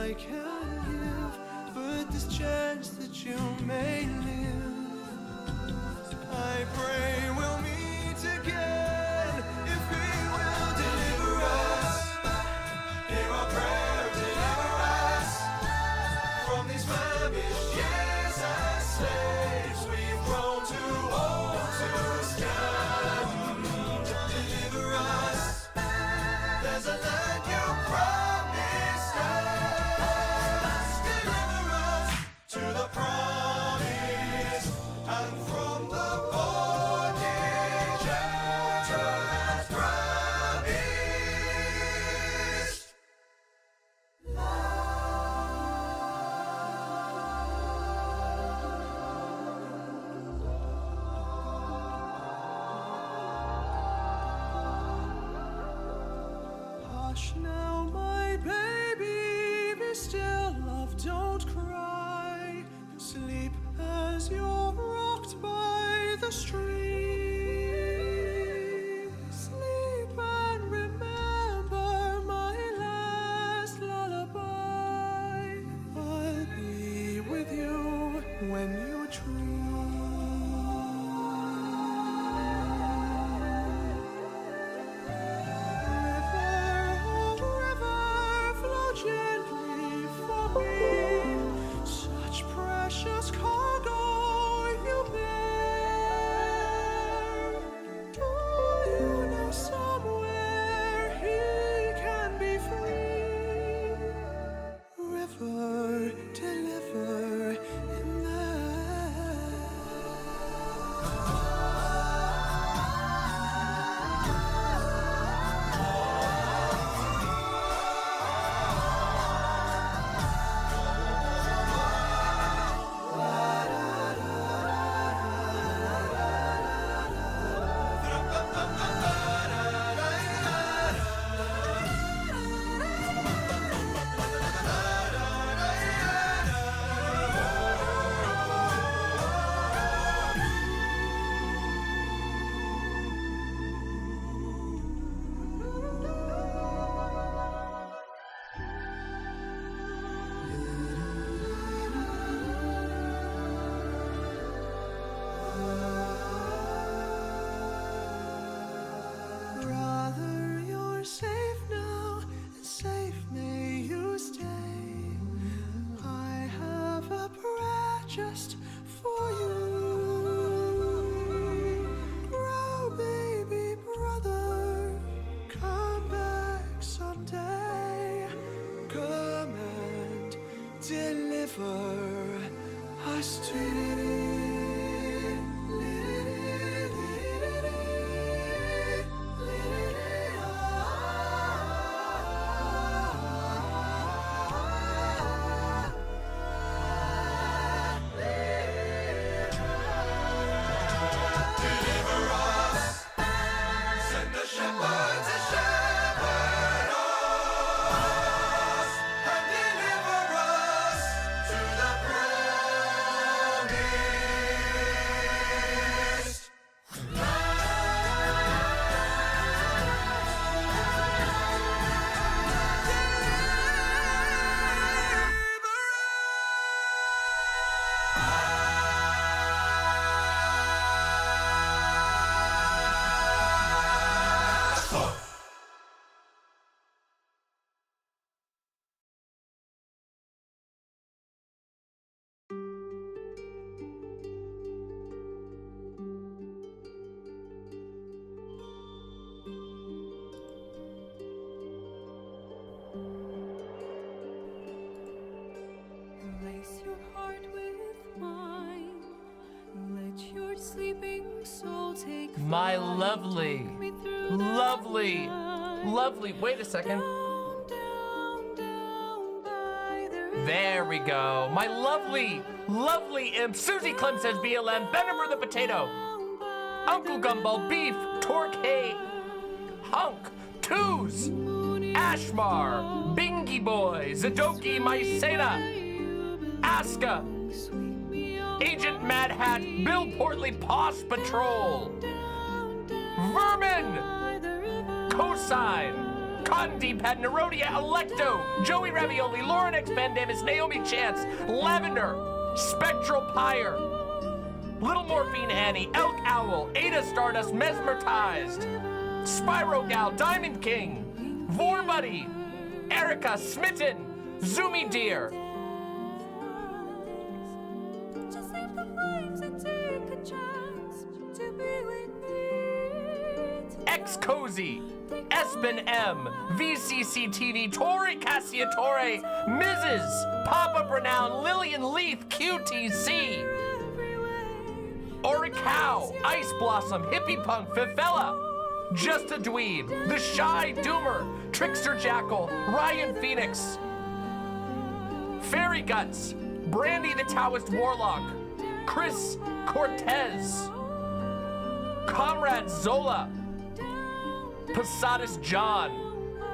I can give, but this chance that you may live, I pray we'll meet again if He will deliver us. Hear our prayer, deliver us from these famished years as slaves. We've grown too old to stand. Deliver us. There's a land you promised us. Deliver us to the promise and from the bondage as promised. Hush now, my baby, be still, love, don't cry. Sleep as you're rocked by the stream. Sleep and remember my last lullaby. I'll be with you when you dream. River, flow gently for me. Such precious cargo you bear. Do you know somewhere He can be free? River, deliver Him there. Brother, you're safe now, and safe may you stay. I have a prayer just for you. Grow, baby brother, come back someday. Come and deliver us to. Deliver us, send the shepherd to shepherd us, and deliver us to the promised Place your heart with mine. Let your sleeping soul take My flight. lovely, Take me through the lovely, night. lovely. Wait a second. Down, down, down by the river. There we go. My lovely, lovely imp. Susie Clem says BLM. Bennifer the potato. Down by Uncle the Gumball Beef. Torque Hunk. Twos. Ashmar. Bingy Boy. Zadoki Mycena. Aska. Agent Mad Hat. Bill Portly Poss Patrol. Vermin. Cosine. Cotton D-Pad, Nerodia, Electo, Joey Ravioli, Lauren X. Bandamus, Naomi Chance, Lavender, Spectral Pyre, Little Morphine Annie, Elk Owl, Ada Stardust, Mesmerized, Spyro Gal, Diamond King, Vor Buddy, Erica, Smitten, Zoomy Deer, Just leave the flames and take a chance to be with me. X Cozy, Espen M, VCC TV, Tori Cassiatore, Mrs. Pop-Up Renown, Lillian Leith, QTC, Oricao, Ice Blossom, Hippie Punk, Fifella, Just a Dweeb, The Shy Doomer, Trickster Jackal, Ryan Phoenix, Fairy Guts, Brandy the Taoist Warlock, Chris Cortez, Comrade Zola, Posadas John,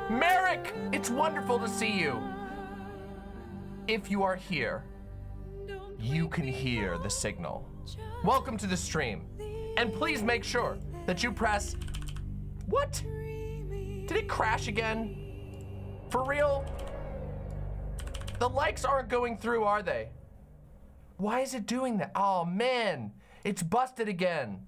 Merrick, it's wonderful to see you. If you are here, you can hear the signal. Welcome to the stream. And please make sure that you press, what? Did it crash again? For real? The likes aren't going through, are they? Why is it doing that? Oh man, it's busted again.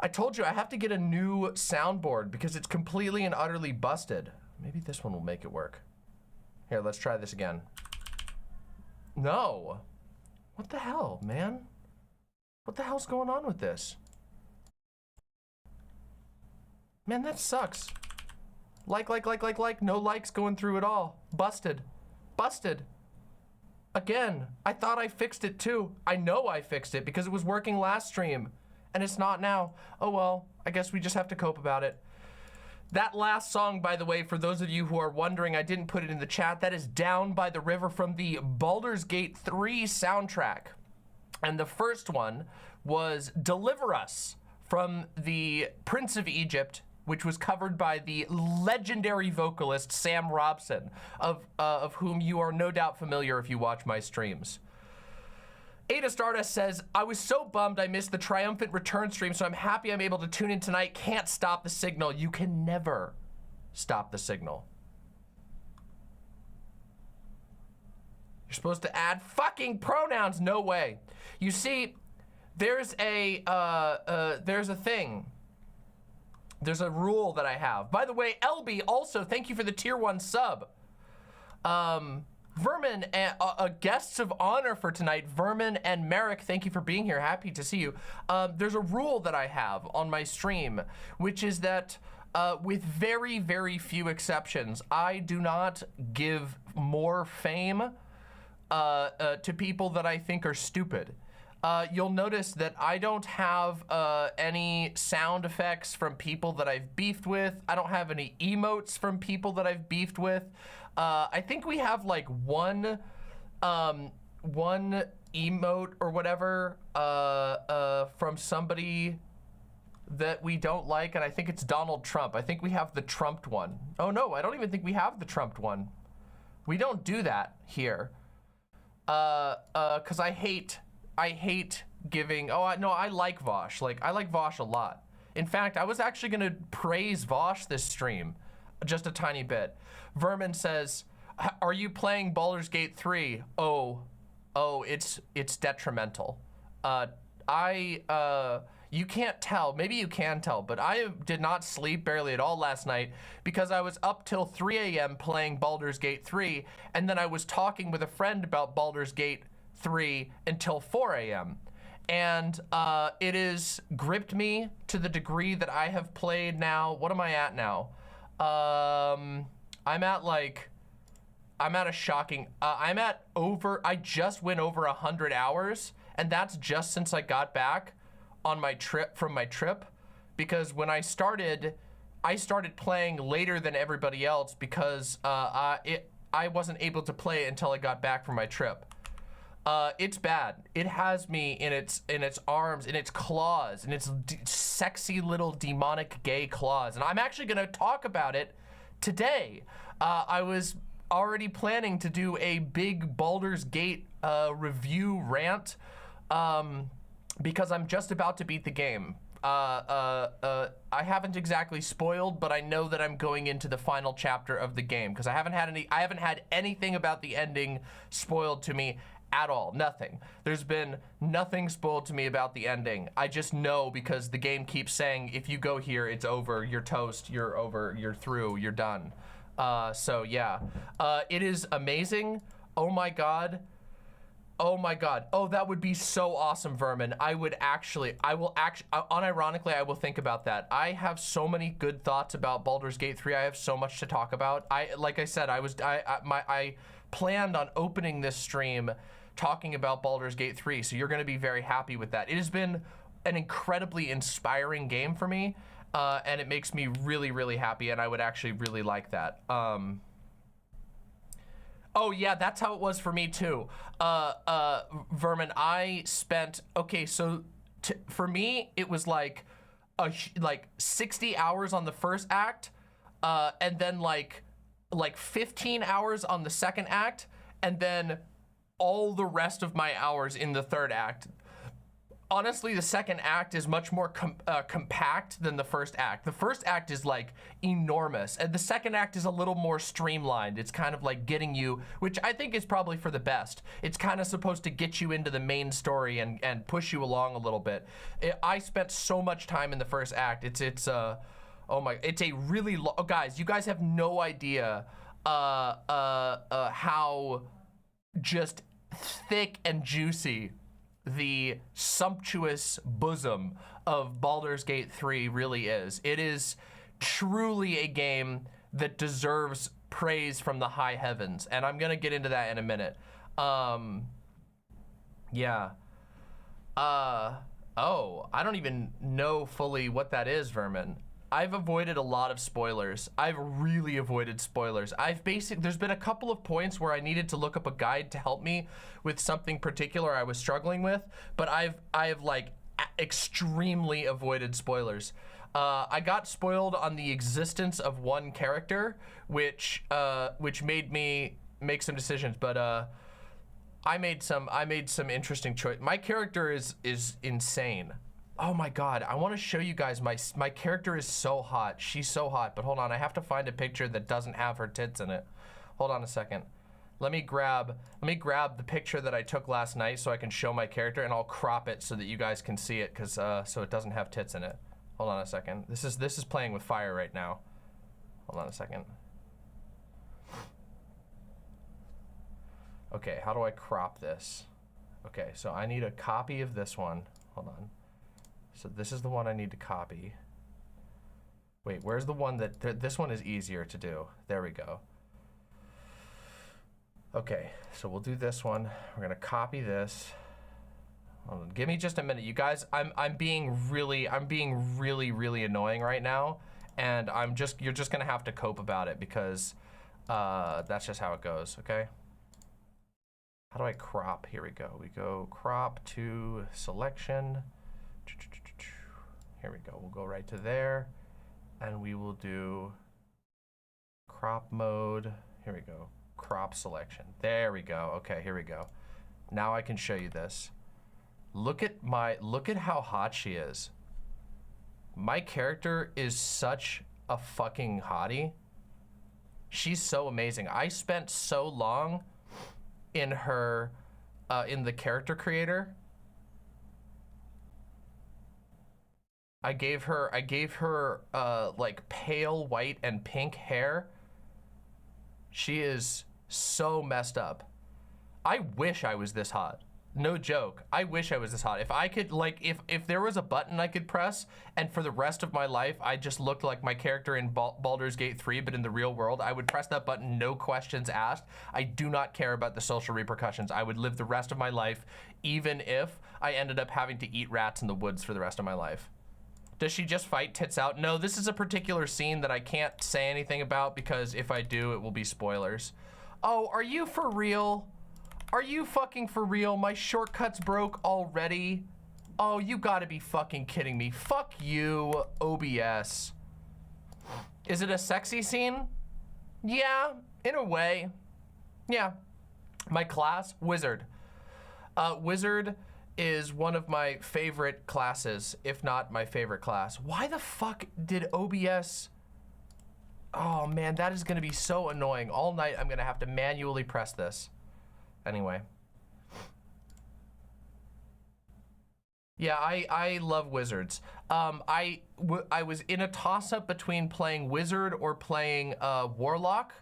I told you I have to get a new soundboard because it's completely and utterly busted. Maybe this one will make it work. Here, let's try this again. No. What the hell, man? What the hell's going on with this? Man, that sucks. Like, no likes going through at all. Busted. Busted. Again, I thought I fixed it too. I know I fixed it because it was working last stream and it's not now. Oh well, I guess we just have to cope about it. That last song, by the way, for those of you who are wondering, I didn't put it in the chat, that is Down by the River from the Baldur's Gate 3 soundtrack. And the first one was Deliver Us from the Prince of Egypt, which was covered by the legendary vocalist Sam Robson, of whom you are no doubt familiar if you watch my streams. Ada Stardust says, I was so bummed I missed the triumphant return stream, so I'm happy I'm able to tune in tonight. Can't stop the signal. You can never stop the signal. You're supposed to add fucking pronouns. No way. You see, there's a thing. There's a rule that I have. By the way, LB, also, thank you for the tier 1 sub. Vermin, guests of honor for tonight, Vermin and Merrick, thank you for being here. Happy to see you. There's a rule that I have on my stream, which is that with very, very few exceptions, I do not give more fame to people that I think are stupid. You'll notice that I don't have any sound effects from people that I've beefed with. I don't have any emotes from people that I've beefed with. I think we have like one emote or whatever from somebody that we don't like, and I think it's Donald Trump. I think we have the Trumped one. Oh no, I don't even think we have the Trumped one. We don't do that here. Cause I hate giving, no, I like Vosh. Like, I like Vosh a lot. In fact, I was actually gonna praise Vosh this stream, just a tiny bit. Vermin says, are you playing Baldur's Gate 3? Oh, it's detrimental. You can't tell, maybe you can tell, but I did not sleep barely at all last night because I was up till 3 a.m. playing Baldur's Gate 3, and then I was talking with a friend about Baldur's Gate 3 until 4 a.m. And it has gripped me to the degree that I have played now, what am I at now? I'm at a shocking, I just went over 100 hours, and that's just since I got back on my trip, from my trip, because when I started playing later than everybody else because I wasn't able to play until I got back from my trip. It's bad. It has me in its arms, in its claws, in its sexy little demonic gay claws. And I'm actually gonna talk about it today. I was already planning to do a big Baldur's Gate review rant because I'm just about to beat the game. I haven't exactly spoiled, but I know that I'm going into the final chapter of the game because I haven't had anything about the ending spoiled to me at all. Nothing. There's been nothing spoiled to me about the ending. I just know because the game keeps saying if you go here, it's over. You're toast. You're over. You're through. You're done. So yeah, it is amazing. Oh my god. Oh my god. Oh, that would be so awesome, Vermin. I will actually, unironically, I will think about that. I have so many good thoughts about Baldur's Gate 3. I have so much to talk about. Like I said, I planned on opening this stream talking about Baldur's Gate 3, so you're gonna be very happy with that. It has been an incredibly inspiring game for me, and it makes me really, really happy, and I would actually really like that. Oh yeah, that's how it was for me too. Vermin, I spent, okay, so for me, it was like 60 hours on the first act, and then like 15 hours on the second act, and then all the rest of my hours in the third act. Honestly, the second act is much more compact than the first act. The first act is like enormous, and the second act is a little more streamlined. It's kind of like getting you, which I think is probably for the best. It's kind of supposed to get you into the main story and push you along a little bit. I spent so much time in the first act. It's a really guys, you guys have no idea how just thick and juicy the sumptuous bosom of Baldur's Gate 3 really is. It is truly a game that deserves praise from the high heavens, and I'm gonna get into that in a minute. Yeah. Oh, I don't even know fully what that is, Vermin. I've avoided a lot of spoilers. I've really avoided spoilers. There's been a couple of points where I needed to look up a guide to help me with something particular I was struggling with, but I've like extremely avoided spoilers. I got spoiled on the existence of one character, which made me make some decisions, but I made some interesting choice. My character is insane. Oh my god, I want to show you guys my character is so hot. She's so hot, but hold on, I have to find a picture that doesn't have her tits in it. Hold on a second. Let me grab the picture that I took last night so I can show my character, and I'll crop it so that you guys can see it, cuz so it doesn't have tits in it. Hold on a second. This is playing with fire right now. Hold on a second. Okay, how do I crop this? Okay, so I need a copy of this one. Hold on. So this is the one I need to copy. Wait, where's the one that, this one is easier to do. There we go. Okay, so we'll do this one. We're gonna copy this. Hold on, give me just a minute. You guys, I'm being really annoying right now. And you're just gonna have to cope about it because that's just how it goes, okay? How do I crop? Here we go. We go crop to selection. Here we go. We'll go right to there, and we will do crop mode. Here we go. Crop selection. There we go. Okay, here we go. Now I can show you this. Look at how hot she is. My character is such a fucking hottie. She's so amazing. I spent so long in her, in the character creator. I gave her like pale white and pink hair. She is so messed up. I wish I was this hot. No joke. I wish I was this hot. If I could, like, if there was a button I could press and for the rest of my life I just looked like my character in Baldur's Gate 3 but in the real world, I would press that button, no questions asked. I do not care about the social repercussions. I would live the rest of my life even if I ended up having to eat rats in the woods for the rest of my life. Does she just fight tits out? No, this is a particular scene that I can't say anything about because if I do, it will be spoilers. Oh, are you for real? Are you fucking for real? My shortcuts broke already? Oh, you gotta be fucking kidding me. Fuck you, OBS. Is it a sexy scene? Yeah, in a way. Yeah. My class, wizard. Wizard is one of my favorite classes, if not my favorite class. Why the fuck did OBS... Oh man, that is gonna be so annoying. All night I'm gonna have to manually press this. Anyway. Yeah, I love wizards. I was in a toss-up between playing wizard or playing warlock,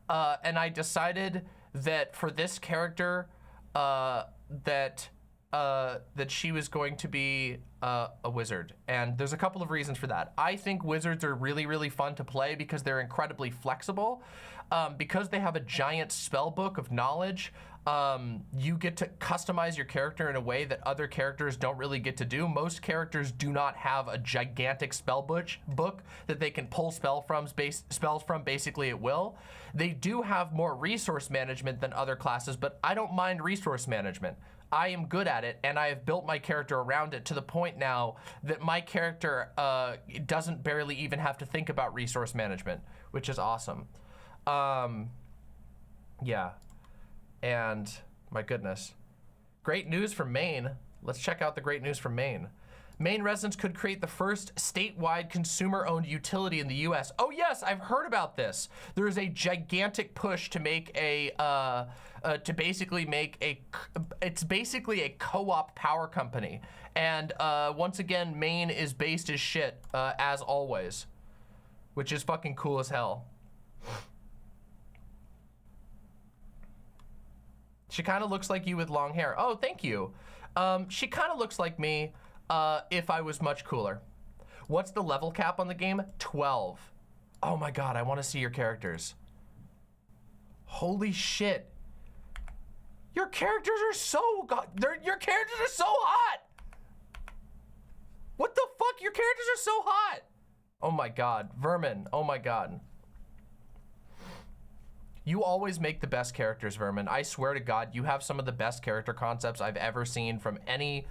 and I decided that for this character, that she was going to be a wizard. And there's a couple of reasons for that. I think wizards are really, really fun to play because they're incredibly flexible. Because they have a giant spell book of knowledge, you get to customize your character in a way that other characters don't really get to do. Most characters do not have a gigantic spell book that they can pull spells from basically at will. They do have more resource management than other classes, but I don't mind resource management. I am good at it, and I have built my character around it to the point now that my character doesn't barely even have to think about resource management, which is awesome. Yeah, and my goodness. Great news from Maine. Let's check out the great news from Maine. Maine residents could create the first statewide consumer-owned utility in the US. Oh yes, I've heard about this. There is a gigantic push to make a, it's basically a co-op power company. And once again, Maine is based as shit, as always, which is fucking cool as hell. She kind of looks like you with long hair. Oh, thank you. She kind of looks like me if I was much cooler. What's the level cap on the game? 12. Oh my God, I want to see your characters. Holy shit. Your characters are so, your characters are so hot. What the fuck? Your characters are so hot. Oh my God, Vermin, oh my God. You always make the best characters, Vermin. I swear to God, you have some of the best character concepts I've ever seen from any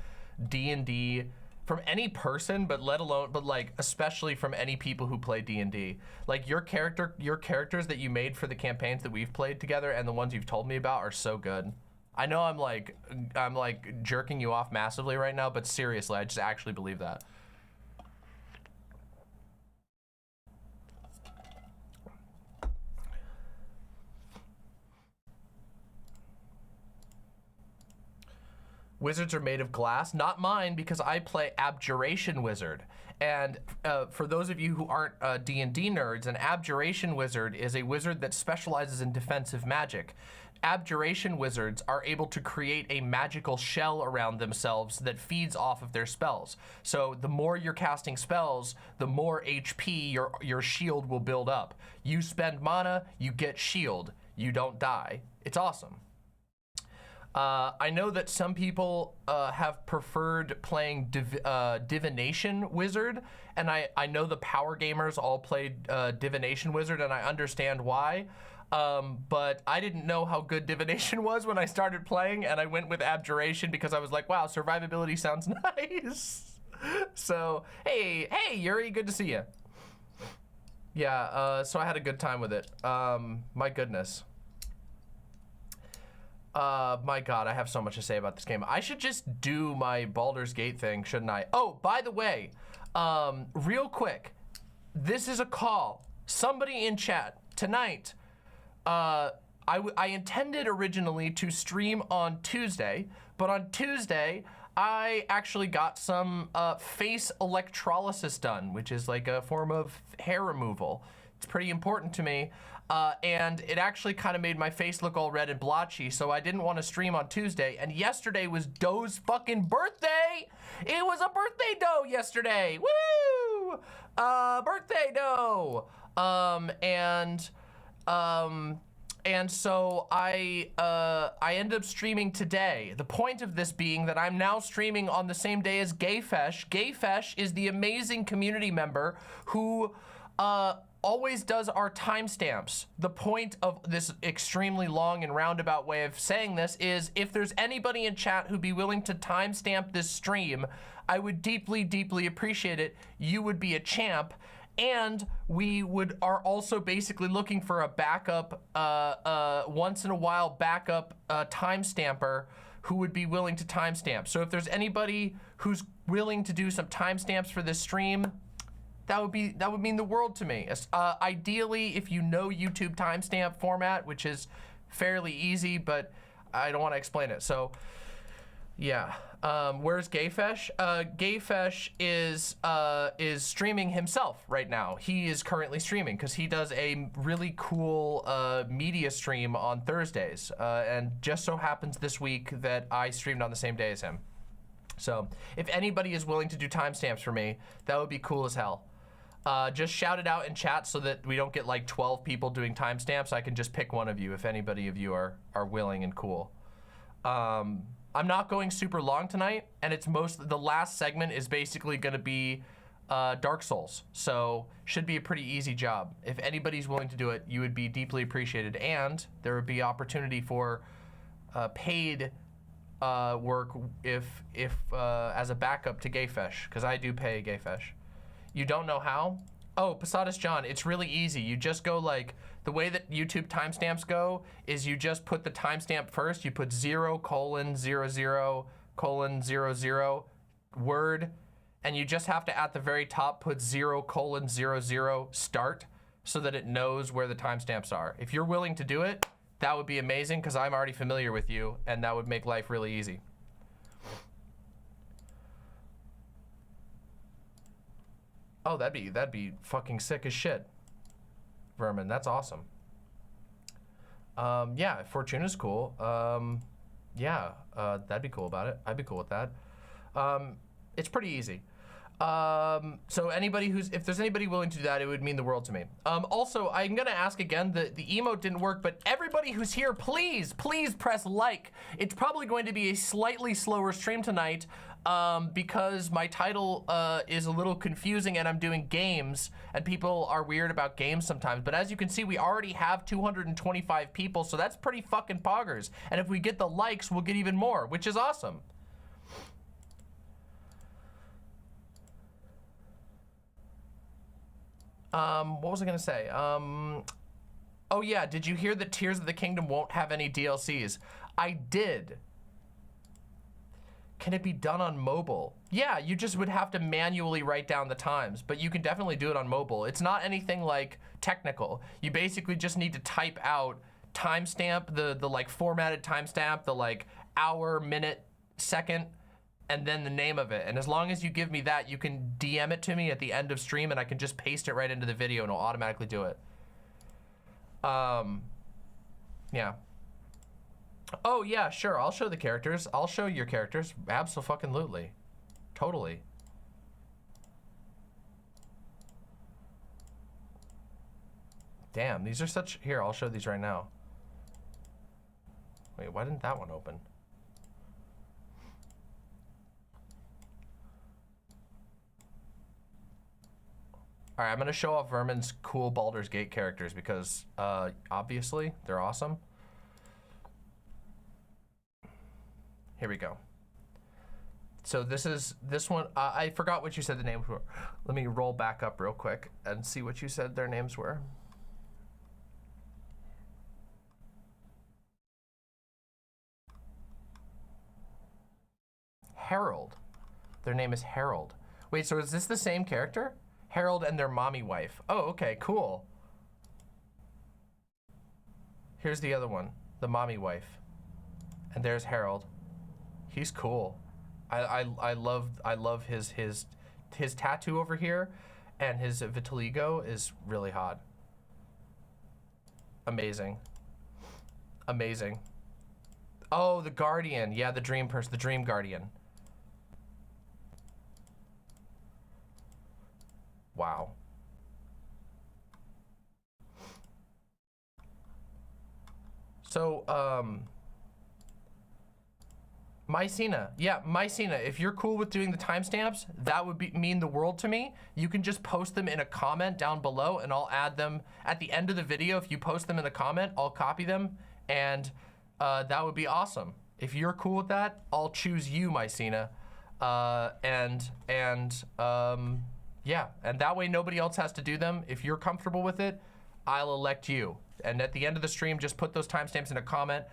D&D, from any person, but like especially from any people who play D&D. Like your characters that you made for the campaigns that we've played together and the ones you've told me about are so good. I know I'm like jerking you off massively right now, but seriously, I just actually believe that. Wizards are made of glass, not mine, because I play Abjuration Wizard. And for those of you who aren't D&D nerds, an Abjuration Wizard is a wizard that specializes in defensive magic. Abjuration Wizards are able to create a magical shell around themselves that feeds off of their spells. So the more you're casting spells, the more HP your shield will build up. You spend mana, you get shield. You don't die. It's awesome. I know that some people have preferred playing Divination Wizard, and I know the power gamers all played Divination Wizard, and I understand why. But I didn't know how good Divination was when I started playing, and I went with Abjuration because I was like, wow, survivability sounds nice. So, hey, Yuri, good to see you. Yeah, so I had a good time with it. My goodness. My God, I have so much to say about this game. I should just do my Baldur's Gate thing, shouldn't I? Oh, by the way, real quick, this is a call. Somebody in chat tonight, I intended originally to stream on Tuesday, but on Tuesday, I actually got some face electrolysis done, which is like a form of hair removal. It's pretty important to me. And it actually kind of made my face look all red and blotchy, so I didn't want to stream on Tuesday. And yesterday was Doe's fucking birthday! It was a birthday Doe yesterday! Woo! Birthday Doe! And so I ended up streaming today. The point of this being that I'm now streaming on the same day as Gayfesh. Gayfesh is the amazing community member who always does our timestamps. The point of this extremely long and roundabout way of saying this is if there's anybody in chat who'd be willing to timestamp this stream, I would deeply, deeply appreciate it. You would be a champ. And we are also basically looking for a backup, once in a while backup timestamper who would be willing to timestamp. So if there's anybody who's willing to do some timestamps for this stream, that would mean the world to me. Ideally, if you know YouTube timestamp format, which is fairly easy, but I don't want to explain it. So yeah, where's Gayfesh? Gayfesh is streaming himself right now. He is currently streaming because he does a really cool media stream on Thursdays, and just so happens this week that I streamed on the same day as him. So if anybody is willing to do timestamps for me, that would be cool as hell. Just shout it out in chat so that we don't get like 12 people doing timestamps. I can just pick one of you if anybody of you are willing and cool. I'm not going super long tonight, and it's the last segment is basically gonna be Dark Souls. So should be a pretty easy job. If anybody's willing to do it, you would be deeply appreciated, and there would be opportunity for paid work if as a backup to Gayfesh, because I do pay Gayfesh. You don't know how? Oh, Posadas John, it's really easy. You just go like, the way that YouTube timestamps go is you just put the timestamp first. You put 0:00:00 word, and you just have to at the very top put 0:00 start so that it knows where the timestamps are. If you're willing to do it, that would be amazing because I'm already familiar with you, and that would make life really easy. Oh, that'd be fucking sick as shit. Vermin, that's awesome. Yeah, Fortuna's cool. Yeah, that'd be cool about it. I'd be cool with that. It's pretty easy. So anybody if there's anybody willing to do that, it would mean the world to me. Also, I'm gonna ask again, the emote didn't work, but everybody who's here, please press like. It's probably going to be a slightly slower stream tonight, because my title is a little confusing and I'm doing games, and people are weird about games sometimes. But as you can see, we already have 225 people, so that's pretty fucking poggers. And if we get the likes, we'll get even more, which is awesome. What was I gonna say? Oh yeah, did you hear that Tears of the Kingdom won't have any DLCs? I did. Can it be done on mobile? Yeah, you just would have to manually write down the times, but you can definitely do it on mobile. It's not anything like technical. You basically just need to type out timestamp, the like formatted timestamp, the like hour, minute, second, and then the name of it. And as long as you give me that, you can DM it to me at the end of stream and I can just paste it right into the video and it'll automatically do it. Yeah. Oh yeah, sure, I'll show the characters. I'll show your characters, abso-fucking-lutely. Totally. Damn, these are such, here, I'll show these right now. Wait, why didn't that one open? All right, I'm gonna show off Vermin's cool Baldur's Gate characters because obviously they're awesome. Here we go. So this one, I forgot what you said the names were. Let me roll back up real quick and see what you said their names were. Harold. Their name is Harold. Wait, so is this the same character? Harold and their mommy wife. Oh, okay, cool. Here's the other one, the mommy wife. And there's Harold. He's cool. I love his tattoo over here, and his vitiligo is really hot. Amazing. Amazing. Oh, the Guardian. Yeah, the dream person, the Dream Guardian. Wow. So, Mycena, yeah, Mycena, if you're cool with doing the timestamps, that would mean the world to me. You can just post them in a comment down below and I'll add them at the end of the video. If you post them in the comment, I'll copy them, and that would be awesome. If you're cool with that, I'll choose you, Mycena. Yeah, and that way nobody else has to do them. If you're comfortable with it, I'll elect you. And at the end of the stream, just put those timestamps in a comment.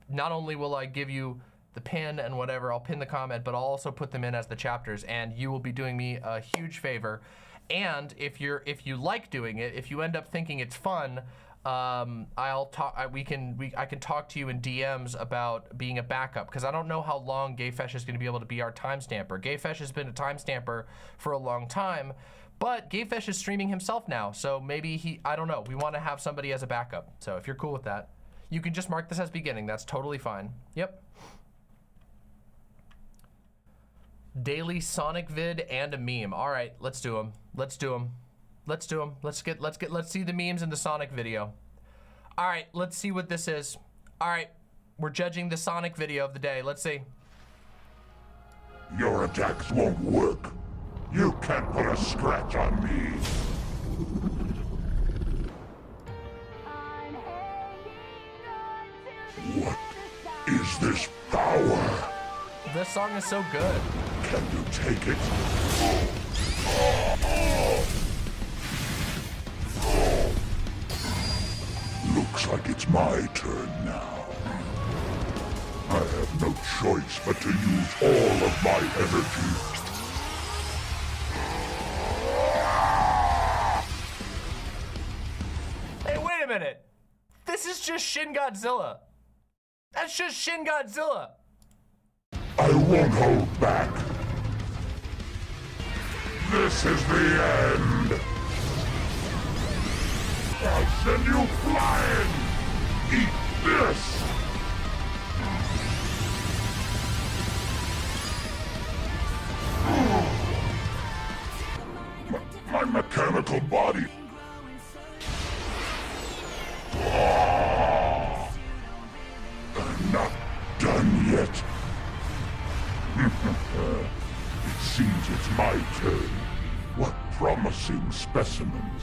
Not only will I give you the pin and whatever. I'll pin the comment, but I'll also put them in as the chapters, and you will be doing me a huge favor. And if you like doing it, if you end up thinking it's fun, I can talk to you in DMs about being a backup, because I don't know how long Gayfesh is going to be able to be our timestamper. Gayfesh has been a timestamper for a long time, but Gayfesh is streaming himself now, so maybe I don't know. We want to have somebody as a backup. So if you're cool with that, you can just mark this as beginning. That's totally fine. Yep. Daily Sonic vid and a meme. All right, let's do them. Let's do them. Let's do them. Let's see the memes in the Sonic video. All right, let's see what this is. All right, we're judging the Sonic video of the day. Let's see. Your attacks won't work. You can't put a scratch on me. What is this power? This song is so good. Can you take it? Looks like it's my turn now. I have no choice but to use all of my energy. Hey, wait a minute. This is just Shin Godzilla. That's just Shin Godzilla. I won't hold back. This is the end. I'll send you flying. Eat this. My mechanical body. I'm not done yet. It seems it's my turn. What promising specimens.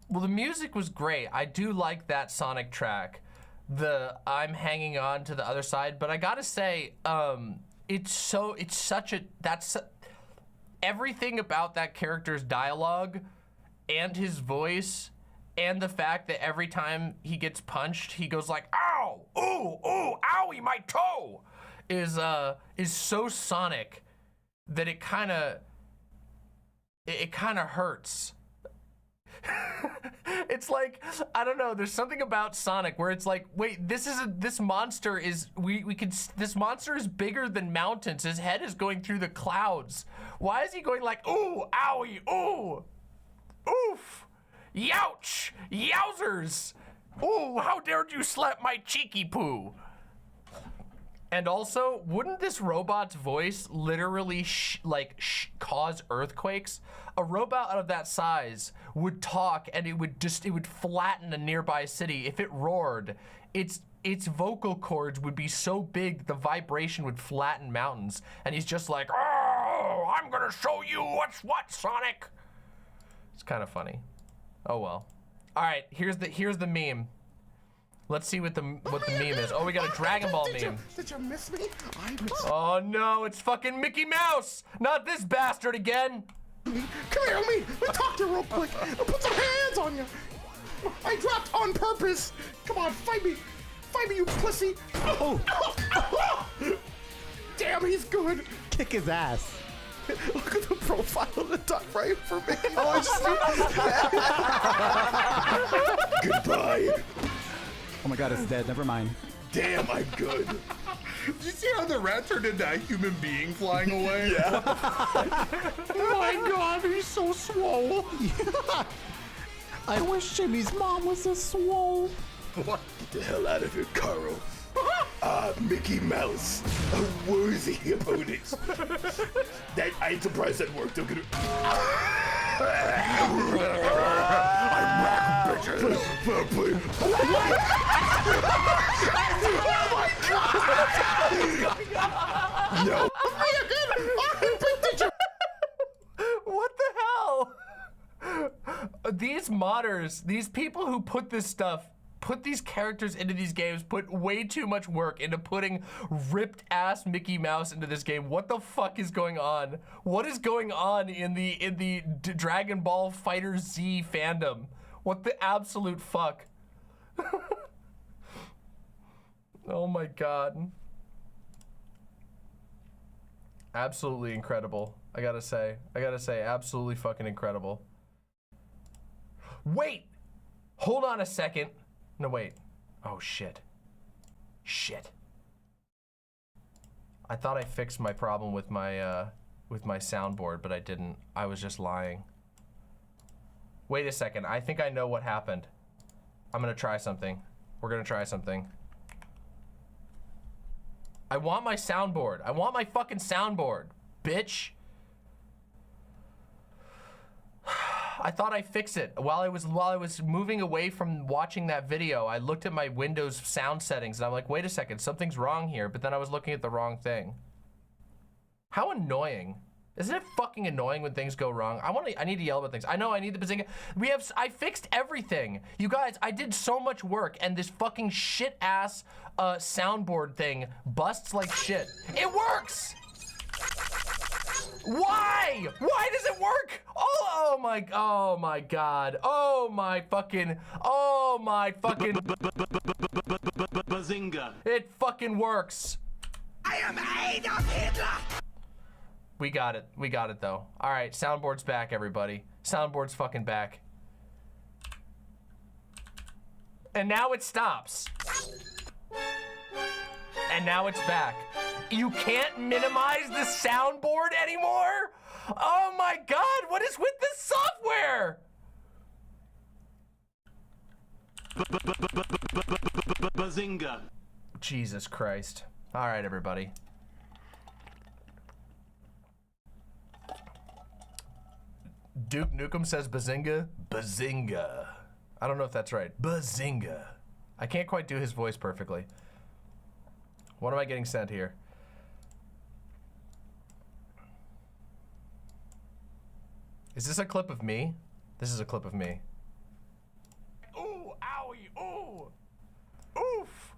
Well, the music was great. I do like that Sonic track. I'm hanging on to the other side, but I gotta say, everything about that character's dialogue and his voice and the fact that every time he gets punched, he goes like, ow, ooh, ooh, owie, my toe, is so Sonic that it kind of hurts. It's like, I don't know, there's something about Sonic where it's like, wait, this monster is bigger than mountains. His head is going through the clouds. Why is he going like, ooh, owie, ooh, oof, youch, yowzers, ooh, how dared you slap my cheeky poo? And also, wouldn't this robot's voice literally cause earthquakes? A robot of that size would talk and it would flatten a nearby city. If it roared, its vocal cords would be so big the vibration would flatten mountains. And he's just like, oh, I'm gonna show you what's what, Sonic. It's kind of funny. Oh well. All right, here's the meme. Let's see what the meme is. Oh, we got a Dragon Ball meme. Did you miss me? I missed Oh no, it's fucking Mickey Mouse! Not this bastard again! Come here, let me talk to you real quick. I'll put some hands on you. I dropped on purpose. Come on, fight me. Fight me, you pussy. Oh. Damn, he's good. Kick his ass. Look at the profile of the top right for me. Oh, goodbye. Oh my god, it's dead. Never mind. Damn, I'm good. Did you see how the rat turned into a human being flying away? Yeah. Oh my god, he's so swole. Yeah. I wish Jimmy's mom was a swole. What? Get the hell out of here, Carl. Mickey Mouse, a worthy opponent. I'm surprised that worked. I'm gonna. I'm back, bitches. Oh my god! No. What the hell? These modders, these people who put this stuff, put these characters into these games, put way too much work into putting ripped ass Mickey Mouse into this game. What the fuck is going on? What is going on in the Dragon Ball Fighter Z fandom? What the absolute fuck? Oh my god. Absolutely incredible. I gotta say, absolutely fucking incredible. Wait! Hold on a second. No, wait. Oh, shit. Shit. I thought I fixed my problem with my soundboard, but I didn't. I was just lying. Wait a second. I think I know what happened. I'm gonna try something. We're gonna try something. I want my soundboard. I want my fucking soundboard, bitch. I thought I fixed it. While I was moving away from watching that video, I looked at my Windows sound settings and I'm like, wait a second, something's wrong here. But then I was looking at the wrong thing. How annoying. Isn't it fucking annoying when things go wrong? I need to yell about things. I know I need the bazinga. I fixed everything. You guys, I did so much work and this fucking shit ass soundboard thing busts like shit. It works! Why? Why does it work? Oh my god. Oh my fucking bazinga. It fucking works. I am Adolf Hitler! We got it though. All right, soundboard's back, everybody. Soundboard's fucking back. And now it stops. And now it's back. You can't minimize the soundboard anymore? Oh my god, what is with this software? Bazinga. Jesus Christ. All right, everybody. Duke Nukem says bazinga. Bazinga. I don't know if that's right. Bazinga. I can't quite do his voice perfectly. What am I getting sent here? Is this a clip of me? This is a clip of me. Ooh, owie, ooh. Oof.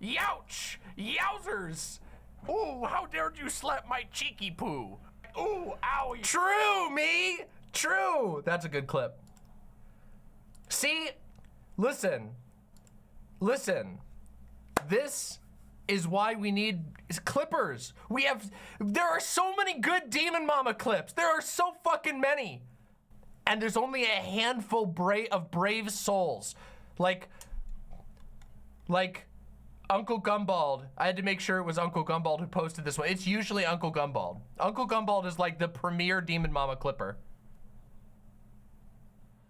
Youch. Yowzers. Ooh, how dared you slap my cheeky poo? Ooh, owie. True, me. True. That's a good clip. See? Listen. This is why we need clippers. There are so many good Demon Mama clips. There are so fucking many. And there's only a handful of brave souls. Like Uncle Gumbald. I had to make sure it was Uncle Gumbald who posted this one. It's usually Uncle Gumbald. Uncle Gumbald is like the premier Demon Mama clipper.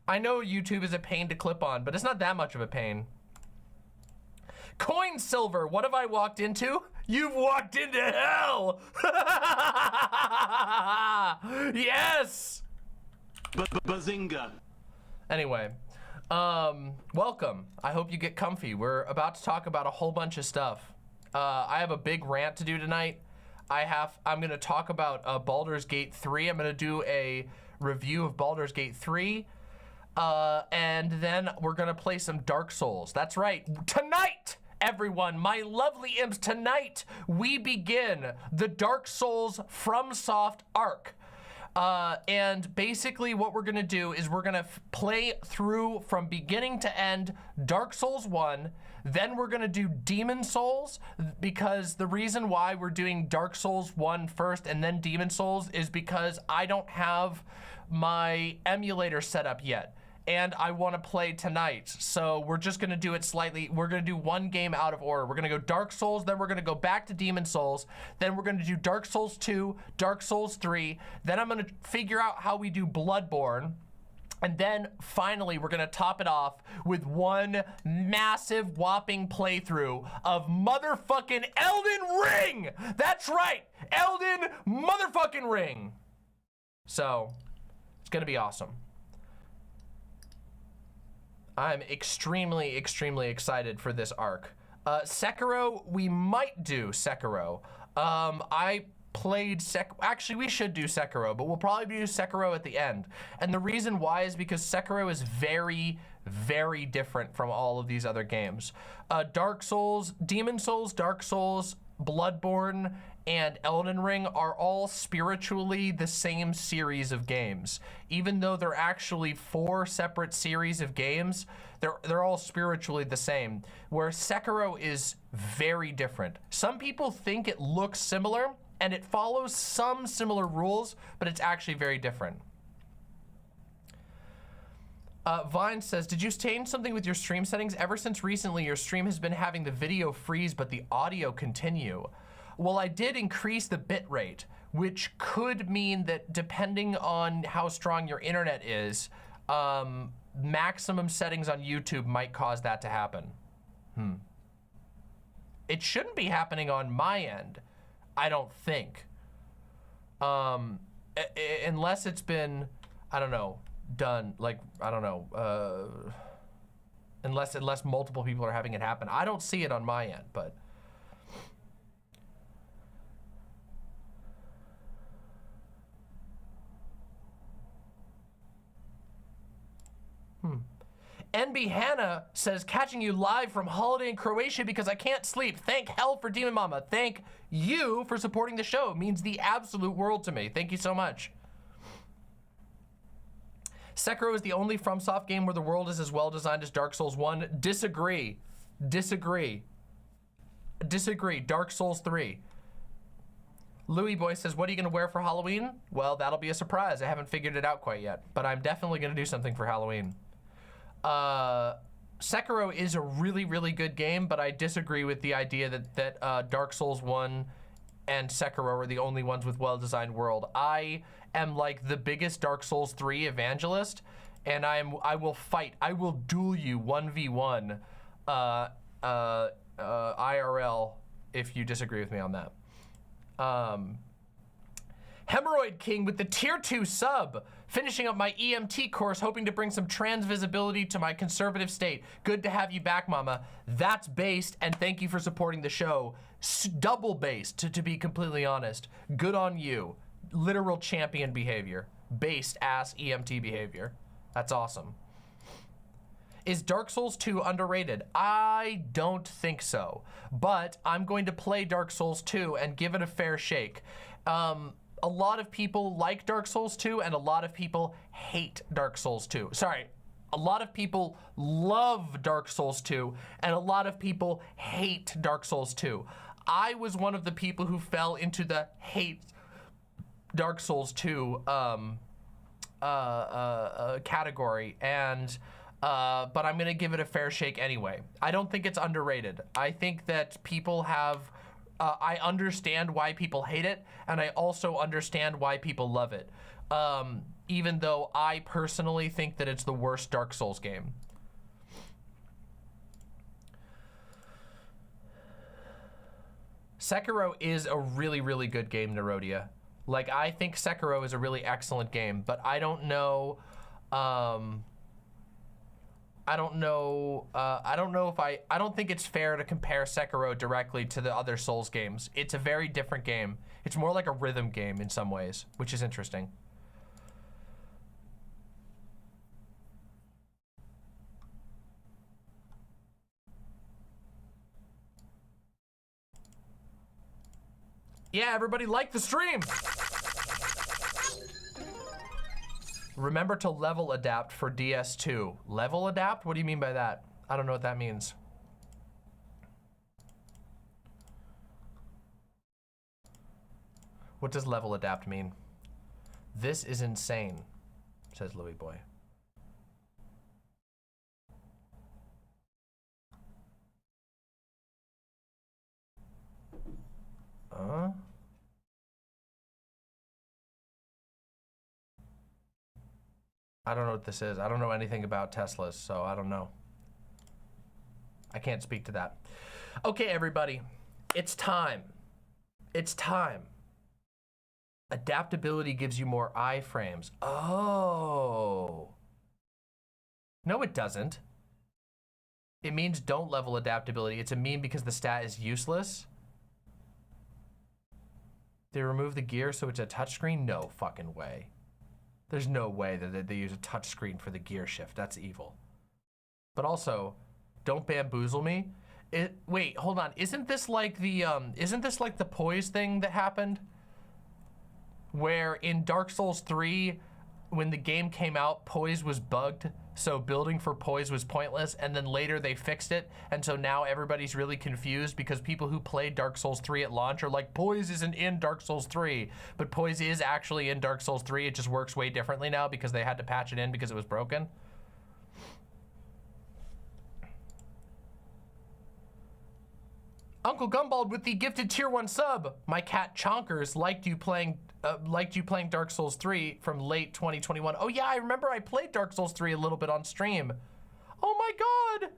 I know YouTube is a pain to clip on, but it's not that much of a pain. Coin Silver, what have I walked into? You've walked into hell! Yes! Bazinga. Anyway, welcome. I hope you get comfy. We're about to talk about a whole bunch of stuff. I have a big rant to do tonight. I'm gonna talk about Baldur's Gate 3. I'm gonna do a review of Baldur's Gate 3. And then we're gonna play some Dark Souls. That's right, tonight! Everyone, my lovely imps, tonight we begin the Dark Souls FromSoft arc. And basically what we're gonna do is we're gonna play through from beginning to end Dark Souls 1, then we're gonna do Demon Souls, because the reason why we're doing Dark Souls 1 first and then Demon Souls is because I don't have my emulator set up yet. And I want to play tonight, so we're just gonna do it slightly. We're gonna do one game out of order. We're gonna go Dark Souls, then we're gonna go back to Demon Souls, then we're gonna do Dark Souls 2, Dark Souls 3, then I'm gonna figure out how we do Bloodborne, and then finally we're gonna top it off with one massive whopping playthrough of motherfucking Elden Ring! That's right, Elden motherfucking Ring! So, it's gonna be awesome. I'm extremely, extremely excited for this arc. Sekiro, we might do Sekiro. I played actually we should do Sekiro, but we'll probably do Sekiro at the end. And the reason why is because Sekiro is very, very different from all of these other games. Dark Souls, Demon Souls, Dark Souls, Bloodborne, and Elden Ring are all spiritually the same series of games. Even though they're actually 4 separate series of games, they're all spiritually the same. Where Sekiro is very different. Some people think it looks similar, and it follows some similar rules, but it's actually very different. Vine says, did you change something with your stream settings? Ever since recently, your stream has been having the video freeze, but the audio continue. Well, I did increase the bit rate, which could mean that depending on how strong your internet is, maximum settings on YouTube might cause that to happen. It shouldn't be happening on my end, I don't think. Unless it's been, I don't know, done, like, I don't know, unless multiple people are having it happen. I don't see it on my end, but. NB Hannah says, catching you live from holiday in Croatia because I can't sleep. Thank hell for Demon Mama. Thank you for supporting the show. It means the absolute world to me. Thank you so much. Sekiro is the only FromSoft game where the world is as well designed as Dark Souls 1. Disagree. Disagree. Disagree. Dark Souls 3. Louis Boy says, what are you gonna wear for Halloween? Well, that'll be a surprise. I haven't figured it out quite yet, but I'm definitely gonna do something for Halloween. Sekiro is a really, really good game, but I disagree with the idea that Dark Souls 1 and Sekiro are the only ones with well-designed world. I am like the biggest Dark Souls 3 evangelist, and I will fight. I will duel you 1v1 IRL if you disagree with me on that. Hemorrhoid King with the tier 2 sub, finishing up my EMT course, hoping to bring some trans visibility to my conservative state. Good to have you back, mama. That's based, and thank you for supporting the show. Double based, to be completely honest. Good on you. Literal champion behavior. Based ass EMT behavior. That's awesome. Is Dark Souls 2 underrated? I don't think so, but I'm going to play Dark Souls 2 and give it a fair shake. A lot of people like Dark Souls 2 and a lot of people hate Dark Souls 2. Sorry, a lot of people love Dark Souls 2 and a lot of people hate Dark Souls 2. I was one of the people who fell into the hate Dark Souls 2 category, and but I'm gonna give it a fair shake anyway. I don't think it's underrated. I think that people have, I understand why people hate it, and I also understand why people love it. Even though I personally think that it's the worst Dark Souls game. Sekiro is a really, really good game, Nerodia. Like, I think Sekiro is a really excellent game, but I don't know, I don't think it's fair to compare Sekiro directly to the other Souls games. It's a very different game. It's more like a rhythm game in some ways, which is interesting. Yeah, everybody like the stream. Remember to level adapt for DS2. Level adapt? What do you mean by that? I don't know what that means. What does level adapt mean? This is insane, says Louis Boy. I don't know what this is. I don't know anything about Teslas, so I don't know. I can't speak to that. Okay, everybody, it's time. It's time. Adaptability gives you more iframes. Oh. No, it doesn't. It means don't level adaptability. It's a meme because the stat is useless. They remove the gear so it's a touchscreen? No fucking way. There's no way that they use a touchscreen for the gear shift. That's evil. But also, don't bamboozle me. Wait, hold on. Isn't this like the poise thing that happened? Where in Dark Souls 3, when the game came out, poise was bugged, so building for poise was pointless, and then later they fixed it, and so now everybody's really confused because people who played Dark Souls 3 at launch are like, poise isn't in Dark Souls 3, but poise is actually in Dark Souls 3. It just works way differently now because they had to patch it in because it was broken. Uncle Gumbald with the gifted tier 1 sub. My cat Chonkers liked you playing Dark Souls 3 from late 2021. Oh yeah, I remember I played Dark Souls 3 a little bit on stream. Oh my god,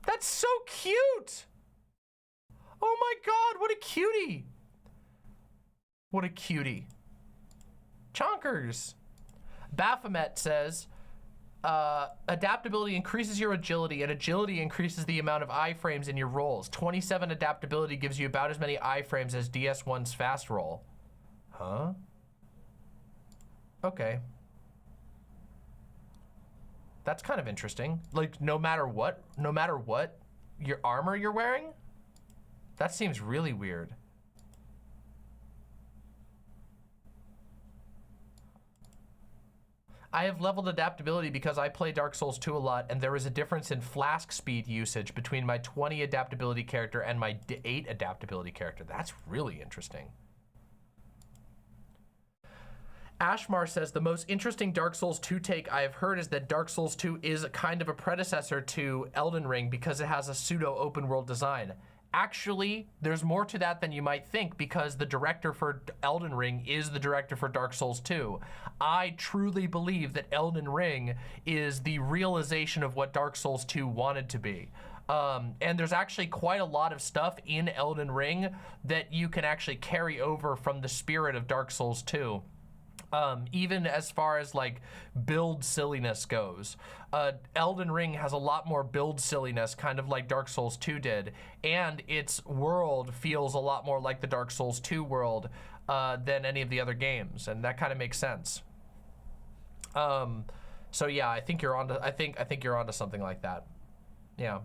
that's so cute. Oh my god, what a cutie. What a cutie. Chonkers. Baphomet says, adaptability increases your agility, and agility increases the amount of iframes in your rolls. 27 adaptability gives you about as many iframes as DS1's fast roll. Huh? Okay. That's kind of interesting. Like, no matter what your armor you're wearing? That seems really weird. I have leveled adaptability because I play Dark Souls 2 a lot, and there is a difference in flask speed usage between my 20 adaptability character and my 8 adaptability character. That's really interesting. Ashmar says, the most interesting Dark Souls 2 take I have heard is that Dark Souls 2 is a kind of a predecessor to Elden Ring because it has a pseudo open world design. Actually, there's more to that than you might think because the director for Elden Ring is the director for Dark Souls 2. I truly believe that Elden Ring is the realization of what Dark Souls 2 wanted to be. And there's actually quite a lot of stuff in Elden Ring that you can actually carry over from the spirit of Dark Souls 2. Even as far as like build silliness goes. Elden Ring has a lot more build silliness, kind of like Dark Souls 2 did, and its world feels a lot more like the Dark Souls 2 world than any of the other games, and that kind of makes sense. So yeah, I think you're onto. I think you're onto something like that. Yeah.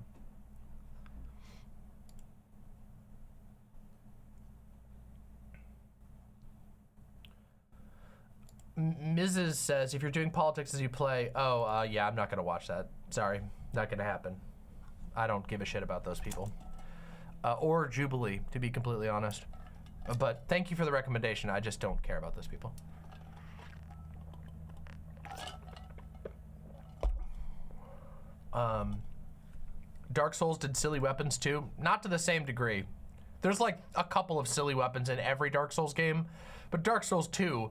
Mrs. says, if you're doing politics as you play, yeah, I'm not gonna watch that. Sorry, not gonna happen. I don't give a shit about those people. Or Jubilee, to be completely honest. But thank you for the recommendation. I just don't care about those people. Dark Souls did silly weapons too. Not to the same degree. There's like a couple of silly weapons in every Dark Souls game, but Dark Souls 2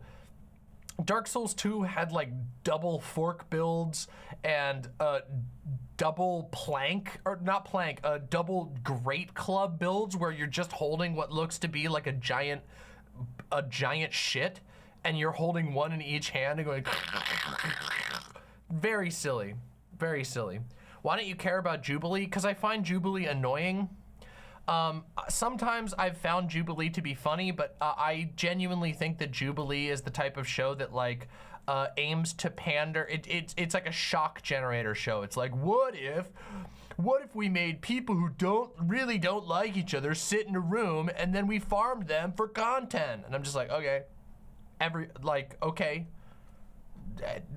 had like double fork builds and double plank, or not plank, double great club builds where you're just holding what looks to be like a giant shit, and you're holding one in each hand and going very silly, very silly. Why don't you care about Jubilee? Because I find Jubilee annoying. Sometimes I've found Jubilee to be funny, but I genuinely think that Jubilee is the type of show that like aims to pander. It's like a shock generator show. It's like, what if we made people who really don't like each other sit in a room and then we farmed them for content? And I'm just like, okay, okay.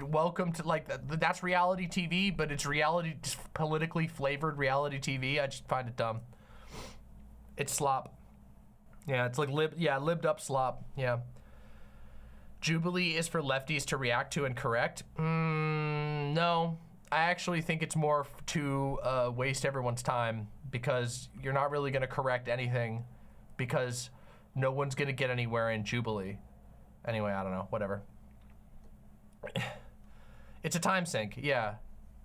Welcome to, like, that's reality TV, but it's reality, politically flavored reality TV. I just find it dumb. It's slop. Yeah, it's like libbed up slop. Yeah. Jubilee is for lefties to react to and correct. No, I actually think it's more to waste everyone's time because you're not really gonna correct anything because no one's gonna get anywhere in Jubilee. Anyway, I don't know, whatever. It's a time sink, yeah.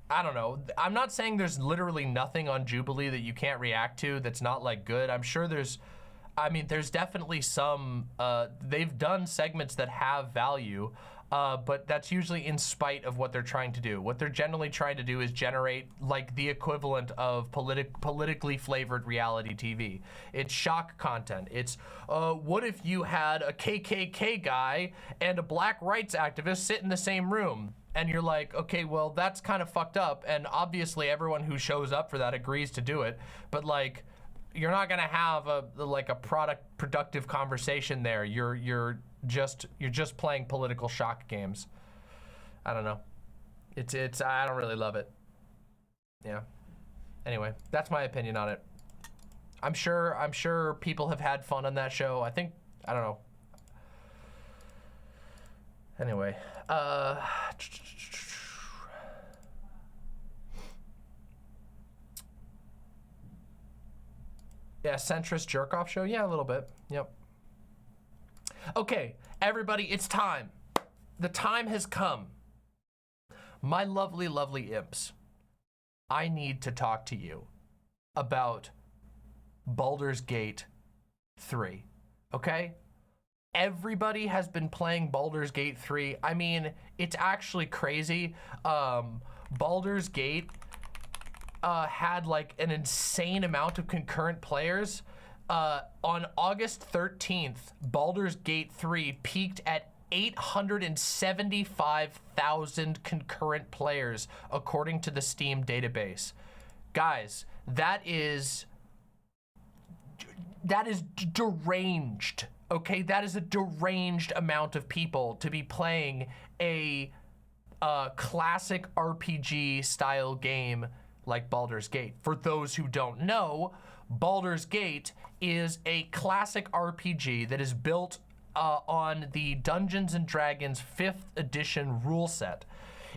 I don't know. I'm not saying there's literally nothing on Jubilee that you can't react to that's not like good. I'm sure there's I mean, there's definitely some, they've done segments that have value, but that's usually in spite of what they're trying to do. What they're generally trying to do is generate like the equivalent of politically flavored reality TV. It's shock content. It's, what if you had a KKK guy and a black rights activist sit in the same room? And you're like, okay, well, that's kind of fucked up. And obviously everyone who shows up for that agrees to do it. But like, you're not gonna have a productive conversation there. You're just playing political shock games. I don't know. It's I don't really love it. Yeah. Anyway, that's my opinion on it. I'm sure people have had fun on that show. I don't know. Anyway, yeah, centrist jerk-off show. Yeah, a little bit. Yep. Okay, everybody, it's time. The time has come. My lovely, lovely imps, I need to talk to you about Baldur's Gate 3, okay? Everybody has been playing Baldur's Gate 3. I mean, it's actually crazy. Baldur's Gate had like an insane amount of concurrent players. On August 13th, Baldur's Gate 3 peaked at 875,000 concurrent players, according to the Steam database. Guys, that is deranged, okay? That is a deranged amount of people to be playing a classic RPG style game like Baldur's Gate. For those who don't know, Baldur's Gate is a classic RPG that is built on the Dungeons and Dragons 5th edition rule set.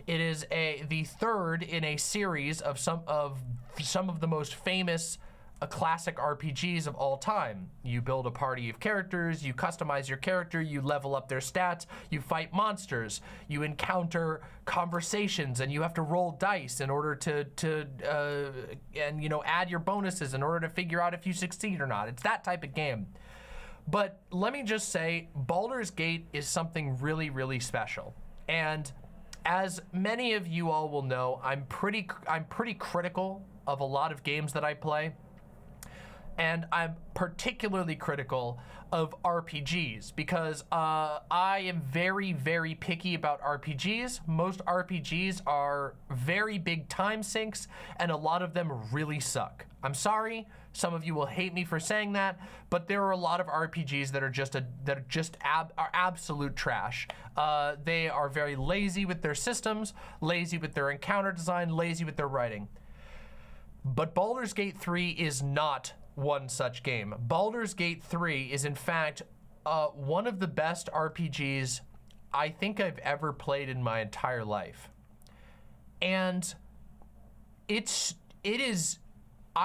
It is the third in a series of some of the most famous classic RPGs of all time. You build a party of characters, you customize your character, you level up their stats, you fight monsters, you encounter conversations, and you have to roll dice in order to add your bonuses in order to figure out if you succeed or not. It's that type of game. But let me just say, Baldur's Gate is something really, really special. And as many of you all will know, I'm pretty critical of a lot of games that I play. And I'm particularly critical of RPGs because I am very, very picky about RPGs. Most RPGs are very big time sinks, and a lot of them really suck. I'm sorry, some of you will hate me for saying that, but there are a lot of RPGs that are absolute trash. They are very lazy with their systems, lazy with their encounter design, lazy with their writing. But Baldur's Gate 3 is not one such game. Baldur's Gate 3 is in fact one of the best RPGs I think I've ever played in my entire life. And I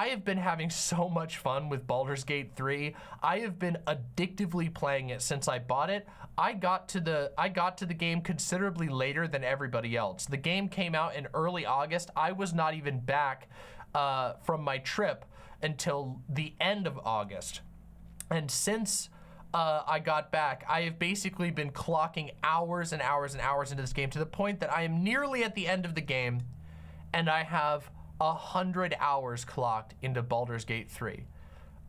have been having so much fun with Baldur's Gate 3. I have been addictively playing it since I bought it. I got to the game considerably later than everybody else. The game came out in early August. I was not even back from my trip until the end of August. And since I got back, I have basically been clocking hours and hours and hours into this game to the point that I am nearly at the end of the game and I have 100 hours clocked into Baldur's Gate 3.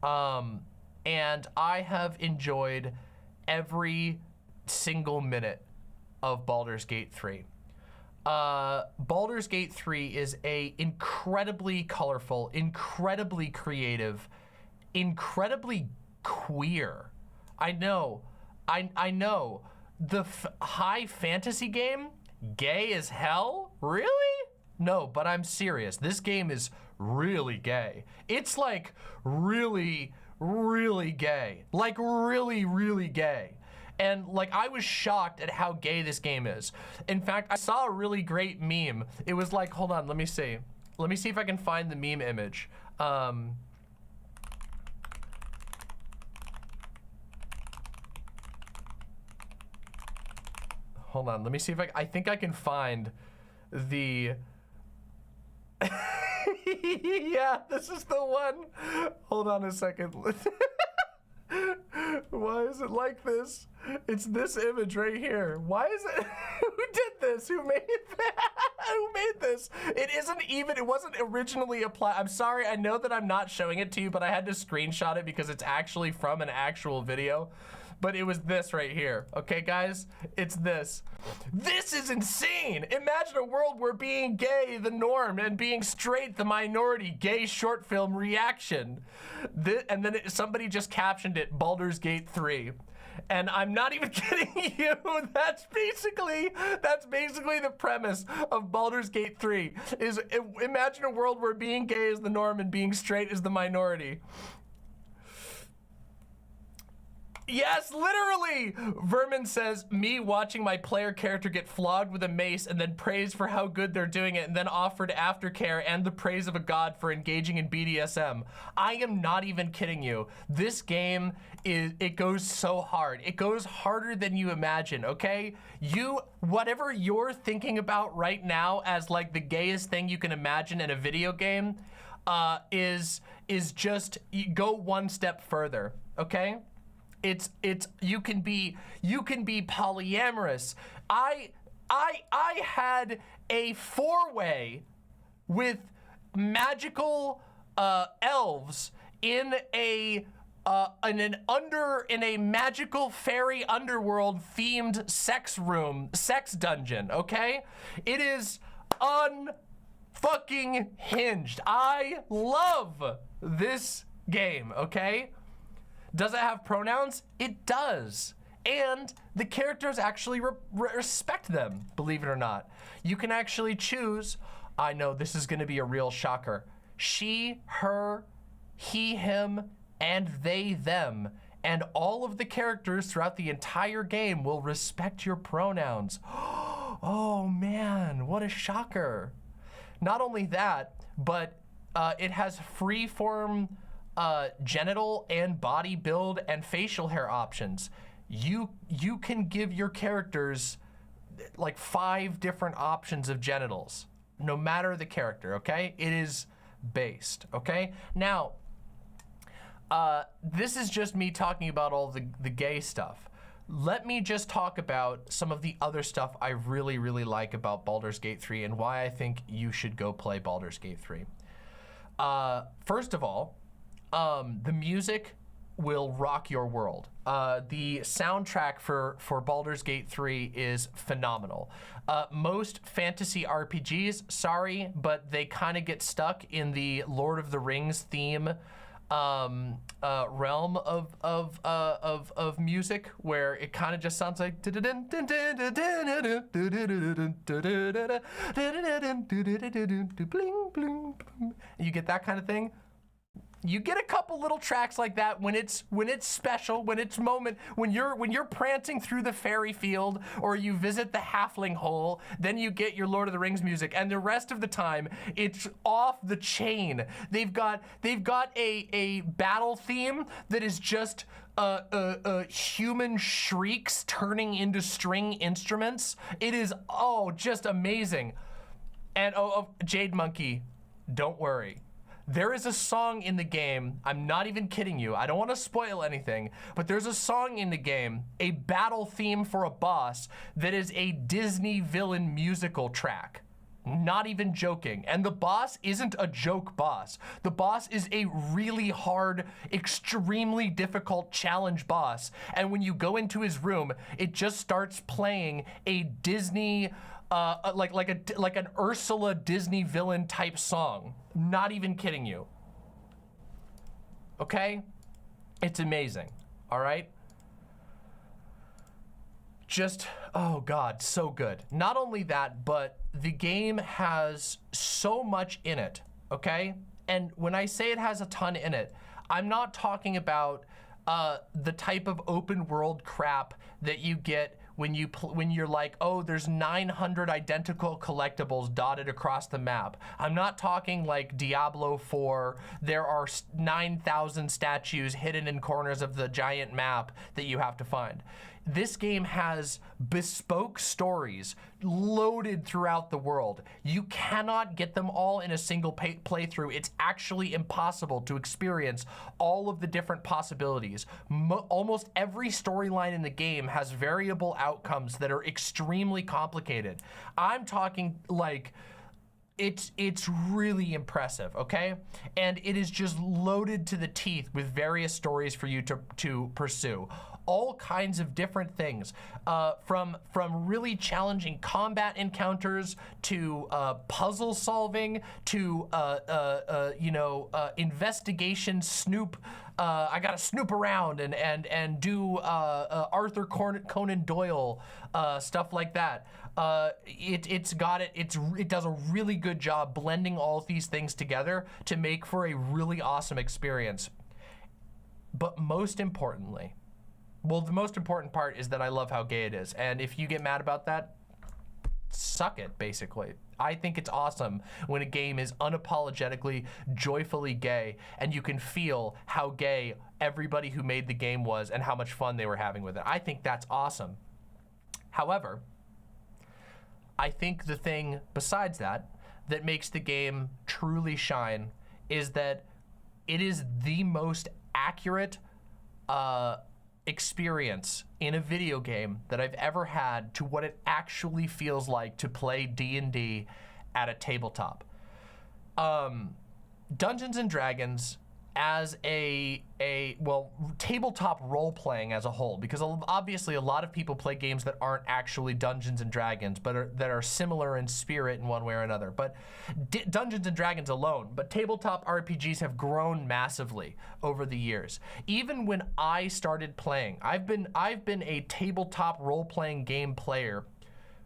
And I have enjoyed every single minute of Baldur's Gate 3. Baldur's Gate 3 is a incredibly colorful, incredibly creative, incredibly queer. I know. The high fantasy game? Gay as hell? Really? No, but I'm serious. This game is really gay. It's like really, really gay. Like really, really gay. And like, I was shocked at how gay this game is. In fact, I saw a really great meme. It was like, hold on, let me see. Let me see if I can find the meme image. Hold on, let me see if I think I can find the, yeah, this is the one. Hold on a second. Why is it like this? It's this image right here. Why is it? Who did this? Who made that? Who made this? It isn't even, it wasn't originally applied. I'm sorry, I know that I'm not showing it to you, but I had to screenshot it because it's actually from an actual video. But it was this right here. Okay, guys? It's this. This is insane! Imagine a world where being gay the norm and being straight the minority. Gay short film reaction. And then somebody just captioned it, Baldur's Gate 3. And I'm not even kidding you. That's basically the premise of Baldur's Gate 3. Is imagine a world where being gay is the norm and being straight is the minority. Yes, literally! Vermin says, me watching my player character get flogged with a mace and then praised for how good they're doing it and then offered aftercare and the praise of a god for engaging in BDSM. I am not even kidding you. This game, it goes so hard. It goes harder than you imagine, okay? Whatever you're thinking about right now as like the gayest thing you can imagine in a video game, is just, go one step further, okay? It's you can be polyamorous. I had a 4-way with magical elves in a magical fairy underworld themed sex dungeon, okay? It is unfucking hinged. I love this game, okay? Does it have pronouns? It does. And the characters actually respect them, believe it or not. You can actually choose, I know this is gonna be a real shocker, she, her, he, him, and they, them. And all of the characters throughout the entire game will respect your pronouns. Oh man, what a shocker. Not only that, but it has free-form genital and body build and facial hair options. You can give your characters like 5 different options of genitals, no matter the character, okay? It is based, okay? Now, this is just me talking about all the gay stuff. Let me just talk about some of the other stuff I really, really like about Baldur's Gate 3 and why I think you should go play Baldur's Gate 3. First of all, the music will rock your world. The soundtrack for Baldur's Gate 3 is phenomenal. Most fantasy RPGs, sorry, but they kind of get stuck in the Lord of the Rings theme realm of music, where it kind of just sounds like you get that kind of thing. You get a couple little tracks like that when it's special, when it's moment, when you're prancing through the fairy field or you visit the halfling hole, then you get your Lord of the Rings music, and the rest of the time it's off the chain. They've got a battle theme that is just human shrieks turning into string instruments. It is just amazing. And Jade Monkey, don't worry. There is a song in the game, I'm not even kidding you, I don't want to spoil anything, but there's a song in the game, a battle theme for a boss, that is a Disney villain musical track. Not even joking. And the boss isn't a joke boss. The boss is a really hard, extremely difficult challenge boss. And when you go into his room, it just starts playing a Disney, like an Ursula Disney villain type song. Not even kidding you. Okay? It's amazing. All right? Just, oh God, so good. Not only that, but the game has so much in it, okay? And when I say it has a ton in it, I'm not talking about the type of open world crap that you get when you're like, oh, there's 900 identical collectibles dotted across the map. I'm not talking like Diablo 4, there are 9,000 statues hidden in corners of the giant map that you have to find. this game has bespoke stories loaded throughout the world. You cannot get them all in a single playthrough. It's actually impossible to experience all of the different possibilities. Almost every storyline in the game has variable outcomes that are extremely complicated. I'm talking like, it's really impressive, okay? And it is just loaded to the teeth with various stories for you to pursue. All kinds of different things, from really challenging combat encounters to puzzle solving to investigation snoop. I gotta snoop around and do Arthur Conan Doyle stuff like that. It does a really good job blending all these things together to make for a really awesome experience. But most importantly, well, the most important part is that I love how gay it is. And if you get mad about that, suck it, basically. I think it's awesome when a game is unapologetically, joyfully gay, and you can feel how gay everybody who made the game was and how much fun they were having with it. I think that's awesome. However, I think the thing besides that makes the game truly shine is that it is the most accurate experience in a video game that I've ever had to what it actually feels like to play D&D at a tabletop. Dungeons and Dragons as well, tabletop role-playing as a whole, because obviously a lot of people play games that aren't actually Dungeons and Dragons, but that are similar in spirit in one way or another. But Dungeons and Dragons alone, but tabletop RPGs have grown massively over the years. Even when I started playing, I've been a tabletop role-playing game player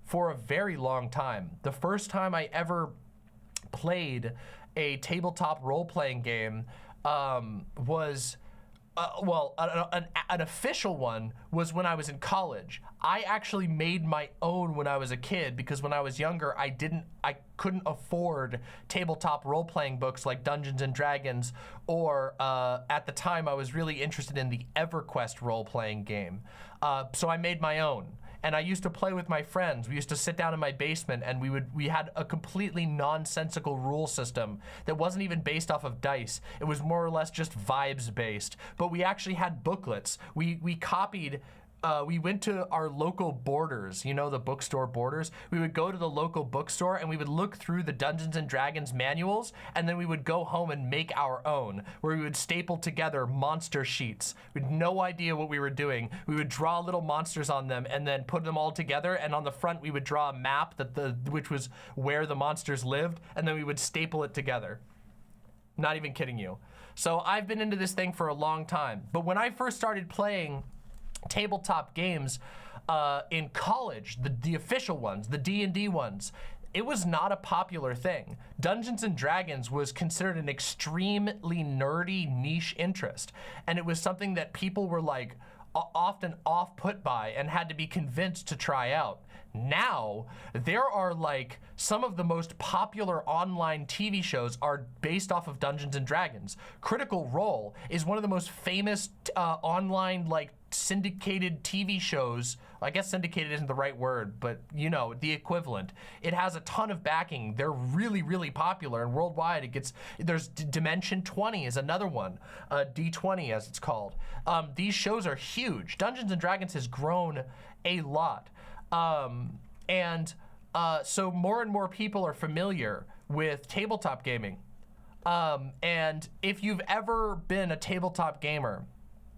for a very long time. The first time I ever played a tabletop role-playing game was an official one was when I was in college. I actually made my own when I was a kid, because when I was younger, I couldn't afford tabletop role-playing books like Dungeons and Dragons, or at the time I was really interested in the EverQuest role-playing game. So I made my own. And I used to play with my friends. We used to sit down in my basement, and we had a completely nonsensical rule system that wasn't even based off of dice. It was more or less just vibes based. But we actually had booklets. We copied. We went to our local Borders, you know, the bookstore Borders. We would go to the local bookstore and we would look through the Dungeons and Dragons manuals, and then we would go home and make our own, where we would staple together monster sheets. We had no idea what we were doing. We would draw little monsters on them and then put them all together, and on the front we would draw a map which was where the monsters lived, and then we would staple it together. Not even kidding you. So I've been into this thing for a long time. But when I first started playing tabletop games in college, the official ones, the D&D ones, it was not a popular thing. Dungeons and Dragons was considered an extremely nerdy niche interest, and it was something that people were like often off-put by and had to be convinced to try out. Now, there are like some of the most popular online TV shows are based off of Dungeons and Dragons. Critical Role is one of the most famous online like syndicated TV shows. I guess syndicated isn't the right word, but you know, the equivalent. It has a ton of backing. They're really, really popular, and worldwide there's Dimension 20 is another one, D20 as it's called. These shows are huge. Dungeons and Dragons has grown a lot. So more and more people are familiar with tabletop gaming. And if you've ever been a tabletop gamer,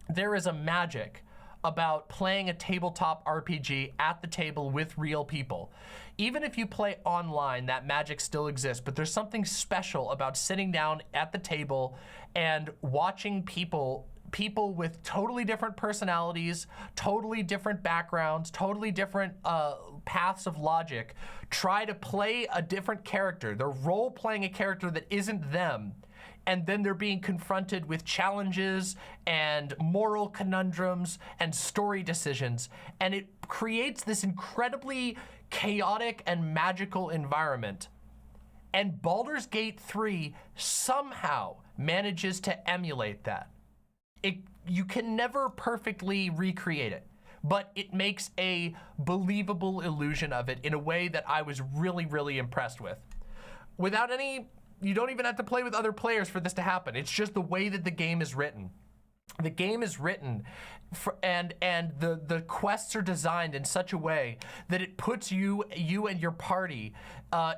there is a magic about playing a tabletop RPG at the table with real people. Even if you play online, that magic still exists, but there's something special about sitting down at the table and watching people with totally different personalities, totally different backgrounds, totally different paths of logic, try to play a different character. They're role-playing a character that isn't them, and then they're being confronted with challenges and moral conundrums and story decisions, and it creates this incredibly chaotic and magical environment. And Baldur's Gate 3 somehow manages to emulate that. You can never perfectly recreate it, but it makes a believable illusion of it in a way that I was really, really impressed with. Without any, you don't even have to play with other players for this to happen. It's just the way that the game is written. The game is written and the quests are designed in such a way that it puts you and your party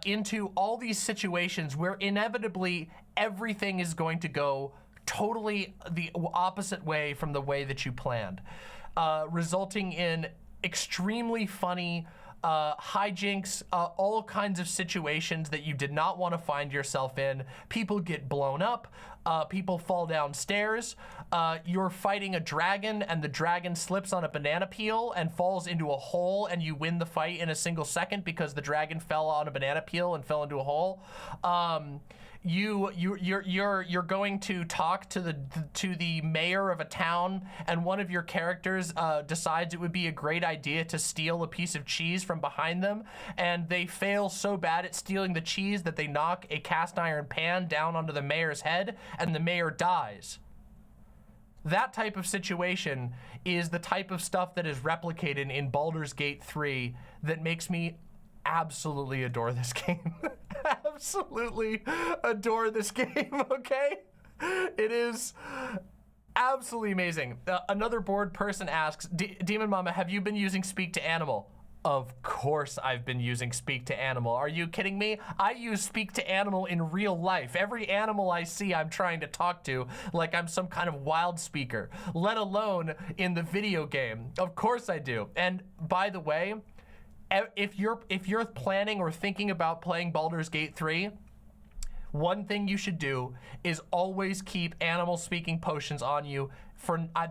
into all these situations where inevitably everything is going to go totally the opposite way from the way that you planned, resulting in extremely funny hijinks, all kinds of situations that you did not want to find yourself in. People get blown up, people fall downstairs, you're fighting a dragon and the dragon slips on a banana peel and falls into a hole and you win the fight in a single second because the dragon fell on a banana peel and fell into a hole. You're going to talk to the mayor of a town, and one of your characters decides it would be a great idea to steal a piece of cheese from behind them, and they fail so bad at stealing the cheese that they knock a cast iron pan down onto the mayor's head, and the mayor dies. That type of situation is the type of stuff that is replicated in Baldur's Gate 3 that makes me absolutely adore this game. Absolutely adore this game, okay? It is absolutely amazing. Another bored person asks, Demon Mama, have you been using Speak to Animal? Of course I've been using Speak to Animal. Are you kidding me? I use Speak to Animal in real life. Every animal I see I'm trying to talk to like I'm some kind of wild speaker, let alone in the video game. Of course I do. And by the way, if you're planning or thinking about playing Baldur's Gate 3, one thing you should do is always keep animal speaking potions on you.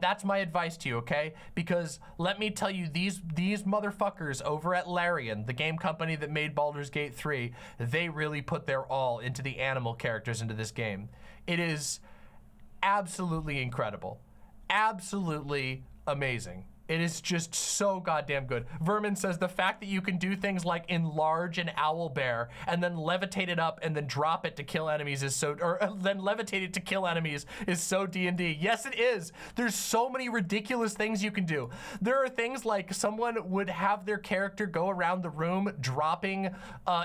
That's my advice to you, okay? Because let me tell you, these motherfuckers over at Larian, the game company that made Baldur's Gate 3, they really put their all into the animal characters into this game. It is absolutely incredible. Absolutely amazing. It is just so goddamn good. Vermin says the fact that you can do things like enlarge an owl bear and then levitate it up and then drop it to kill enemies is so, or then levitate it to kill enemies is so D&D. Yes, it is. There's so many ridiculous things you can do. There are things like someone would have their character go around the room dropping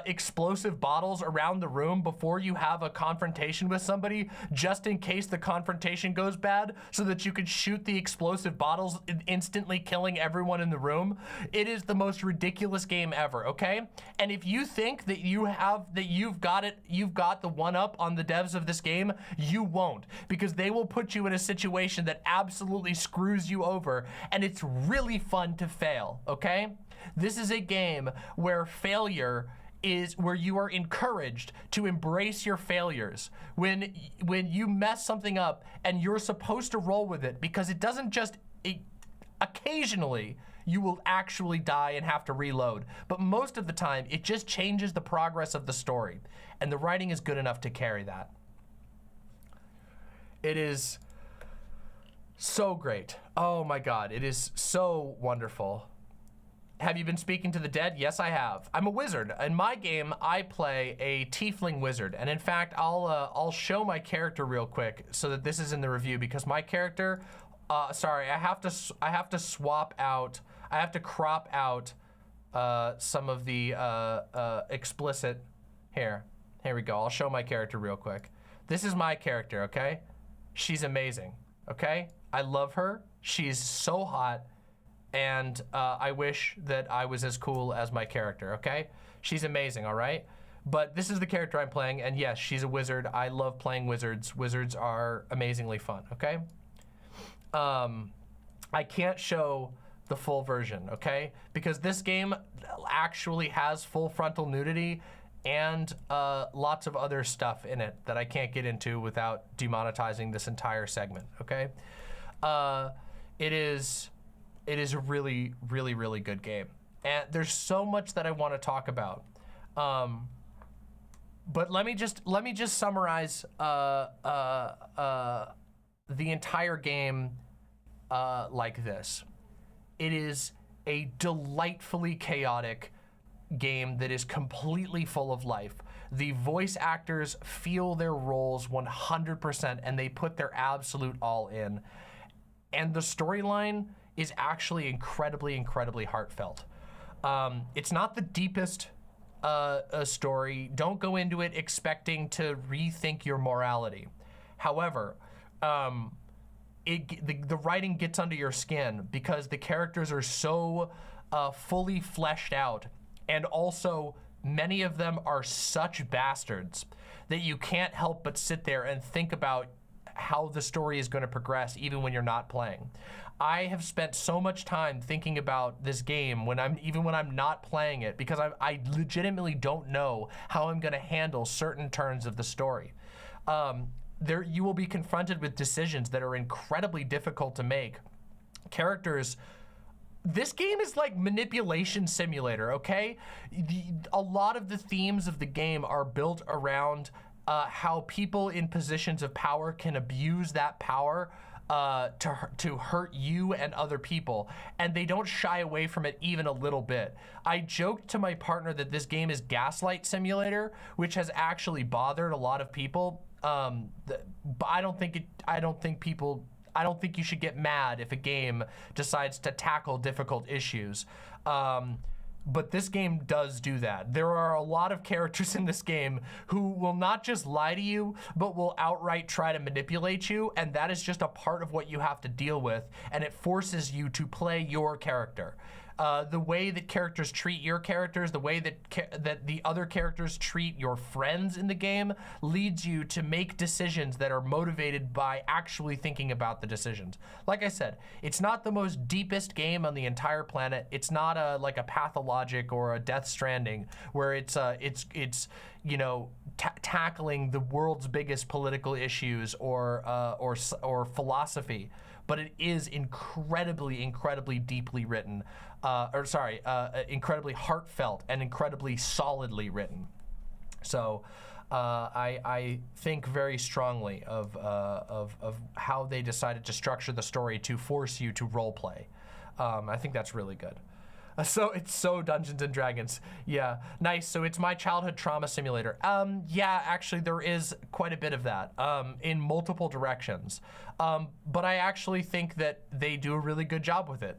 explosive bottles around the room before you have a confrontation with somebody, just in case the confrontation goes bad, so that you could shoot the explosive bottles instantly, killing everyone in the room. It is the most ridiculous game ever, okay? And if you think that you've got the one up on the devs of this game, you won't, because they will put you in a situation that absolutely screws you over, and it's really fun to fail, okay? This is a game where failure is where you are encouraged to embrace your failures. When you mess something up and you're supposed to roll with it, because it doesn't just occasionally you will actually die and have to reload, but most of the time it just changes the progress of the story, and the writing is good enough to carry that. It is so great. Oh my god, it is so wonderful. Have you been speaking to the dead? Yes, I have. I'm a wizard. In my game, I play a tiefling wizard, and in fact, I'll show my character real quick so that this is in the review, because my character, sorry, I have to swap out, I have to crop out some of the explicit. Here we go. I'll show my character real quick. This is my character, okay? She's amazing, okay? I love her. She's so hot, and I wish that I was as cool as my character, okay? She's amazing, all right? But this is the character I'm playing, and yes, she's a wizard. I love playing wizards. Wizards are amazingly fun, okay? I can't show the full version, okay? Because this game actually has full frontal nudity and lots of other stuff in it that I can't get into without demonetizing this entire segment, okay? It is a really, really, really good game. And there's so much that I want to talk about. But let me just summarize the entire game like this. It is a delightfully chaotic game that is completely full of life. The voice actors feel their roles 100%, and they put their absolute all in. And the storyline is actually incredibly heartfelt. It's not the deepest story. Don't go into it expecting to rethink your morality. However, the writing gets under your skin because the characters are so fully fleshed out, and also many of them are such bastards that you can't help but sit there and think about how the story is going to progress even when you're not playing. I have spent so much time thinking about this game when I'm not playing it, because I legitimately don't know how I'm going to handle certain turns of the story. You will be confronted with decisions that are incredibly difficult to make. Characters. This game is like manipulation simulator, okay? A lot of the themes of the game are built around how people in positions of power can abuse that power to hurt you and other people, and they don't shy away from it even a little bit. I joked to my partner that this game is Gaslight Simulator, which has actually bothered a lot of people. But I don't think you should get mad if a game decides to tackle difficult issues. But this game does do that. There are a lot of characters in this game who will not just lie to you, but will outright try to manipulate you, and that is just a part of what you have to deal with, and it forces you to play your character. The way that characters treat your characters, the way that the other characters treat your friends in the game, leads you to make decisions that are motivated by actually thinking about the decisions. Like I said, it's not the most deepest game on the entire planet. It's not like a Pathologic or a Death Stranding, where it's you know, tackling the world's biggest political issues or philosophy. But it is incredibly deeply written, incredibly heartfelt and incredibly solidly written. So I think very strongly of how they decided to structure the story to force you to role play. I think that's really good. So it's so Dungeons and Dragons. Yeah, nice. So it's my childhood trauma simulator. Yeah, actually there is quite a bit of that in multiple directions. But I actually think that they do a really good job with it.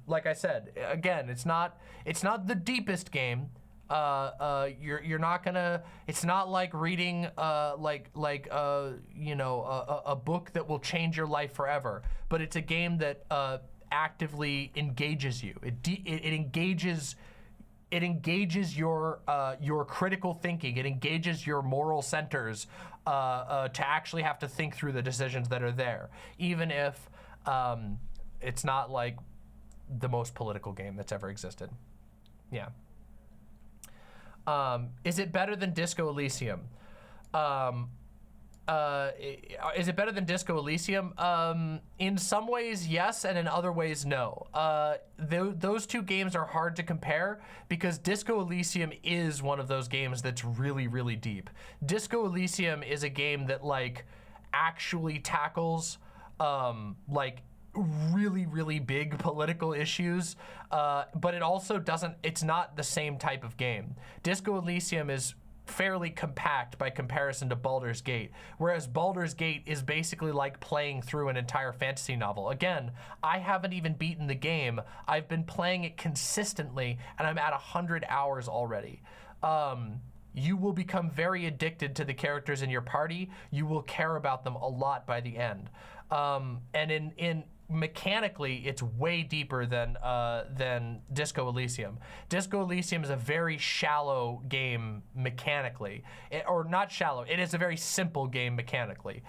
Like I said, again, it's not the deepest game. You're not gonna. It's not like reading you know, a book that will change your life forever. But it's a game that actively engages you. It engages your critical thinking. It engages your moral centers to actually have to think through the decisions that are there, even if it's not like the most political game that's ever existed. Yeah. Is it better than Disco Elysium? Is it better than Disco Elysium? In some ways, yes, and in other ways, no. Those two games are hard to compare because Disco Elysium is one of those games that's really deep. Disco Elysium is a game that like actually tackles like really big political issues, but it also doesn't. It's not the same type of game. Disco Elysium is fairly compact by comparison to Baldur's Gate, whereas Baldur's Gate is basically like playing through an entire fantasy novel. Again, I haven't even beaten the game. I've been playing it consistently, and I'm at 100 hours already. You will become very addicted to the characters in your party. You will care about them a lot by the end. And in mechanically, it's way deeper than Disco Elysium. Disco Elysium is a very shallow game mechanically, or not shallow. It is a very simple game mechanically.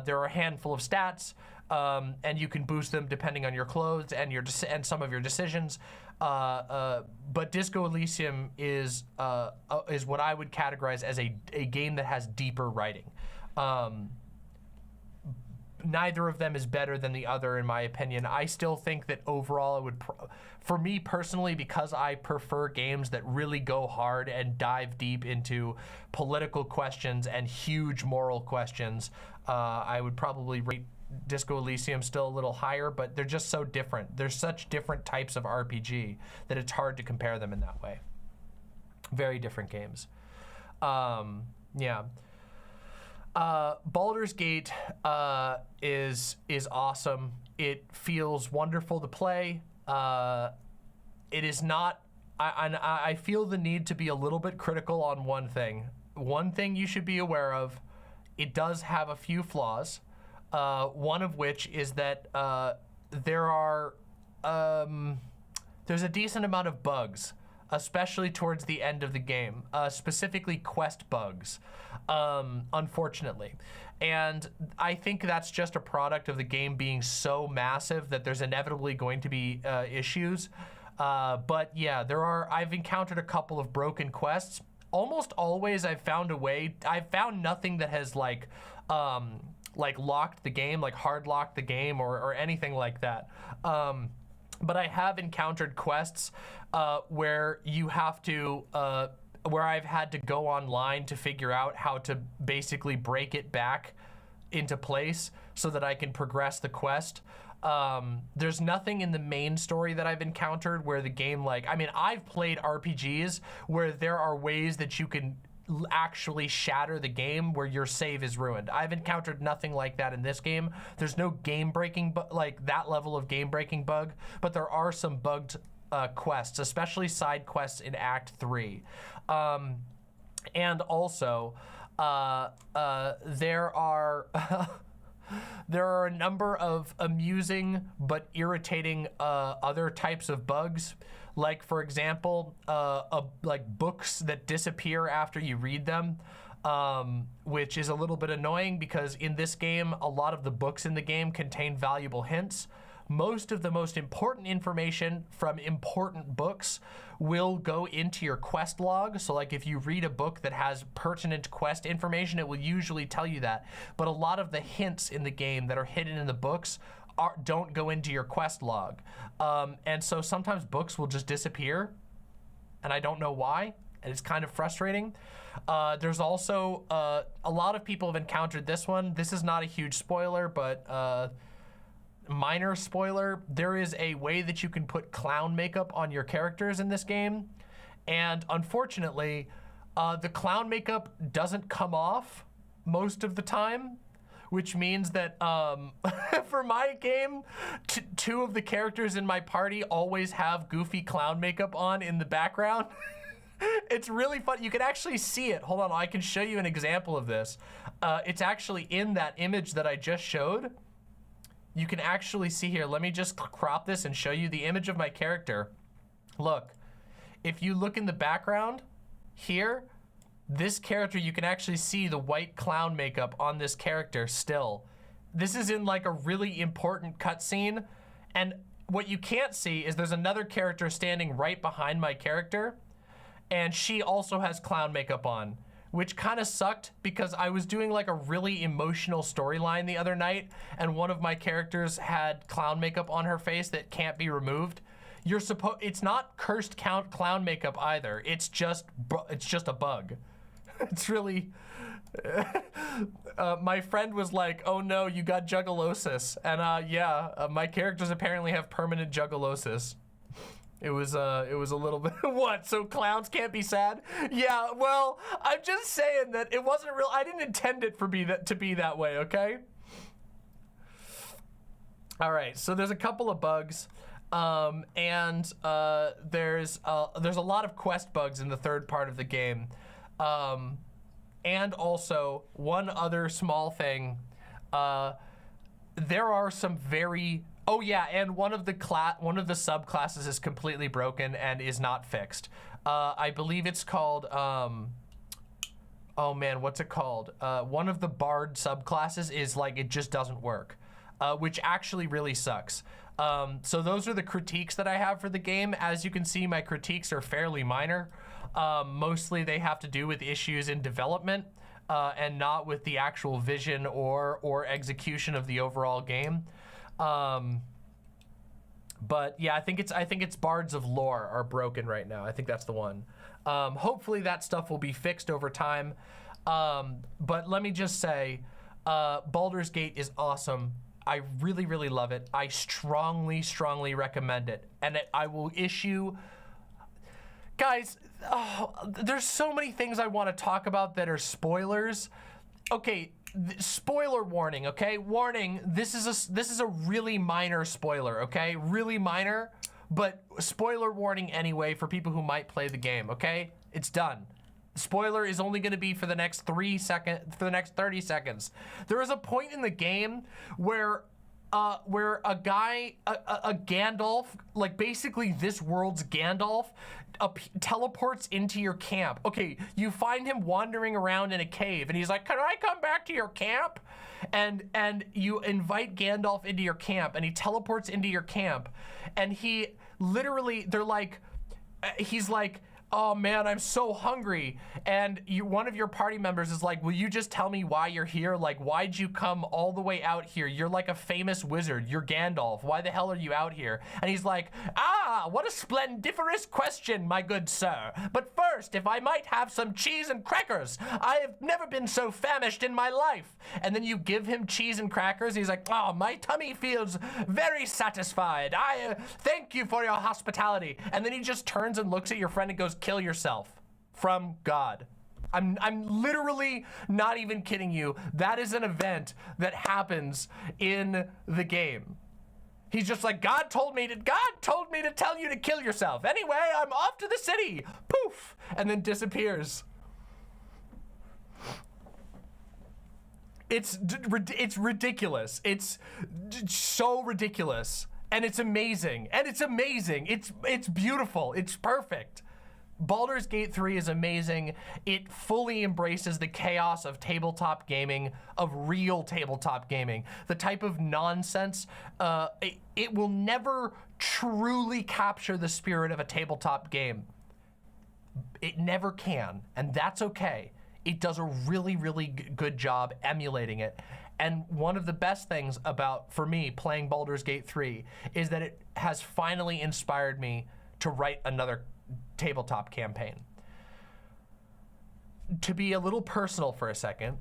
There are a handful of stats, and you can boost them depending on your clothes and some of your decisions. But Disco Elysium is what I would categorize as a game that has deeper writing. Neither of them is better than the other, in my opinion. I still think that overall it would, for me personally, because I prefer games that really go hard and dive deep into political questions and huge moral questions, I would probably rate Disco Elysium still a little higher, but they're just so different. They're such different types of RPG that it's hard to compare them in that way. Very different games. Yeah. Baldur's Gate is awesome. It feels wonderful to play. It is not. I feel the need to be a little bit critical on one thing. One thing you should be aware of. It does have a few flaws. One of which is that there's a decent amount of bugs, especially towards the end of the game, specifically quest bugs, unfortunately. And I think that's just a product of the game being so massive that there's inevitably going to be issues. But yeah, I've encountered a couple of broken quests. Almost always I've found a way. I've found nothing that has like locked the game, like hard locked the game or anything like that. But I have encountered quests where you have to, where I've had to go online to figure out how to basically break it back into place so that I can progress the quest. There's nothing in the main story that I've encountered where the game, I've played RPGs where there are ways that you can actually shatter the game where your save is ruined. I've encountered nothing like that in this game. There's no game breaking, like that level of game breaking bug, but there are some bugged quests, especially side quests in Act 3. And also, there are there are a number of amusing but irritating other types of bugs. Like, for example, like books that disappear after you read them, which is a little bit annoying because in this game, a lot of the books in the game contain valuable hints. Most of the most important information from important books will go into your quest log. So like if you read a book that has pertinent quest information, it will usually tell you that. But a lot of the hints in the game that are hidden in the books don't go into your quest log. And so sometimes books will just disappear and I don't know why, and it's kind of frustrating. There's also, a lot of people have encountered this one. This is not a huge spoiler, but minor spoiler, there is a way that you can put clown makeup on your characters in this game. And unfortunately, the clown makeup doesn't come off most of the time, which means that for my game, two of the characters in my party always have goofy clown makeup on in the background. It's really fun. You can actually see it. Hold on, I can show you an example of this. It's actually in that image that I just showed. You can actually see here. Let me just crop this and show you the image of my character. Look, if you look in the background here, this character, you can actually see the white clown makeup on this character still. This is in like a really important cutscene. And what you can't see is there's another character standing right behind my character. And she also has clown makeup on, which kind of sucked because I was doing like a really emotional storyline the other night. And one of my characters had clown makeup on her face that can't be removed. It's not cursed clown makeup either. It's just a bug. It's really, my friend was like, oh no, you got juggalosis. And yeah, my characters apparently have permanent juggalosis. It was a little bit, what, so clowns can't be sad? Yeah, well, I'm just saying that it wasn't real, I didn't intend it to be that way, okay? All right, so there's a couple of bugs. And there's a lot of quest bugs in the third part of the game. And also one other small thing, there are some very, oh yeah, and one of the subclasses is completely broken and is not fixed. I believe it's called, oh man, what's it called? One of the Bard subclasses is like, it just doesn't work, which actually really sucks. So those are the critiques that I have for the game. As you can see, my critiques are fairly minor. Mostly they have to do with issues in development and not with the actual vision or execution of the overall game. But yeah, I think it's Bards of Lore are broken right now. I think that's the one. Hopefully that stuff will be fixed over time. But let me just say, Baldur's Gate is awesome. I really, really love it. I strongly, strongly recommend it. And I will issue... Guys, oh, there's so many things I want to talk about that are spoilers. Okay, spoiler warning, okay? Warning, this is a really minor spoiler, okay? Really minor, but spoiler warning anyway for people who might play the game, okay? It's done. Spoiler is only gonna be for the next 30 seconds. There is a point in the game where a guy, a Gandalf, like basically this world's Gandalf, teleports into your camp. Okay, you find him wandering around in a cave and he's like, can I come back to your camp? And you invite Gandalf into your camp and he teleports into your camp and he literally, he's like, oh man, I'm so hungry. And one of your party members is like, will you just tell me why you're here? Like, why'd you come all the way out here? You're like a famous wizard. You're Gandalf. Why the hell are you out here? And he's like, what a splendiferous question, my good sir. But first, if I might have some cheese and crackers. I have never been so famished in my life. And then you give him cheese and crackers. He's like, oh, my tummy feels very satisfied. I thank you for your hospitality. And then he just turns and looks at your friend and goes, kill yourself from God. I'm literally not even kidding you. That is an event that happens in the game. He's just like, God told me to tell you to kill yourself. Anyway, I'm off to the city. Poof, and then disappears. It's ridiculous. It's so ridiculous, and it's amazing. It's beautiful. It's perfect. Baldur's Gate 3 is amazing. It fully embraces the chaos of tabletop gaming, of real tabletop gaming. The type of nonsense, it will never truly capture the spirit of a tabletop game. It never can, and that's okay. It does a really, really good job emulating it. And one of the best things about, for me, playing Baldur's Gate 3 is that it has finally inspired me to write another tabletop campaign. To be a little personal for a second,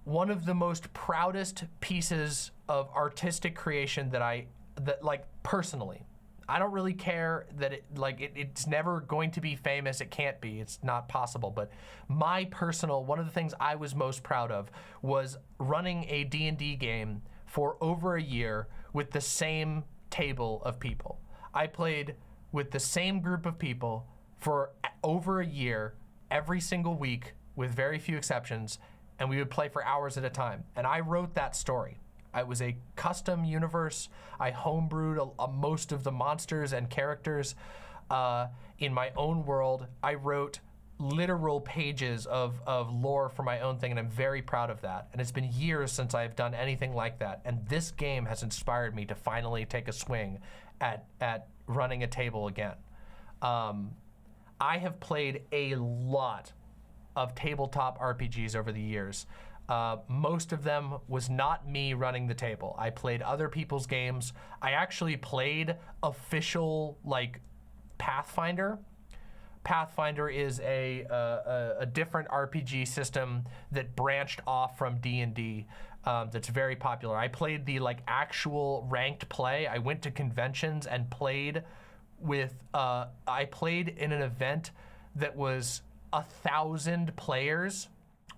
one of the most proudest pieces of artistic creation that like personally, I don't really care that it's never going to be famous. It can't be, it's not possible. But my personal, one of the things I was most proud of was running a D&D game for over a year with the same table of people. I played with the same group of people for over a year, every single week, with very few exceptions, and we would play for hours at a time. And I wrote that story. It was a custom universe. I homebrewed most of the monsters and characters in my own world. I wrote literal pages of lore for my own thing, and I'm very proud of that. And it's been years since I've done anything like that. And this game has inspired me to finally take a swing at running a table again. I have played a lot of tabletop RPGs over the years. Most of them was not me running the table. I played other people's games. I actually played official, like, Pathfinder. Pathfinder is a different RPG system that branched off from D&D. That's very popular. I played the actual ranked play. I went to conventions and played with, I played in an event that was 1,000 players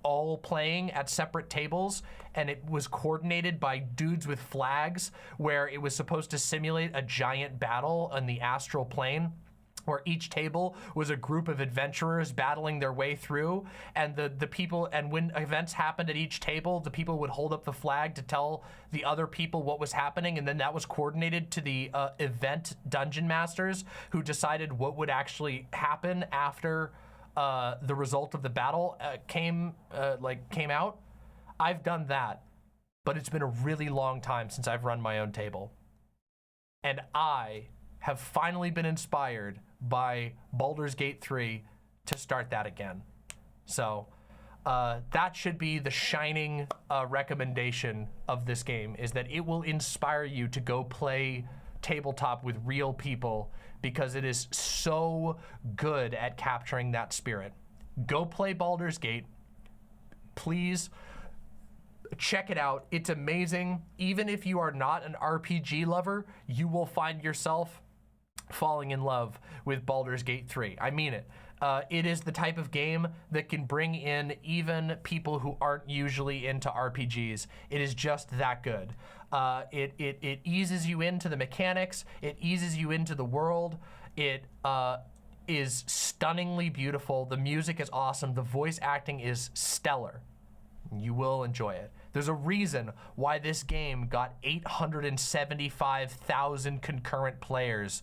all playing at separate tables, and it was coordinated by dudes with flags, where it was supposed to simulate a giant battle on the astral plane, where each table was a group of adventurers battling their way through, and the people, and when events happened at each table, the people would hold up the flag to tell the other people what was happening, and then that was coordinated to the event dungeon masters, who decided what would actually happen after the result of the battle came out. I've done that, but it's been a really long time since I've run my own table, and I have finally been inspired by Baldur's Gate 3 to start that again. So that should be the shining recommendation of this game, is that it will inspire you to go play tabletop with real people, because it is so good at capturing that spirit. Go play Baldur's Gate. Please check it out. It's amazing. Even if you are not an RPG lover, you will find yourself falling in love with Baldur's Gate 3. I mean it. It is the type of game that can bring in even people who aren't usually into RPGs. It is just that good. It eases you into the mechanics. It eases you into the world. It is stunningly beautiful. The music is awesome. The voice acting is stellar. You will enjoy it. There's a reason why this game got 875,000 concurrent players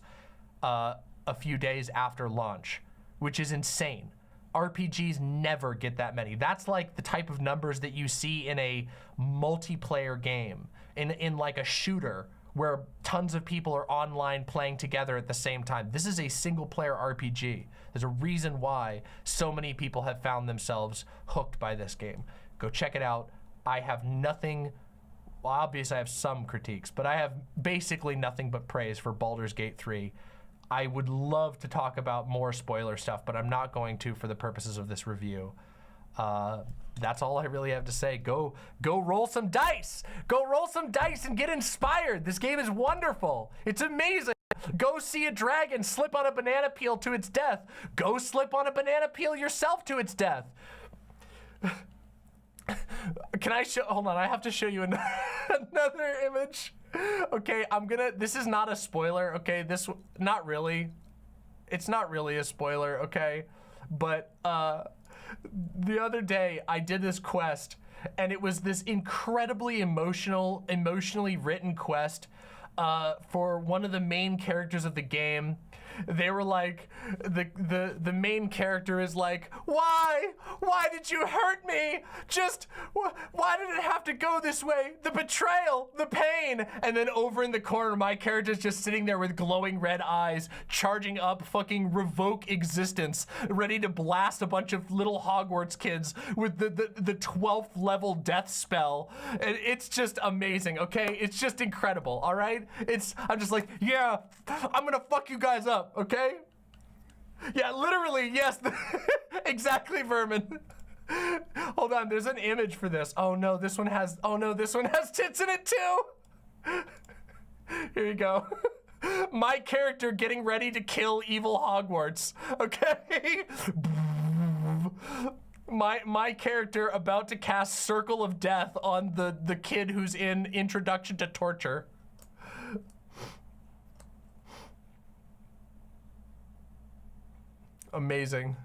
a few days after launch, which is insane. RPGs never get that many. That's like the type of numbers that you see in a multiplayer game, in like a shooter where tons of people are online playing together at the same time. This is a single player RPG. There's a reason why so many people have found themselves hooked by this game. Go check it out. I have nothing, well, obviously I have some critiques, but I have basically nothing but praise for Baldur's Gate 3. I would love to talk about more spoiler stuff, but I'm not going to for the purposes of this review. That's all I really have to say. Go roll some dice. Go roll some dice and get inspired. This game is wonderful. It's amazing. Go see a dragon slip on a banana peel to its death. Go slip on a banana peel yourself to its death. Can I show, hold on, I have to show you another image. Okay, this is not a spoiler, okay? Not really. It's not really a spoiler, okay? But the other day I did this quest and it was this incredibly emotionally written quest for one of the main characters of the game. They were like, the main character is like, why did you hurt me? Just, why did it have to go this way? The betrayal, the pain. And then over in the corner, my character's just sitting there with glowing red eyes, charging up fucking revoke existence, ready to blast a bunch of little Hogwarts kids with the 12th level death spell. And it's just amazing, okay? It's just incredible, all right? I'm just like, yeah, I'm gonna fuck you guys up. Okay? Yeah, literally, yes. Exactly, Vermin. Hold on, there's an image for this. Oh no, this one has tits in it too. Here you go. My character getting ready to kill evil Hogwarts. Okay? My character about to cast Circle of Death on the kid who's in Introduction to Torture. Amazing.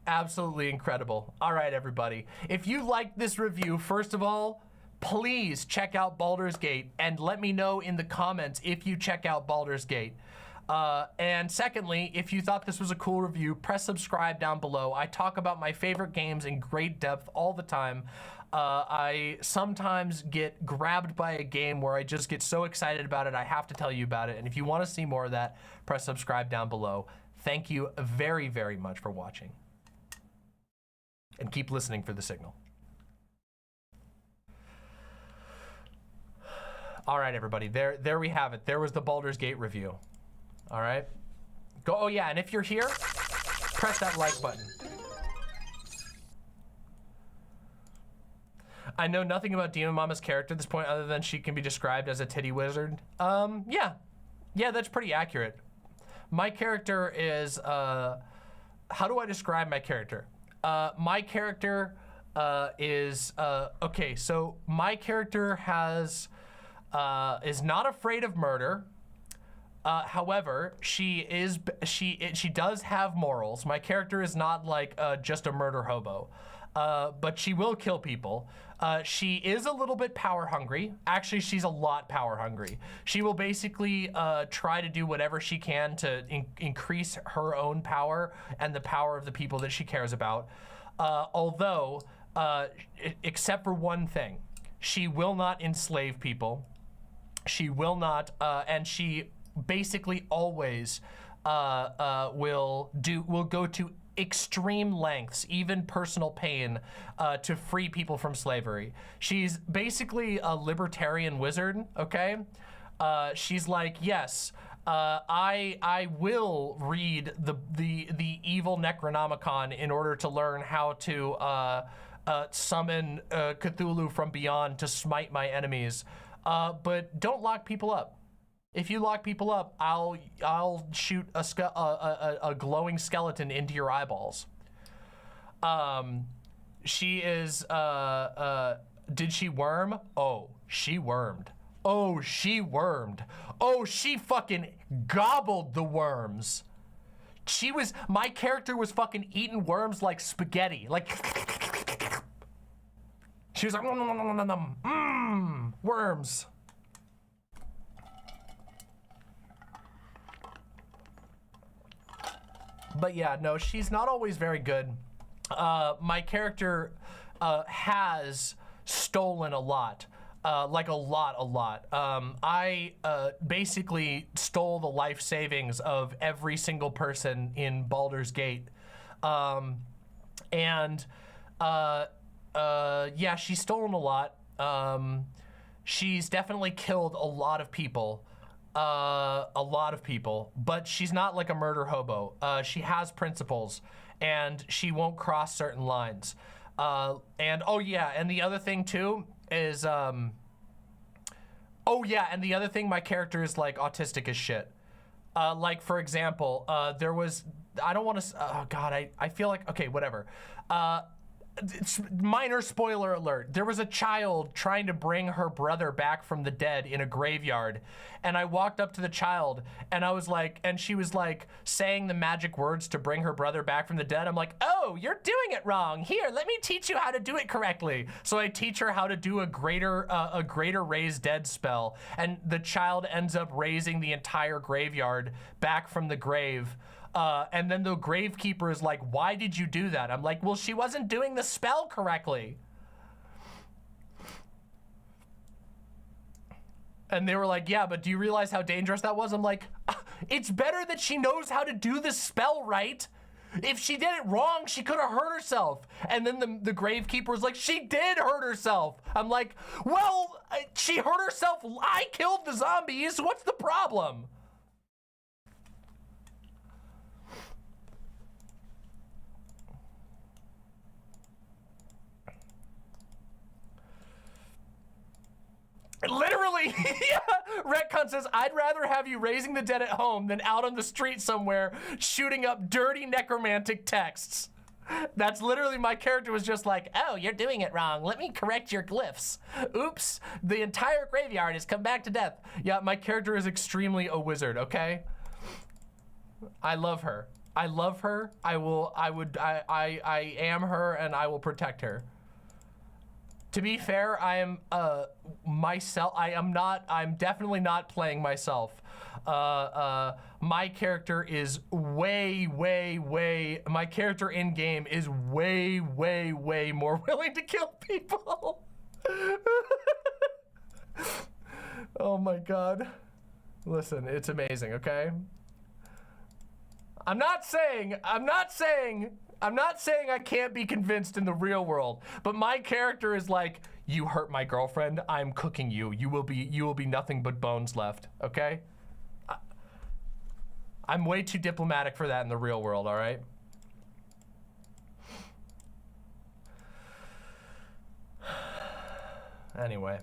Absolutely incredible. All right, everybody. If you liked this review, first of all, please check out Baldur's Gate and let me know in the comments if you check out Baldur's Gate. And secondly, if you thought this was a cool review, press subscribe down below. I talk about my favorite games in great depth all the time. I sometimes get grabbed by a game where I just get so excited about it, I have to tell you about it. And if you want to see more of that, press subscribe down below. Thank you very, very much for watching. And keep listening for the signal. All right, everybody, there we have it. There was the Baldur's Gate review. All right. Oh yeah, and if you're here, press that like button. I know nothing about Demon Mama's character at this point other than she can be described as a titty wizard. Yeah, that's pretty accurate. My character is, how do I describe my character? My character is, okay, so my character is not afraid of murder. However, she does have morals. My character is not like just a murder hobo, but she will kill people. She is a little bit power hungry. Actually, she's a lot power hungry. She will basically try to do whatever she can to increase her own power and the power of the people that she cares about. Although, except for one thing, she will not enslave people. She will not, and she basically always will go to extreme lengths, even personal pain, to free people from slavery. She's basically a libertarian wizard, okay? She's like, yes, I will read the evil Necronomicon in order to learn how to summon Cthulhu from beyond to smite my enemies. But don't lock people up. If you lock people up, I'll shoot a glowing skeleton into your eyeballs. She is did she worm? Oh, she wormed. Oh, she wormed. Oh, she fucking gobbled the worms. My character was fucking eating worms like spaghetti. Like, she was like, worms. But yeah, no, she's not always very good. My character has stolen a lot. Like a lot. I basically stole the life savings of every single person in Baldur's Gate. Yeah, she's stolen a lot. She's definitely killed a lot of people. But she's not like a murder hobo. She has principles, and she won't cross certain lines. And oh yeah, and the other thing too is, oh yeah, and the other thing, my character is like autistic as shit. Like for example, there was, I don't want to, oh God, I feel like, okay, whatever. It's minor spoiler alert. There was a child trying to bring her brother back from the dead in a graveyard. And I walked up to the child and I was like, and she was like saying the magic words to bring her brother back from the dead. I'm like, oh, you're doing it wrong. Here, let me teach you how to do it correctly. So I teach her how to do a greater raise dead spell. And the child ends up raising the entire graveyard back from the grave. And then the gravekeeper is like, why did you do that? I'm like, well, she wasn't doing the spell correctly. And they were like, yeah, but do you realize how dangerous that was? I'm like, it's better that she knows how to do the spell right. If she did it wrong, she could have hurt herself. And then the gravekeeper was like, she did hurt herself. I'm like, well, she hurt herself. I killed the zombies. What's the problem? Literally, yeah. Retcon says, I'd rather have you raising the dead at home than out on the street somewhere shooting up dirty necromantic texts. That's literally, my character was just like, oh, you're doing it wrong. Let me correct your glyphs. Oops, the entire graveyard has come back to death. Yeah, my character is extremely a wizard, okay? I love her. I love her. I am her and I will protect her. To be fair, I am myself. I'm definitely not playing myself. My character is way, my character in game is way more willing to kill people. Oh my God. Listen, it's amazing, okay? I'm not saying I can't be convinced in the real world, but my character is like, you hurt my girlfriend, I'm cooking you. You will be nothing but bones left, okay? I'm way too diplomatic for that in the real world, all right? Anyway.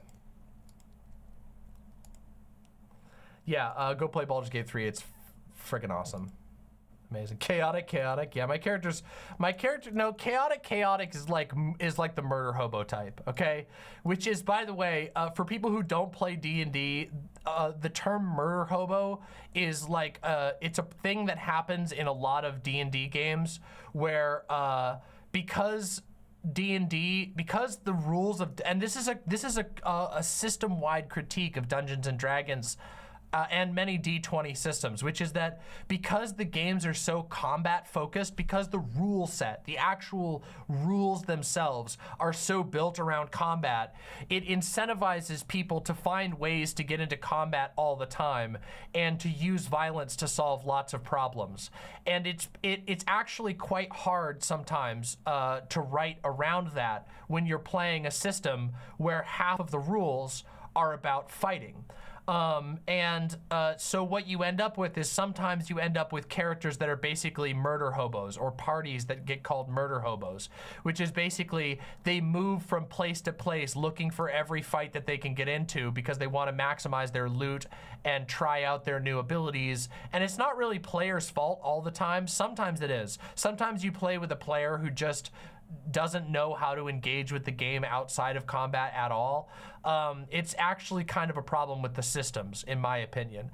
Yeah, go play Baldur's Gate 3. It's freaking awesome. Amazing. Chaotic. Yeah, my character, no, chaotic is like the murder hobo type, okay? Which is, by the way, for people who don't play D&D, the term murder hobo is like, it's a thing that happens in a lot of D&D games where, because D&D, because the rules of, and this is a system-wide critique of Dungeons and Dragons, and many D20 systems, which is that because the games are so combat focused, because the rule set, the actual rules themselves are so built around combat, it incentivizes people to find ways to get into combat all the time and to use violence to solve lots of problems. And it's actually quite hard sometimes to write around that when you're playing a system where half of the rules are about fighting. So what you end up with is sometimes you end up with characters that are basically murder hobos, or parties that get called murder hobos, which is basically they move from place to place looking for every fight that they can get into because they want to maximize their loot and try out their new abilities. And it's not really players' fault all the time. Sometimes it is. Sometimes you play with a player who just doesn't know how to engage with the game outside of combat at all. It's actually kind of a problem with the systems, in my opinion.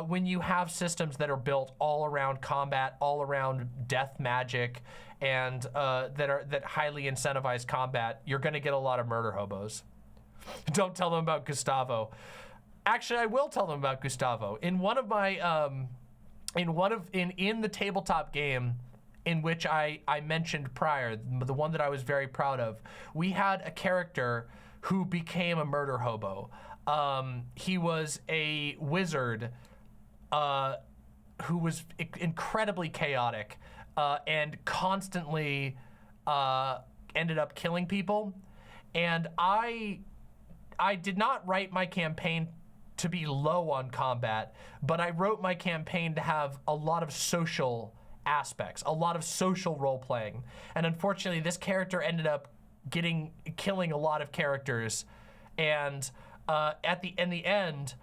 When you have systems that are built all around combat, all around death magic, and that highly incentivize combat, you're going to get a lot of murder hobos. Don't tell them about Gustavo. Actually, I will tell them about Gustavo. In one of my in the tabletop game in which I mentioned prior, the one that I was very proud of, we had a character who became a murder hobo. He was a wizard who was incredibly chaotic and constantly ended up killing people. And I did not write my campaign to be low on combat, but I wrote my campaign to have a lot of social aspects, a lot of social role playing. And unfortunately, this character ended up killing a lot of characters. And in the end,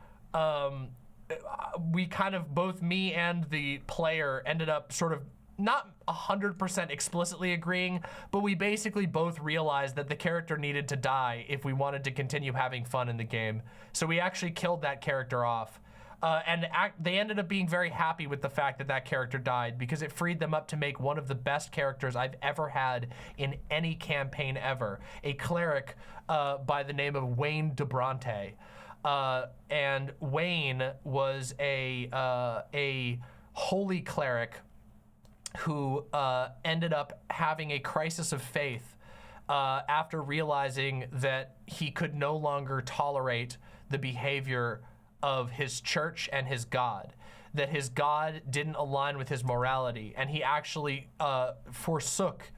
we kind of, both me and the player ended up sort of not 100% explicitly agreeing, but we basically both realized that the character needed to die if we wanted to continue having fun in the game. So we actually killed that character off. They ended up being very happy with the fact that that character died because it freed them up to make one of the best characters I've ever had in any campaign ever. A cleric by the name of Wayne DeBronte. And Wayne was a holy cleric who ended up having a crisis of faith after realizing that he could no longer tolerate the behavior of his church and his God, that his God didn't align with his morality, and he actually forsook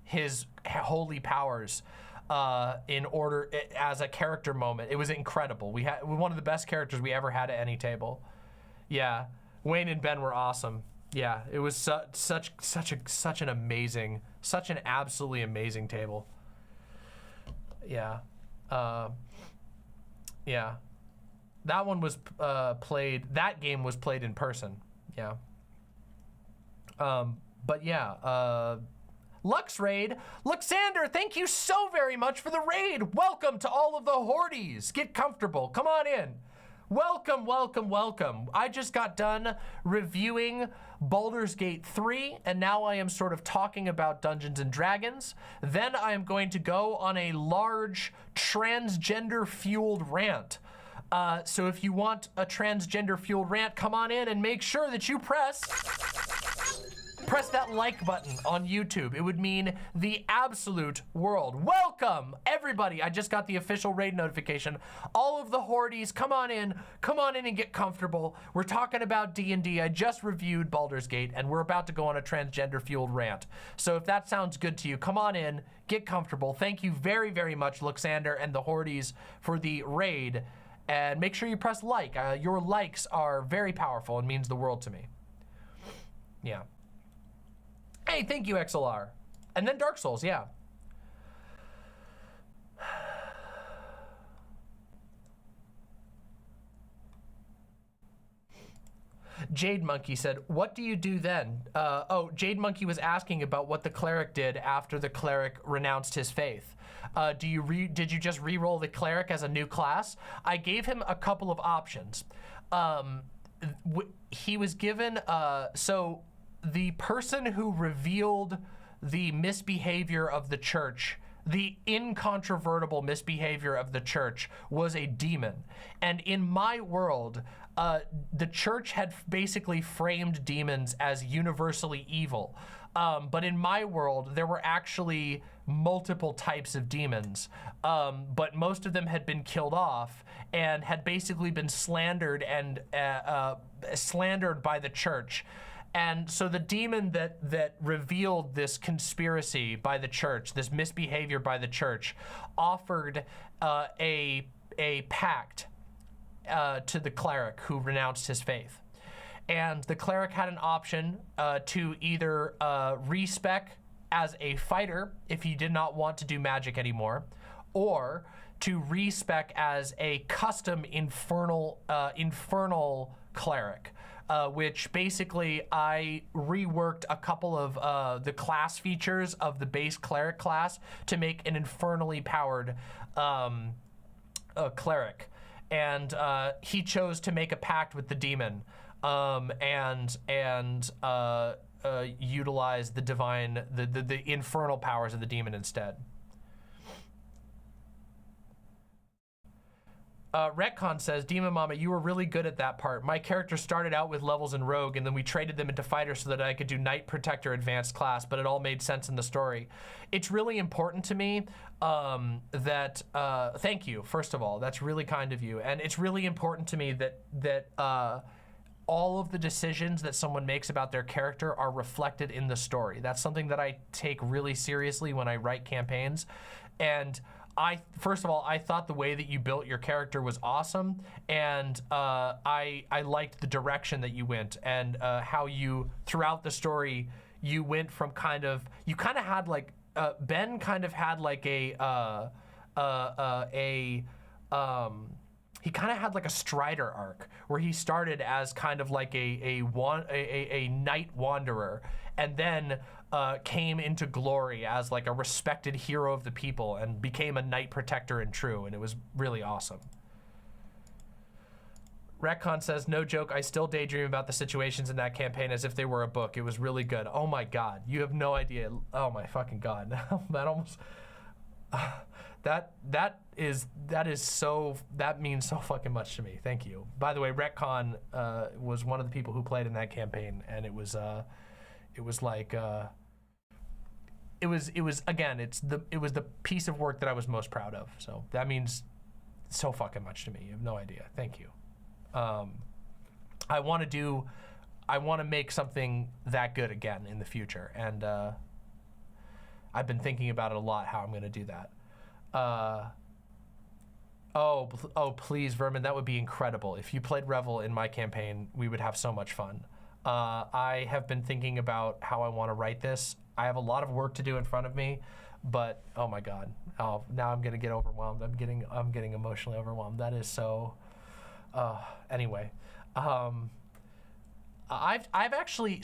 his holy powers in order, as a character moment. It was incredible. We had one of the best characters we ever had at any table. Yeah, Wayne and Ben were awesome. Yeah, it was such an amazing, such an absolutely amazing table. Yeah, yeah. That one was that game was played in person, yeah. But yeah, Lux Raid. Luxander, thank you so very much for the raid. Welcome to all of the Hordes. Get comfortable, come on in. Welcome, welcome, welcome. I just got done reviewing Baldur's Gate 3, and now I am sort of talking about Dungeons and Dragons. Then I am going to go on a large transgender-fueled rant. So if you want a transgender-fueled rant, come on in and make sure that you press that like button on YouTube. It would mean the absolute world. Welcome, everybody. I just got the official raid notification. All of the Hordes, come on in and get comfortable. We're talking about D&D. I just reviewed Baldur's Gate, and we're about to go on a transgender-fueled rant. So if that sounds good to you, come on in, get comfortable. Thank you very, very much, Luxander and the Hordes, for the raid. And make sure you press like. Your likes are very powerful and means the world to me. Yeah. Hey, thank you, XLR. And then Dark Souls, yeah. Jade Monkey said, what do you do then? Oh, Jade Monkey was asking about what the cleric did after the cleric renounced his faith. Did you just re-roll the cleric as a new class? I gave him a couple of options. He was given, so the person who revealed the misbehavior of the church, the incontrovertible misbehavior of the church, was a demon. And in my world, the church had basically framed demons as universally evil. But in my world, there were actually multiple types of demons, but most of them had been killed off and had basically been slandered and slandered by the church. And so the demon that revealed this conspiracy by the church, this misbehavior by the church, offered a pact to the cleric who renounced his faith. And the cleric had an option to either respec as a fighter if he did not want to do magic anymore, or to respec as a custom infernal cleric, which basically I reworked a couple of the class features of the base cleric class to make an infernally powered cleric. And he chose to make a pact with the demon and utilize the divine, the infernal powers of the demon instead. Retcon says, Demon Mama, you were really good at that part. My character started out with levels in Rogue, and then we traded them into Fighter so that I could do Knight Protector Advanced class, but it all made sense in the story. It's really important to me that, thank you, first of all, that's really kind of you. And it's really important to me that all of the decisions that someone makes about their character are reflected in the story. That's something that I take really seriously when I write campaigns. And first of all, I thought the way that you built your character was awesome, and I liked the direction that you went and how you, throughout the story, you went from you kind of had like, Ben kind of had like he kind of had like a Strider arc where he started as kind of like a knight wanderer, and then came into glory as like a respected hero of the people and became a knight protector and true, and it was really awesome. Retcon says, no joke, I still daydream about the situations in that campaign as if they were a book. It was really good. Oh my God, you have no idea. Oh my fucking God. That almost, that means so fucking much to me. Thank you. By the way, Retcon was one of the people who played in that campaign, and it was like it was again, it was the piece of work that I was most proud of. So that means so fucking much to me. You have no idea. Thank you. I want to make something that good again in the future, and I've been thinking about it a lot, how I'm going to do that. Oh, please, Vermin, that would be incredible. If you played Revel in my campaign, we would have so much fun. I have been thinking about how I want to write this. I have a lot of work to do in front of me, but oh my God, now I'm gonna get overwhelmed. I'm getting emotionally overwhelmed. That is so. Anyway, I've actually,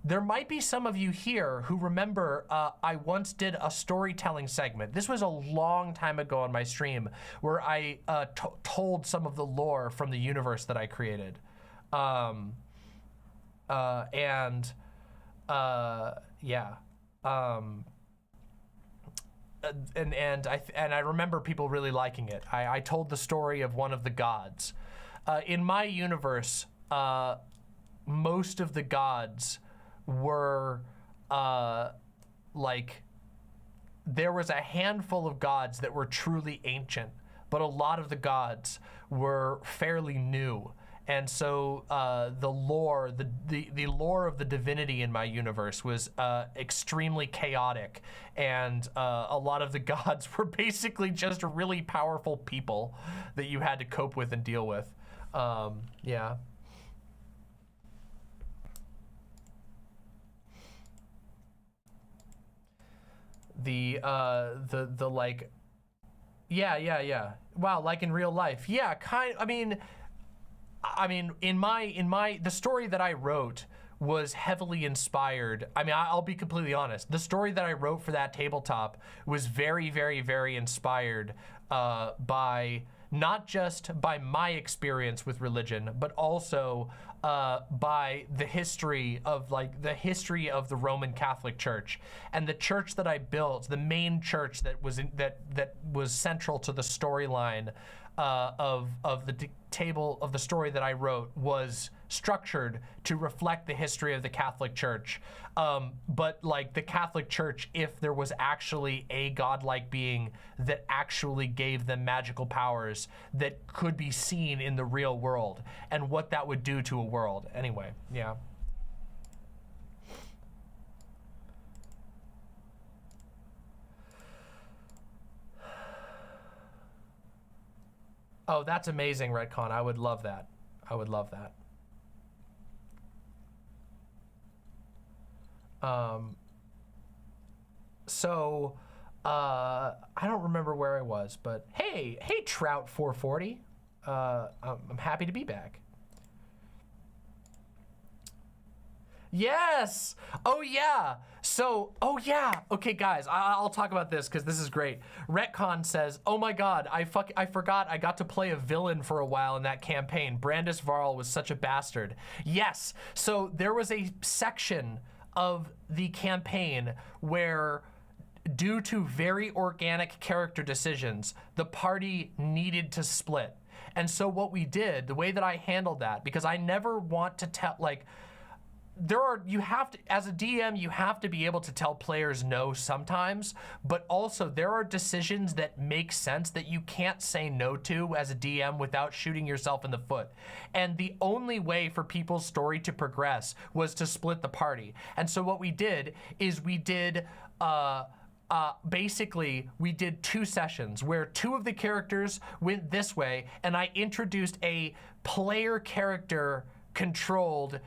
there might be some of you here who remember I once did a storytelling segment. This was a long time ago on my stream where I told some of the lore from the universe that I created. Yeah. And I remember people really liking it. I told the story of one of the gods. In my universe, most of the gods were like, there was a handful of gods that were truly ancient, but a lot of the gods were fairly new. And so the lore, the lore of the divinity in my universe was extremely chaotic, and a lot of the gods were basically just really powerful people that you had to cope with and deal with. Yeah. The like, yeah. Wow, like in real life. Yeah, I mean, the story that I wrote was heavily inspired. I mean, I'll be completely honest. The story that I wrote for that tabletop was very, very, very inspired by, not just by my experience with religion, but also by the history of the Roman Catholic Church. And the church that I built, the main church that was that was central to the storyline of the table of the story that I wrote, was structured to reflect the history of the Catholic Church. But like the Catholic Church, if there was actually a godlike being that actually gave them magical powers that could be seen in the real world, and what that would do to a world. Anyway, yeah. Oh, that's amazing, Redcon. I would love that. I would love that. I don't remember where I was, but hey, Trout 440. I'm happy to be back. Yes. Oh yeah. So, oh yeah. Okay, guys, I'll talk about this because this is great. Retcon says, "Oh my God, I forgot I got to play a villain for a while in that campaign. Brandis Varl was such a bastard." Yes. So there was a section of the campaign where, due to very organic character decisions, the party needed to split. And so what we did, the way that I handled that, because I never want to tell, like, you have to, as a DM, you have to be able to tell players no sometimes, but also there are decisions that make sense that you can't say no to as a DM without shooting yourself in the foot. And the only way for people's story to progress was to split the party. And so what we did is we did, basically, we did 2 sessions where 2 of the characters went this way, and I introduced a player character controlled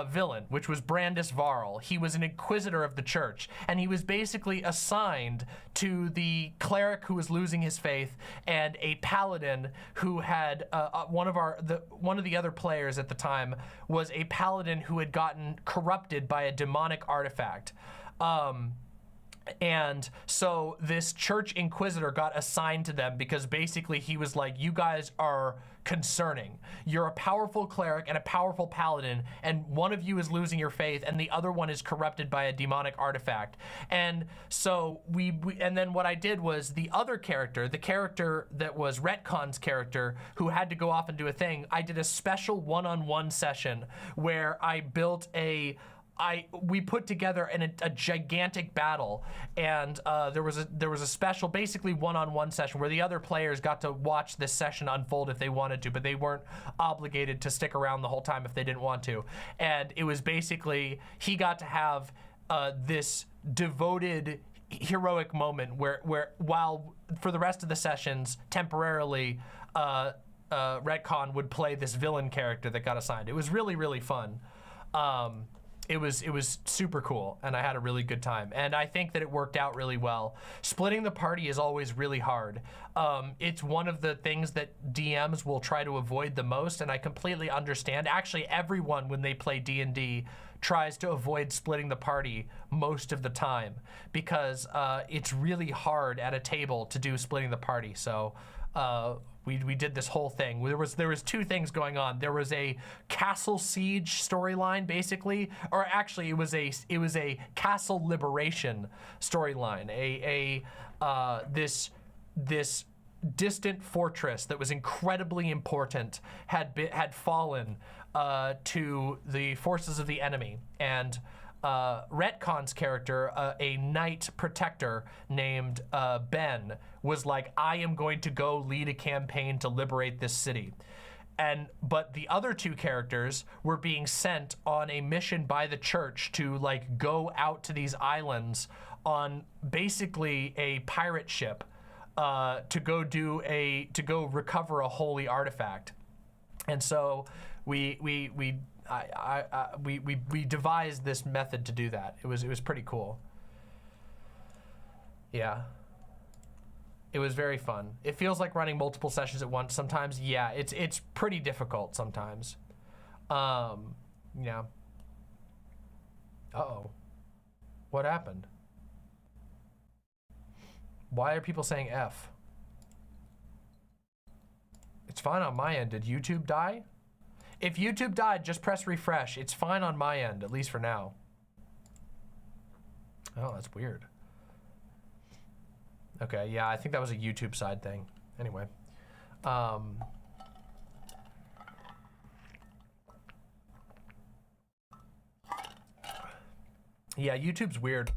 villain, which was Brandis Varl. He was an inquisitor of the church, and he was basically assigned to the cleric who was losing his faith and a paladin who had one of the other players at the time was a paladin who had gotten corrupted by a demonic artifact. And so this church inquisitor got assigned to them because basically he was like, you guys are concerning. You're a powerful cleric and a powerful paladin, and one of you is losing your faith and the other one is corrupted by a demonic artifact. And so and then what I did was the other character, the character that was Retcon's character who had to go off and do a thing, I did a special one-on-one session where I built we put together a gigantic battle, and there was a special, basically one-on-one session where the other players got to watch this session unfold if they wanted to, but they weren't obligated to stick around the whole time if they didn't want to. And it was basically, he got to have this devoted heroic moment where while for the rest of the sessions temporarily Retcon would play this villain character that got assigned. It was really, really fun. It was super cool, and I had a really good time, and I think that it worked out really well. Splitting the party is always really hard. It's one of the things that DMs will try to avoid the most, and I completely understand. Actually, everyone, when they play D&D, tries to avoid splitting the party most of the time because it's really hard at a table to do splitting the party. So we did this whole thing. There was 2 things going on. There was a castle siege storyline, basically, or actually it was a castle liberation storyline. This distant fortress that was incredibly important had fallen to the forces of the enemy, and Retcon's character, a knight protector named Ben, was like, I am going to go lead a campaign to liberate this city. But the other 2 characters were being sent on a mission by the church to like go out to these islands on basically a pirate ship to go recover a holy artifact. And so we devised this method to do that. It was pretty cool. Yeah. It was very fun. It feels like running multiple sessions at once sometimes. Yeah, it's pretty difficult sometimes. Yeah. Uh-oh. What happened? Why are people saying F? It's fine on my end. Did YouTube die? If YouTube died, just press refresh. It's fine on my end, at least for now. Oh, that's weird. Okay, yeah, I think that was a YouTube side thing. Anyway. Yeah, YouTube's weird.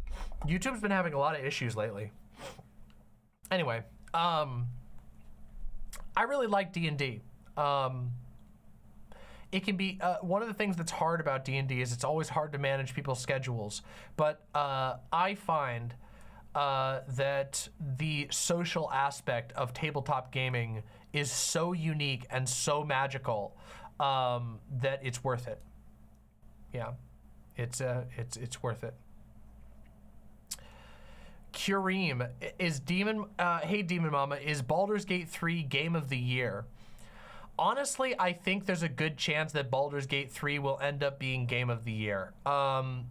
YouTube's been having a lot of issues lately. Anyway, I really like D&D. It can be, one of the things that's hard about D&D is it's always hard to manage people's schedules. But I find that the social aspect of tabletop gaming is so unique and so magical that it's worth it. Yeah, it's worth it. Kureem is hey Demon Mama, is Baldur's Gate 3 Game of the Year? Honestly, I think there's a good chance that Baldur's Gate 3 will end up being Game of the Year. I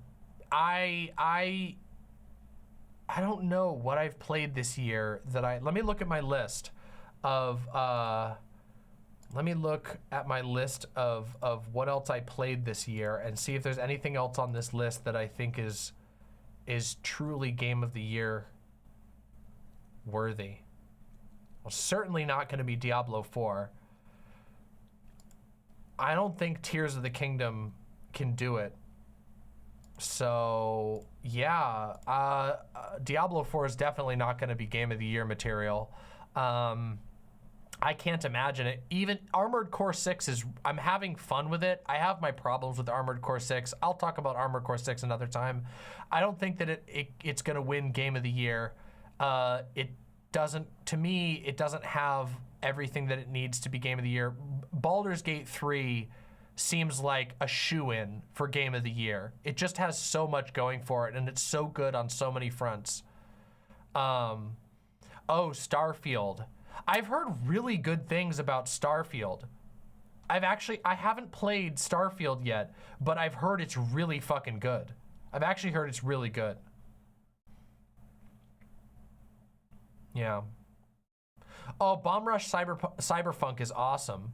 don't know what I've played this year that let me look at my list of what else I played this year and see if there's anything else on this list that I think is truly Game of the Year worthy. Well, certainly not going to be Diablo 4. I don't think Tears of the Kingdom can do it. So yeah, Diablo 4 is definitely not going to be Game of the Year material. I can't imagine it. Even Armored Core 6 I'm having fun with it. I have my problems with Armored Core 6. I'll talk about Armored Core 6 another time. I don't think that it's going to win Game of the Year. It doesn't have everything that it needs to be Game of the Year. Baldur's Gate 3 seems like a shoo-in for Game of the Year. It just has so much going for it, and it's so good on so many fronts. Oh, Starfield. I've heard really good things about Starfield. I haven't played Starfield yet, but I've heard it's really fucking good. I've actually heard it's really good. Yeah. Oh, Bomb Rush Cyberpunk is awesome.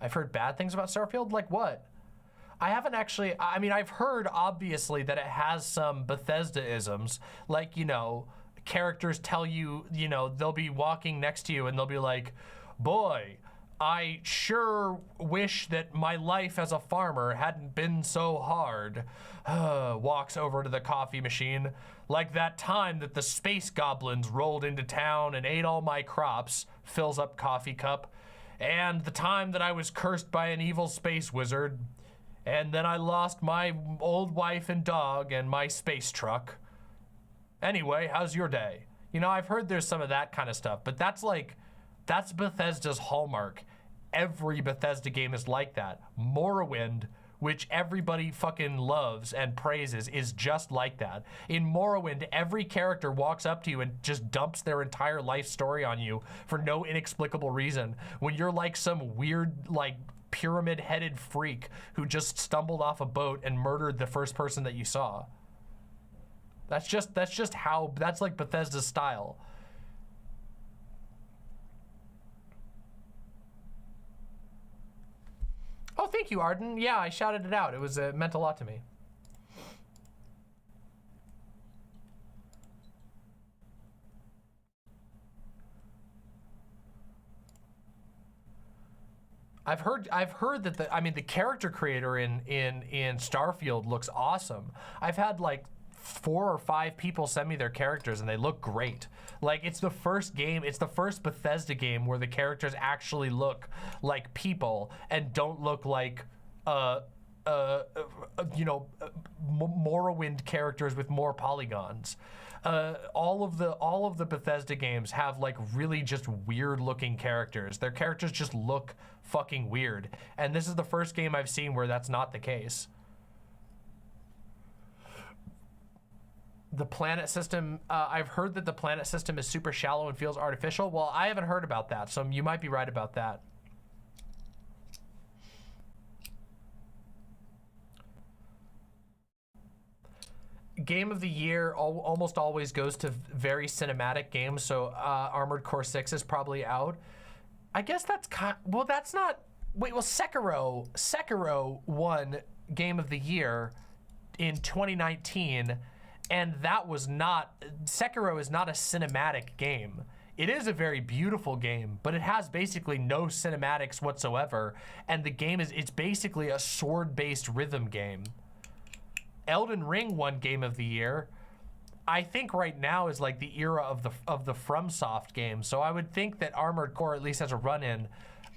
I've heard bad things about Starfield? Like what? I haven't actually, I mean, I've heard obviously that it has some Bethesda-isms, like, you know, characters tell you, you know, they'll be walking next to you and they'll be like, boy, I sure wish that my life as a farmer hadn't been so hard. Walks over to the coffee machine. Like that time that the space goblins rolled into town and ate all my crops, fills up coffee cup. And the time that I was cursed by an evil space wizard. And then I lost my old wife and dog and my space truck. Anyway, how's your day? You know, I've heard there's some of that kind of stuff, but that's Bethesda's hallmark. Every Bethesda game is like that. Morrowind, which everybody fucking loves and praises, is just like that. In Morrowind, every character walks up to you and just dumps their entire life story on you for no inexplicable reason. When you're like some weird, like, pyramid-headed freak who just stumbled off a boat and murdered the first person that you saw. That's like Bethesda's style. Oh, thank you, Arden. Yeah, I shouted it out. It meant a lot to me. I've heard that the character creator in Starfield looks awesome. I've had like 4 or 5 people send me their characters and they look great. Like it's the first Bethesda game where the characters actually look like people and don't look like Morrowind characters with more polygons. All of the Bethesda games have like really just weird looking characters. Their characters just look fucking weird. And this is the first game I've seen where that's not the case. The planet system, I've heard that the planet system is super shallow and feels artificial. Well, I haven't heard about that, so you might be right about that. Game of the Year almost always goes to very cinematic games, so Armored Core 6 is probably out. I guess that's that's not, wait, well, Sekiro won Game of the Year in 2019, and Sekiro is not a cinematic game. It is a very beautiful game, but it has basically no cinematics whatsoever, and the game it's basically a sword-based rhythm game. Elden Ring won Game of the Year. I think right now is like the era of the FromSoft games, so I would think that Armored Core at least has a run-in.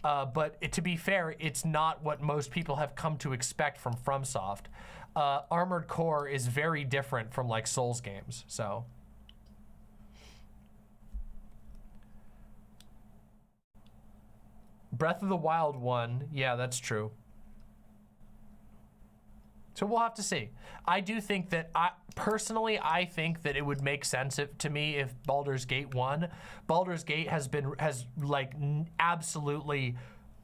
But to be fair, it's not what most people have come to expect from FromSoft. Armored Core is very different from like Souls games, so. Breath of the Wild 1, yeah, that's true. So we'll have to see. I do think that, personally, I think that it would make sense to me if Baldur's Gate 1. Baldur's Gate has like absolutely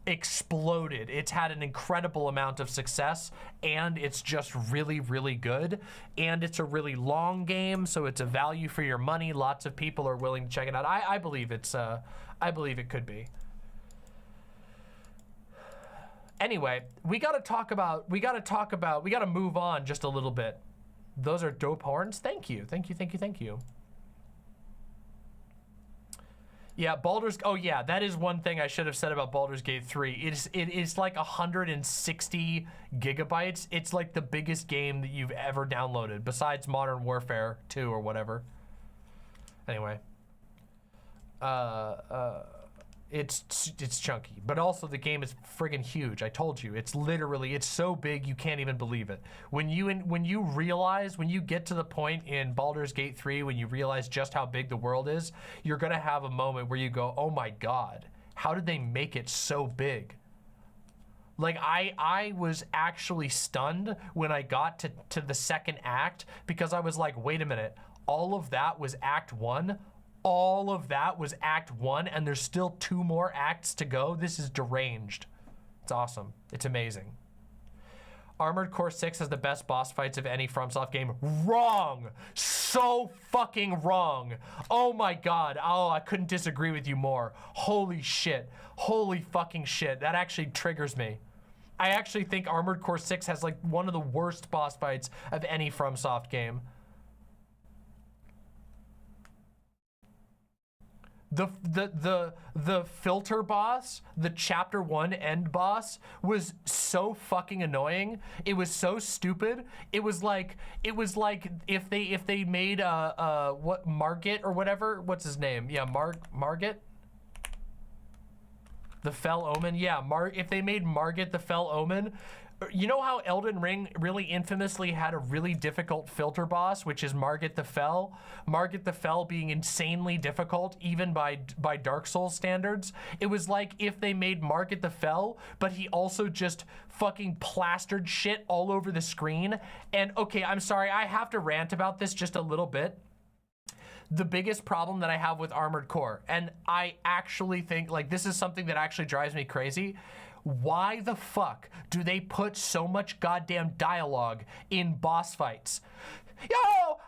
exploded. It's had an incredible amount of success, and it's just really, really good. And it's a really long game, so it's a value for your money. Lots of people are willing to check it out. I believe it's, I believe it could be. Anyway, we gotta move on just a little bit. Those are dope horns. Thank you. Yeah, oh yeah, that is one thing I should have said about Baldur's Gate 3. It is like 160 gigabytes. It's like the biggest game that you've ever downloaded, besides Modern Warfare 2 or whatever. Anyway. It's chunky, but also the game is friggin' huge. I told you, it's so big you can't even believe it. When you get to the point in Baldur's Gate 3 when you realize just how big the world is, you're gonna have a moment where you go, oh my God, how did they make it so big? Like I was actually stunned when I got to the second act, because I was like, wait a minute, all of that was Act 1? All of that was Act 1, and there's still 2 more acts to go. This is deranged. It's awesome. It's amazing. Armored Core 6 has the best boss fights of any FromSoft game. Wrong! So fucking wrong. Oh my God. Oh, I couldn't disagree with you more. Holy shit. Holy fucking shit. That actually triggers me. I actually think Armored Core 6 has like one of the worst boss fights of any FromSoft game. The filter boss, the chapter 1 end boss, was so fucking annoying. It was so stupid. It was like if they made what, Margit or whatever, what's his name? Yeah, Margit? The Fell Omen? Yeah, if they made Margit the Fell Omen. You know how Elden Ring really infamously had a really difficult filter boss, which is Margit the Fell? Margit the Fell being insanely difficult, even by Dark Souls standards. It was like if they made Margit the Fell, but he also just fucking plastered shit all over the screen. And okay, I'm sorry, I have to rant about this just a little bit. The biggest problem that I have with Armored Core, and I actually think, like, this is something that actually drives me crazy. Why the fuck do they put so much goddamn dialogue in boss fights? Yo,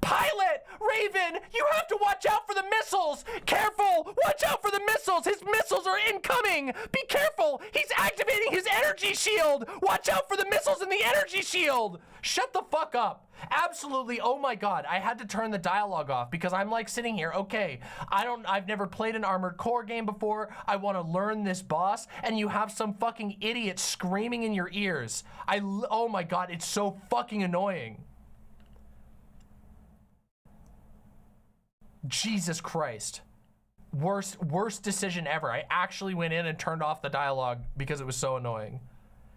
pilot, Raven, you have to watch out for the missiles. Careful, watch out for the missiles. His missiles are incoming. Be careful, he's activating his energy shield. Watch out for the missiles in the energy shield. Shut the fuck up. Absolutely, oh my God, I had to turn the dialogue off because I'm like sitting here, okay, I've never played an Armored Core game before. I want to learn this boss, and you have some fucking idiot screaming in your ears. Oh my God, it's so fucking annoying. Jesus Christ. Worst decision ever. I actually went in and turned off the dialogue because it was so annoying.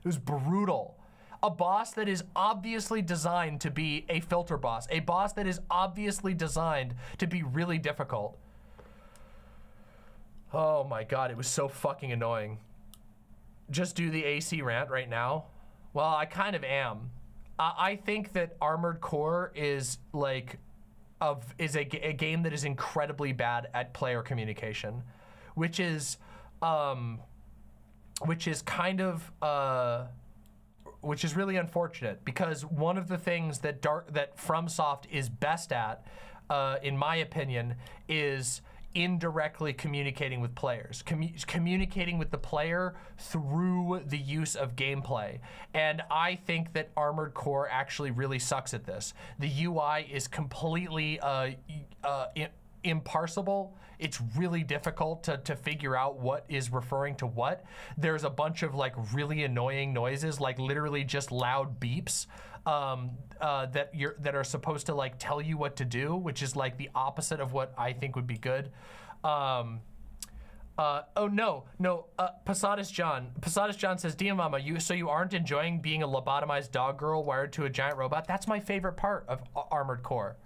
It was brutal. A boss that is obviously designed to be a filter boss. A boss that is obviously designed to be really difficult. Oh my God, it was so fucking annoying. Just do the AC rant right now? Well, I kind of am. I think that Armored Core is like a game that is incredibly bad at player communication, which is really unfortunate, because one of the things that FromSoft is best at, in my opinion, is indirectly communicating with players, communicating with the player through the use of gameplay. And I think that Armored Core actually really sucks at this. The UI is completely imparsable. It's really difficult to figure out what is referring to what. There's a bunch of like really annoying noises, like literally just loud beeps that are supposed to like tell you what to do, which is like the opposite of what I think would be good. Oh no, Posadas John says, "Dear Mama, you aren't enjoying being a lobotomized dog girl wired to a giant robot?" That's my favorite part of Armored Core.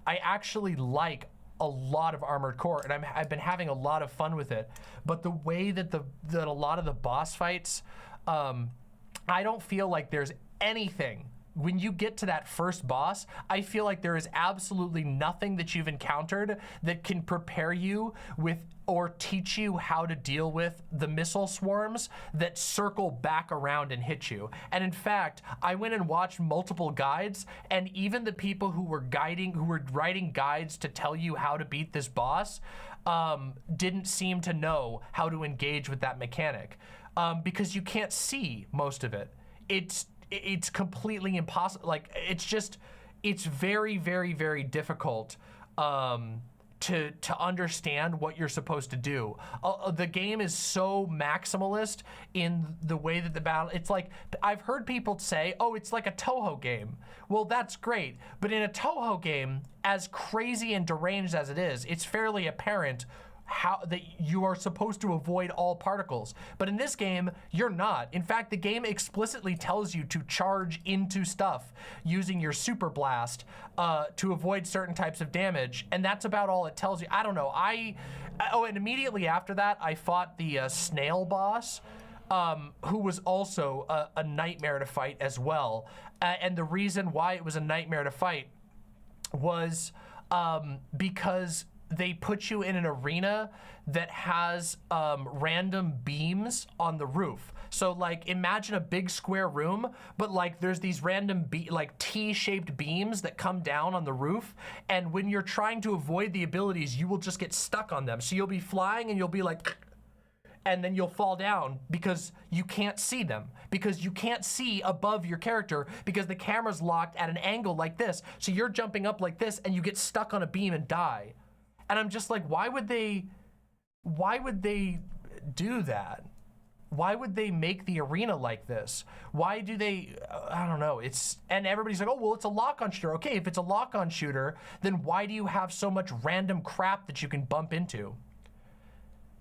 I actually like a lot of Armored Core, and I've been having a lot of fun with it. But the way that that a lot of the boss fights, I don't feel like there's anything. When you get to that first boss, I feel like there is absolutely nothing that you've encountered that can prepare you with or teach you how to deal with the missile swarms that circle back around and hit you. And in fact, I went and watched multiple guides, and even the people who were writing guides to tell you how to beat this boss didn't seem to know how to engage with that mechanic because you can't see most of it. It's completely impossible. Like, it's very, very, very difficult to understand what you're supposed to do. The game is so maximalist in the way that the battle, it's like, I've heard people say, oh, it's like a Toho game. Well, that's great. But in a Toho game, as crazy and deranged as it is, it's fairly apparent how that you are supposed to avoid all particles. But in this game, you're not. In fact, the game explicitly tells you to charge into stuff using your super blast to avoid certain types of damage, and that's about all it tells you. I don't know. Oh, and immediately after that, I fought the snail boss, who was also a nightmare to fight as well. And the reason why it was a nightmare to fight was because they put you in an arena that has random beams on the roof. So like, imagine a big square room, but like there's these random like T-shaped beams that come down on the roof. And when you're trying to avoid the abilities, you will just get stuck on them. So you'll be flying and you'll be like, and then you'll fall down because you can't see them, because you can't see above your character because the camera's locked at an angle like this. So you're jumping up like this and you get stuck on a beam and die. And I'm just like, why would they do that? Why would they make the arena like this? Why do they, I don't know. And everybody's like, oh, well, it's a lock-on shooter. Okay, if it's a lock-on shooter, then why do you have so much random crap that you can bump into?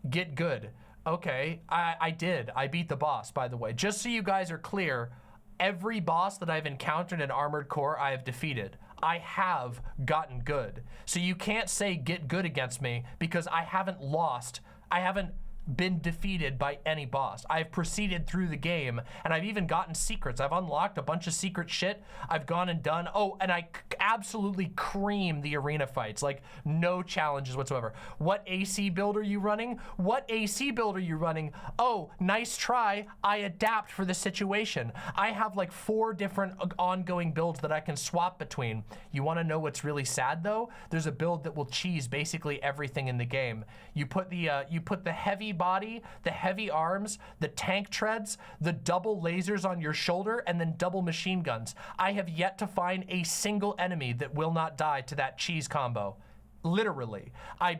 Get good. Okay, I did. I beat the boss, by the way. Just so you guys are clear, every boss that I've encountered in Armored Core, I have defeated. I have gotten good. So you can't say get good against me because I haven't lost. I haven't been defeated by any boss. I've proceeded through the game, and I've even gotten secrets. I've unlocked a bunch of secret shit. I've gone and done, oh, and I absolutely cream the arena fights, like no challenges whatsoever. What AC build are you running? What AC build are you running? Oh, nice try. I adapt for the situation. I have like 4 different ongoing builds that I can swap between. You wanna know what's really sad though? There's a build that will cheese basically everything in the game. You put the heavy body, the heavy arms, the tank treads, the double lasers on your shoulder, and then double machine guns. I have yet to find a single enemy that will not die to that cheese combo. Literally. I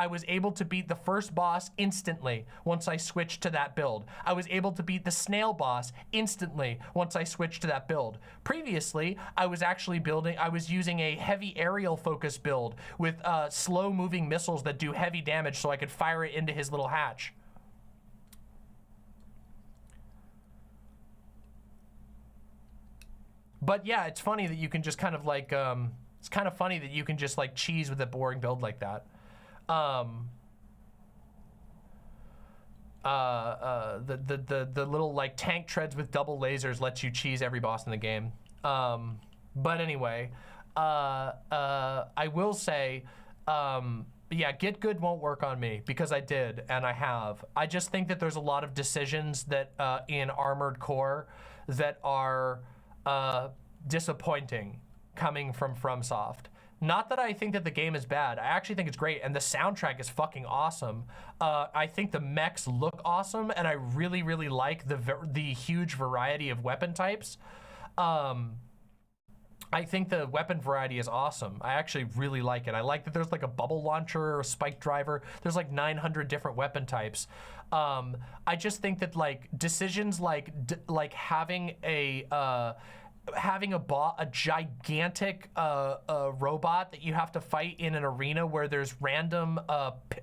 was able to beat the first boss instantly once I switched to that build. I was able to beat the snail boss instantly once I switched to that build. Previously, I was using a heavy aerial focus build with slow moving missiles that do heavy damage so I could fire it into his little hatch. But yeah, it's funny that you can just kind of like, it's kind of funny that you can just like cheese with a boring build like that. The little like tank treads with double lasers lets you cheese every boss in the game. But anyway, I will say, yeah, get good won't work on me because I did and I have. I just think that there's a lot of decisions that in Armored Core that are disappointing coming from FromSoft. Not that I think that the game is bad. I actually think it's great, and the soundtrack is fucking awesome. I think the mechs look awesome, and I really, really like the huge variety of weapon types. I think the weapon variety is awesome. I actually really like it. I like that there's like a bubble launcher or a spike driver. There's like 900 different weapon types. I just think that like decisions like having having a gigantic robot that you have to fight in an arena where there's random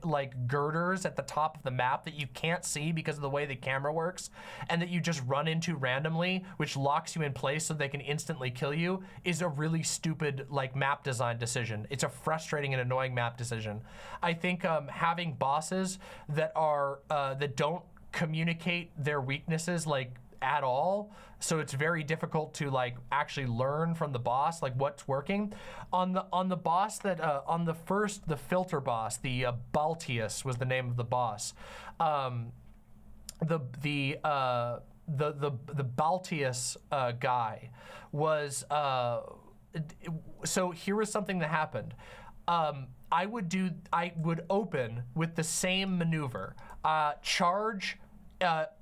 like girders at the top of the map that you can't see because of the way the camera works, and that you just run into randomly, which locks you in place so they can instantly kill you, is a really stupid like map design decision. It's a frustrating and annoying map decision. I think having bosses that are that don't communicate their weaknesses like at all, so it's very difficult to like actually learn from the boss like what's working. On the boss that on the filter boss, the Baltius was the name of the boss. The Baltius guy was so here was something that happened. I would open with the same maneuver, charge at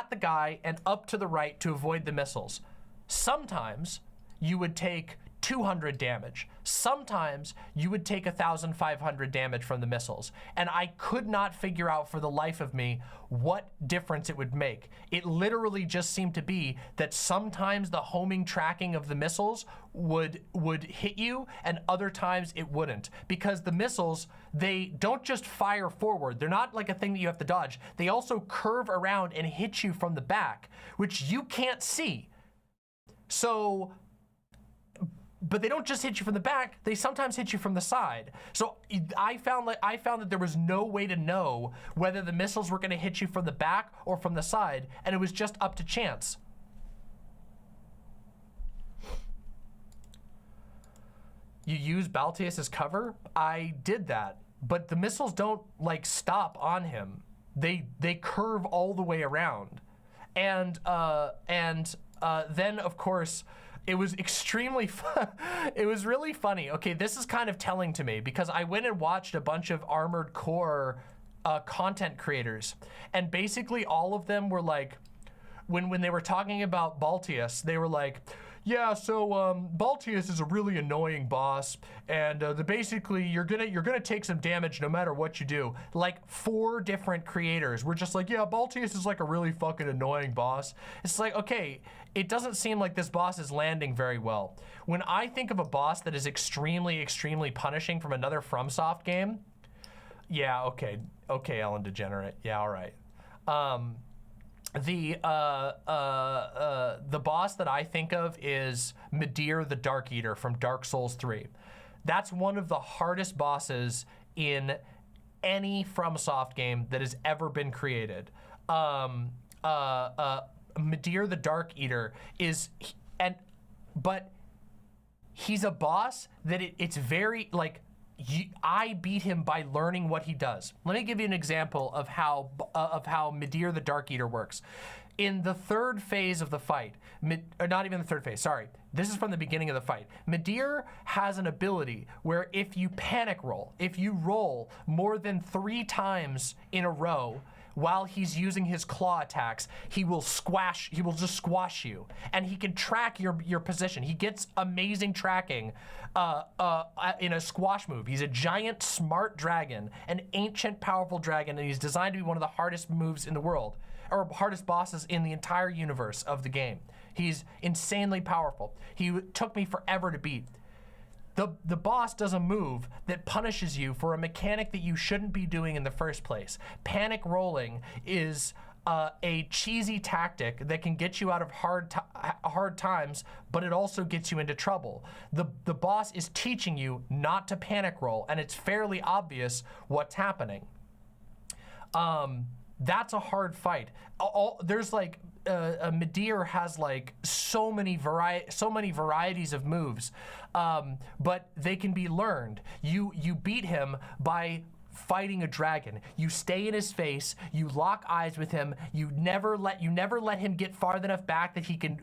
the guy and up to the right to avoid the missiles. Sometimes you would take 200 damage. Sometimes you would take 1,500 damage from the missiles. And I could not figure out for the life of me what difference it would make. It literally just seemed to be that sometimes the homing tracking of the missiles would hit you, and other times it wouldn't. Because the missiles, they don't just fire forward. They're not like a thing that you have to dodge. They also curve around and hit you from the back, which you can't see. So, but they don't just hit you from the back, they sometimes hit you from the side. So I found that there was no way to know whether the missiles were gonna hit you from the back or from the side, and it was just up to chance. You use Baltius as cover? I did that, but the missiles don't like stop on him. They curve all the way around. And then of course, it was extremely fun. It was really funny. Okay, this is kind of telling to me because I went and watched a bunch of Armored Core content creators, and basically all of them were like, when they were talking about Baltius, they were like, yeah, so Baltius is a really annoying boss, and basically you're gonna take some damage no matter what you do. Like 4 different creators were just like, yeah, Baltius is like a really fucking annoying boss. It's like, okay, it doesn't seem like this boss is landing very well. When I think of a boss that is extremely, extremely punishing from another FromSoft game, yeah, okay, Ellen Degenerate, yeah, all right. The boss that I think of is Medir the Dark Eater from Dark Souls 3. That's one of the hardest bosses in any FromSoft game that has ever been created. Medir the Dark Eater but he's a boss that it's very like, I beat him by learning what he does. Let me give you an example of how Medir the Dark Eater works. In the 3rd phase of the fight, or not even the 3rd phase, sorry. This is from the beginning of the fight. Medir has an ability where if you panic roll, if you roll more than 3 times in a row, while he's using his claw attacks, he will just squash you. And he can track your position. He gets amazing tracking in a squash move. He's a giant, smart dragon, an ancient, powerful dragon, and he's designed to be one of the hardest moves in the world, or hardest bosses in the entire universe of the game. He's insanely powerful. He took me forever to beat. The boss does a move that punishes you for a mechanic that you shouldn't be doing in the first place. Panic rolling is a cheesy tactic that can get you out of hard times, but it also gets you into trouble. The boss is teaching you not to panic roll, and it's fairly obvious what's happening. That's a hard fight. There's like Medir has like so many varieties of moves, but they can be learned. You beat him by fighting a dragon. You stay in his face, you lock eyes with him, you never let him get far enough back that he can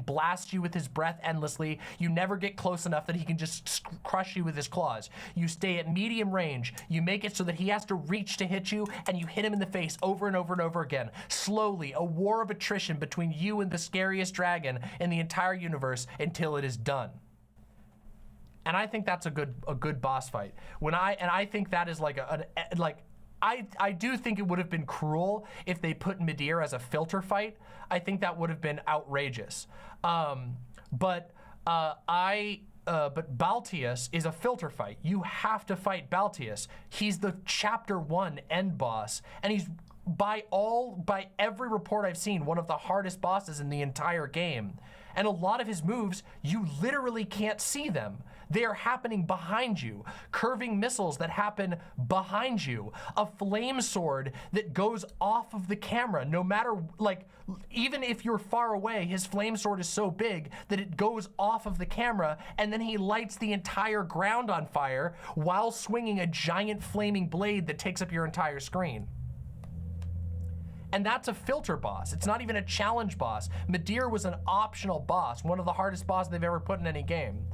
blast you with his breath endlessly. You never get close enough that he can just crush you with his claws. You stay at medium range. You make it so that he has to reach to hit you, and you hit him in the face over and over and over again. Slowly, a war of attrition between you and the scariest dragon in the entire universe until it is done. And I think that's a good boss fight. I think that is like I do think it would have been cruel if they put Midir as a filter fight. I think that would have been outrageous. But Baltius is a filter fight. You have to fight Baltius. He's the chapter 1 end boss, and he's by every report I've seen, one of the hardest bosses in the entire game. And a lot of his moves, you literally can't see them. They are happening behind you. Curving missiles that happen behind you. A flame sword that goes off of the camera, no matter, like, even if you're far away, his flame sword is so big that it goes off of the camera, and then he lights the entire ground on fire while swinging a giant flaming blade that takes up your entire screen. And that's a filter boss. It's not even a challenge boss. Midir was an optional boss, one of the hardest bosses they've ever put in any game.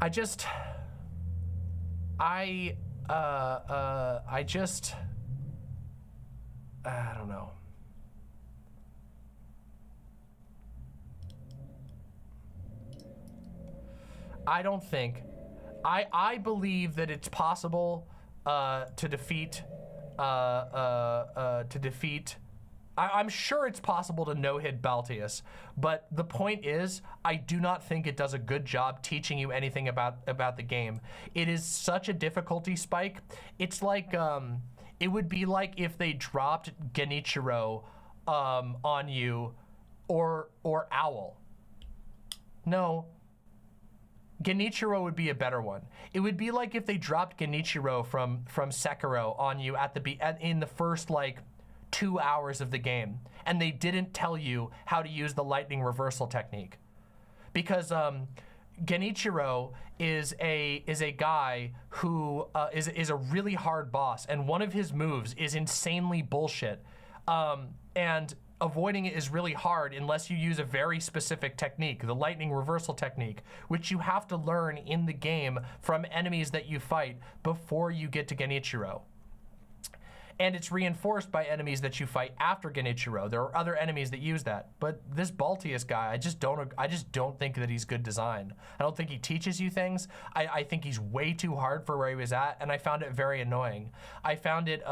I don't know. I don't think, I believe that it's possible to defeat I'm sure it's possible to no-hit Baltius, but the point is, I do not think it does a good job teaching you anything about the game. It is such a difficulty spike. It's like, it would be like if they dropped Genichiro on you, or Owl. No. Genichiro would be a better one. It would be like if they dropped Genichiro from Sekiro on you in the first like 2 hours of the game, and they didn't tell you how to use the lightning reversal technique, because Genichiro is a guy who is a really hard boss, and one of his moves is insanely bullshit, and avoiding it is really hard unless you use a very specific technique, the lightning reversal technique, which you have to learn in the game from enemies that you fight before you get to Genichiro. And it's reinforced by enemies that you fight after Genichiro. There are other enemies that use that, but this Baltius guy, I just don't think that he's good design. I don't think he teaches you things. I think he's way too hard for where he was at, and I found it very annoying. I found it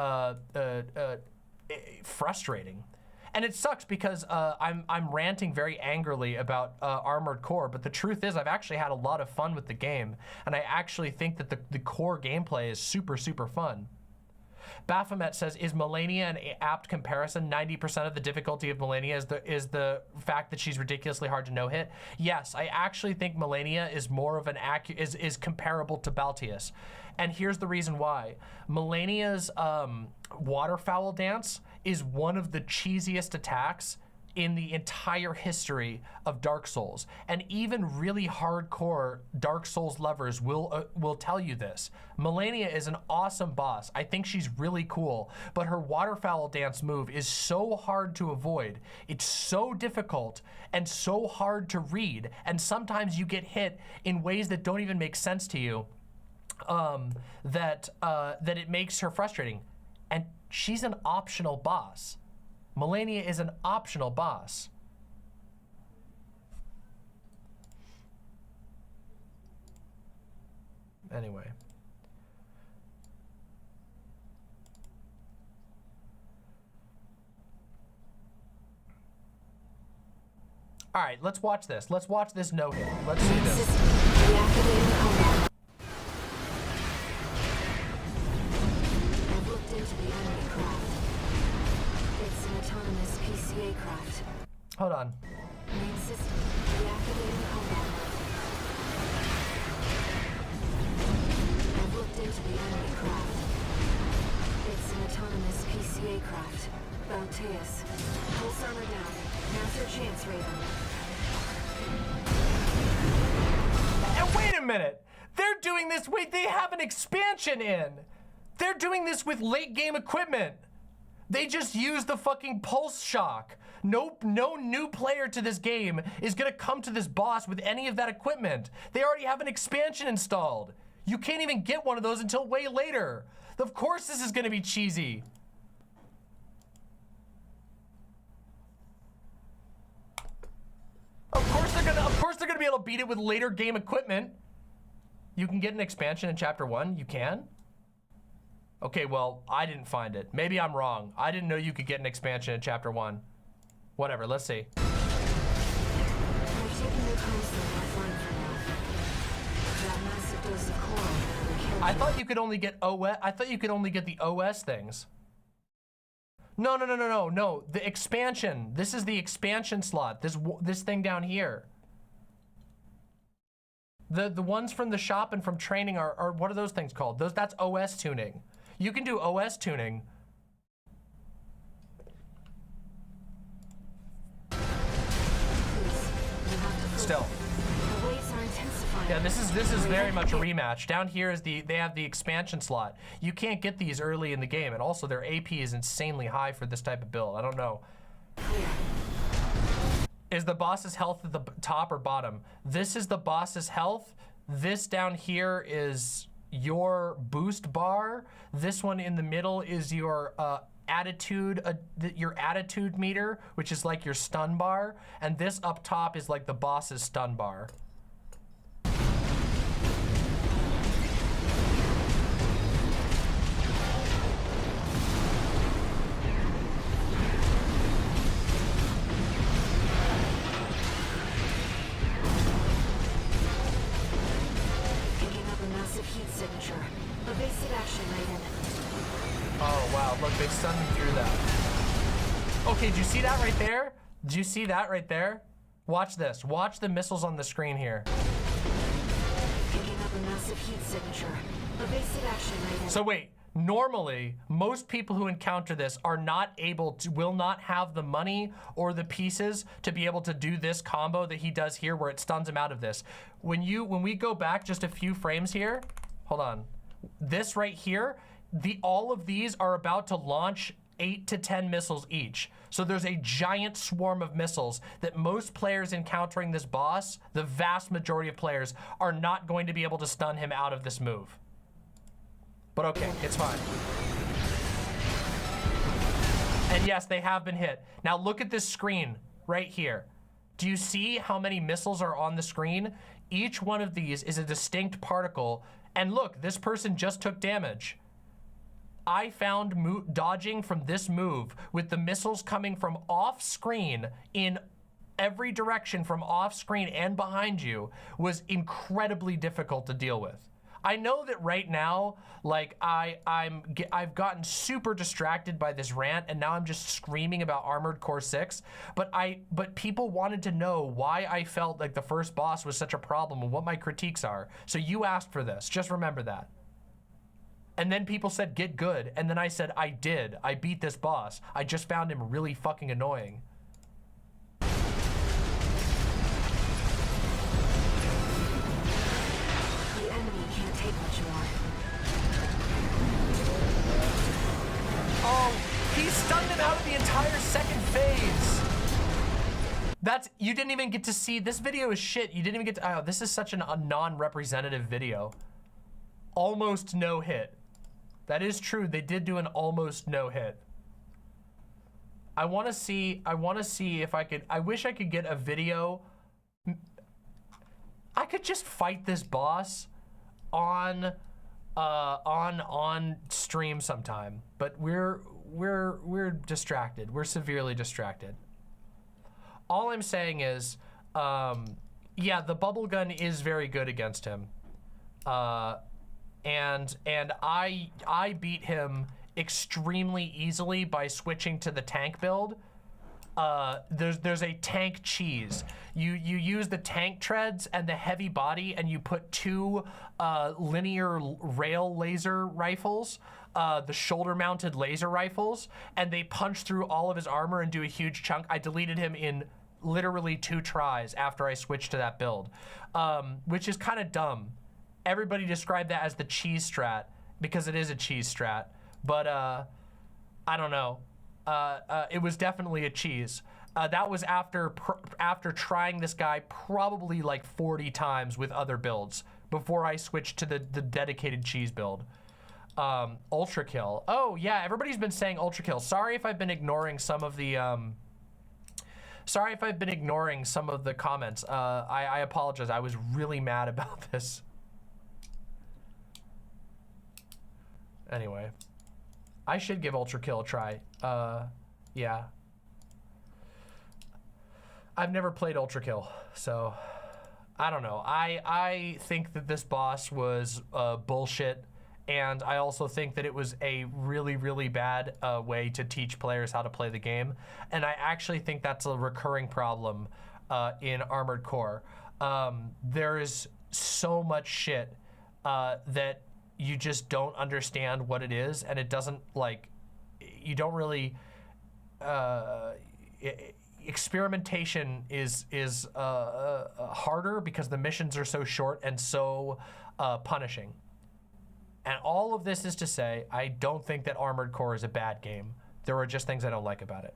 frustrating. And it sucks because I'm ranting very angrily about Armored Core, but the truth is I've actually had a lot of fun with the game, and I actually think that the core gameplay is super, super fun. Baphomet says, is Melania an apt comparison? 90% of the difficulty of Melania is the fact that she's ridiculously hard to no-hit. Yes, I actually think Melania is more of an is comparable to Baltius. And here's the reason why. Melania's waterfowl dance is one of the cheesiest attacks in the entire history of Dark Souls. And even really hardcore Dark Souls lovers will tell you this. Melania is an awesome boss. I think she's really cool, but her waterfowl dance move is so hard to avoid. It's so difficult and so hard to read, and sometimes you get hit in ways that don't even make sense to you, that it makes her frustrating. And she's an optional boss. Melania is an optional boss. Anyway. All right, let's watch this. Let's watch this no-hit. Let's see this. I've looked into the enemy craft. It's an autonomous PCA craft. Hold on. Main system deactivating combat. I've looked into the enemy craft. It's an autonomous PCA craft. Balteus. Pulse armor down. Now's your chance, Raven. And wait a minute! They're doing this, wait, they have an expansion in! They're doing this with late game equipment! They just use the fucking pulse shock. No new player to this game is gonna come to this boss with any of that equipment. They already have an expansion installed. You can't even get one of those until way later. Of course this is gonna be cheesy. Of course they're gonna be able to beat it with later game equipment. You can get an expansion in chapter 1, you can. Okay, well, I didn't find it. Maybe I'm wrong. I didn't know you could get an expansion in chapter 1. Whatever, let's see. I've taken the console offline for now. That massive dose of coral nearly killed I you. thought you could only get OS. I thought you could only get the OS things. No. The expansion. This is the expansion slot. This thing down here. The ones from the shop and from training are what are those things called? That's OS tuning. You can do OS tuning. Still. The waves are intensifying. Yeah, this is very much a rematch. Down here is they have the expansion slot. You can't get these early in the game, and also their AP is insanely high for this type of build. I don't know. Is the boss's health at the top or bottom? This is the boss's health. This down here is your boost bar. This one in the middle is your attitude meter, which is like your stun bar. And this up top is like the boss's stun bar. Signature. Evasive action, Raiden. Oh wow, look, they stunned me through that. Okay, did you see that right there? Did you see that right there? Watch this. Watch the missiles on the screen here. Picking up a massive heat signature. Evasive action, Raiden. So wait, normally, most people who encounter this are not able to, will not have the money or the pieces to be able to do this combo that he does here where it stuns him out of this. When we go back just a few frames here, hold on. This right here, all of these are about to launch 8 to 10 missiles each. So there's a giant swarm of missiles that most players encountering this boss, the vast majority of players, are not going to be able to stun him out of this move. But okay, it's fine. And yes, they have been hit. Now look at this screen right here. Do you see how many missiles are on the screen? Each one of these is a distinct particle. And look, this person just took damage. I found dodging from this move with the missiles coming from off screen in every direction from off screen and behind you was incredibly difficult to deal with. I know that right now, like I've gotten super distracted by this rant and now I'm just screaming about Armored Core 6, but people wanted to know why I felt like the first boss was such a problem and what my critiques are. So you asked for this, just remember that. And then people said, get good. And then I said, I did. I beat this boss. I just found him really fucking annoying. The enemy can't take much more. Oh, he stunned him out of the entire second phase. You didn't even get to see, this video is shit. You didn't even get to, oh, this is such a non-representative video. Almost no hit. That is true, they did do an almost no hit. I wanna see if I could, I wish I could get a video. I could just fight this boss on stream sometime, but we're distracted. We're severely distracted. All I'm saying is, yeah, the bubble gun is very good against him. And I beat him extremely easily by switching to the tank build. There's a tank cheese. You use the tank treads and the heavy body, and you put 2 linear rail laser rifles, the shoulder-mounted laser rifles, and they punch through all of his armor and do a huge chunk. I deleted him in literally 2 tries after I switched to that build, which is kind of dumb. Everybody described that as the cheese strat because it is a cheese strat, but I don't know. It was definitely a cheese. That was after trying this guy probably like 40 times with other builds before I switched to the dedicated cheese build. Ultra kill. Oh yeah, everybody's been saying ultra kill. Sorry if I've been ignoring some of the comments. I apologize. I was really mad about this. Anyway, I should give Ultra Kill a try. Yeah. I've never played Ultra Kill, so I don't know. I think that this boss was bullshit, and I also think that it was a really, really bad way to teach players how to play the game. And I actually think that's a recurring problem in Armored Core. There is so much shit that you just don't understand what it is, and it doesn't, like, you don't really, experimentation is harder because the missions are so short and so punishing. And all of this is to say, I don't think that Armored Core is a bad game. There are just things I don't like about it.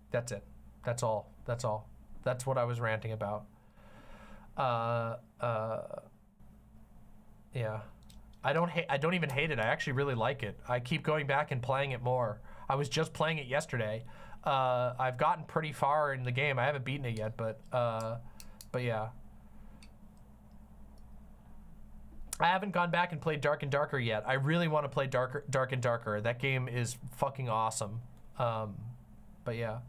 That's it. That's all. That's all. That's what I was ranting about. Yeah. I don't even hate it. I actually really like it. I keep going back and playing it more. I was just playing it yesterday. I've gotten pretty far in the game. I haven't beaten it yet, but yeah. I haven't gone back and played Dark and Darker yet. I really want to play Dark and Darker. That game is fucking awesome. But yeah.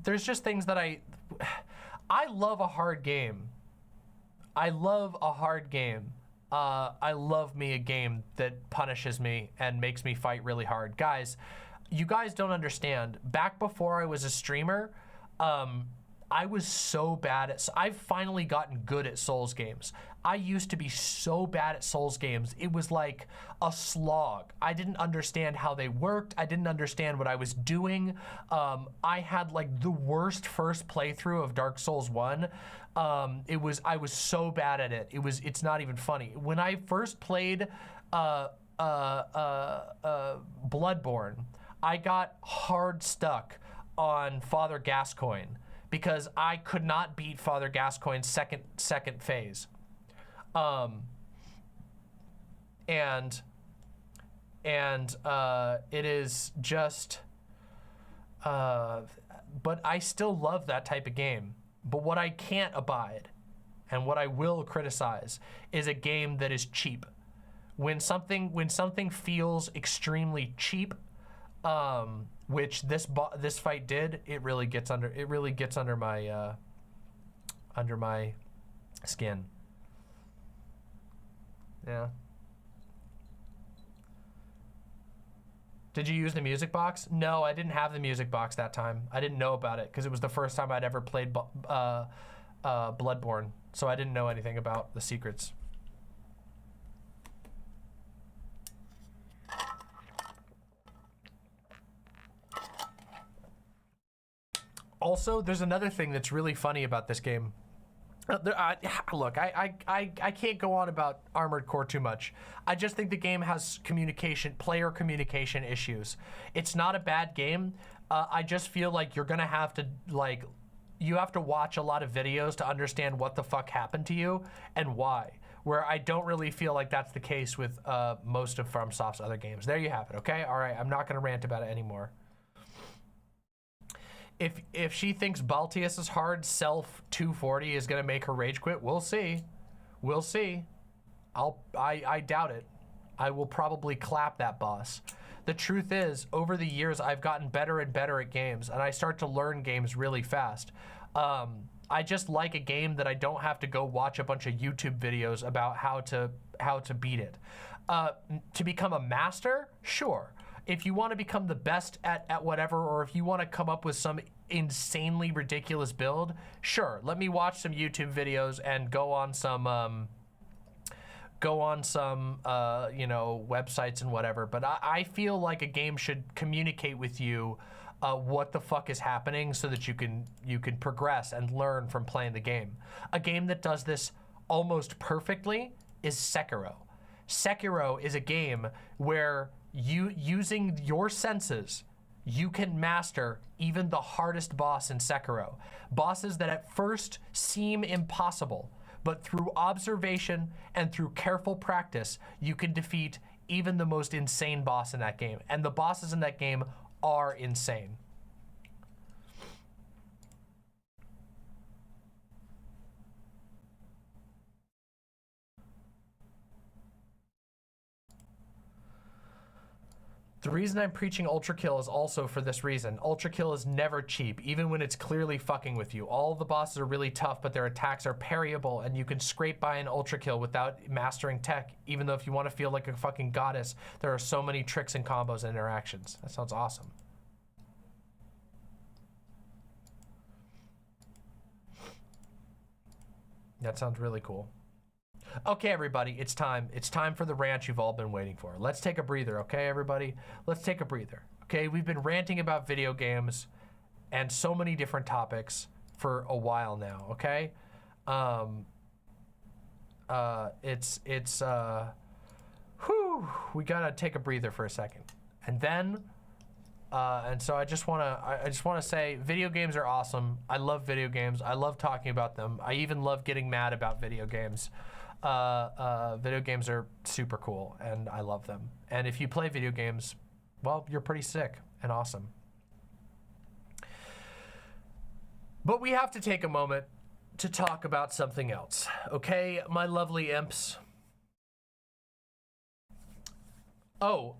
There's just things that I love a hard game. I love a hard game. I love me a game that punishes me and makes me fight really hard. Guys, you guys don't understand. Back before I was a streamer, I was so bad at, I've finally gotten good at Souls games. I used to be so bad at Souls games. It was like a slog. I didn't understand how they worked. I didn't understand what I was doing. I had like the worst first playthrough of Dark Souls 1. I was so bad at it. It's not even funny. When I first played Bloodborne, I got hard stuck on Father Gascoigne because I could not beat Father Gascoigne's second phase. It is just, but I still love that type of game. But what I can't abide and what I will criticize is a game that is cheap. When something feels extremely cheap, which this fight did, it really gets under my skin. Yeah. Did you use the music box? No, I didn't have the music box that time. I didn't know about it because it was the first time I'd ever played Bloodborne, so I didn't know anything about the secrets. Also, there's another thing that's really funny about this game. Look, I can't go on about Armored Core too much. I just think the game has player communication issues. It's not a bad game. I just feel like you're gonna have to, like, you have to watch a lot of videos to understand what the fuck happened to you and why. Where I don't really feel like that's the case with most of FromSoft's other games. There you have it, okay? All right, I'm not gonna rant about it anymore. If she thinks Baltius' hard self 240 is gonna make her rage quit, we'll see. We'll see. I doubt it. I will probably clap that boss. The truth is, over the years, I've gotten better and better at games, and I start to learn games really fast. I just like a game that I don't have to go watch a bunch of YouTube videos about how to beat it. To become a master, sure. If you want to become the best at whatever, or if you want to come up with some insanely ridiculous build, sure. Let me watch some YouTube videos and go on some you know, websites and whatever. But I feel like a game should communicate with you what the fuck is happening so that you can progress and learn from playing the game. A game that does this almost perfectly is Sekiro. Sekiro is a game where using your senses, you can master even the hardest boss in Sekiro. Bosses that at first seem impossible, but through observation and through careful practice, you can defeat even the most insane boss in that game. And the bosses in that game are insane. The reason I'm preaching Ultra Kill is also for this reason. Ultra Kill is never cheap, even when it's clearly fucking with you. All the bosses are really tough, but their attacks are parryable, and you can scrape by an Ultra Kill without mastering tech, even though if you want to feel like a fucking goddess, there are so many tricks and combos and interactions. That sounds awesome. That sounds really cool. Okay, everybody, it's time. It's time for the rant you've all been waiting for. Let's take a breather, okay, everybody? Let's take a breather, okay? We've been ranting about video games and so many different topics for a while now, okay? We gotta take a breather for a second. And then, and so I just wanna say video games are awesome. I love video games. I love talking about them. I even love getting mad about video games. Video games are super cool and I love them. And if you play video games, well, you're pretty sick and awesome. But we have to take a moment to talk about something else. Okay, my lovely imps. Oh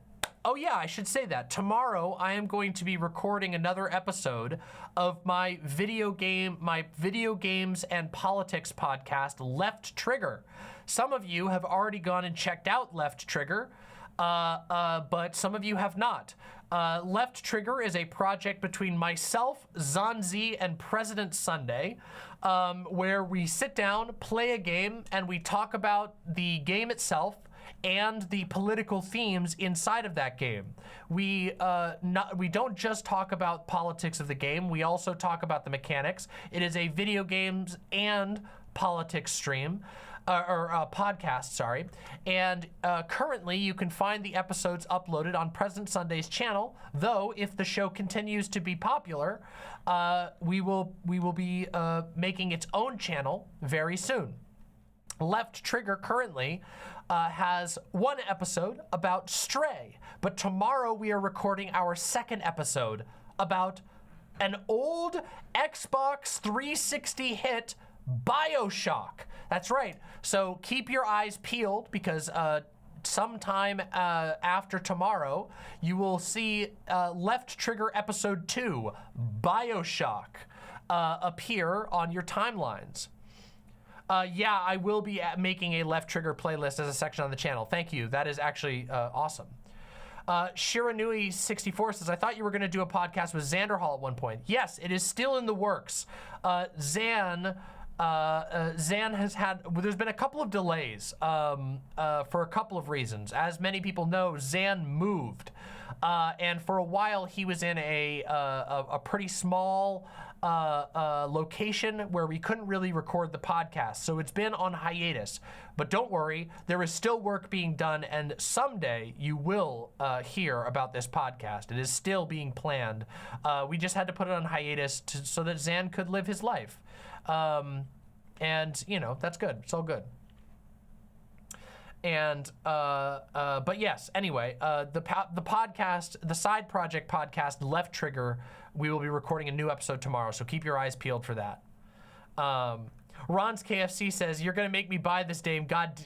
yeah, I should say that. Tomorrow I am going to be recording another episode of my video games and politics podcast, Left Trigger. Some of you have already gone and checked out Left Trigger, but some of you have not. Left Trigger is a project between myself, Zanzi, and President Sunday, where we sit down, play a game, and we talk about the game itself and the political themes inside of that game. We don't just talk about politics of the game, we also talk about the mechanics. It is a video games and politics stream, podcast, sorry. And currently you can find the episodes uploaded on President Sunday's channel, though if the show continues to be popular, we will be making its own channel very soon. Left Trigger currently has one episode about Stray, but tomorrow we are recording our second episode about an old Xbox 360 hit, BioShock. That's right. So keep your eyes peeled because sometime after tomorrow, you will see Left Trigger Episode 2, BioShock, appear on your timelines. Yeah, I will be making a Left Trigger playlist as a section on the channel. Thank you. That is actually awesome. Shiranui64 says, I thought you were going to do a podcast with Xanderhall at one point. Yes, it is still in the works. Zan has had, there's been a couple of delays for a couple of reasons. As many people know, Zan moved. And for a while, he was in a pretty small location where we couldn't really record the podcast. So it's been on hiatus. But don't worry, there is still work being done, and someday you will hear about this podcast. It is still being planned. We just had to put it on hiatus so that Zan could live his life. And, you know, that's good. It's all good. And, but yes, anyway, the podcast, the side project podcast, Left Trigger, we will be recording a new episode tomorrow, so keep your eyes peeled for that. Ron's KFC says, you're gonna make me buy this game, God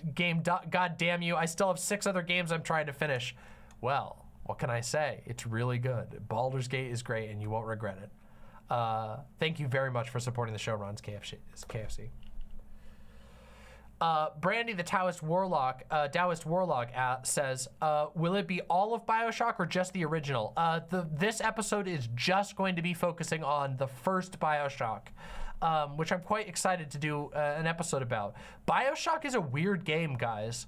damn you, I still have 6 other games I'm trying to finish. Well, what can I say? It's really good. Baldur's Gate is great, and you won't regret it. Thank you very much for supporting the show, Ron's KFC. Brandy the Taoist Warlock says, will it be all of BioShock or just the original? This episode is just going to be focusing on the first BioShock, which I'm quite excited to do an episode about. BioShock is a weird game, guys.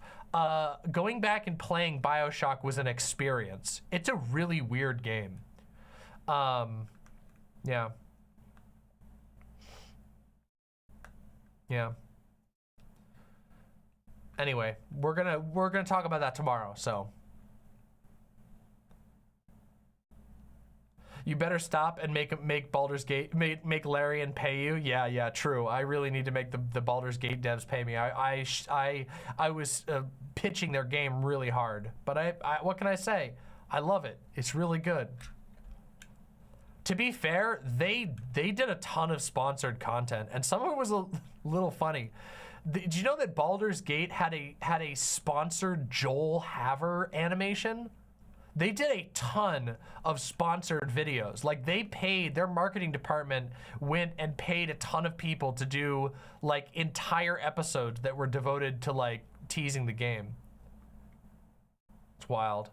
Going back and playing BioShock was an experience. It's a really weird game. Yeah. Yeah. Anyway, we're gonna talk about that tomorrow, so. You better stop and make Baldur's Gate, make Larian pay you. Yeah, true. I really need to make the Baldur's Gate devs pay me. I was pitching their game really hard, but what can I say? I love it. It's really good. To be fair, they did a ton of sponsored content, and some of it was a little funny. Did you know that Baldur's Gate had a sponsored Joel Haver animation? They did a ton of sponsored videos. Like they paid, their marketing department went and paid a ton of people to do like entire episodes that were devoted to like teasing the game. It's wild.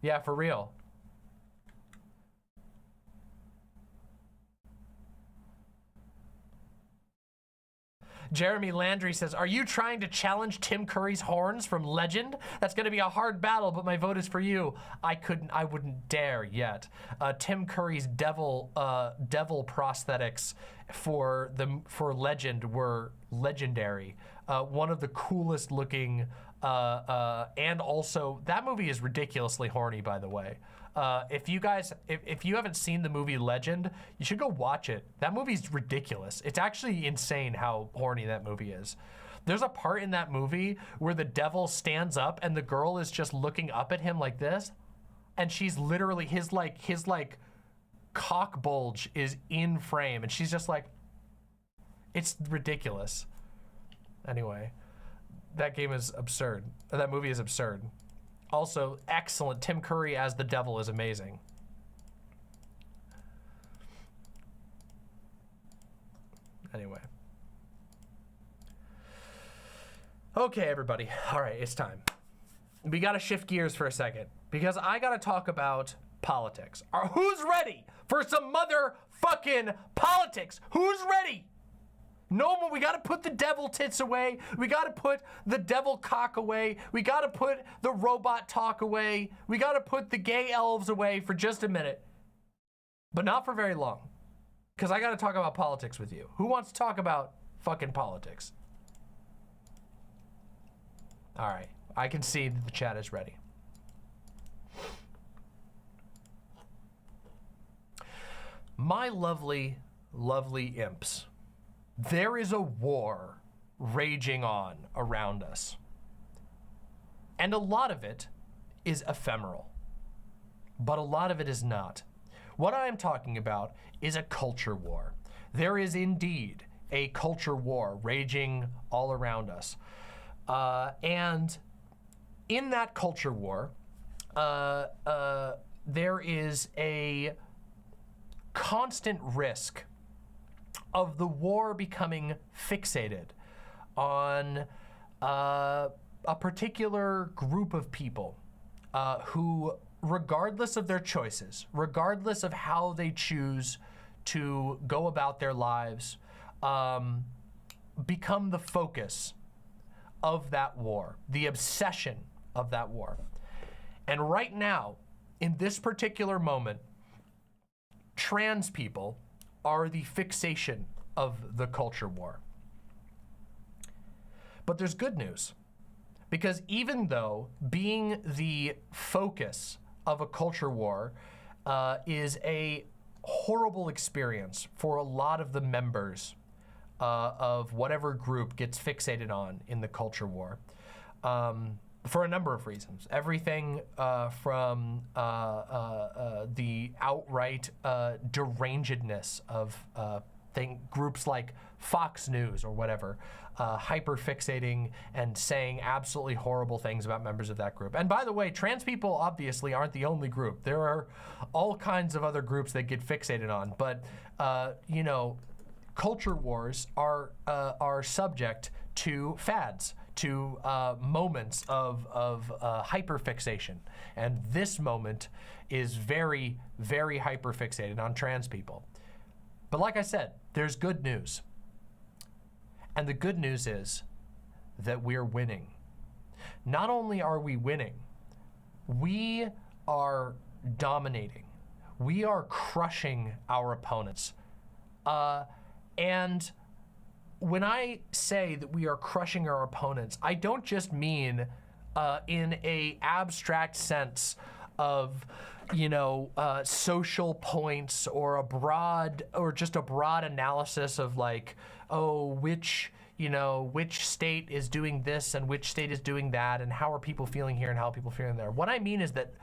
Yeah, for real. Jeremy Landry says, are you trying to challenge Tim Curry's horns from Legend? That's going to be a hard battle, but my vote is for you. I wouldn't dare yet. Tim Curry's devil prosthetics for Legend were legendary. One of the coolest looking, and also that movie is ridiculously horny, by the way. If you haven't seen the movie Legend, you should go watch it. That movie's ridiculous. It's actually insane how horny that movie is. There's a part in that movie where the devil stands up and the girl is just looking up at him like this, and she's literally his cock bulge is in frame, and she's just like, it's ridiculous. Anyway, that game is absurd. That movie is absurd. Also, excellent. Tim Curry as the devil is amazing. Anyway. Okay, everybody. All right, it's time. We got to shift gears for a second because I got to talk about politics. Who's ready for some motherfucking politics? Who's ready? No more. We got to put the devil tits away. We got to put the devil cock away. We got to put the robot talk away. We got to put the gay elves away for just a minute, but not for very long, because I got to talk about politics with you. Who wants to talk about fucking politics? All right. I can see that the chat is ready. My lovely, lovely imps. There is a war raging on around us. And a lot of it is ephemeral, but a lot of it is not. What I am talking about is a culture war. There is indeed a culture war raging all around us. And in that culture war, there is a constant risk of the war becoming fixated on a particular group of people who, regardless of their choices, regardless of how they choose to go about their lives, become the focus of that war, the obsession of that war. And right now, in this particular moment, trans people are the fixation of the culture war. But there's good news, because even though being the focus of a culture war is a horrible experience for a lot of the members of whatever group gets fixated on in the culture war, for a number of reasons. Everything from the outright derangedness of groups like Fox News or whatever, hyper-fixating and saying absolutely horrible things about members of that group. And by the way, trans people obviously aren't the only group. There are all kinds of other groups that get fixated on, but you know, culture wars are subject to fads, to moments of hyperfixation. And this moment is very, very hyperfixated on trans people. But like I said, there's good news. And the good news is that we're winning. Not only are we winning, we are dominating. We are crushing our opponents. And when I say that we are crushing our opponents, I don't just mean in a abstract sense of, you know, social points or just a broad analysis of like, oh, which state is doing this and which state is doing that, and how are people feeling here and how are people feeling there. What I mean is that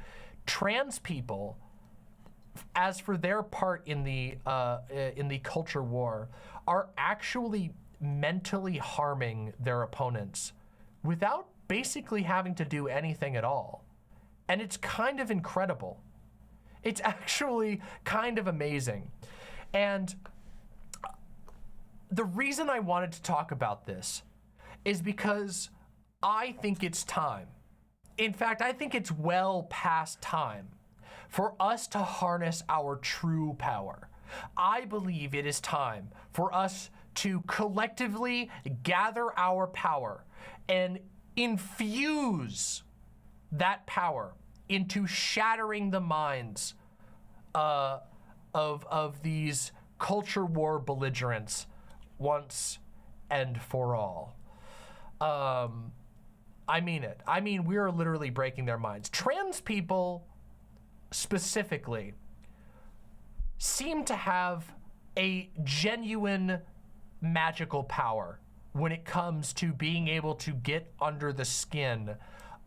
trans people, as for their part in the culture war, are actually mentally harming their opponents without basically having to do anything at all. And it's kind of incredible. It's actually kind of amazing. And the reason I wanted to talk about this is because I think it's time. In fact, I think it's well past time for us to harness our true power. I believe it is time for us to collectively gather our power and infuse that power into shattering the minds of these culture war belligerents once and for all. I mean it. I mean, we are literally breaking their minds. Trans people specifically seem to have a genuine magical power when it comes to being able to get under the skin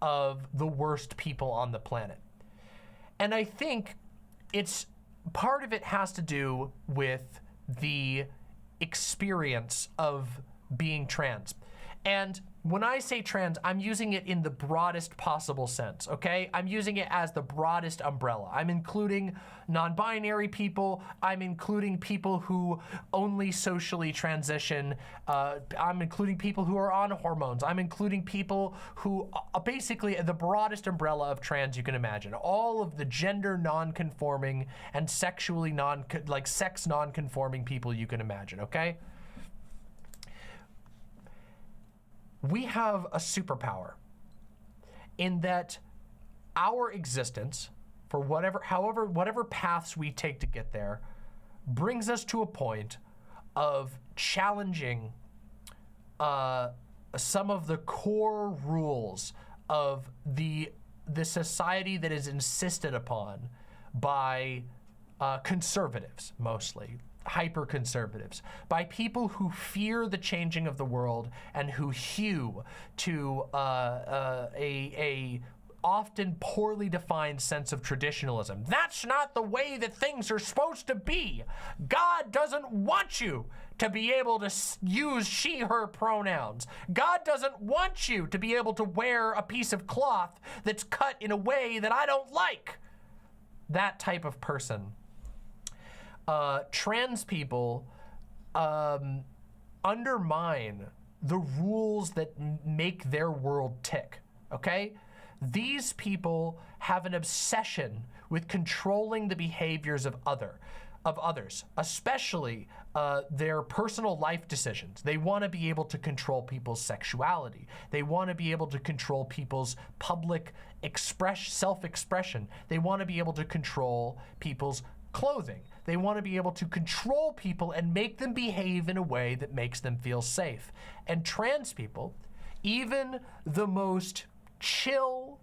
of the worst people on the planet. And I think it's part of it has to do with the experience of being trans. And when I say trans, I'm using it in the broadest possible sense, okay? I'm using it as the broadest umbrella. I'm including non-binary people. I'm including people who only socially transition. I'm including people who are on hormones. I'm including people who basically the broadest umbrella of trans you can imagine. All of the gender non-conforming and sexually sex non-conforming people you can imagine, okay? We have a superpower in that our existence, for whatever paths we take to get there, brings us to a point of challenging some of the core rules of the society that is insisted upon by conservatives, mostly. Hyper-conservatives, by people who fear the changing of the world and who hew to a often poorly defined sense of traditionalism. That's not the way that things are supposed to be. God doesn't want you to be able to use she, her pronouns. God doesn't want you to be able to wear a piece of cloth that's cut in a way that I don't like. That type of person. Trans people undermine the rules that make their world tick, okay? These people have an obsession with controlling the behaviors of others, especially their personal life decisions. They want to be able to control people's sexuality. They want to be able to control people's public self-expression. They want to be able to control people's clothing. They want to be able to control people and make them behave in a way that makes them feel safe. And trans people, even the most chill,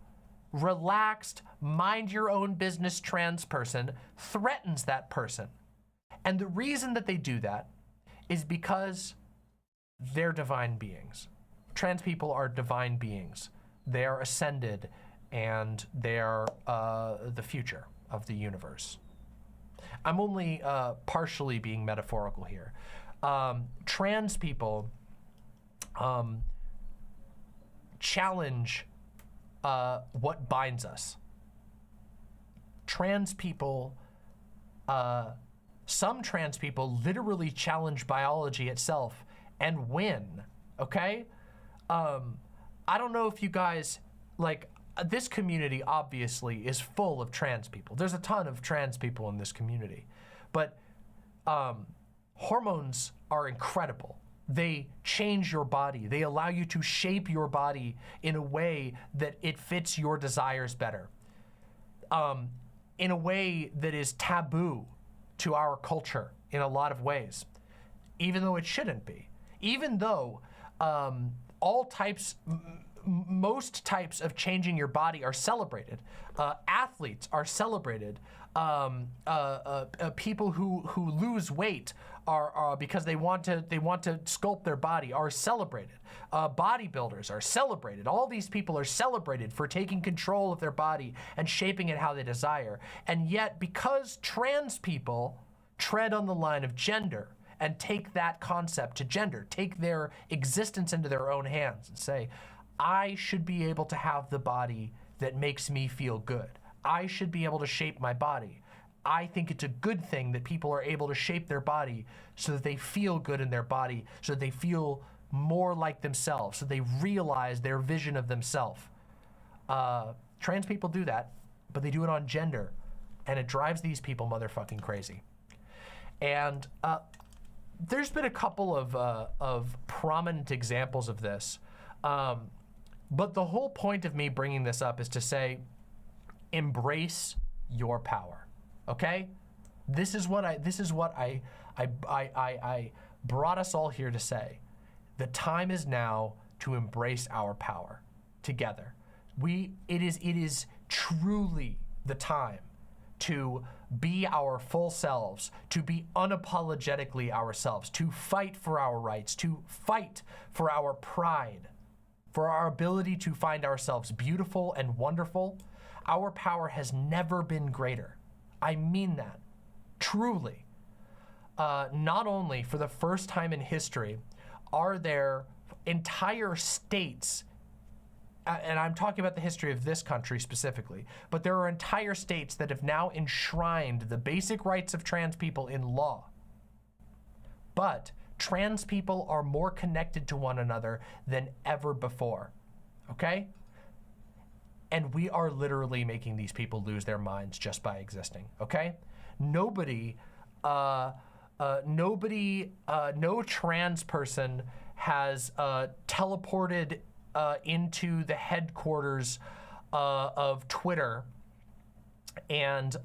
relaxed, mind your own business trans person, threatens that person. And the reason that they do that is because they're divine beings. Trans people are divine beings. They are ascended and they're the future of the universe. I'm only partially being metaphorical here. Trans people challenge what binds us. Trans people, some trans people literally challenge biology itself and win, okay? I don't know if you guys, this community obviously is full of trans people. There's a ton of trans people in this community, but hormones are incredible. They change your body. They allow you to shape your body in a way that it fits your desires better. In a way that is taboo to our culture in a lot of ways, even though it shouldn't be. Even though most types of changing your body are celebrated. Athletes are celebrated. People who lose weight are because they want to sculpt their body are celebrated. Bodybuilders are celebrated. All these people are celebrated for taking control of their body and shaping it how they desire. And yet, because trans people tread on the line of gender and take that concept to gender, take their existence into their own hands and say, I should be able to have the body that makes me feel good. I should be able to shape my body. I think it's a good thing that people are able to shape their body so that they feel good in their body, so that they feel more like themselves, so they realize their vision of themselves. Trans people do that, but they do it on gender, and it drives these people motherfucking crazy. And there's been a couple of prominent examples of this, but the whole point of me bringing this up is to say, embrace your power. Okay, this is what I brought us all here to say. The time is now to embrace our power together. It is truly the time to be our full selves, to be unapologetically ourselves, to fight for our rights, to fight for our pride, for our ability to find ourselves beautiful and wonderful. Our power has never been greater. I mean that, truly. Not only for the first time in history are there entire states, and I'm talking about the history of this country specifically, but there are entire states that have now enshrined the basic rights of trans people in law. But trans people are more connected to one another than ever before, okay? And we are literally making these people lose their minds just by existing, okay? No trans person has teleported into the headquarters of Twitter and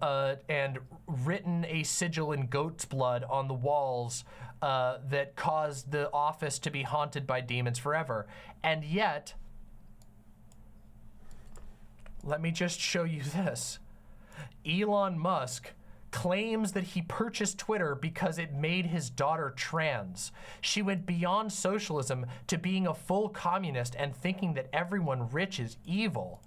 written a sigil in goat's blood on the walls that caused the office to be haunted by demons forever. And yet, let me just show you this. Elon Musk claims that he purchased Twitter because it made his daughter trans. She went beyond socialism to being a full communist and thinking that everyone rich is evil.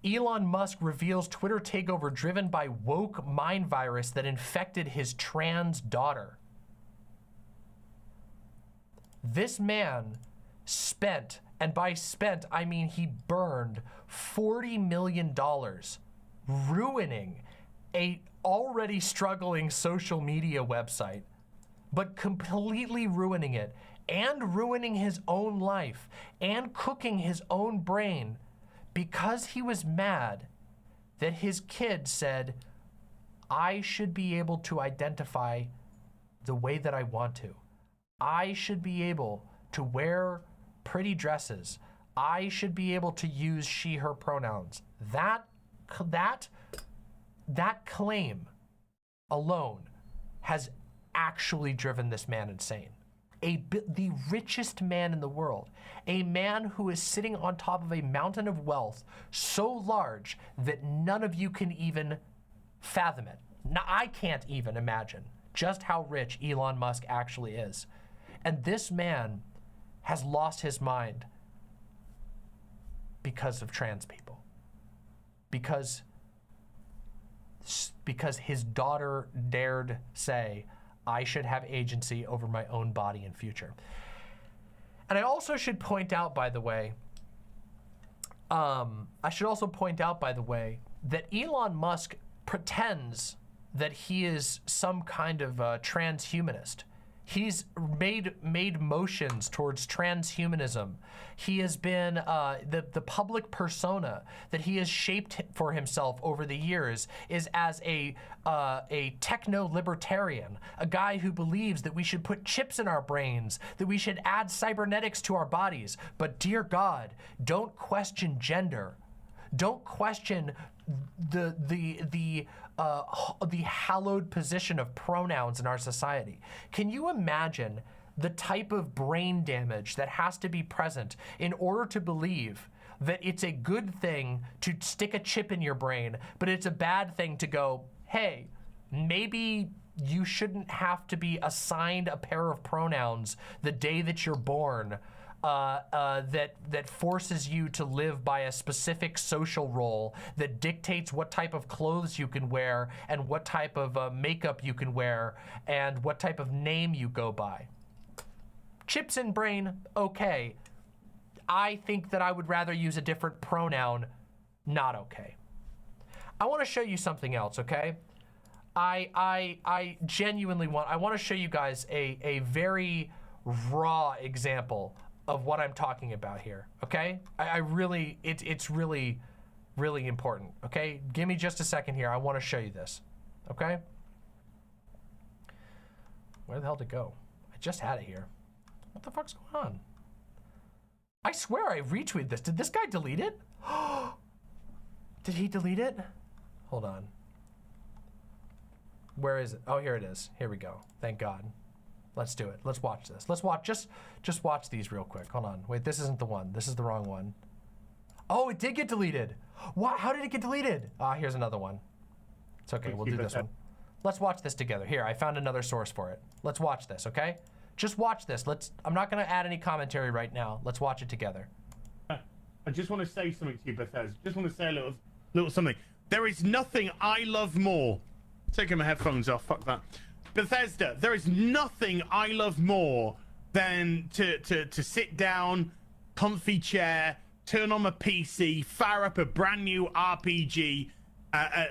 Elon Musk reveals Twitter takeover driven by woke mind virus that infected his trans daughter. This man spent, and by spent, I mean he burned $40 million ruining a already struggling social media website, but completely ruining it and ruining his own life and cooking his own brain because he was mad that his kid said, I should be able to identify the way that I want to. I should be able to wear pretty dresses. I should be able to use she, her pronouns. That claim alone has actually driven this man insane. The richest man in the world, a man who is sitting on top of a mountain of wealth so large that none of you can even fathom it. Now, I can't even imagine just how rich Elon Musk actually is. And this man has lost his mind because of trans people. Because his daughter dared say, I should have agency over my own body and future. And I also should point out, by the way, that Elon Musk pretends that he is some kind of transhumanist. He's made motions towards transhumanism. He has been the public persona that he has shaped for himself over the years is as a techno-libertarian, a guy who believes that we should put chips in our brains, that we should add cybernetics to our bodies. But dear God, don't question gender. Don't question the hallowed position of pronouns in our society. Can you imagine the type of brain damage that has to be present in order to believe that it's a good thing to stick a chip in your brain, but it's a bad thing to go, hey, maybe you shouldn't have to be assigned a pair of pronouns the day that you're born, that forces you to live by a specific social role that dictates what type of clothes you can wear and what type of makeup you can wear and what type of name you go by. Chips in brain, okay. I think that I would rather use a different pronoun, not okay. I want to show you something else, okay? I genuinely want to show you guys a very raw example of what I'm talking about here, okay? I really, it's really, really important, okay? Give me just a second here. I want to show you this, okay? Where the hell did it go? I just had it here. What the fuck's going on? I swear I retweeted this. Did this guy delete it? Did he delete it? Hold on. Where is it? Oh, here it is. Here we go. Thank God. Let's do it. Let's watch this. Let's watch, just watch these real quick. Hold on. Wait, this isn't the one. This is the wrong one. Oh, it did get deleted. What? How did it get deleted? Ah, here's another one. It's okay. We'll do this one. Let's watch this together. Here, I found another source for it. Let's watch this, okay? Just watch this. I'm not gonna add any commentary right now. Let's watch it together. I just want to say something to you, Bethesda. Just want to say a little something. There is nothing I love more. Taking my headphones off. Fuck that. Bethesda. There is nothing I love more than to sit down, comfy chair, turn on my PC, fire up a brand new RPG,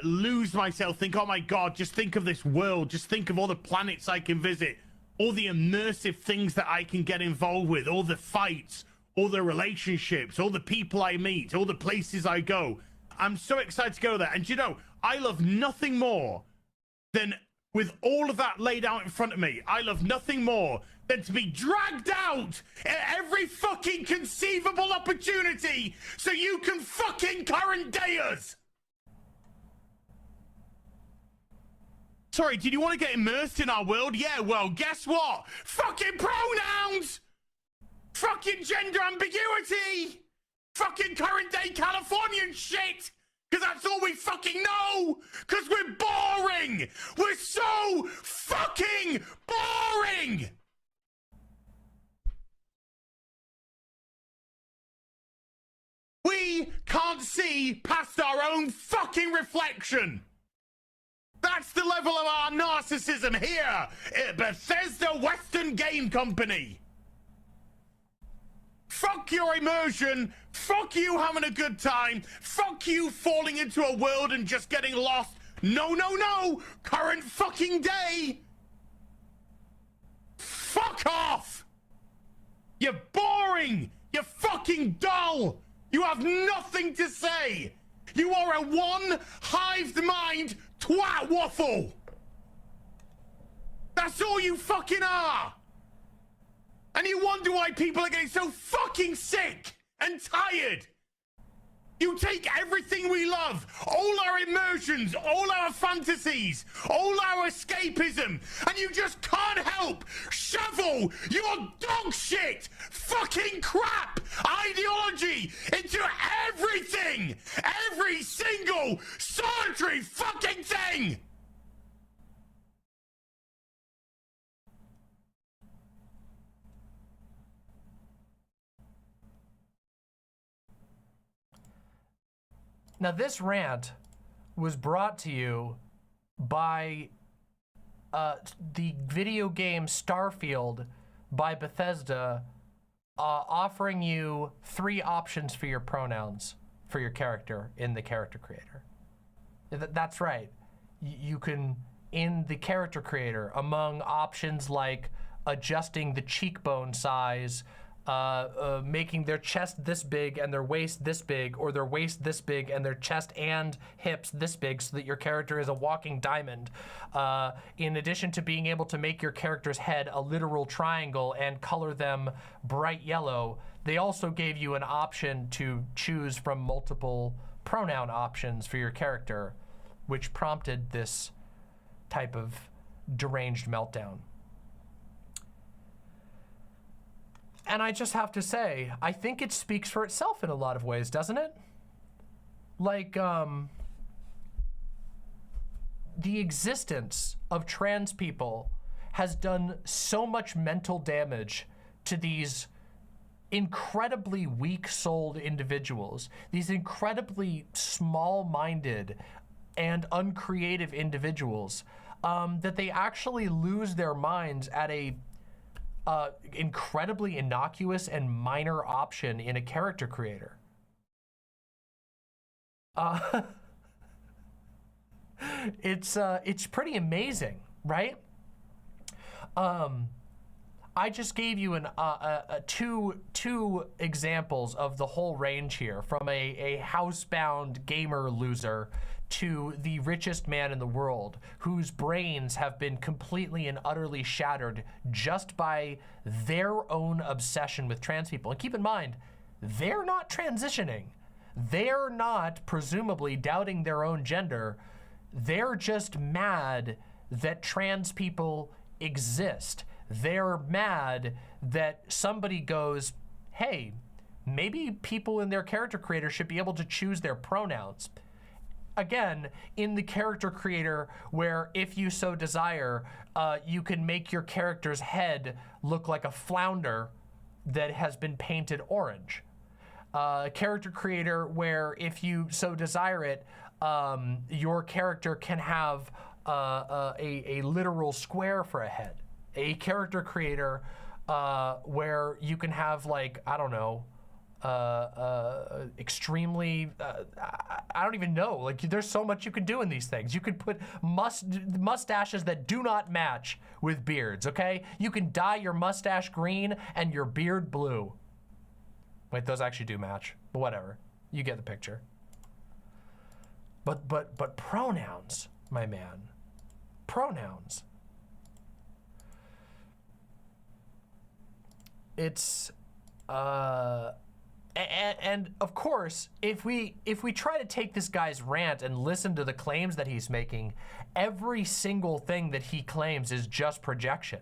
lose myself, think, oh my God, just think of this world, just think of all the planets I can visit, all the immersive things that I can get involved with, all the fights, all the relationships, all the people I meet, all the places I go. I'm so excited to go there. And you know, I love nothing more than, with all of that laid out in front of me, I love nothing more than to be dragged out at every fucking conceivable opportunity so you can fucking current day us. Sorry, did you want to get immersed in our world? Yeah, well, guess what? Fucking pronouns! Fucking gender ambiguity! Fucking current day Californian shit! Because that's all we fucking know! Because we're boring! We're so fucking boring! We can't see past our own fucking reflection! That's the level of our narcissism here at Bethesda Western Game Company. Fuck your immersion. Fuck you having a good time. Fuck you falling into a world and just getting lost. No, no, no. Current fucking day. Fuck off. You're boring. You're fucking dull. You have nothing to say. You are a one-hived mind twat waffle. That's all you fucking are. And you wonder why people are getting so fucking sick and tired. You take everything we love, all our immersions, all our fantasies, all our escapism, and you just can't help shovel your dog shit, fucking crap ideology into everything, every single solitary fucking thing. Now, this rant was brought to you by the video game Starfield by Bethesda, offering you 3 options for your pronouns for your character in the character creator. That's right. You can, in the character creator, among options like adjusting the cheekbone size, making their chest this big and their waist this big, or their waist this big and their chest and hips this big so that your character is a walking diamond. In addition to being able to make your character's head a literal triangle and color them bright yellow, they also gave you an option to choose from multiple pronoun options for your character, which prompted this type of deranged meltdown. And I just have to say, I think it speaks for itself in a lot of ways, doesn't it? Like, the existence of trans people has done so much mental damage to these incredibly weak-souled individuals, these incredibly small-minded and uncreative individuals, that they actually lose their minds at a incredibly innocuous and minor option in a character creator. It's pretty amazing, right? I just gave you two examples of the whole range here, from a housebound gamer loser to the richest man in the world, whose brains have been completely and utterly shattered just by their own obsession with trans people. And keep in mind, they're not transitioning. They're not presumably doubting their own gender. They're just mad that trans people exist. They're mad that somebody goes, hey, maybe people in their character creator should be able to choose their pronouns. Again, in the character creator, where if you so desire, you can make your character's head look like a flounder that has been painted orange. Character creator where if you so desire it, your character can have a literal square for a head. A character creator where you can have, like, I don't know, extremely, I don't even know, like, there's so much you can do in these things. You could put mustaches that do not match with beards, okay? You can dye your mustache green and your beard blue. Wait, those actually do match, but whatever. You get the picture. But pronouns, my man, pronouns. It's and of course, if we try to take this guy's rant and listen to the claims that he's making, every single thing that he claims is just projection.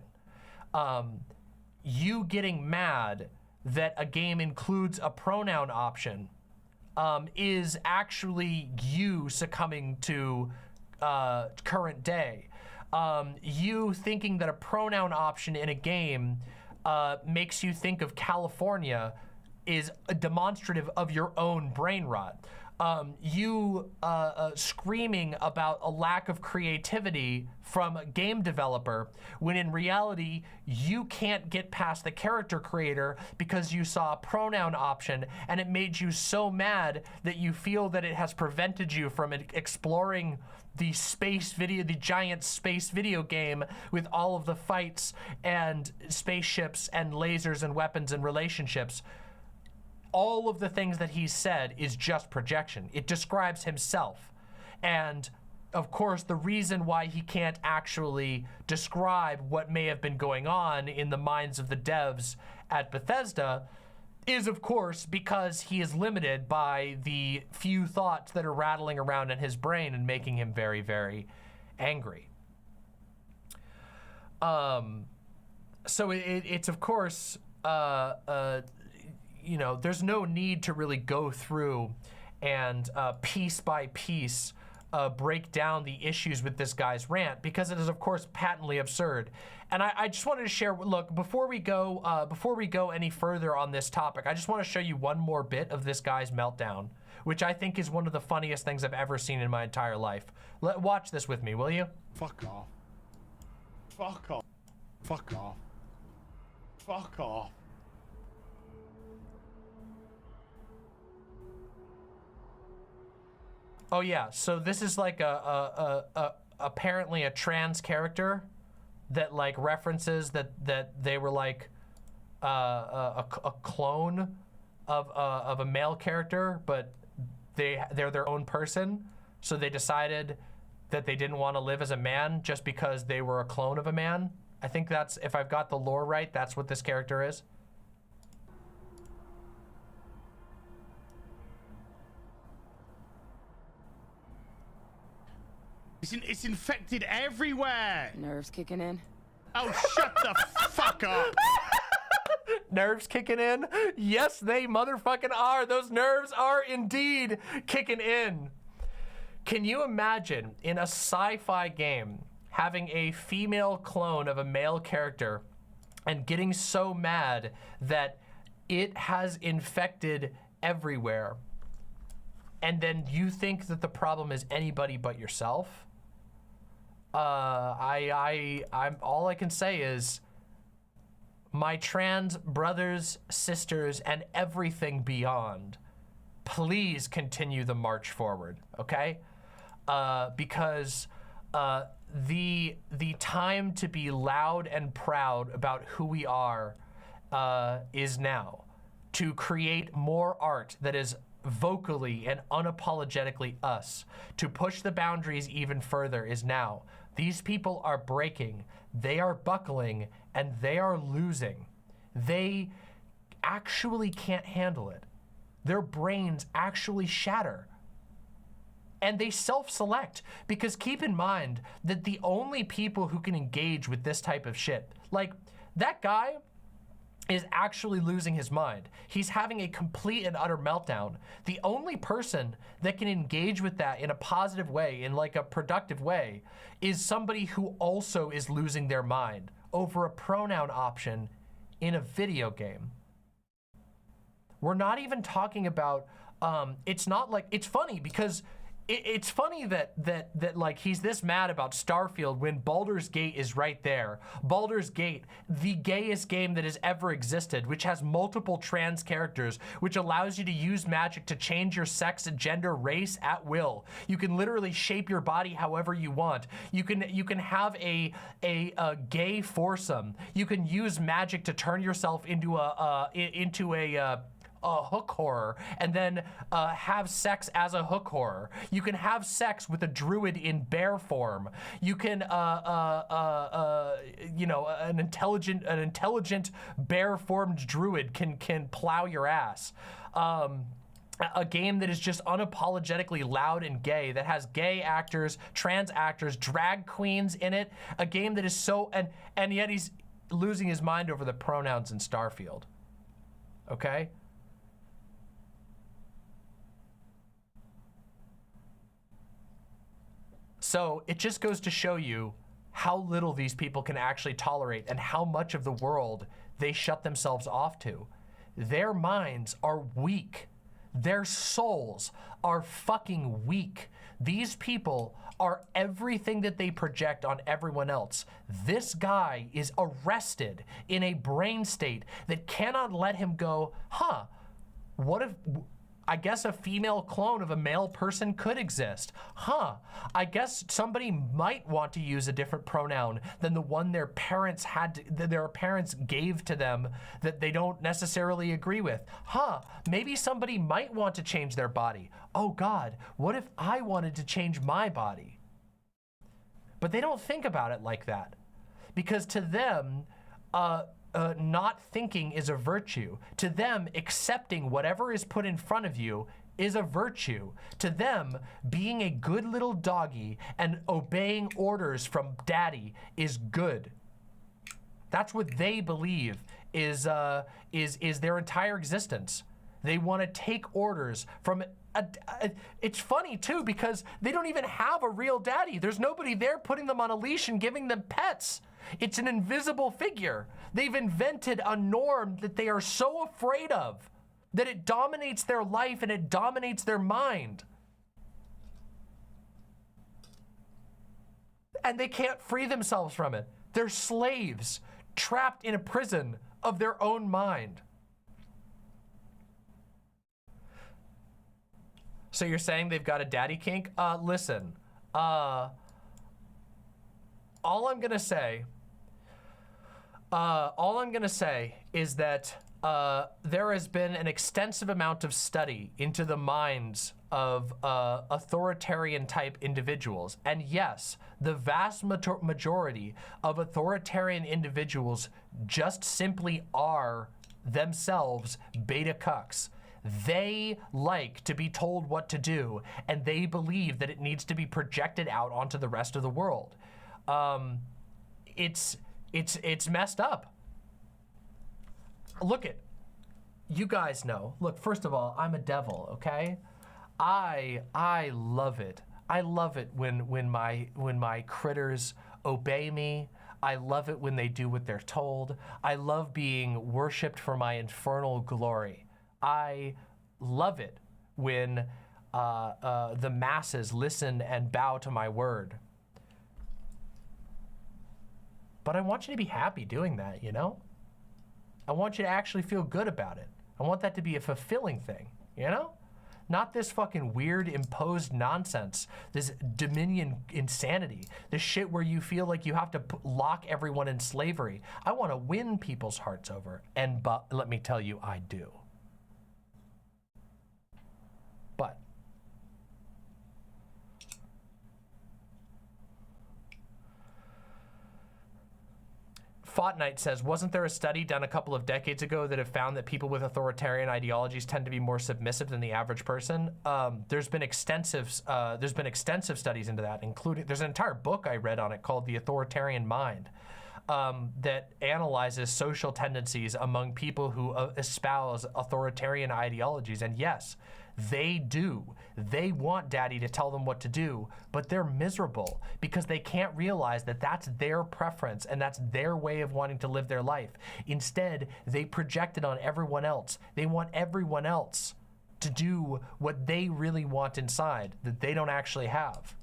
You getting mad that a game includes a pronoun option is actually you succumbing to current day. You thinking that a pronoun option in a game makes you think of California is demonstrative of your own brain rot. You screaming about a lack of creativity from a game developer, when in reality, you can't get past the character creator because you saw a pronoun option and it made you so mad that you feel that it has prevented you from exploring the giant space video game with all of the fights and spaceships and lasers and weapons and relationships. All of the things that he said is just projection. It describes himself. And of course, the reason why he can't actually describe what may have been going on in the minds of the devs at Bethesda is, of course, because he is limited by the few thoughts that are rattling around in his brain and making him very, very angry. So it's of course, you know, there's no need to really go through and piece by piece break down the issues with this guy's rant, because it is of course patently absurd. And I just wanted to share, look, before we go any further on this topic, I just want to show you one more bit of this guy's meltdown, which I think is one of the funniest things I've ever seen in my entire life. Watch this with me, will you? Fuck off. Fuck off. Fuck off. Fuck off. Oh yeah, so this is like apparently a trans character that like references that they were like a clone of a male character, but they're their own person. So they decided that they didn't want to live as a man just because they were a clone of a man. I think that's, if I've got the lore right, that's what this character is. It's infected everywhere. Nerves kicking in. Oh, shut the fuck up. Nerves kicking in? Yes, they motherfucking are. Those nerves are indeed kicking in. Can you imagine in a sci-fi game having a female clone of a male character and getting so mad that it has infected everywhere, and then you think that the problem is anybody but yourself? I'm all I can say is my trans brothers, sisters, and everything beyond, please continue the march forward, okay? Because the time to be loud and proud about who we are is now. To create more art that is vocally and unapologetically us. To push the boundaries even further is now. These people are breaking, they are buckling, and they are losing. They actually can't handle it. Their brains actually shatter. And they self-select, because keep in mind that the only people who can engage with this type of shit, like that guy is actually losing his mind. He's having a complete and utter meltdown. The only person that can engage with that in a positive way, in like a productive way, is somebody who also is losing their mind over a pronoun option in a video game. We're not even talking about, it's not like, it's funny because it's funny that like he's this mad about Starfield when Baldur's Gate is right there. Baldur's Gate, the gayest game that has ever existed, which has multiple trans characters, which allows you to use magic to change your sex, gender, race at will. You can literally shape your body however you want. You can have a gay foursome. You can use magic to turn yourself into a hook horror and then have sex as a hook horror. You can have sex with a druid in bear form. You can, you know, an intelligent bear formed druid can plow your ass. A game that is just unapologetically loud and gay, that has gay actors, trans actors, drag queens in it. A game that is so, and yet he's losing his mind over the pronouns in Starfield. Okay? So it just goes to show you how little these people can actually tolerate and how much of the world they shut themselves off to. Their minds are weak. Their souls are fucking weak. These people are everything that they project on everyone else. This guy is arrested in a brain state that cannot let him go, huh, what if, I guess a female clone of a male person could exist. Huh, I guess somebody might want to use a different pronoun than the one their parents gave to them that they don't necessarily agree with. Huh, maybe somebody might want to change their body. Oh God, what if I wanted to change my body? But they don't think about it like that. Because to them, not thinking is a virtue. To them, accepting whatever is put in front of you is a virtue. To them, being a good little doggy and obeying orders from daddy is good. That's what they believe is their entire existence. They want to take orders from it's funny too because they don't even have a real daddy. There's nobody there putting them on a leash and giving them pets. It's an invisible figure. They've invented a norm that they are so afraid of that it dominates their life and it dominates their mind. And they can't free themselves from it. They're slaves, trapped in a prison of their own mind. So you're saying they've got a daddy kink? Listen, all I'm gonna say is that there has been an extensive amount of study into the minds of authoritarian type individuals. And yes, the vast majority of authoritarian individuals just simply are themselves beta cucks. They like to be told what to do, and they believe that it needs to be projected out onto the rest of the world. It's messed up. Look it, you guys know. Look, first of all, I'm a devil, okay? I love it. I love it when my critters obey me. I love it when they do what they're told. I love being worshipped for my infernal glory. I love it when the masses listen and bow to my word. But I want you to be happy doing that, you know? I want you to actually feel good about it. I want that to be a fulfilling thing, you know? Not this fucking weird imposed nonsense, this dominion insanity, this shit where you feel like you have to lock everyone in slavery. I want to win people's hearts over, and let me tell you, I do. But Fortnite says, wasn't there a study done a couple of decades ago that have found that people with authoritarian ideologies tend to be more submissive than the average person? There's been extensive studies into that, including, there's an entire book I read on it called The Authoritarian Mind, that analyzes social tendencies among people who espouse authoritarian ideologies. And yes, they do. They want daddy to tell them what to do, but they're miserable because they can't realize that that's their preference and that's their way of wanting to live their life. Instead, they project it on everyone else. They want everyone else to do what they really want inside that they don't actually have.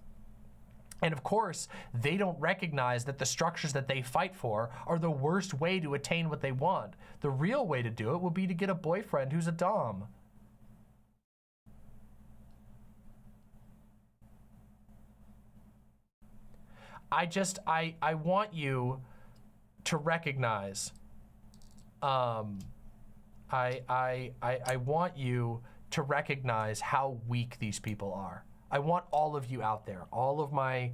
And of course, they don't recognize that the structures that they fight for are the worst way to attain what they want. The real way to do it would be to get a boyfriend who's a dom. I want you to recognize, I want you to recognize how weak these people are. I want all of you out there, all of my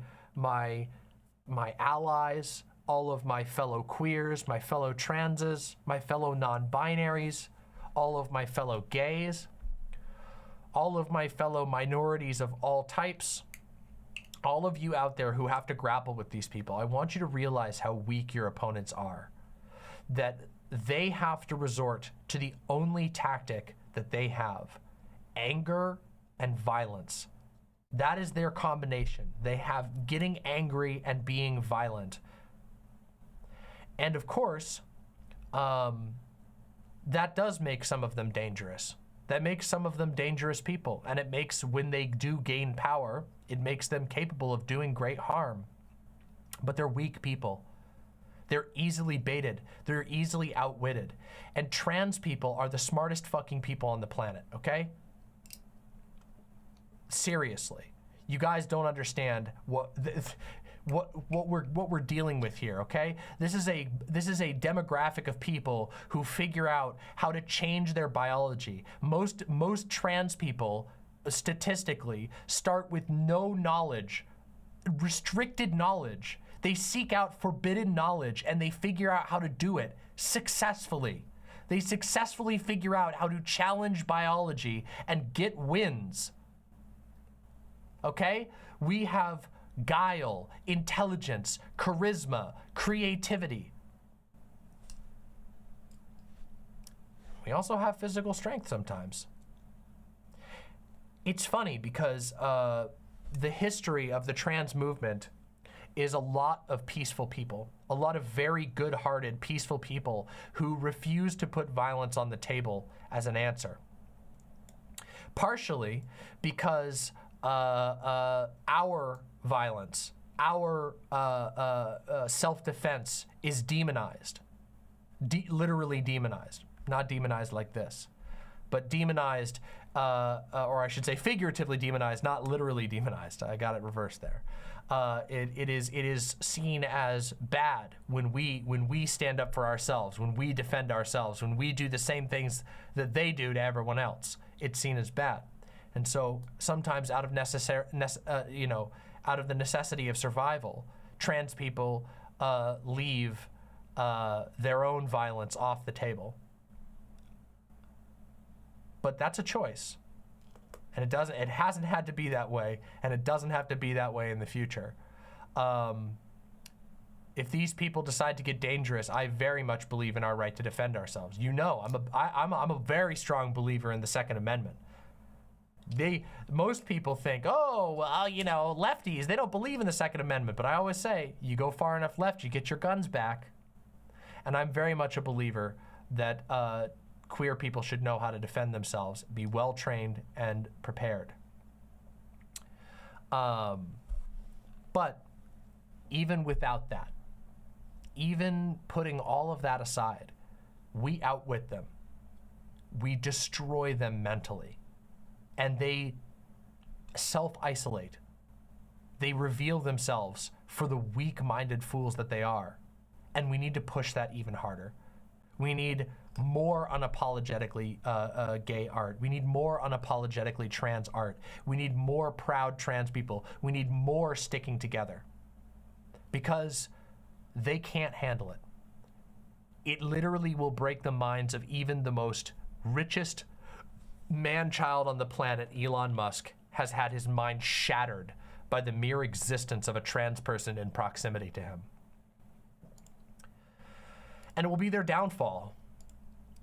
allies, all of my fellow queers, my fellow transes, my fellow non-binaries, all of my fellow gays, all of my fellow minorities of all types, all of you out there who have to grapple with these people. I want you to realize how weak your opponents are, that they have to resort to the only tactic that they have, anger and violence. That is their combination. They have getting angry and being violent. And of course, that does make some of them dangerous. That makes some of them dangerous people. And it makes, when they do gain power, it makes them capable of doing great harm. But they're weak people. They're easily baited. They're easily outwitted. And trans people are the smartest fucking people on the planet, okay? Seriously, you guys don't understand what we're dealing with here, okay? This is a demographic of people who figure out how to change their biology. Most trans people statistically start with no knowledge, restricted knowledge. They seek out forbidden knowledge and they figure out how to do it successfully. They successfully figure out how to challenge biology and get wins. Okay? We have guile, intelligence, charisma, creativity. We also have physical strength sometimes. It's funny because the history of the trans movement is a lot of peaceful people, a lot of very good-hearted, peaceful people who refuse to put violence on the table as an answer. Partially because our violence, our self-defense is demonized, literally demonized, not demonized like this, but demonized, or I should say figuratively demonized, not literally demonized. I got it reversed there. It is seen as bad when we stand up for ourselves, when we defend ourselves, when we do the same things that they do to everyone else. It's seen as bad. And so sometimes out of out of the necessity of survival, trans people leave their own violence off the table. But that's a choice. And it hasn't had to be that way, and it doesn't have to be that way in the future. If these people decide to get dangerous, I very much believe in our right to defend ourselves. You know, I'm a very strong believer in the Second Amendment. Most people think, oh, well, you know, lefties, they don't believe in the Second Amendment. But I always say, you go far enough left, you get your guns back. And I'm very much a believer that queer people should know how to defend themselves, be well-trained and prepared. But even without that, even putting all of that aside, we outwit them. We destroy them mentally. And they self-isolate. They reveal themselves for the weak-minded fools that they are. And we need to push that even harder. We need more unapologetically gay art. We need more unapologetically trans art. We need more proud trans people. We need more sticking together. Because they can't handle it. It literally will break the minds of even the most richest man-child on the planet. Elon Musk has had his mind shattered by the mere existence of a trans person in proximity to him. And it will be their downfall.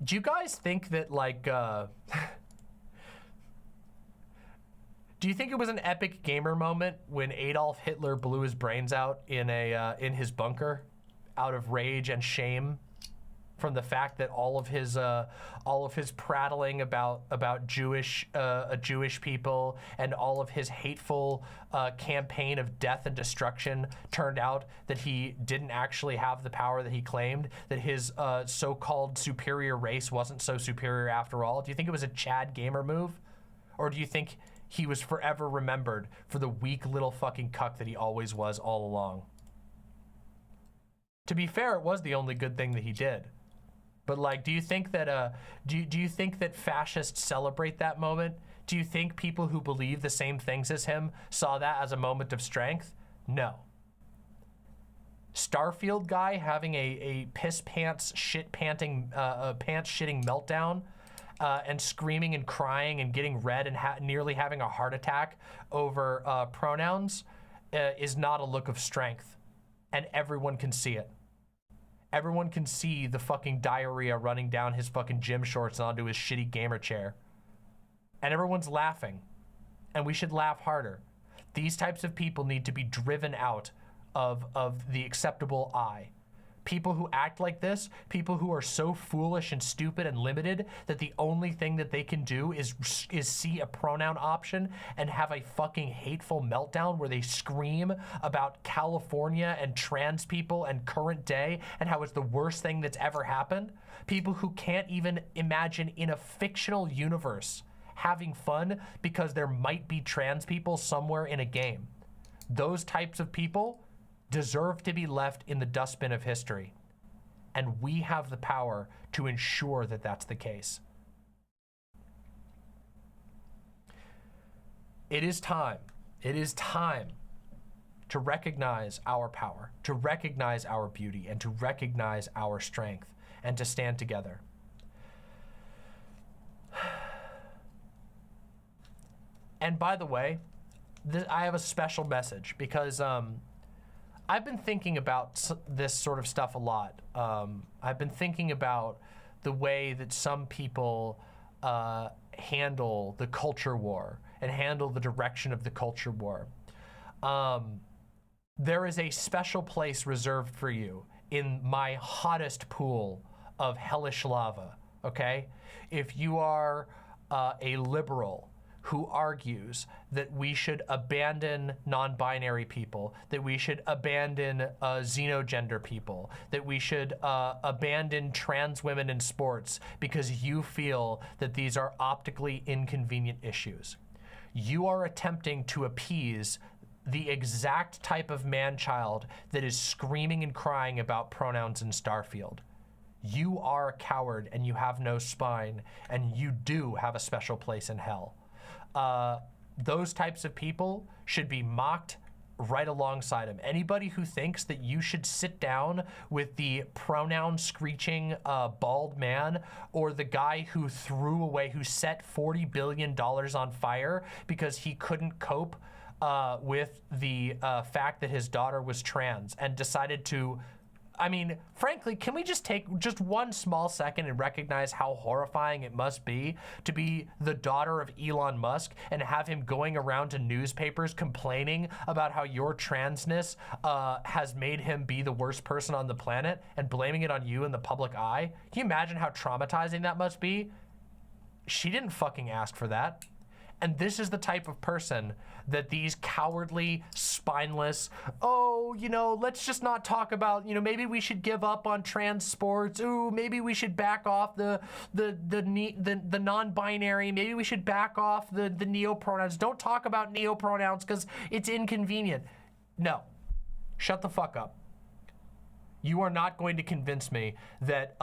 Do you guys think that, like, do you think it was an epic gamer moment when Adolf Hitler blew his brains out in his bunker out of rage and shame from the fact that all of his prattling about Jewish people and all of his hateful campaign of death and destruction turned out that he didn't actually have the power that he claimed, that his so-called superior race wasn't so superior after all? Do you think it was a Chad gamer move? Or do you think he was forever remembered for the weak little fucking cuck that he always was all along? To be fair, it was the only good thing that he did. But like, do you think that do you think that fascists celebrate that moment? Do you think people who believe the same things as him saw that as a moment of strength? No. Starfield guy having a piss pants shit panting pants shitting meltdown and screaming and crying and getting red and nearly having a heart attack over pronouns is not a look of strength, and everyone can see it. Everyone can see the fucking diarrhea running down his fucking gym shorts and onto his shitty gamer chair. And everyone's laughing. And we should laugh harder. These types of people need to be driven out of the acceptable eye. People who act like this, people who are so foolish and stupid and limited that the only thing that they can do is see a pronoun option and have a fucking hateful meltdown where they scream about California and trans people and current day and how it's the worst thing that's ever happened. People who can't even imagine in a fictional universe having fun because there might be trans people somewhere in a game. Those types of people deserve to be left in the dustbin of history. And we have the power to ensure that that's the case. It is time to recognize our power, to recognize our beauty, and to recognize our strength, and to stand together. And by the way, I have a special message because I've been thinking about this sort of stuff a lot. I've been thinking about the way that some people handle the culture war and handle the direction of the culture war. There is a special place reserved for you in my hottest pool of hellish lava, okay? If you are a liberal who argues that we should abandon non-binary people, that we should abandon xenogender people, that we should abandon trans women in sports because you feel that these are optically inconvenient issues. You are attempting to appease the exact type of man-child that is screaming and crying about pronouns in Starfield. You are a coward and you have no spine, and you do have a special place in hell. Those types of people should be mocked right alongside him. Anybody who thinks that you should sit down with the pronoun screeching bald man, or the guy who who set $40 billion on fire because he couldn't cope with the fact that his daughter was trans and decided to, I mean, frankly, can we just take just one small second and recognize how horrifying it must be to be the daughter of Elon Musk and have him going around to newspapers complaining about how your transness has made him be the worst person on the planet and blaming it on you in the public eye? Can you imagine how traumatizing that must be? She didn't fucking ask for that. And this is the type of person that these cowardly, spineless, oh, you know, let's just not talk about, you know, maybe we should give up on trans sports. Ooh, maybe we should back off the non-binary. Maybe we should back off the neo-pronouns. Don't talk about neo-pronouns because it's inconvenient. No, shut the fuck up. You are not going to convince me that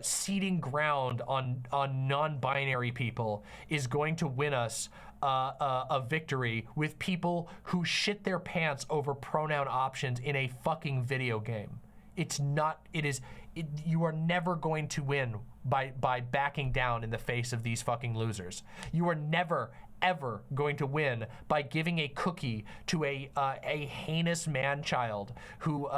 ceding ground on non-binary people is going to win us a victory with people who shit their pants over pronoun options in a fucking video game. It's not. You are never going to win by backing down in the face of these fucking losers. You are never ever going to win by giving a cookie to a heinous man-child who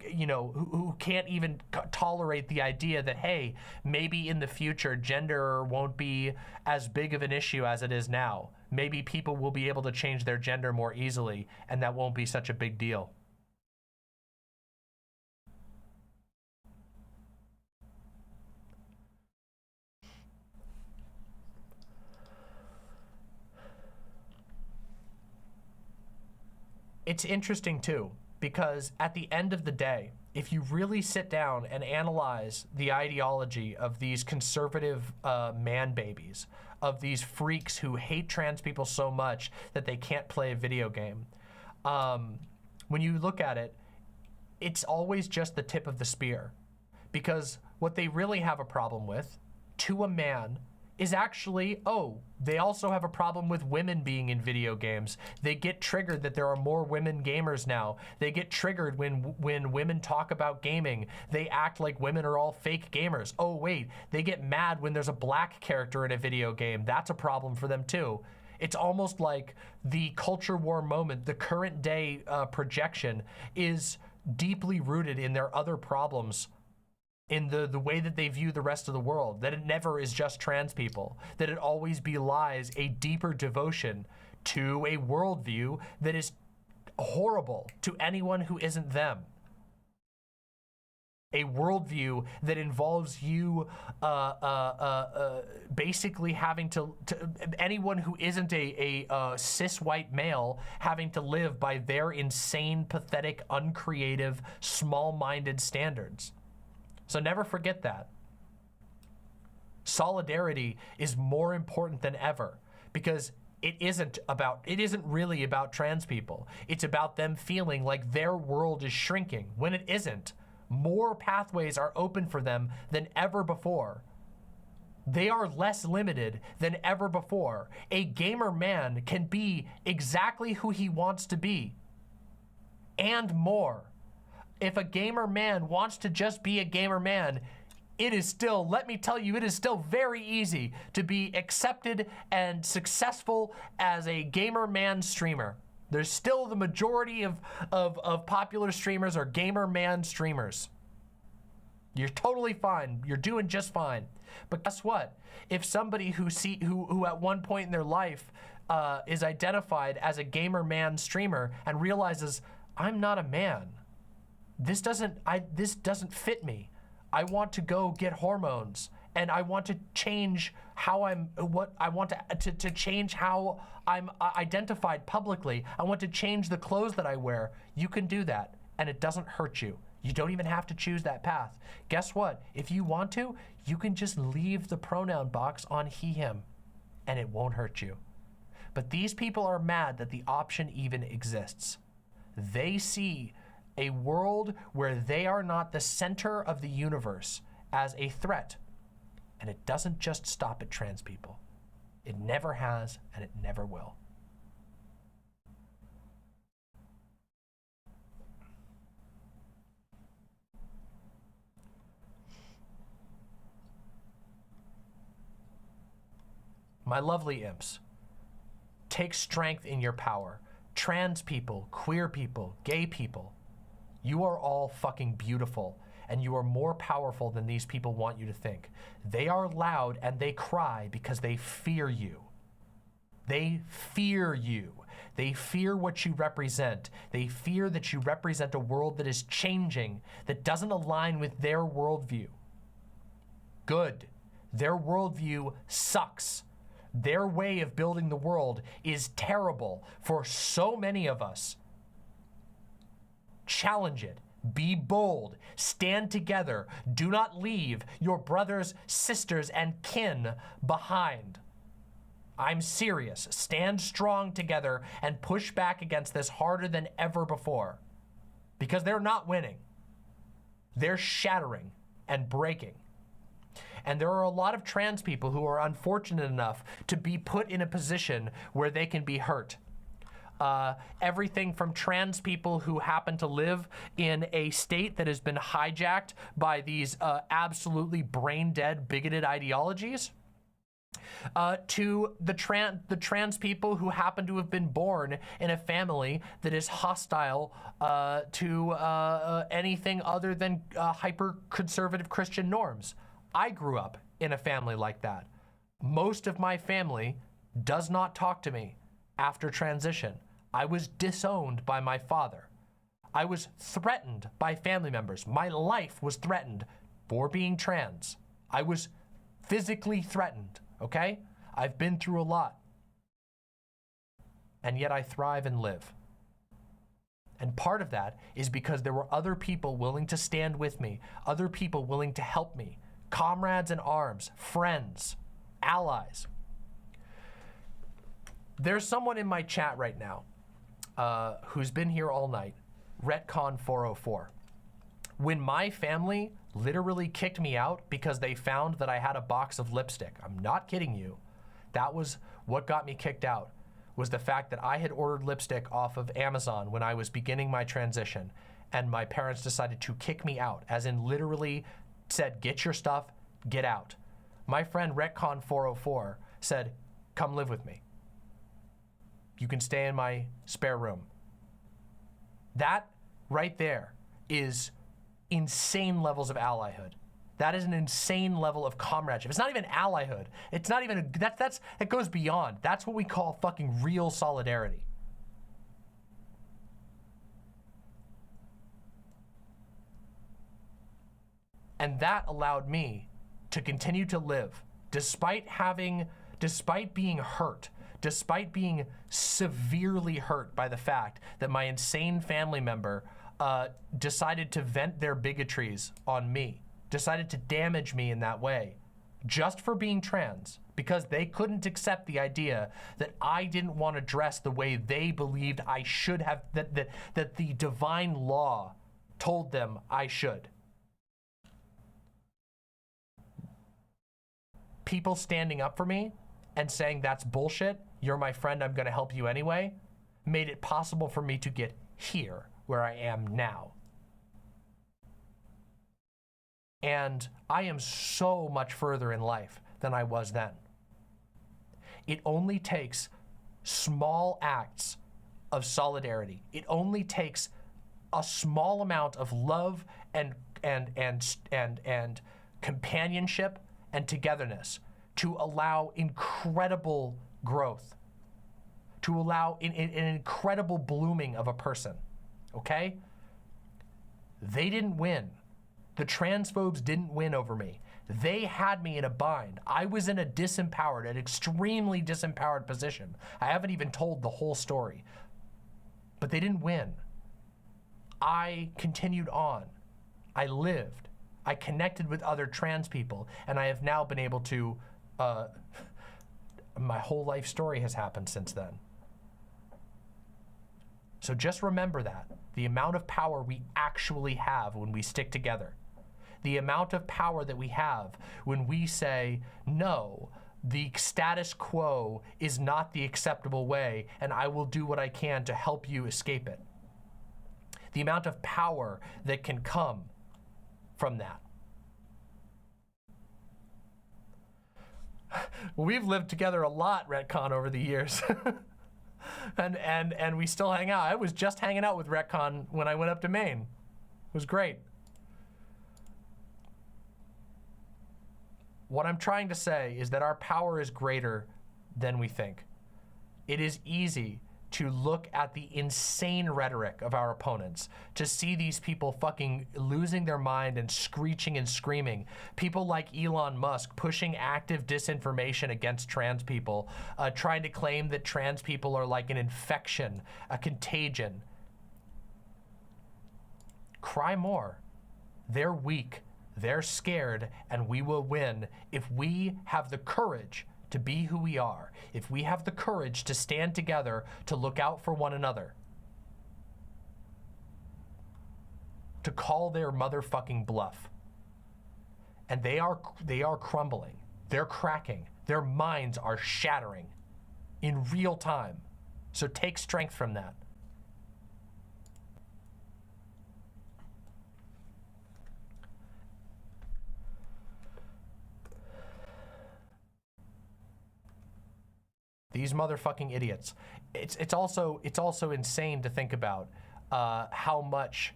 you know, who can't even tolerate the idea that, hey, maybe in the future gender won't be as big of an issue as it is now. Maybe people will be able to change their gender more easily, and that won't be such a big deal. It's interesting too, because at the end of the day, if you really sit down and analyze the ideology of these conservative man babies, of these freaks who hate trans people so much that they can't play a video game, when you look at it, it's always just the tip of the spear. Because what they really have a problem with, to a man, is actually, oh, they also have a problem with women being in video games. They get triggered that there are more women gamers now. They get triggered when women talk about gaming. They act like women are all fake gamers. Oh wait, they get mad when there's a black character in a video game. That's a problem for them too. It's almost like the culture war moment, the current day projection, is deeply rooted in their other problems, in the way that they view the rest of the world, that it never is just trans people, that it always belies a deeper devotion to a worldview that is horrible to anyone who isn't them. A worldview that involves you basically having to anyone who isn't a cis white male having to live by their insane, pathetic, uncreative, small-minded standards. So never forget that. Solidarity is more important than ever, because it isn't really about trans people. It's about them feeling like their world is shrinking when it isn't. More pathways are open for them than ever before. They are less limited than ever before. A gamer man can be exactly who he wants to be, and more. If a gamer man wants to just be a gamer man, it is still, let me tell you, it is still very easy to be accepted and successful as a gamer man streamer. There's still the majority of popular streamers are gamer man streamers. You're totally fine. You're doing just fine. But guess what? If somebody who at one point in their life is identified as a gamer man streamer and realizes, I'm not a man. This doesn't fit me. I want to go get hormones, and I want to change how to change how I'm identified publicly. I want to change the clothes that I wear. You can do that, and it doesn't hurt you. You don't even have to choose that path. Guess what? If you want to, you can just leave the pronoun box on he, him, and it won't hurt you. But these people are mad that the option even exists. They see a world where they are not the center of the universe as a threat. And it doesn't just stop at trans people. It never has, and it never will. My lovely imps, take strength in your power. Trans people, queer people, gay people, you are all fucking beautiful, and you are more powerful than these people want you to think. They are loud and they cry because they fear you. They fear you. They fear what you represent. They fear that you represent a world that is changing, that doesn't align with their worldview. Good. Their worldview sucks. Their way of building the world is terrible for so many of us. Challenge it. Be bold. Stand together. Do not leave your brothers, sisters, and kin behind. I'm serious. Stand strong together and push back against this harder than ever before. Because they're not winning. They're shattering and breaking. And there are a lot of trans people who are unfortunate enough to be put in a position where they can be hurt. Everything from trans people who happen to live in a state that has been hijacked by these absolutely brain-dead, bigoted ideologies, to the trans people who happen to have been born in a family that is hostile to anything other than hyper-conservative Christian norms. I grew up in a family like that. Most of my family does not talk to me after transition. I was disowned by my father. I was threatened by family members. My life was threatened for being trans. I was physically threatened, okay? I've been through a lot. And yet I thrive and live. And part of that is because there were other people willing to stand with me, other people willing to help me, comrades in arms, friends, allies. There's someone in my chat right now who's been here all night, Retcon404. When my family literally kicked me out because they found that I had a box of lipstick, I'm not kidding you, that was what got me kicked out, was the fact that I had ordered lipstick off of Amazon when I was beginning my transition, and my parents decided to kick me out, as in literally said, get your stuff, get out. My friend Retcon404 said, come live with me. You can stay in my spare room. That right there is insane levels of allyhood. That is an insane level of comradeship. It's not even allyhood. It's not even, it goes beyond. That's what we call fucking real solidarity. And that allowed me to continue to live despite being hurt, despite being severely hurt by the fact that my insane family member decided to vent their bigotries on me, decided to damage me in that way, just for being trans, because they couldn't accept the idea that I didn't want to dress the way they believed I should have, that the divine law told them I should. People standing up for me and saying that's bullshit, you're my friend, I'm gonna help you anyway, made it possible for me to get here where I am now. And I am so much further in life than I was then. It only takes small acts of solidarity. It only takes a small amount of love and companionship and togetherness to allow incredible growth, to allow an incredible blooming of a person, okay? They didn't win. The transphobes didn't win over me. They had me in a bind. I was in a disempowered, an extremely disempowered position. I haven't even told the whole story, but they didn't win. I continued on. I lived. I connected with other trans people, and I have now been able to, my whole life story has happened since then. So just remember that, the amount of power we actually have when we stick together. The amount of power that we have when we say, no, the status quo is not the acceptable way, and I will do what I can to help you escape it. The amount of power that can come from that. We've lived together a lot, Retcon, over the years. and we still hang out. I was just hanging out with Retcon when I went up to Maine. It was great. What I'm trying to say is that our power is greater than we think. It is easy to look at the insane rhetoric of our opponents, to see these people fucking losing their mind and screeching and screaming. People like Elon Musk pushing active disinformation against trans people, trying to claim that trans people are like an infection, a contagion. Cry more. They're weak, they're scared, and we will win if we have the courage to be who we are, if we have the courage to stand together, to look out for one another, to call their motherfucking bluff. And they are crumbling, they're cracking, their minds are shattering in real time. So take strength from that. These motherfucking idiots. It's also insane to think about how much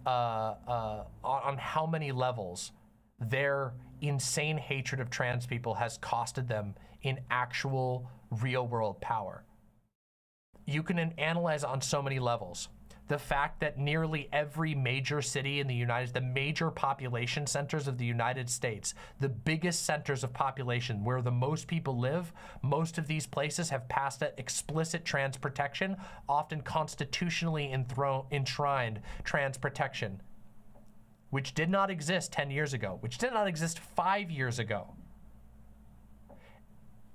on how many levels their insane hatred of trans people has costed them in actual real world power. You can analyze on so many levels. The fact that nearly every major city in the major population centers of the United States, the biggest centers of population where the most people live, most of these places have passed explicit trans protection, often constitutionally enshrined trans protection, which did not exist 10 years ago, which did not exist 5 years ago.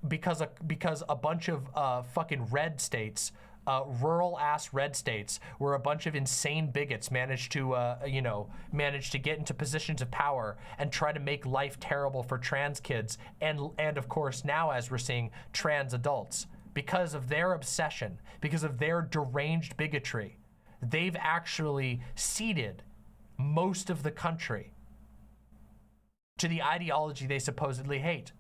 Because a bunch of fucking red states, rural-ass red states, where a bunch of insane bigots managed to get into positions of power and try to make life terrible for trans kids and of course now, as we're seeing, trans adults. Because of their obsession, because of their deranged bigotry, they've actually ceded most of the country to the ideology they supposedly hate.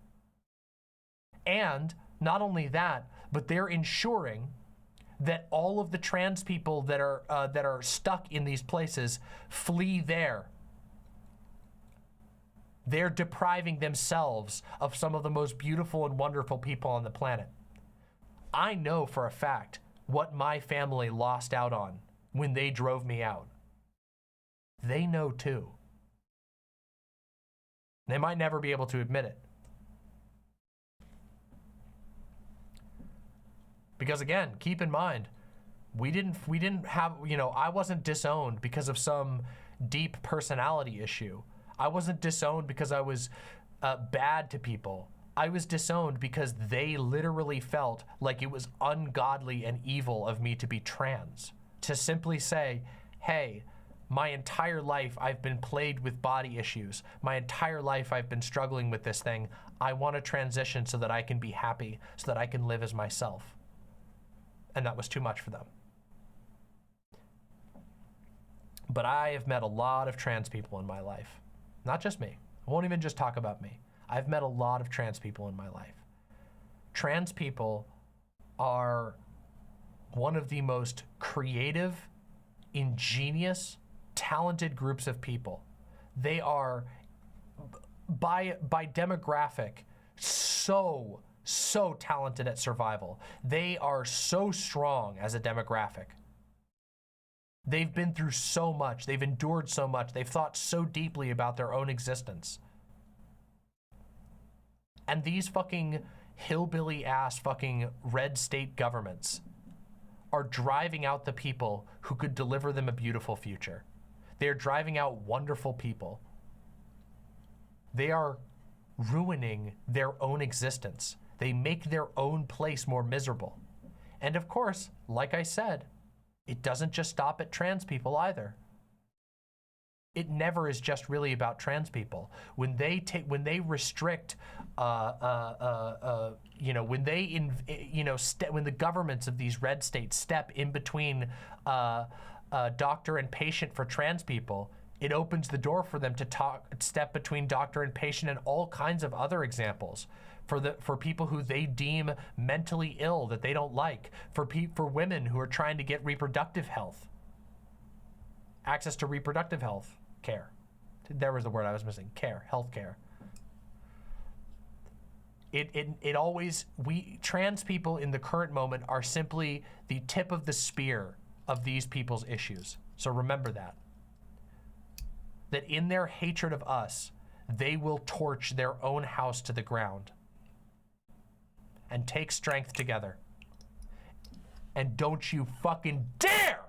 And not only that, but they're ensuring that all of the trans people that are stuck in these places flee there. They're depriving themselves of some of the most beautiful and wonderful people on the planet. I know for a fact what my family lost out on when they drove me out. They know too. They might never be able to admit it. Because again, keep in mind, we didn't have, I wasn't disowned because of some deep personality issue. I wasn't disowned because I was bad to people. I was disowned because they literally felt like it was ungodly and evil of me to be trans. To simply say, hey, my entire life I've been plagued with body issues. My entire life I've been struggling with this thing. I want to transition so that I can be happy, so that I can live as myself. And that was too much for them. But I have met a lot of trans people in my life. Not just me. I won't even just talk about me. I've met a lot of trans people in my life. Trans people are one of the most creative, ingenious, talented groups of people. They are, by demographic, so talented at survival. They are so strong as a demographic. They've been through so much. They've endured so much. They've thought so deeply about their own existence. And these fucking hillbilly ass fucking red state governments are driving out the people who could deliver them a beautiful future. They're driving out wonderful people. They are ruining their own existence. They make their own place more miserable. And of course, like I said, it doesn't just stop at trans people either. It never is just really about trans people. When they restrict, when the governments of these red states step in between doctor and patient for trans people, it opens the door for them to step between doctor and patient and all kinds of other examples. For people who they deem mentally ill that they don't like, for women who are trying to get reproductive health, access to reproductive health care. There was the word I was missing. Care, health care. It always, trans people in the current moment are simply the tip of the spear of these people's issues. So remember that. That in their hatred of us, they will torch their own house to the ground. And take strength together. And don't you fucking dare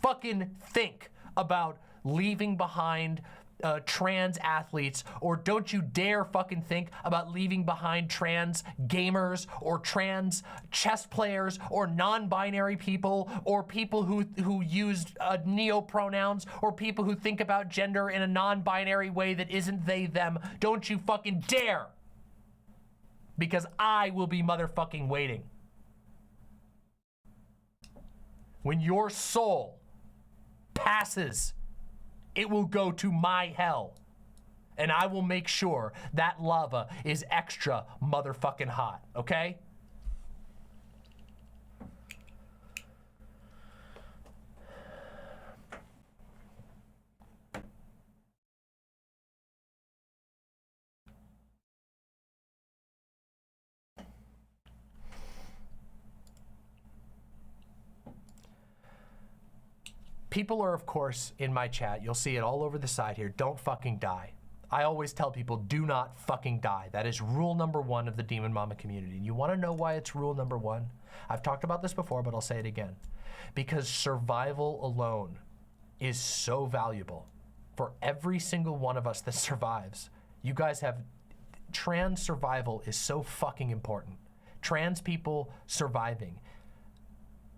fucking think about leaving behind trans athletes, or don't you dare fucking think about leaving behind trans gamers or trans chess players or non-binary people or people who use neo-pronouns or people who think about gender in a non-binary way that isn't they, them. Don't you fucking dare! Because I will be motherfucking waiting. When your soul passes, it will go to my hell. And I will make sure that lava is extra motherfucking hot, okay? People are, of course, in my chat. You'll see it all over the side here. Don't fucking die. I always tell people, do not fucking die. That is rule number 1 of the Demon Mama community. And you want to know why it's rule number 1? I've talked about this before, but I'll say it again. Because survival alone is so valuable. For every single one of us that survives, you guys have, trans survival is so fucking important. Trans people surviving.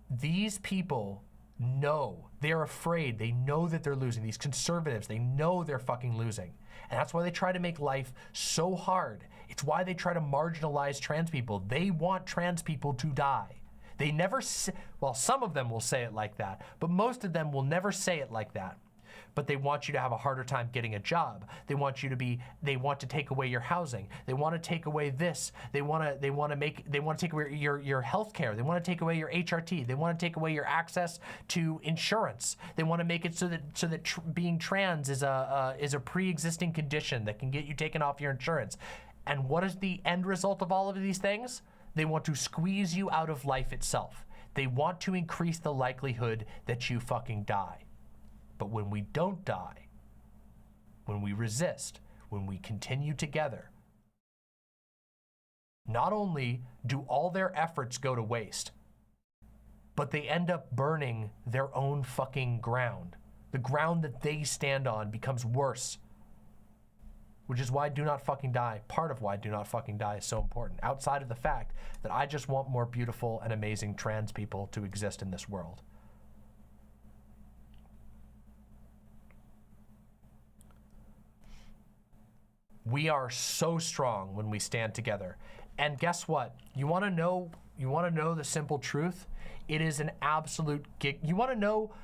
These people know, they're afraid, they know that they're losing. These conservatives, they know they're fucking losing. And that's why they try to make life so hard. It's why they try to marginalize trans people. They want trans people to die. They never say, well, some of them will say it like that, but most of them will never say it like that. But they want you to have a harder time getting a job. They want you to be, they want to take away your housing. They want to take away this. They want to take away your health care. They want to take away your HRT. They want to take away your access to insurance. They want to make it so that being trans is a pre-existing condition that can get you taken off your insurance. And what is the end result of all of these things? They want to squeeze you out of life itself. They want to increase the likelihood that you fucking die. But when we don't die, when we resist, when we continue together, not only do all their efforts go to waste, but they end up burning their own fucking ground. The ground that they stand on becomes worse. Which is why Do Not Fucking Die, part of why Do Not Fucking Die is so important, outside of the fact that I just want more beautiful and amazing trans people to exist in this world. We are so strong when we stand together. And guess what? You want to know the simple truth? It is an absolute you want to know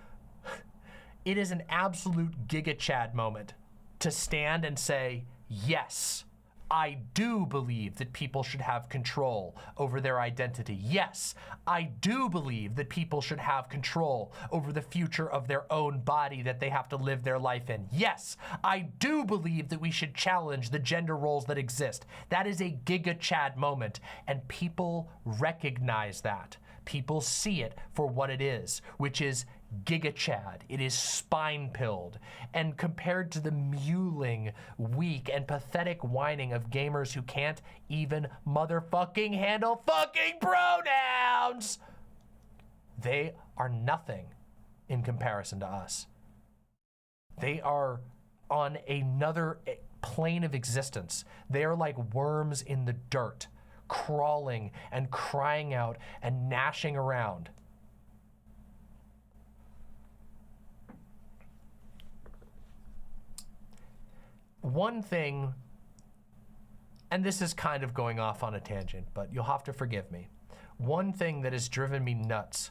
it is an absolute Giga Chad moment to stand and say, yes, I do believe that people should have control over their identity. Yes, I do believe that people should have control over the future of their own body that they have to live their life in. Yes, I do believe that we should challenge the gender roles that exist. That is a Giga Chad moment, and people recognize that. People see it for what it is, which is Giga Chad. It is spine-pilled. And compared to the mewling, weak, and pathetic whining of gamers who can't even motherfucking handle fucking pronouns, they are nothing in comparison to us. They are on another plane of existence. They are like worms in the dirt, crawling and crying out and gnashing around. One thing, and this is kind of going off on a tangent, but you'll have to forgive me. One thing that has driven me nuts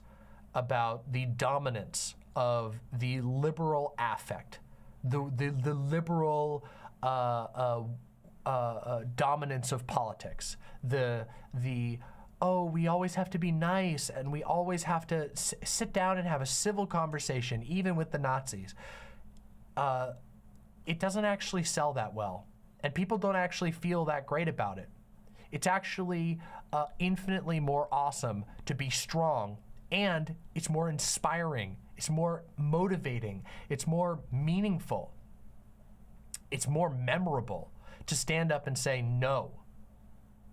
about the dominance of the liberal affect, the liberal dominance of politics, oh, we always have to be nice and we always have to sit down and have a civil conversation, even with the Nazis. It doesn't actually sell that well, and people don't actually feel that great about it. It's actually infinitely more awesome to be strong, and it's more inspiring. It's more motivating. It's more meaningful. It's more memorable to stand up and say, no,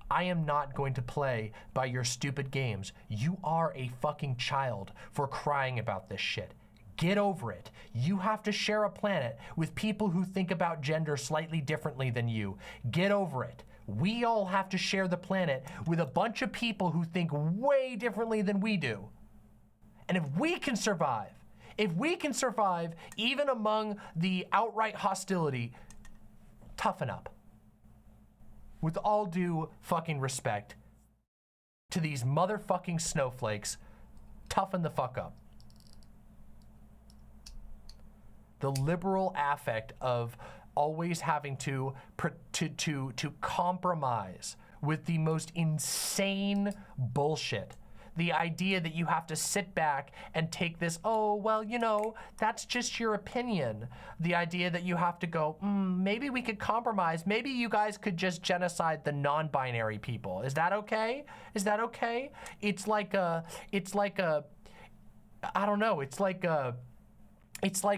I am not going to play by your stupid games. You are a fucking child for crying about this shit. Get over it. You have to share a planet with people who think about gender slightly differently than you. Get over it. We all have to share the planet with a bunch of people who think way differently than we do. And if we can survive even among the outright hostility, toughen up. With all due fucking respect to these motherfucking snowflakes, toughen the fuck up. The liberal affect of always having to compromise with the most insane bullshit. The idea that you have to sit back and take this, oh, well, you know, that's just your opinion. The idea that you have to go, maybe we could compromise. Maybe you guys could just genocide the non-binary people. Is that okay? Is that okay? It's like I don't know, it's like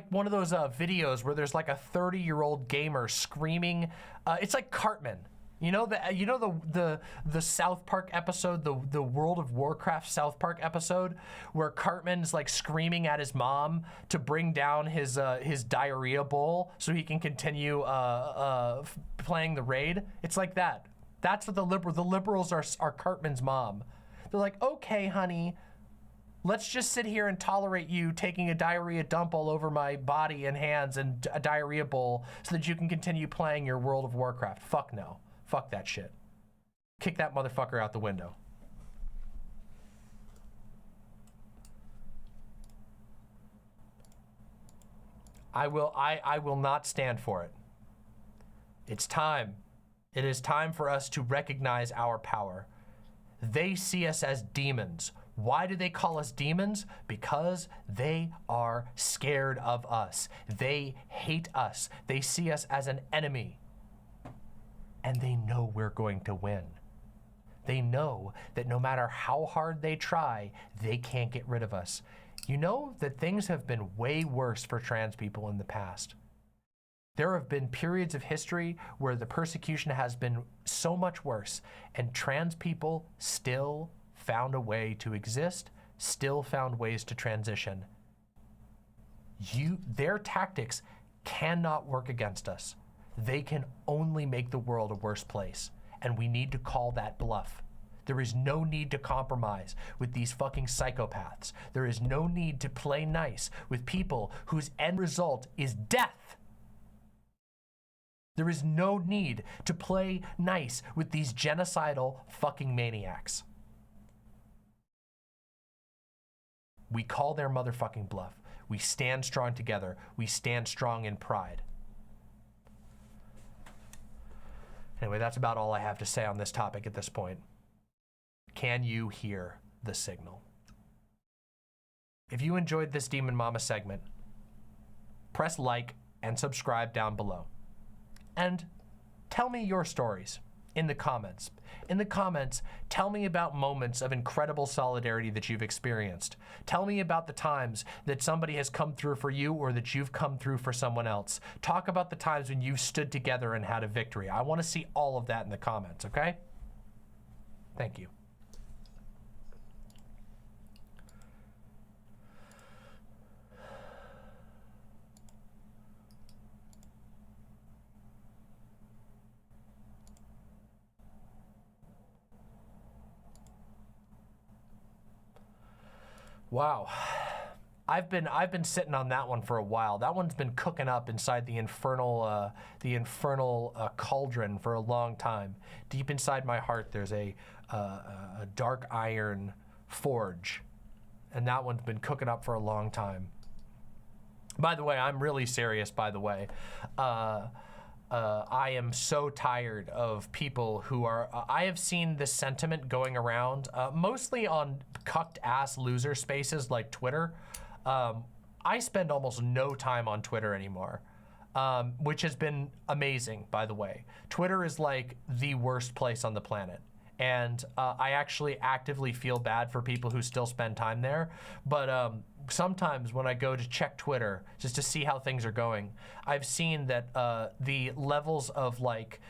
one of those videos where there's like a 30-year-old gamer screaming. It's like Cartman. You know the South Park episode, the World of Warcraft South Park episode, where Cartman's like screaming at his mom to bring down his diarrhea bowl so he can continue playing the raid. It's like that. That's what the liberals are Cartman's mom. They're like, okay, honey, let's just sit here and tolerate you taking a diarrhea dump all over my body and hands and a diarrhea bowl so that you can continue playing your World of Warcraft. Fuck no. Fuck that shit. Kick that motherfucker out the window. I will not stand for it. It's time. It is time for us to recognize our power. They see us as demons. Why do they call us demons? Because they are scared of us. They hate us. They see us as an enemy. And they know we're going to win. They know that no matter how hard they try, they can't get rid of us. You know that things have been way worse for trans people in the past. There have been periods of history where the persecution has been so much worse, and trans people still found a way to exist, still found ways to transition. Their tactics cannot work against us. They can only make the world a worse place, and we need to call that bluff. There is no need to compromise with these fucking psychopaths. There is no need to play nice with people whose end result is death. There is no need to play nice with these genocidal fucking maniacs. We call their motherfucking bluff. We stand strong together. We stand strong in pride. Anyway, that's about all I have to say on this topic at this point. Can you hear the signal? If you enjoyed this Demon Mama segment, press like and subscribe down below. And tell me your stories in the comments. In the comments, tell me about moments of incredible solidarity that you've experienced. Tell me about the times that somebody has come through for you or that you've come through for someone else. Talk about the times when you've stood together and had a victory. I want to see all of that in the comments, okay? Thank you. Wow, I've been sitting on that one for a while. That one's been cooking up inside the infernal cauldron for a long time. Deep inside my heart, there's a dark iron forge, and that one's been cooking up for a long time. By the way, I'm really serious. By the way, I am so tired of people who are, I have seen this sentiment going around, mostly on cucked ass loser spaces like Twitter. I spend almost no time on Twitter anymore, which has been amazing, by the way. Twitter is like the worst place on the planet. and I actually actively feel bad for people who still spend time there. But sometimes when I go to check Twitter just to see how things are going, I've seen that the levels of like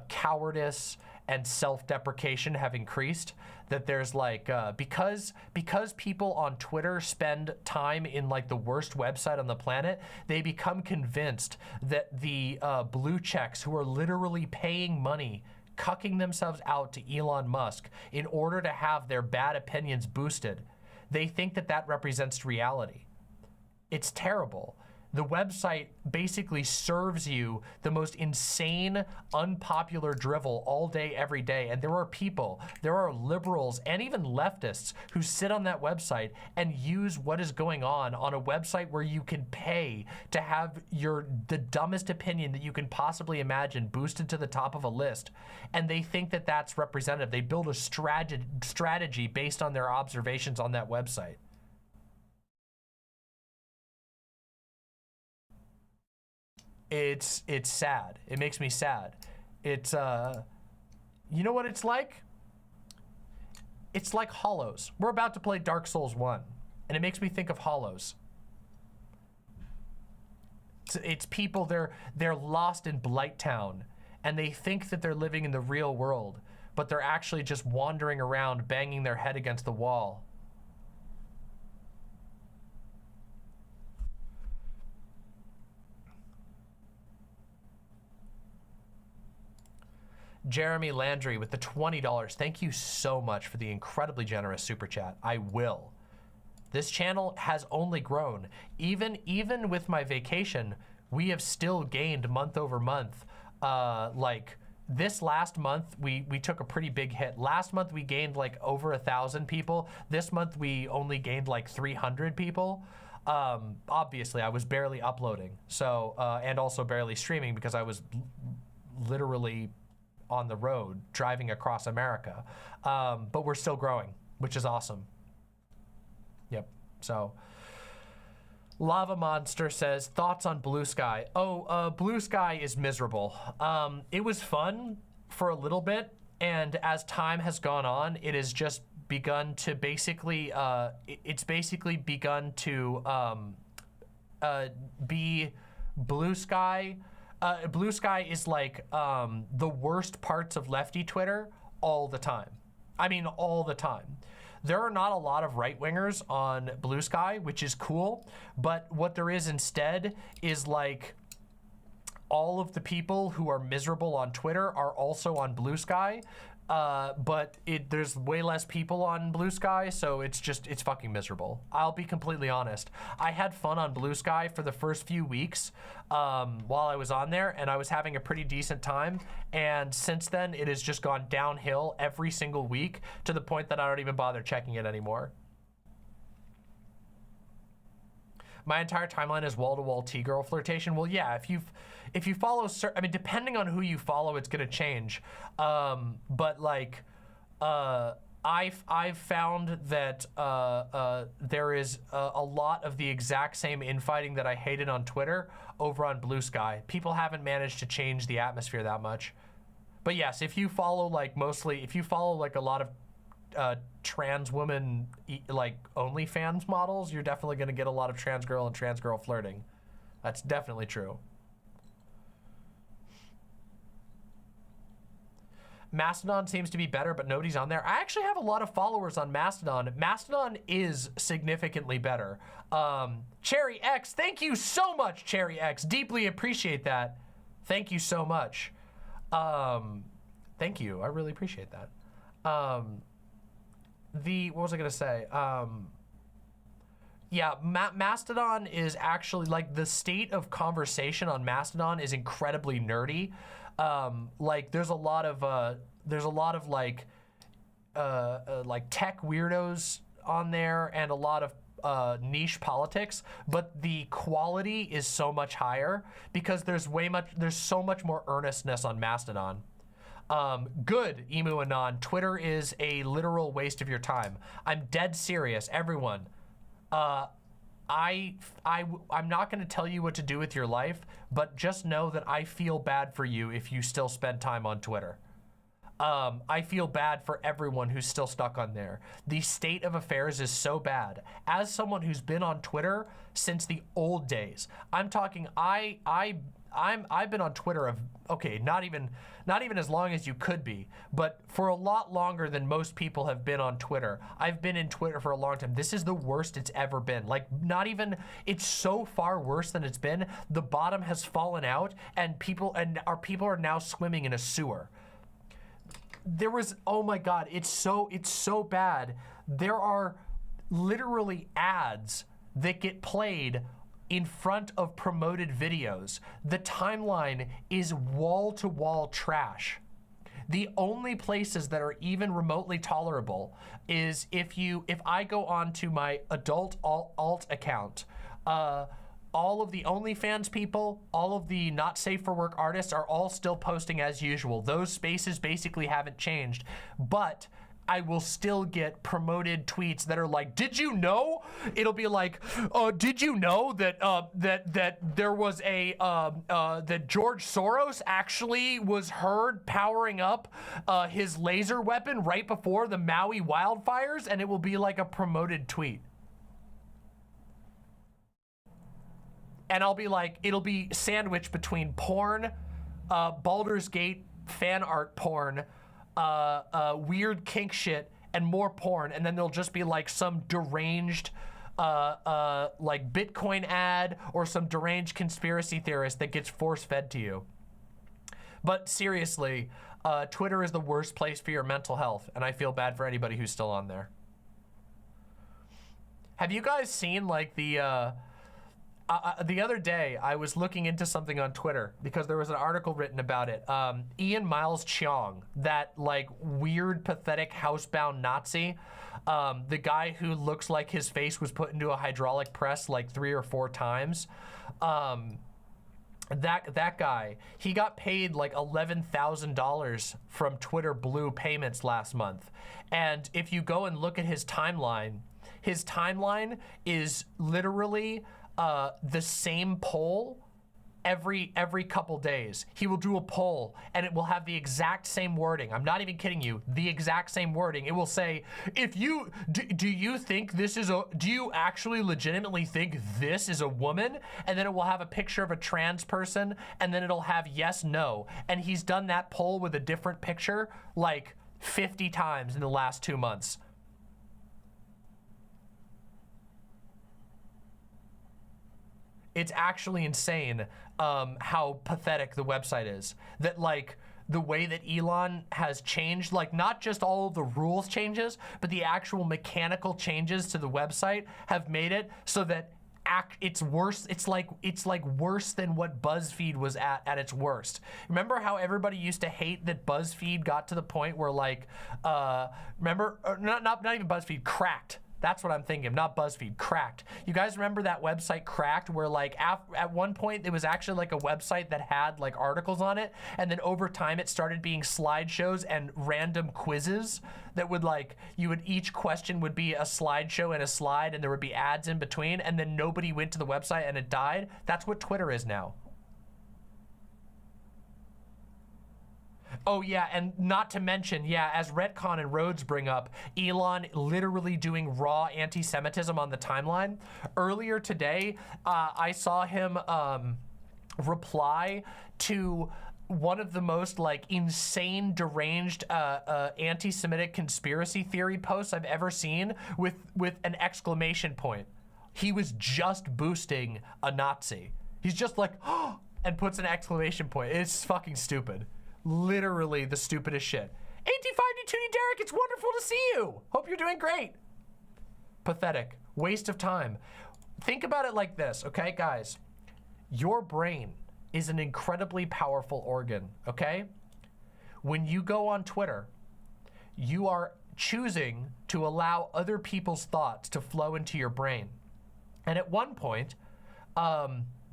cowardice and self-deprecation have increased. That there's like because people on Twitter spend time in like the worst website on the planet, they become convinced that the blue checks who are literally paying money, cucking themselves out to Elon Musk in order to have their bad opinions boosted, they think that that represents reality. It's terrible. The website basically serves you the most insane, unpopular drivel all day, every day. And there are liberals and even leftists who sit on that website and use what is going on a website where you can pay to have the dumbest opinion that you can possibly imagine boosted to the top of a list. And they think that that's representative. They build a strategy based on their observations on that website. It's sad. It makes me sad. It's you know what it's like? It's like Hollows. We're about to play Dark Souls 1, and it makes me think of Hollows. It's people, they're lost in Blight Town, and they think that they're living in the real world, but they're actually just wandering around banging their head against the wall. Jeremy Landry with the $20. Thank you so much for the incredibly generous super chat. I will. This channel has only grown. Even with my vacation, we have still gained month over month. Like this last month, we took a pretty big hit. Last month we gained like over 1,000 people. This month we only gained like 300 people. Obviously I was barely uploading, so and also barely streaming because I was literally on the road driving across America, but we're still growing, which is awesome. Yep. So Lava Monster says, thoughts on Blue Sky? Blue Sky is miserable. It was fun for a little bit, and as time has gone on, it has just begun to basically it's basically begun to be Blue Sky. Blue Sky is like the worst parts of lefty Twitter all the time. I mean, all the time. There are not a lot of right-wingers on Blue Sky, which is cool, but what there is instead is like all of the people who are miserable on Twitter are also on Blue Sky, but there's way less people on Blue Sky, so it's fucking miserable. I'll be completely honest. I had fun on Blue Sky for the first few weeks while I was on there, and I was having a pretty decent time, and since then it has just gone downhill every single week to the point that I don't even bother checking it anymore. My entire timeline is wall-to-wall T-girl flirtation. Well, yeah, if you follow, I mean, depending on who you follow, it's gonna change. But like, I've found that there is a lot of the exact same infighting that I hated on Twitter over on Blue Sky. People haven't managed to change the atmosphere that much. But yes, if you follow like if you follow like a lot of trans woman like OnlyFans models, you're definitely going to get a lot of trans girl and trans girl flirting. That's definitely true. Mastodon seems to be better, but nobody's on there. I actually have a lot of followers on Mastodon. Mastodon is significantly better. Cherry X, thank you so much, Cherry X. Deeply appreciate that. Thank you so much. Thank you. I really appreciate that. What was I gonna say? Yeah, Mastodon is actually like the state of conversation on Mastodon is incredibly nerdy. Like there's a lot of like tech weirdos on there and a lot of niche politics, but the quality is so much higher because there's so much more earnestness on Mastodon. Good, Emu Anon. Twitter is a literal waste of your time. I'm dead serious, everyone. I'm not going to tell you what to do with your life, but just know that I feel bad for you if you still spend time on Twitter. I feel bad for everyone who's still stuck on there. The state of affairs is so bad. As someone who's been on Twitter since the old days, I'm talking, I've been on Twitter of, okay, not even as long as you could be, but for a lot longer than most people have been on Twitter. I've been in Twitter for a long time. This is the worst it's ever been. Like, not even, it's so far worse than it's been. The bottom has fallen out, and our people are now swimming in a sewer. There was, oh my God, it's so bad. There are literally ads that get played in front of promoted videos. The timeline is wall-to-wall trash. The only places that are even remotely tolerable is if I go onto my adult alt account, all of the OnlyFans people, all of the not safe for work artists are all still posting as usual. Those spaces basically haven't changed, but I will still get promoted tweets that are like, did you know? It'll be like, did you know that that there was that George Soros actually was heard powering up his laser weapon right before the Maui wildfires? And it will be like a promoted tweet. And I'll be like, it'll be sandwiched between porn, Baldur's Gate fan art porn, weird kink shit, and more porn, and then there'll just be like some deranged like Bitcoin ad or some deranged conspiracy theorist that gets force-fed to you. But seriously, Twitter is the worst place for your mental health, and I feel bad for anybody who's still on there. Have you guys seen like the other day, I was looking into something on Twitter because there was an article written about it. Ian Miles Cheong, that like weird, pathetic, housebound Nazi, the guy who looks like his face was put into a hydraulic press like 3 or 4 times. That guy, he got paid like $11,000 from Twitter Blue payments last month. And if you go and look at his timeline is literally the same poll every couple days. He will do a poll and it will have the exact same wording. I'm not even kidding you. The exact same wording. It will say, if you do you think this is do you actually legitimately think this is a woman? And then it will have a picture of a trans person, and then it'll have yes, no. And he's done that poll with a different picture like 50 times in the last 2 months. It's actually insane how pathetic the website is. That like the way that Elon has changed, like not just all of the rules changes, but the actual mechanical changes to the website have made it so that it's worse. It's like worse than what BuzzFeed was at its worst. Remember how everybody used to hate that BuzzFeed got to the point where like, remember, not even BuzzFeed, Cracked. That's what I'm thinking, not BuzzFeed, Cracked. You guys remember that website Cracked, where like at one point it was actually like a website that had like articles on it, and then over time it started being slideshows and random quizzes that would like, each question would be a slideshow and a slide, and there would be ads in between, and then nobody went to the website and it died. That's what Twitter is now. Oh yeah, and not to mention, yeah, as Retcon and Rhodes bring up, Elon literally doing raw anti-Semitism on the timeline. Earlier today, I saw him reply to one of the most like insane, deranged anti-Semitic conspiracy theory posts I've ever seen with an exclamation point. He was just boosting a Nazi. He's just like, oh, and puts an exclamation point. It's fucking stupid. Literally the stupidest shit. 85D2D Derek, it's wonderful to see you. Hope you're doing great. Pathetic. Waste of time. Think about it like this, okay, guys? Your brain is an incredibly powerful organ, okay? When you go on Twitter, you are choosing to allow other people's thoughts to flow into your brain. And at one point,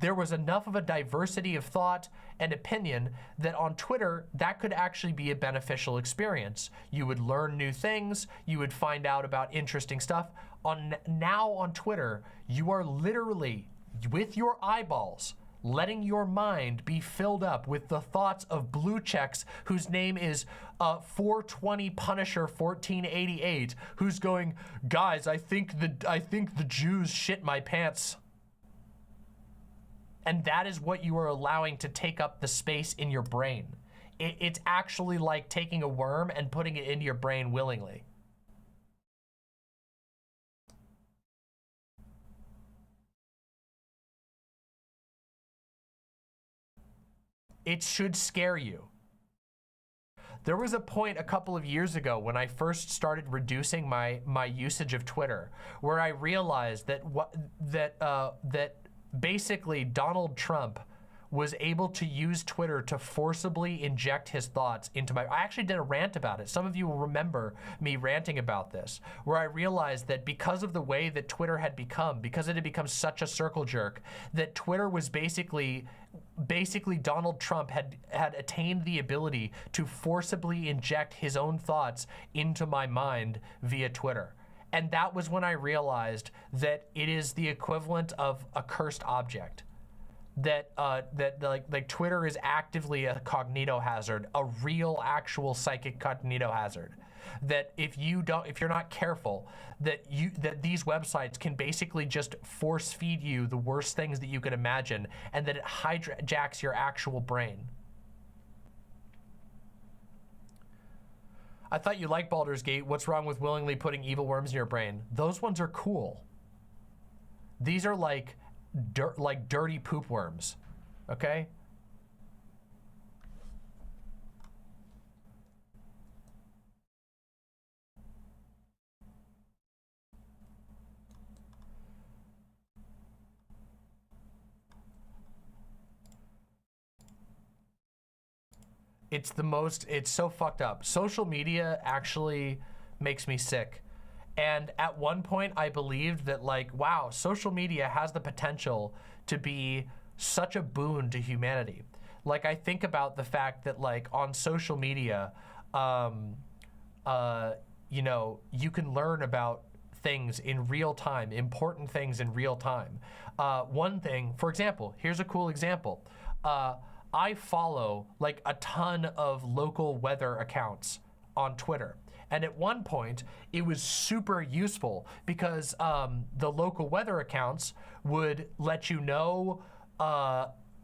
there was enough of a diversity of thought and opinion that on Twitter, that could actually be a beneficial experience. You would learn new things, you would find out about interesting stuff. Now on Twitter, you are literally, with your eyeballs, letting your mind be filled up with the thoughts of blue checks whose name is 420 Punisher 1488, who's going, guys, I think the Jews shit my pants. And that is what you are allowing to take up the space in your brain. It's actually like taking a worm and putting it into your brain willingly. It should scare you. There was a point a couple of years ago when I first started reducing my usage of Twitter, where I realized that basically Donald Trump was able to use Twitter to forcibly inject his thoughts into my... I actually did a rant about it. Some of you will remember me ranting about this, where I realized that because of the way that Twitter had become, because it had become such a circle jerk, that Twitter was basically Donald Trump had attained the ability to forcibly inject his own thoughts into my mind via Twitter. And that was when I realized that it is the equivalent of a cursed object. That like Twitter is actively a cognito hazard, a real actual psychic cognito hazard. That if you're not careful, that these websites can basically just force feed you the worst things that you could imagine, and that it hijacks your actual brain. I thought you liked Baldur's Gate. What's wrong with willingly putting evil worms in your brain? Those ones are cool. These are like dirty poop worms, okay? It's so fucked up. Social media actually makes me sick. And at one point I believed that, like, wow, social media has the potential to be such a boon to humanity. Like, I think about the fact that, like, on social media, you know, you can learn about things in real time, important things in real time. One thing, for example, here's a cool example. I follow like a ton of local weather accounts on Twitter. And at one point, it was super useful because the local weather accounts would let you know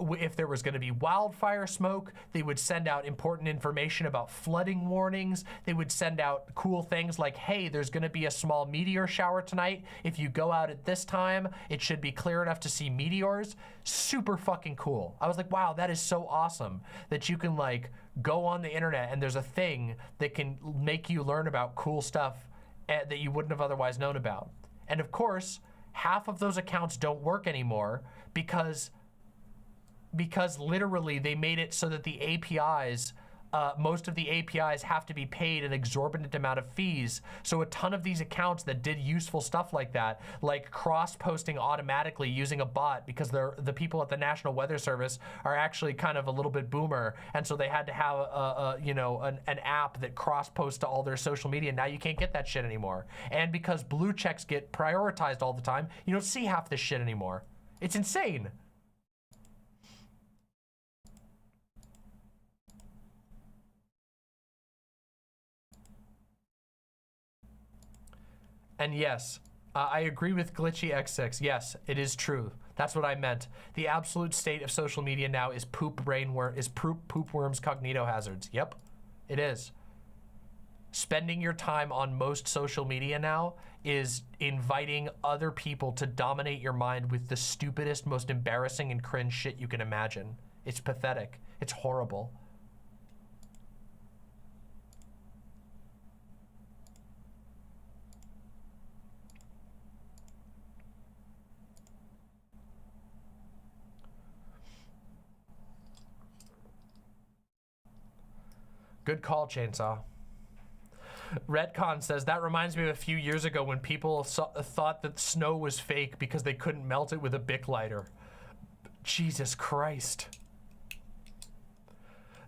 if there was going to be wildfire smoke. They would send out important information about flooding warnings. They would send out cool things like, hey, there's going to be a small meteor shower tonight. If you go out at this time, it should be clear enough to see meteors. Super fucking cool. I was like, wow, that is so awesome that you can like go on the internet and there's a thing that can make you learn about cool stuff that you wouldn't have otherwise known about. And of course, half of those accounts don't work anymore because literally they made it so that the APIs, most of the APIs have to be paid an exorbitant amount of fees. So a ton of these accounts that did useful stuff like that, like cross-posting automatically using a bot, because the people at the National Weather Service are actually kind of a little bit boomer, and so they had to have you know, an app that cross-posts to all their social media. Now you can't get that shit anymore. And because blue checks get prioritized all the time, you don't see half this shit anymore. It's insane. And yes, I agree with Glitchy X6. Yes, it is true. That's what I meant. The absolute state of social media now is poop worms cognito hazards. Yep, it is. Spending your time on most social media now is inviting other people to dominate your mind with the stupidest, most embarrassing and cringe shit you can imagine. It's pathetic. It's horrible. Good call, Chainsaw. Redcon says, that reminds me of a few years ago when people thought that snow was fake because they couldn't melt it with a Bic lighter. Jesus Christ.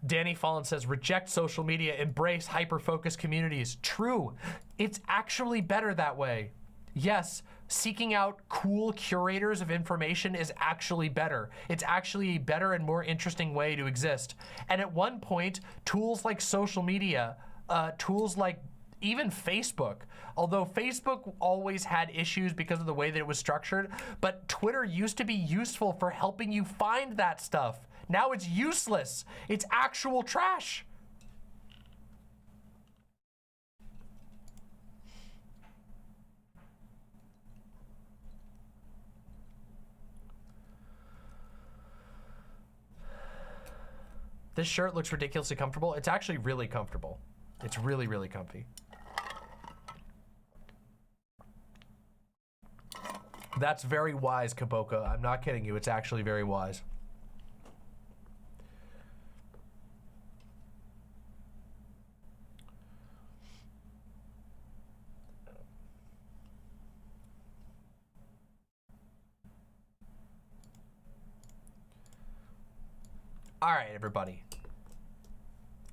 Danny Fallon says, reject social media, embrace hyper-focused communities. True. It's actually better that way. Yes, seeking out cool curators of information is actually better. It's actually a better and more interesting way to exist. And at one point, tools like social media, tools like even Facebook, although Facebook always had issues because of the way that it was structured, but Twitter used to be useful for helping you find that stuff. Now it's useless. It's actual trash. This shirt looks ridiculously comfortable. It's actually really comfortable. It's really, really comfy. That's very wise, Kaboka. I'm not kidding you. It's actually very wise. All right, everybody.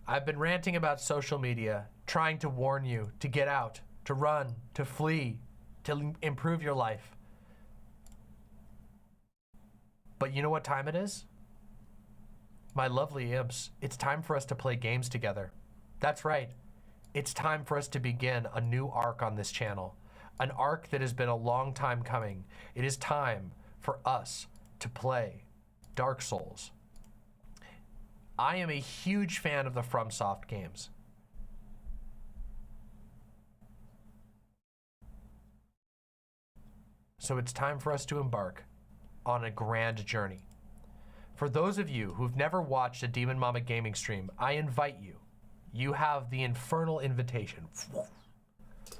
I've been ranting about social media, trying to warn you to get out, to run, to flee, to improve your life. But you know what time it is? My lovely imps, it's time for us to play games together. That's right. It's time for us to begin a new arc on this channel. An arc that has been a long time coming. It is time for us to play Dark Souls. I am a huge fan of the FromSoft games. So it's time for us to embark on a grand journey. For those of you who've never watched a Demon Mama gaming stream, I invite you. You have the infernal invitation.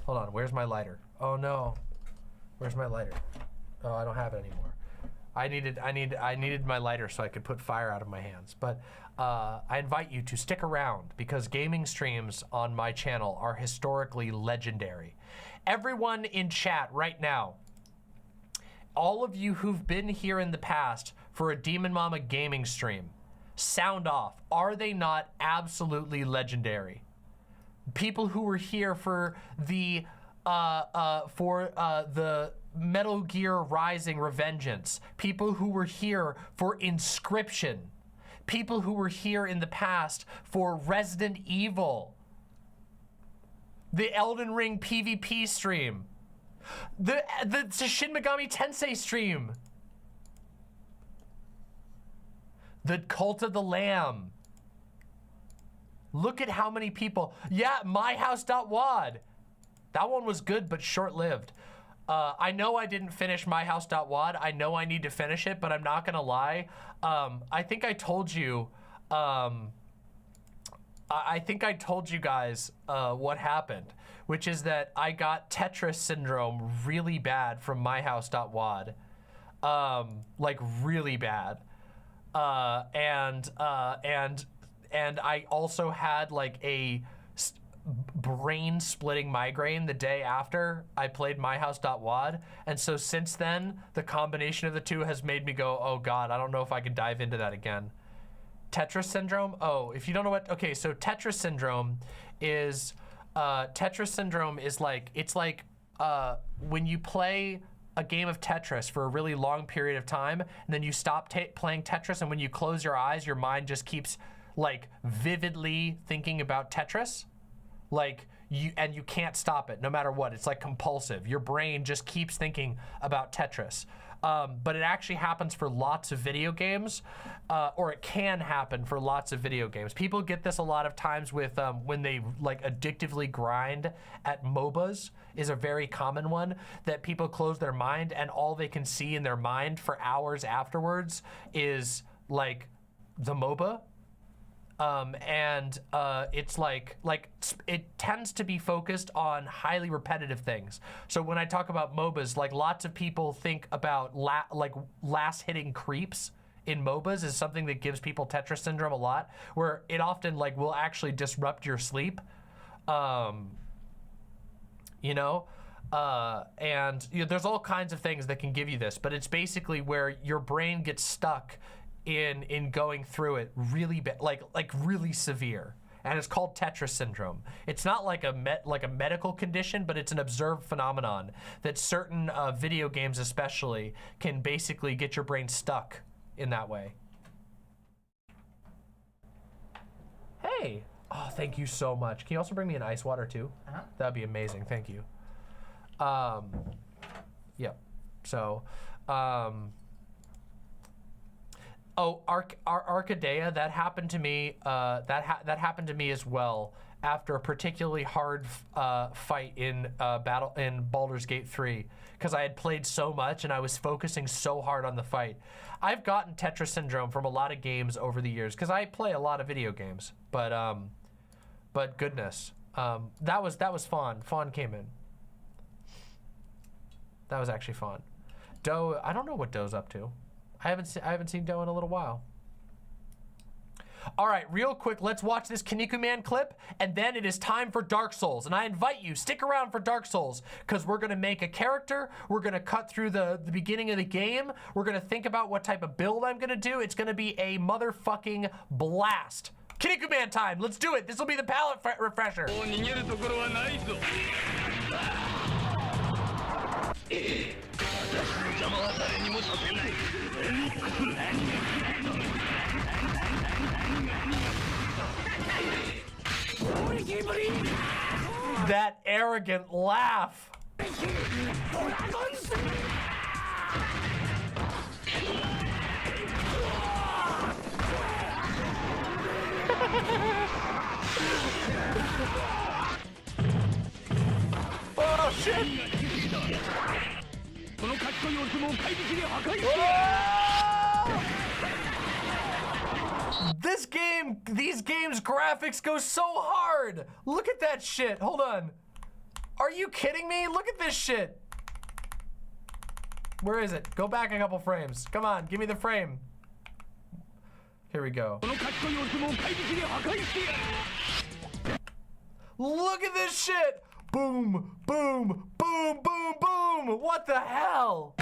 Hold on, where's my lighter? Oh no, where's my lighter? Oh, I don't have it anymore. I needed my lighter so I could put fire out of my hands. But I invite you to stick around because gaming streams on my channel are historically legendary. Everyone in chat right now, all of you who've been here in the past for a Demon Mama gaming stream, sound off. Are they not absolutely legendary? People who were here for the Metal Gear Rising Revengeance, people who were here for Inscription, people who were here in the past for Resident Evil, the Elden Ring PvP stream, the Shin Megami Tensei stream, the Cult of the Lamb. Look at how many people. Yeah, myhouse.wad. That one was good, but short-lived. I know I didn't finish myhouse.wad. I know I need to finish it, but I'm not gonna lie. I think I told you, I think I told you guys what happened, which is that I got Tetris syndrome really bad from myhouse.wad. Like really bad. And I also had like a brain splitting migraine the day after I played myhouse.wad. And so since then, the combination of the two has made me go, oh God, I don't know if I can dive into that again. Tetris syndrome? Oh, if you don't know what, okay, so Tetris syndrome is like, it's like when you play a game of Tetris for a really long period of time, and then you stop playing Tetris, and when you close your eyes, your mind just keeps like vividly thinking about Tetris. Like you can't stop it no matter what. It's like compulsive. Your brain just keeps thinking about Tetris. But it actually happens for lots of video games, or it can happen for lots of video games. People get this a lot of times with when they like addictively grind at MOBAs is a very common one, that people close their mind and all they can see in their mind for hours afterwards is like the MOBA. It's like it tends to be focused on highly repetitive things. So when I talk about MOBAs, like lots of people think about last hitting creeps in MOBAs is something that gives people Tetris syndrome a lot, where it often like will actually disrupt your sleep. You know, there's all kinds of things that can give you this, but it's basically where your brain gets stuck in going through it really bad, like really severe. and it's called Tetris syndrome. It's not like a medical condition, but it's an observed phenomenon that certain video games especially can basically get your brain stuck in that way. Hey, oh, thank you so much. Can you also bring me an ice water too? That'd be amazing, thank you. Yep, so, oh, Arcadea, that happened to me. That happened to me as well after a particularly hard fight in Baldur's Gate 3, because I had played so much and I was focusing so hard on the fight. I've gotten Tetris syndrome from a lot of games over the years because I play a lot of video games. But goodness, that was fun. Fawn came in. That was actually fun. Doe, I don't know what Doe's up to. I haven't seen Doe in a little while. All right, real quick, let's watch this Kinnikuman clip, and then it is time for Dark Souls. And I invite you, stick around for Dark Souls, because we're gonna make a character, we're gonna cut through the beginning of the game, we're gonna think about what type of build I'm gonna do. It's gonna be a motherfucking blast. Kinnikuman time, let's do it. This will be the palate refresher. That arrogant laugh. Oh shit! This game, these games' graphics go so hard. Look at that shit. Hold on. Are you kidding me? Look at this shit. Where is it? Go back a couple frames. Come on, give me the frame. Here we go. Look at this shit. Boom, boom, boom, boom, boom. What the hell?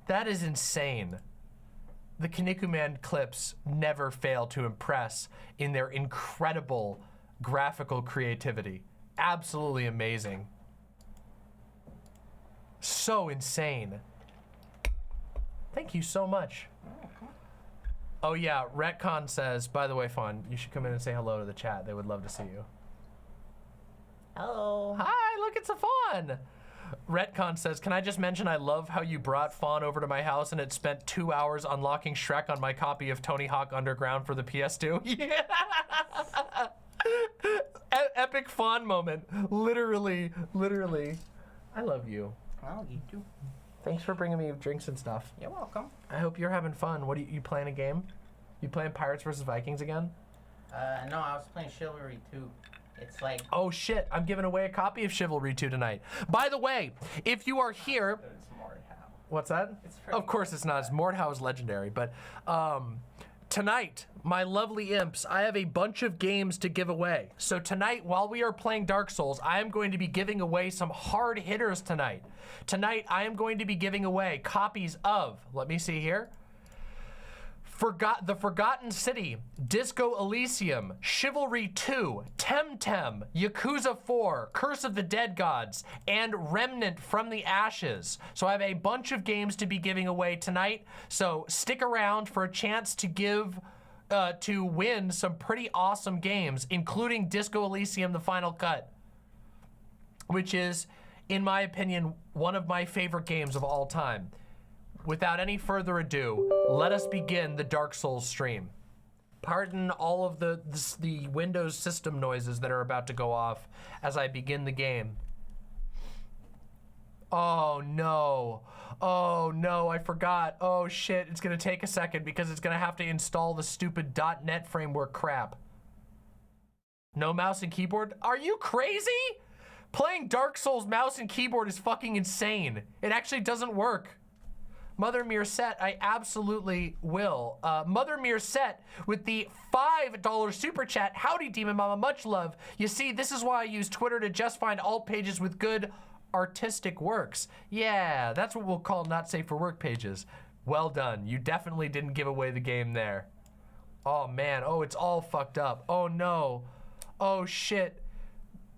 That is insane. The Kinnikuman clips never fail to impress in their incredible graphical creativity. Absolutely amazing. So insane. Thank you so much. Oh yeah, Retcon says, by the way, Fawn, you should come in and say hello to the chat. They would love to see you. Hello. Hi, look, it's a Fawn. Retcon says, can I just mention I love how you brought Fawn over to my house and it spent 2 hours unlocking Shrek on my copy of Tony Hawk Underground for the PS2? Yeah. Epic Fawn moment. Literally. I love you. Well, you too. Thanks for bringing me drinks and stuff. You're welcome. I hope you're having fun. What do you playing a game? You playing Pirates vs. Vikings again? No, I was playing Chivalry 2. It's like... Oh shit, I'm giving away a copy of Chivalry 2 tonight. By the way, if you are here... It's Mordhau. What's that? Of course it's not. Mordhau is legendary, but tonight, my lovely imps, I have a bunch of games to give away. So tonight, while we are playing Dark Souls, I am going to be giving away some hard hitters tonight. Tonight, I am going to be giving away copies of, let me see here, The Forgotten City, Disco Elysium, Chivalry 2, Temtem, Yakuza 4, Curse of the Dead Gods, and Remnant from the Ashes. So I have a bunch of games to be giving away tonight. So stick around for a chance to win some pretty awesome games, including Disco Elysium: The Final Cut, which is, in my opinion, one of my favorite games of all time. Without any further ado, let us begin the Dark Souls stream. Pardon all of the Windows system noises that are about to go off as I begin the game. Oh no, I forgot. Oh shit, it's gonna take a second because it's gonna have to install the stupid .NET framework crap. No mouse and keyboard? Are you crazy? Playing Dark Souls mouse and keyboard is fucking insane. It actually doesn't work. Mother Meerset, I absolutely will. Mother Meerset with the $5 super chat. Howdy, Demon Mama, much love. You see, this is why I use Twitter to just find alt pages with good artistic works. Yeah, that's what we'll call not safe for work pages. Well done. You definitely didn't give away the game there. Oh man, oh, it's all fucked up. Oh no. Oh shit.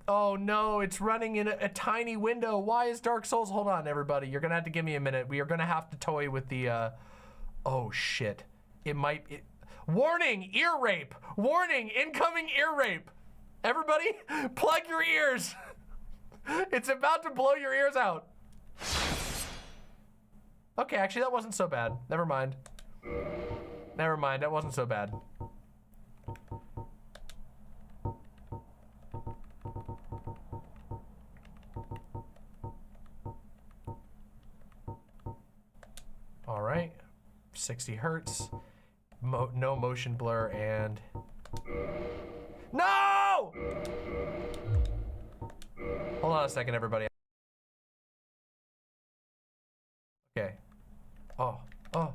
Oh no, it's running in a tiny window. Why is Dark Souls? Hold on, everybody. You're gonna have to give me a minute. We are gonna have to toy with the, oh shit. It might, warning, ear rape. Warning, incoming ear rape. Everybody, plug your ears. It's about to blow your ears out. Okay, actually that wasn't so bad. Never mind. Never mind, that wasn't so bad. All right, 60 hertz, no motion blur, and no! Hold on a second, everybody. Okay. Oh. All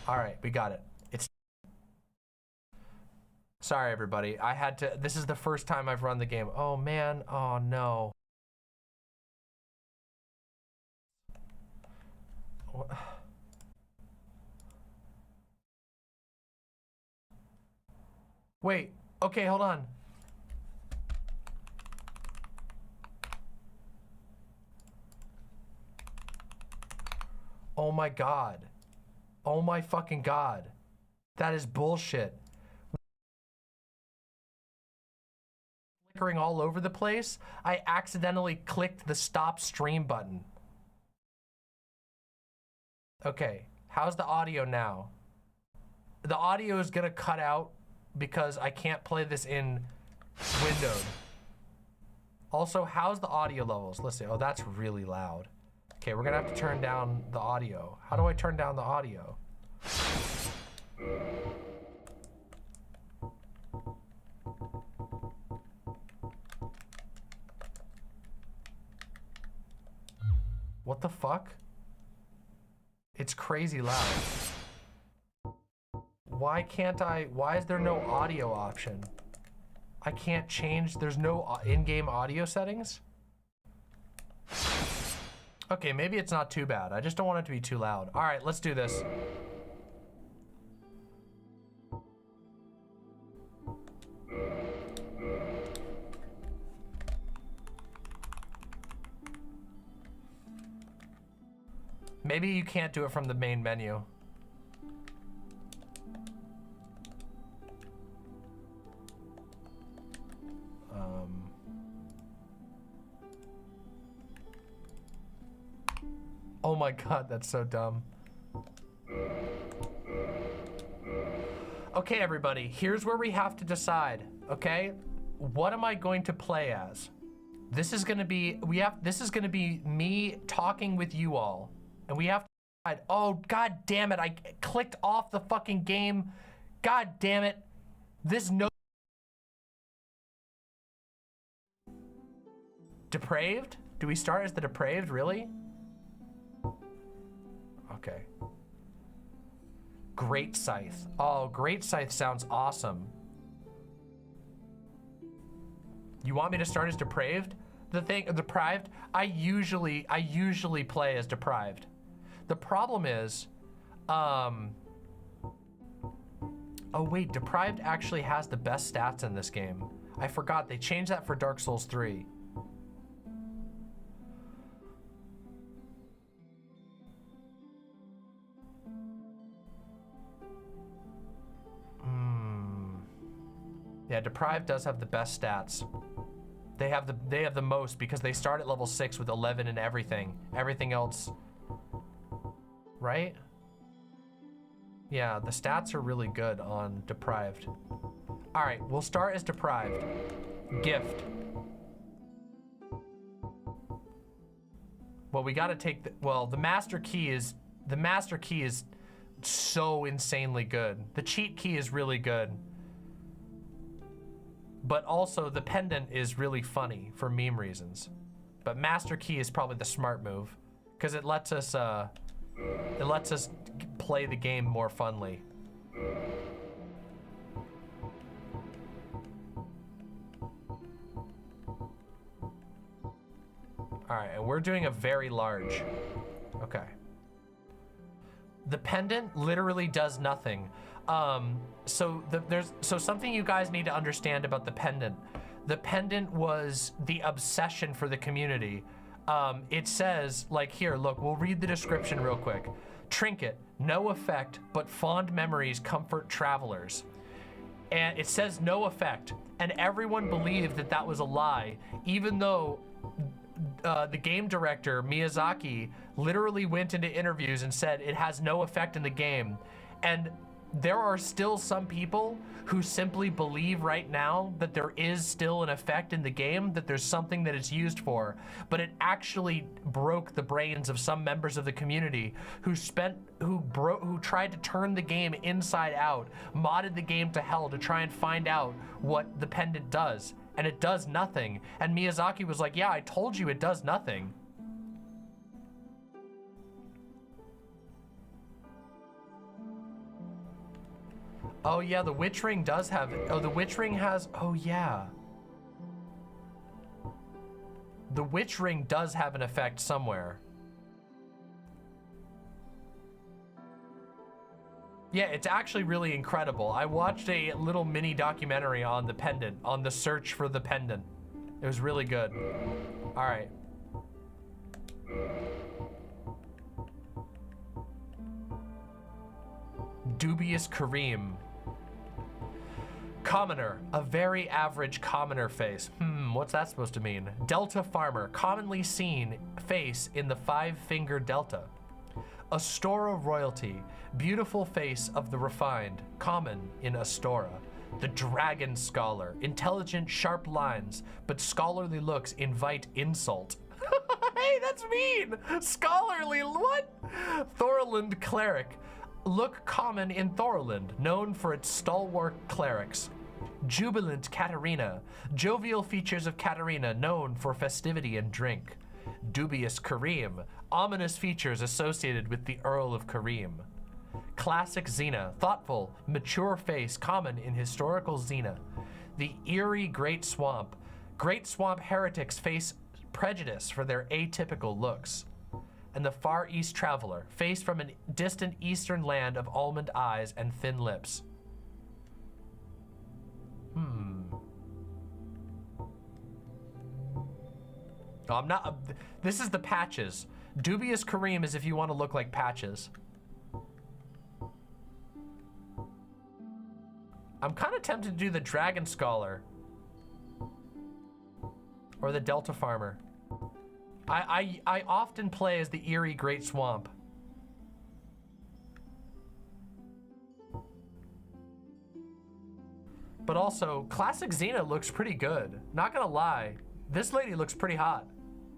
right, we got it. It's. Sorry, everybody. I had to. This is the first time I've run the game. Oh man. Oh no. Wait, okay, hold on. Oh my God. Oh my fucking God. That is bullshit. Flickering all over the place. I accidentally clicked the stop stream button. Okay, how's the audio now? The audio is gonna cut out because I can't play this in windowed. Also, how's the audio levels? Let's see. Oh, that's really loud. Okay, we're gonna have to turn down the audio. How do I turn down the audio? What the fuck? It's crazy loud. Why can't I, why is there no audio option? I can't change, there's no in-game audio settings? Okay, maybe it's not too bad. I just don't want it to be too loud. All right, let's do this. Maybe you can't do it from the main menu. Oh my God, that's so dumb. Okay, everybody, here's where we have to decide, okay? What am I going to play as? This is gonna be, this is gonna be me talking with you all. And we have to decide, oh, God damn it, I clicked off the fucking game. God damn it. This no. Depraved? Do we start as the Depraved, really? Okay. Great Scythe. Oh, Great Scythe sounds awesome. You want me to start as Depraved? The thing, Deprived, I usually play as Deprived. The problem is, oh wait, Deprived actually has the best stats in this game. I forgot, they changed that for Dark Souls 3. Yeah, Deprived does have the best stats. They have the most because they start at level 6 with 11 and everything. Everything else, right? Yeah, the stats are really good on Deprived. All right, we'll start as Deprived. Gift. Well, we gotta take the, well, the master key is so insanely good. The cheat key is really good. but also the pendant is really funny for meme reasons. But Master Key is probably the smart move because it lets us play the game more funly. All right, and we're doing a very large. Okay. The pendant literally does nothing. So something you guys need to understand about the pendant. The pendant was the obsession for the community. It says, like here, look, we'll read the description real quick. Trinket, no effect, but fond memories comfort travelers. And it says no effect, and everyone believed that that was a lie, even though the game director, Miyazaki, literally went into interviews and said it has no effect in the game. And there are still some people who simply believe right now that there is still an effect in the game, that there's something that it's used for, but it actually broke the brains of some members of the community who tried to turn the game inside out, modded the game to hell to try and find out what the pendant does, and it does nothing. And Miyazaki was like, yeah, I told you it does nothing. Oh yeah, the Witch Ring does have, oh, the Witch Ring has, oh yeah. The Witch Ring does have an effect somewhere. Yeah, it's actually really incredible. I watched a little mini documentary on the pendant, on the search for the pendant. It was really good. All right. Dubious Kareem. Commoner, a very average commoner face. What's that supposed to mean? Delta farmer, commonly seen face in the 5-finger delta. Astora royalty, beautiful face of the refined, common in Astora. The dragon scholar, intelligent, sharp lines, but scholarly looks invite insult. Hey, that's mean! Scholarly, what? Thorland cleric, look common in Thorland, known for its stalwart clerics. Jubilant Katarina, jovial features of Katarina, known for festivity and drink. Dubious Kareem, ominous features associated with the Earl of Kareem. Classic Xena, thoughtful, mature face common in historical Xena. The eerie Great Swamp heretics face prejudice for their atypical looks. And the Far East traveler, face from a distant eastern land of almond eyes and thin lips. Oh, I'm not, this is the patches. Dubious Kareem is if you want to look like patches. I'm kind of tempted to do the Dragon Scholar. Or the Delta Farmer. I often play as the eerie Great Swamp. But also, Classic Xena looks pretty good. Not gonna lie, this lady looks pretty hot.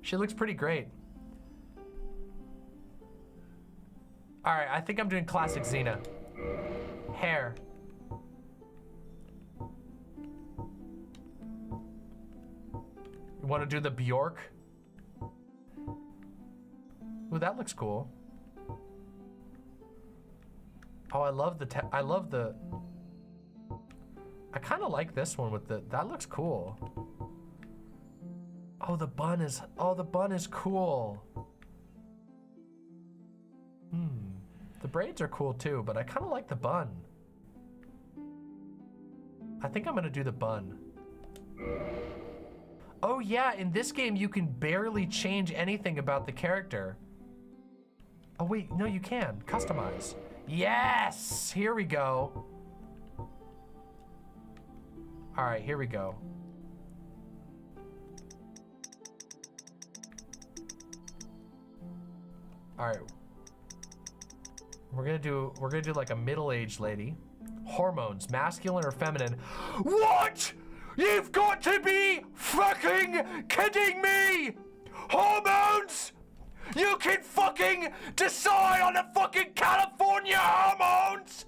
She looks pretty great. All right, I think I'm doing Classic Xena. Hair. You wanna do the Bjork? Ooh, that looks cool. Oh, I love the, I kind of like this one with the, that looks cool. Oh, the bun is cool. The braids are cool too, but I kind of like the bun. I think I'm gonna do the bun. Oh yeah, in this game you can barely change anything about the character. Oh wait, no you can, customize. Yes, here we go. All right, here we go. All right. We're gonna do like a middle-aged lady. Hormones, masculine or feminine. What? You've got to be fucking kidding me! Hormones? You can fucking decide on the fucking California hormones?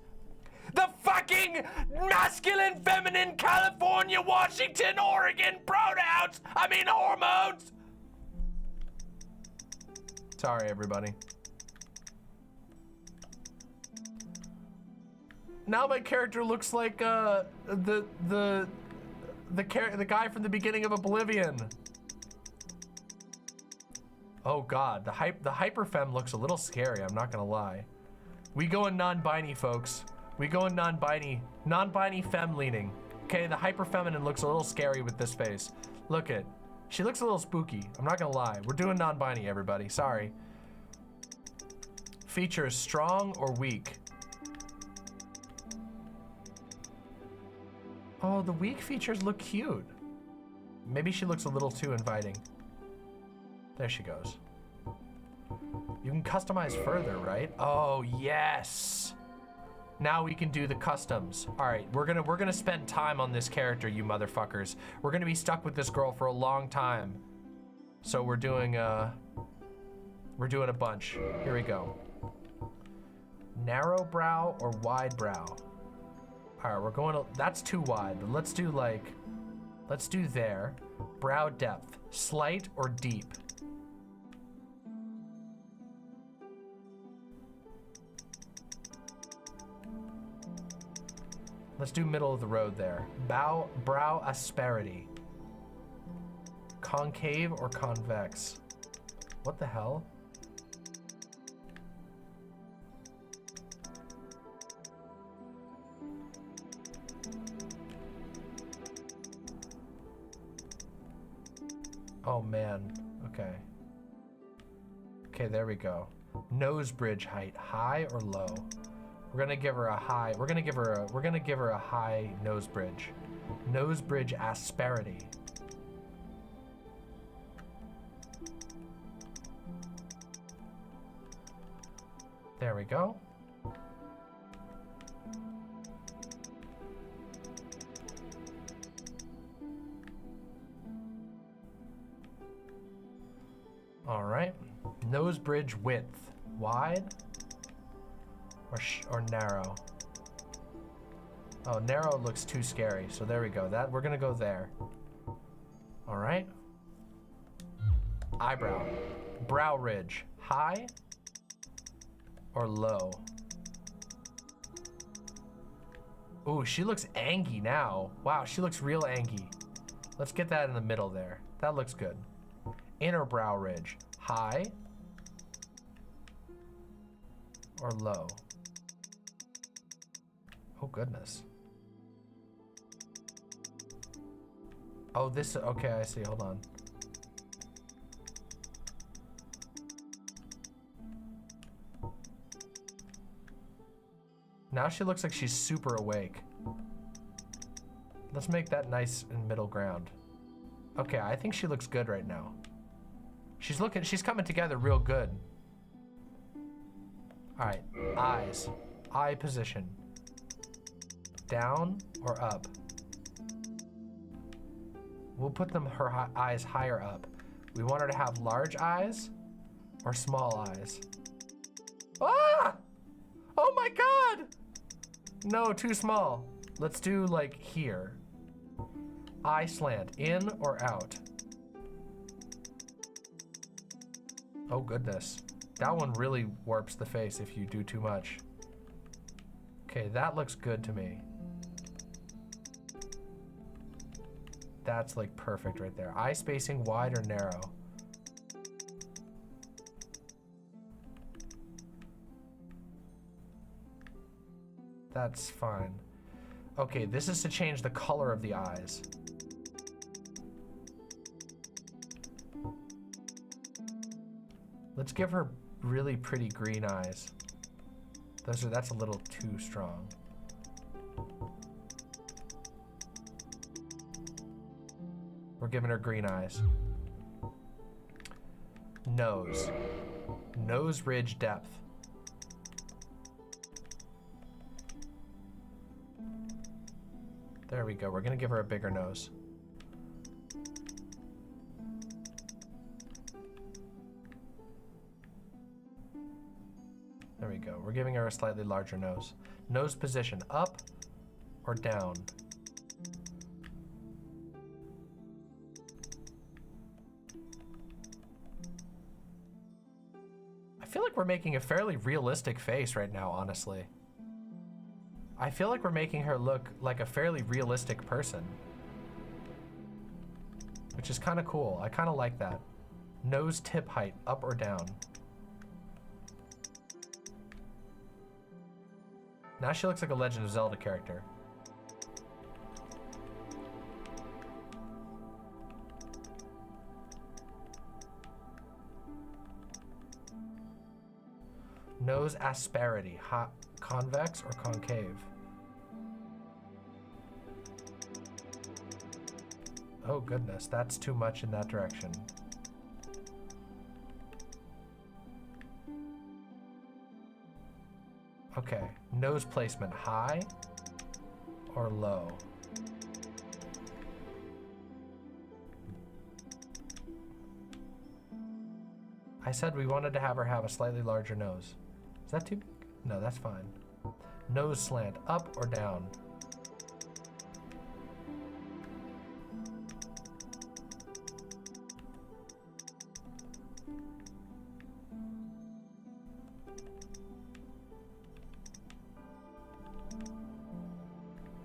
The fucking masculine, feminine, California, Washington, Oregon pronouns. I mean hormones. Sorry, everybody. Now my character looks like the guy from the beginning of Oblivion. Oh god, the hyperfem looks a little scary, I'm not gonna lie. We going non-binary, folks. We going non-binary femme leaning. Okay, the hyper-feminine looks a little scary with this face. Look it. She looks a little spooky, I'm not gonna lie. We're doing non-binary, everybody, sorry. Features strong or weak? Oh, the weak features look cute. Maybe she looks a little too inviting. There she goes. You can customize further, right? Oh, yes. Now we can do the customs. All right, we're gonna spend time on this character, you motherfuckers. We're gonna be stuck with this girl for a long time. So we're doing a bunch. Here we go. Narrow brow or wide brow? All right, we're going to, that's too wide, but let's do there. Brow depth, slight or deep? Let's do middle of the road there. Brow asperity. Concave or convex? What the hell? Oh man, okay. Okay, there we go. Nose bridge height, high or low? We're gonna give her a high. We're gonna give her a high nose bridge. Nose bridge asperity. There we go. All right. Nose bridge width, wide or narrow? Oh, narrow looks too scary. So there we go. We're gonna go there. All right. Eyebrow, brow ridge, high or low? Ooh, she looks angy now. Wow, she looks real angy. Let's get that in the middle there. That looks good. Inner brow ridge, high or low? Oh goodness. Oh, this, okay, I see, hold on. Now she looks like she's super awake. Let's make that nice and middle ground. Okay, I think she looks good right now. She's coming together real good. All right, eyes, eye position. Down or up? We'll put her eyes higher up. We want her to have large eyes or small eyes? Ah! Oh my God! No, too small. Let's do like here. Eye slant, in or out? Oh goodness. That one really warps the face if you do too much. Okay, that looks good to me. That's like perfect right there. Eye spacing, wide or narrow? That's fine. Okay, this is to change the color of the eyes. Let's give her really pretty green eyes. That's a little too strong. We're giving her green eyes. Nose. Nose ridge depth. There we go. We're gonna give her a bigger nose. There we go. We're we're giving her a slightly larger nose. Nose position, up or down? I feel like we're making a fairly realistic face right now, honestly. I feel like we're making her look like a fairly realistic person. Which is kind of cool. I kind of like that. Nose tip height, up or down? Now she looks like a Legend of Zelda character. Nose asperity, convex or concave? Oh goodness, that's too much in that direction. Okay, nose placement, high or low? I said we wanted to have her have a slightly larger nose. Is that too big? No, that's fine. Nose slant, up or down?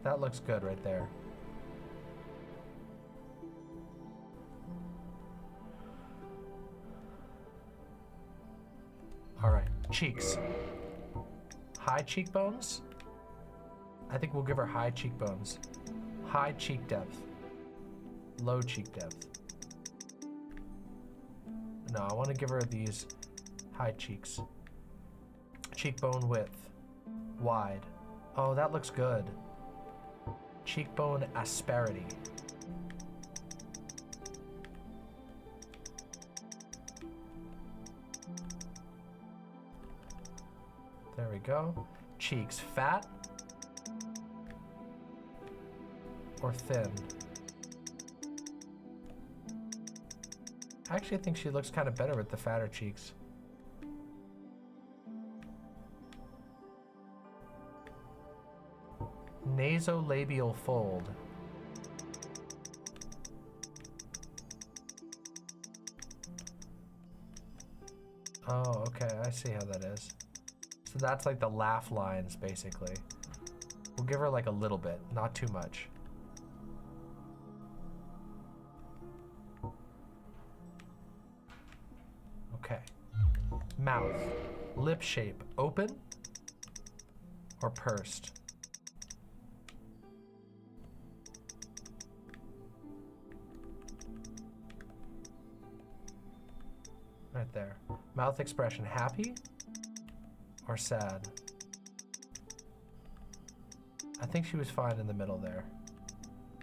That looks good right there. All right, cheeks. High cheekbones? I think we'll give her high cheekbones. High cheek depth. Low cheek depth. No, I want to give her these high cheeks. Cheekbone width. Wide. Oh, that looks good. Cheekbone asperity. There we go. Cheeks fat or thin? I actually think she looks kind of better with the fatter cheeks. Nasolabial fold. Oh, okay, I see how that is. So that's like the laugh lines, basically. We'll give her like a little bit, not too much. Okay. Mouth. Lip shape, open or pursed? Right there. Mouth expression, happy or sad? I think she was fine in the middle there.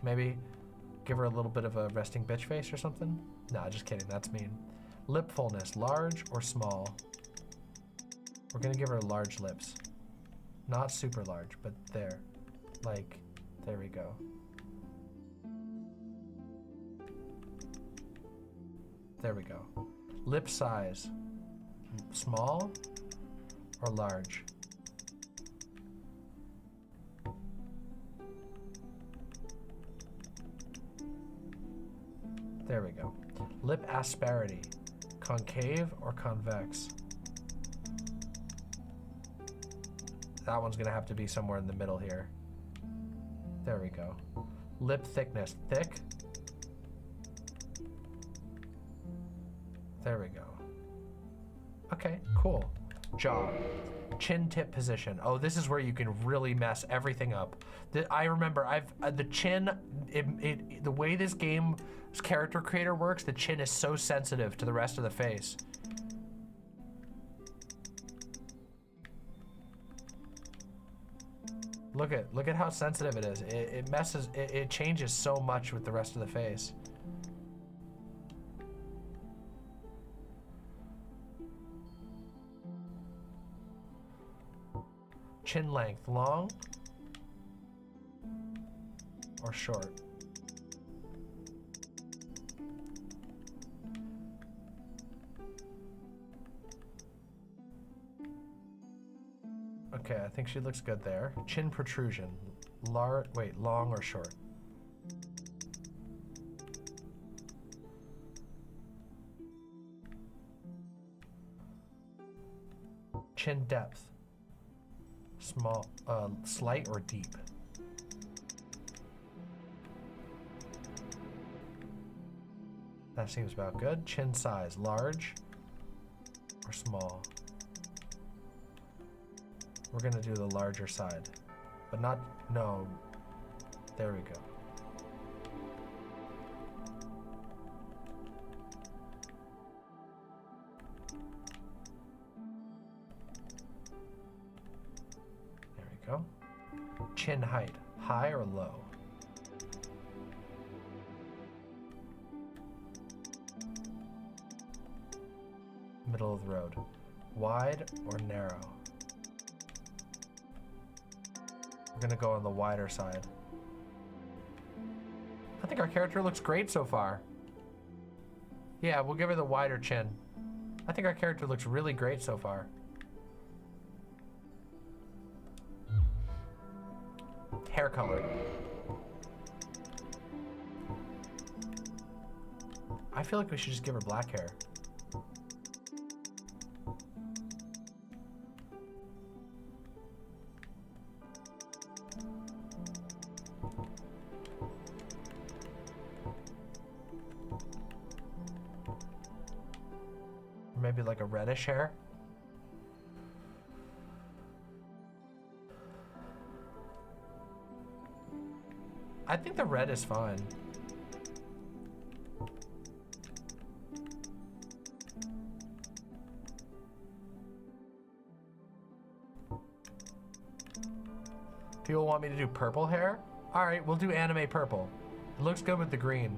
Maybe give her a little bit of a resting bitch face or something? Nah, just kidding, that's mean. Lip fullness, large or small? We're gonna give her large lips. Not super large, but there. Like, there we go. There we go. Lip size, small or large? There we go. Lip asperity, concave or convex? That one's gonna have to be somewhere in the middle here. There we go. Lip thickness, thick? There we go. Okay, cool. Jaw. Chin tip position. Oh, this is where you can really mess everything up. I remember the chin, the way this game's character creator works, the chin is so sensitive to the rest of the face. Look at how sensitive it is. It messes, it changes so much with the rest of the face. Chin length, long or short? Okay, I think she looks good there. Chin protrusion. Wait, long or short? Chin depth. Small, slight or deep? That seems about good. Chin size, large or small? We're gonna do the larger side, but not, no, there we go. There we go. Chin height, high or low? Middle of the road. Wide or narrow? We're gonna go on the wider side. I think our character looks great so far. Yeah, we'll give her the wider chin. I think our character looks really great so far. Hair color. I feel like we should just give her black hair. Maybe like a reddish hair. I think the red is fine. People want me to do purple hair? All right, we'll do anime purple. It looks good with the green.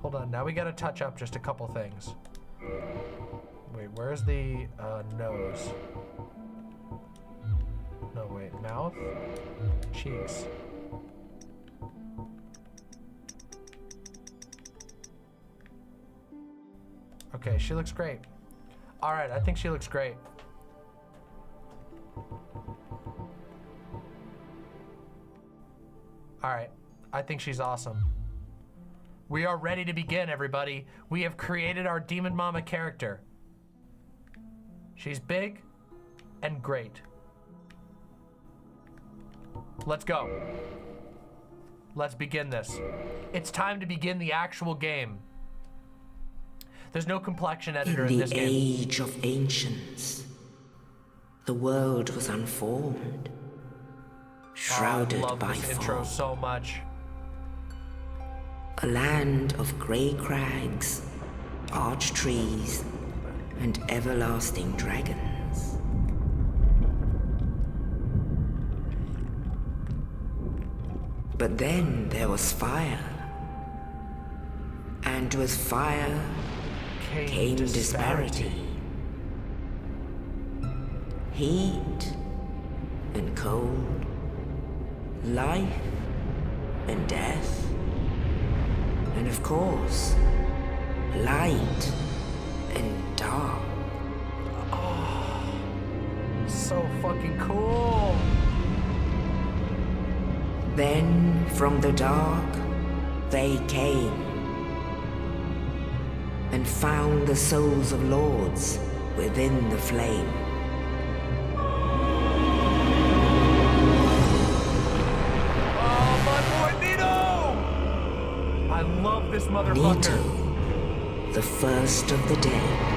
Hold on, now we gotta touch up just a couple things. Wait, where's the nose? No, wait, mouth? Cheeks. Okay, she looks great. All right, I think she looks great. All right, I think she's awesome. We are ready to begin, everybody. We have created our Demon Mama character. She's big and great. Let's go. Let's begin this. It's time to begin the actual game. There's no complexion editor in this game. In the age of ancients, the world was unformed, shrouded I love by this intro fog. so much. A land of grey crags, arch trees, and everlasting dragons. But then there was fire. And with fire came disparity. Heat and cold, life and death. And of course, light and dark. So fucking cool. Then from the dark, they came and found the souls of lords within the flame. Oh, my boy Nito! I love this motherfucker. Nito, the first of the dead.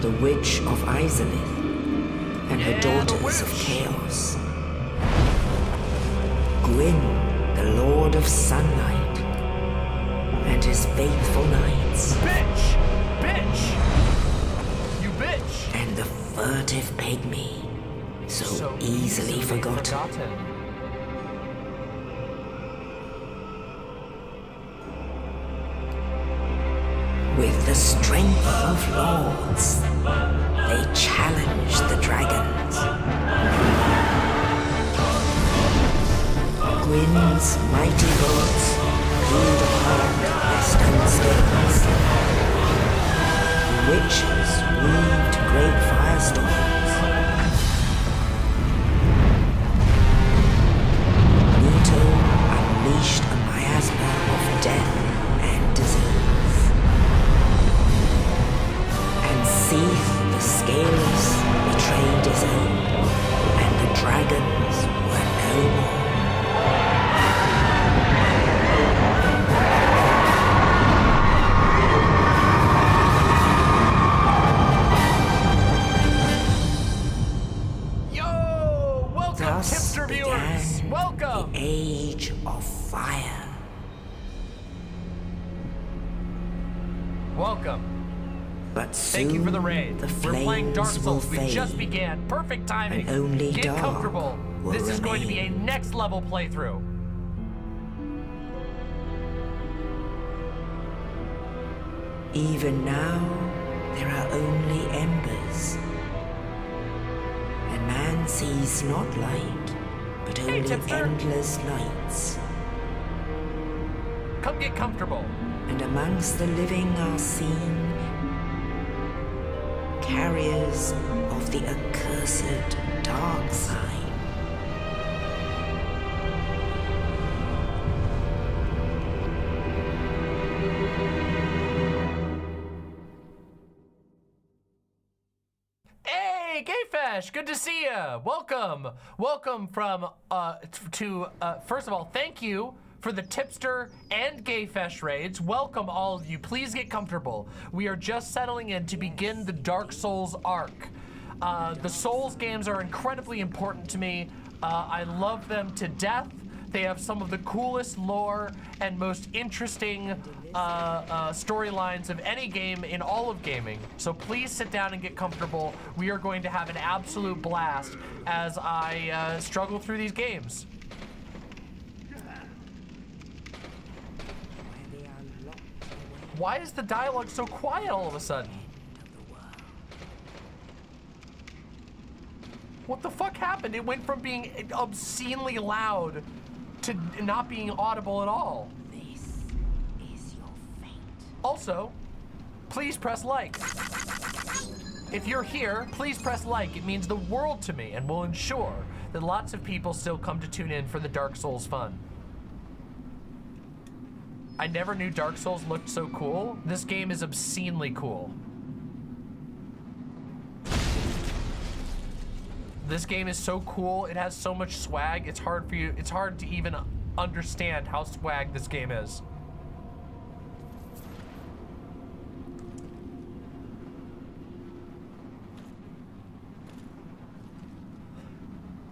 The Witch of Acelaces and her daughters of Chaos. Gwyn, the Lord of Sunlight, and his faithful knights. Bitch! Bitch! You bitch! And the furtive pygmy, so easily forgotten. With the strength of lords, they challenged the dragons. Gwyn's mighty gods ruled upon the western skies. Witches weaved great firestorms. Pluto unleashed a miasma of death and disease. And Seath the Scaleless betrayed his own, and the dragons were no more. Tipster viewers, welcome! The Age of Fire. Welcome. But thank you for the raid. We're playing Dark Souls. We just began. Perfect timing. Only Get comfortable. This is going to be a next level playthrough. Even now, there are only embers. And man sees not light, but only endless nights. Come get comfortable. And amongst the living are seen carriers of the accursed dark side. Hey, Gayfesh, good to see ya. Welcome. Welcome from, first of all, thank you for the Tipster and Gayfesh raids. Welcome all of you. Please get comfortable. We are just settling in to begin the Dark Souls arc. The Souls games are incredibly important to me. I love them to death. They have some of the coolest lore and most interesting storylines of any game in all of gaming. So please sit down and get comfortable. We are going to have an absolute blast as I struggle through these games. Why is the dialogue so quiet all of a sudden? What the fuck happened? It went from being obscenely loud to not being audible at all. This is your fate. Also, please press like. If you're here, please press like. It means the world to me and will ensure that lots of people still come to tune in for the Dark Souls fun. I never knew Dark Souls looked so cool. This game is obscenely cool. This game is so cool. It has so much swag. It's hard to even understand how swag this game is.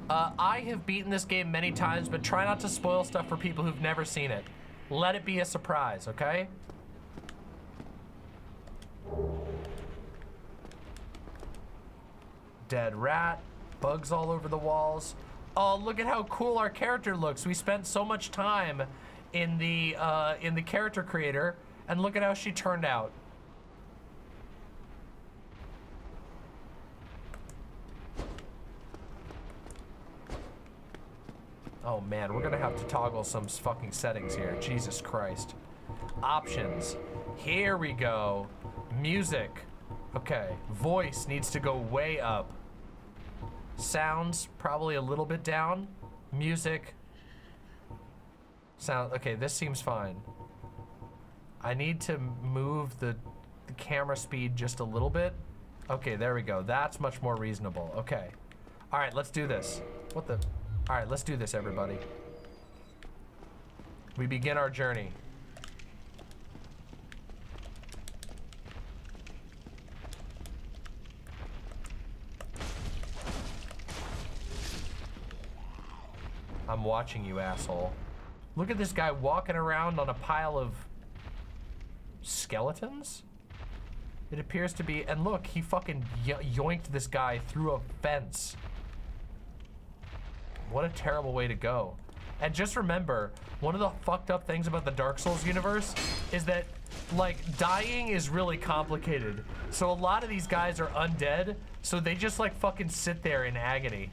I have beaten this game many times, but try not to spoil stuff for people who've never seen it. Let it be a surprise, okay? Dead rat, bugs all over the walls. Oh, look at how cool our character looks. We spent so much time in the character creator, and look at how she turned out. Oh man, we're gonna have to toggle some fucking settings here. Jesus Christ. Options. Here we go. Music. Okay. Voice needs to go way up. Sounds probably a little bit down. Music. Sound. Okay, this seems fine. I need to move the camera speed just a little bit. Okay, there we go. That's much more reasonable. Okay. All right, let's do this. What the? All right, let's do this, everybody. We begin our journey. I'm watching you, asshole. Look at this guy walking around on a pile of skeletons? It appears to be, and look, he fucking yoinked this guy through a fence. What a terrible way to go. And just remember, one of the fucked up things about the Dark Souls universe is that, like, dying is really complicated. So a lot of these guys are undead, so they just, like, fucking sit there in agony.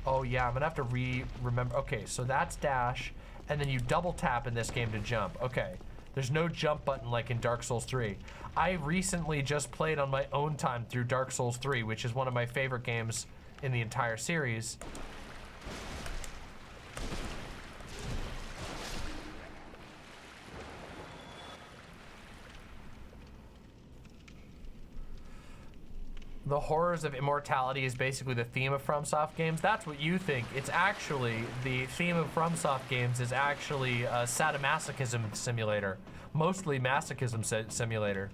Oh yeah, I'm gonna have to remember. Okay, so that's dash, and then you double tap in this game to jump. Okay, there's no jump button like in Dark Souls 3. I recently just played on my own time through Dark Souls 3, which is one of my favorite games in the entire series. The horrors of immortality is basically the theme of FromSoft games. That's what you think. It's actually, the theme of FromSoft games is actually a sadomasochism simulator. Mostly masochism simulator.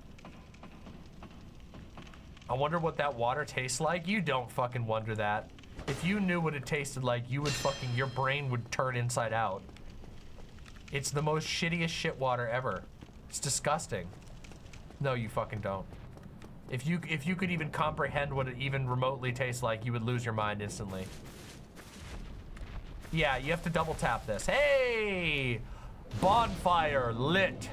I wonder what that water tastes like. You don't fucking wonder that. If you knew what it tasted like, you would fucking, your brain would turn inside out. It's the most shittiest shit water ever. It's disgusting. No, you fucking don't. If you could even comprehend what it even remotely tastes like, you would lose your mind instantly. Yeah, you have to double tap this. Hey! Bonfire lit.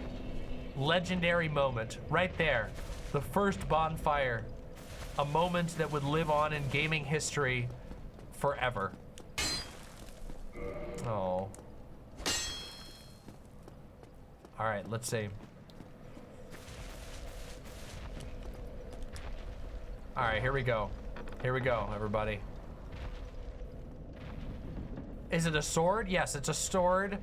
Legendary moment. Right there. The first bonfire. A moment that would live on in gaming history forever. Oh. Alright, let's see. All right, here we go. Here we go, everybody. Is it a sword? Yes, it's a sword.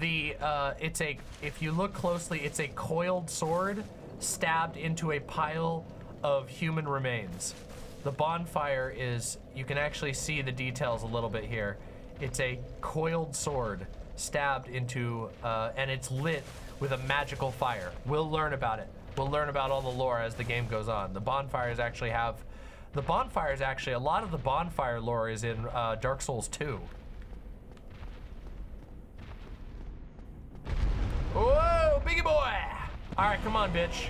If you look closely, it's a coiled sword stabbed into a pile of human remains. The bonfire is, you can actually see the details a little bit here. It's a coiled sword stabbed into, and it's lit with a magical fire. We'll learn about it. We'll learn about all the lore as the game goes on. The bonfires actually have, a lot of the bonfire lore is in Dark Souls 2. Whoa, biggie boy! All right, come on, bitch.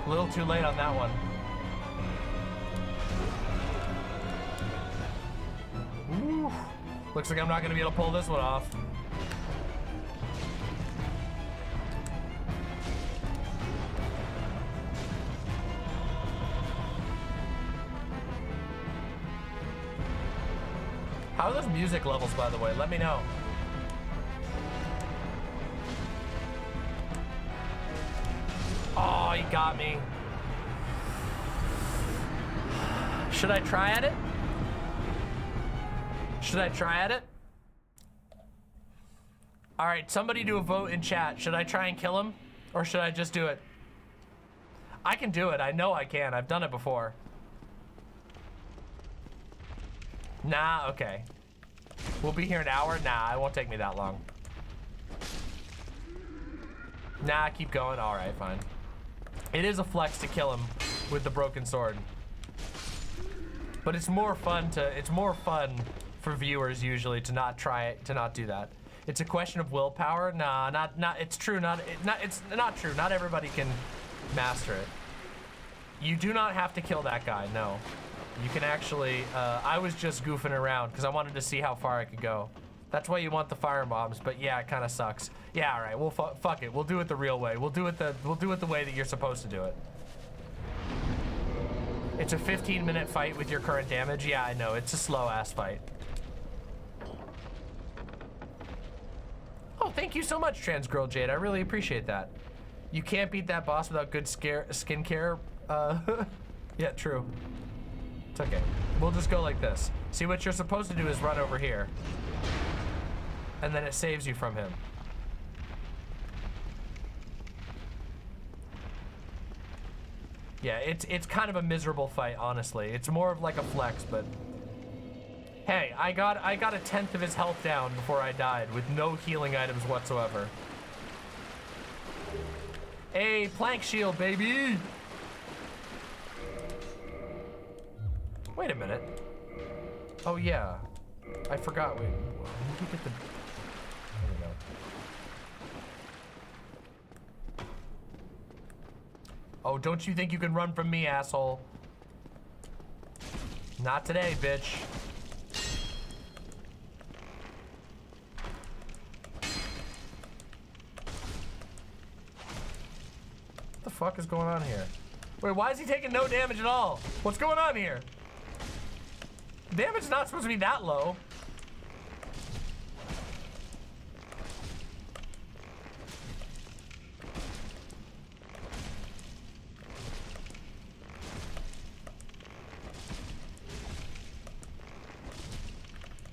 A little too late on that one. Ooh. Looks like I'm not gonna be able to pull this one off. How are those music levels, by the way? Let me know. Oh, he got me. Should I try at it? Should I try at it? All right, somebody do a vote in chat. Should I try and kill him? Or should I just do it? I can do it. I know I can. I've done it before. Nah, okay. We'll be here an hour? Nah, it won't take me that long. Nah, keep going. All right, fine. It is a flex to kill him with the broken sword. But it's more fun for viewers usually to not try it, to not do that. It's a question of willpower. Nah, it's true, it's not true. Not everybody can master it. You do not have to kill that guy, no. You can actually, I was just goofing around because I wanted to see how far I could go. That's why you want the fire bombs, but yeah, it kind of sucks. Yeah, all right, well, fuck it. We'll do it the real way. We'll do it the way that you're supposed to do it. It's a 15-minute fight with your current damage. Yeah, I know. It's a slow-ass fight. Oh, thank you so much, Trans Girl Jade. I really appreciate that. You can't beat that boss without good skincare. Yeah, true. It's okay. We'll just go like this. See, what you're supposed to do is run over here. And then it saves you from him. Yeah, it's kind of a miserable fight, honestly. It's more of like a flex, but hey, I got a 10th of his health down before I died with no healing items whatsoever. Hey, plank shield, baby! Wait a minute. Oh yeah, I forgot. Wait, when did you get the? There we go. Oh, don't you think you can run from me, asshole? Not today, bitch. What the fuck is going on here? Wait, why is he taking no damage at all? What's going on here? Damage's not supposed to be that low.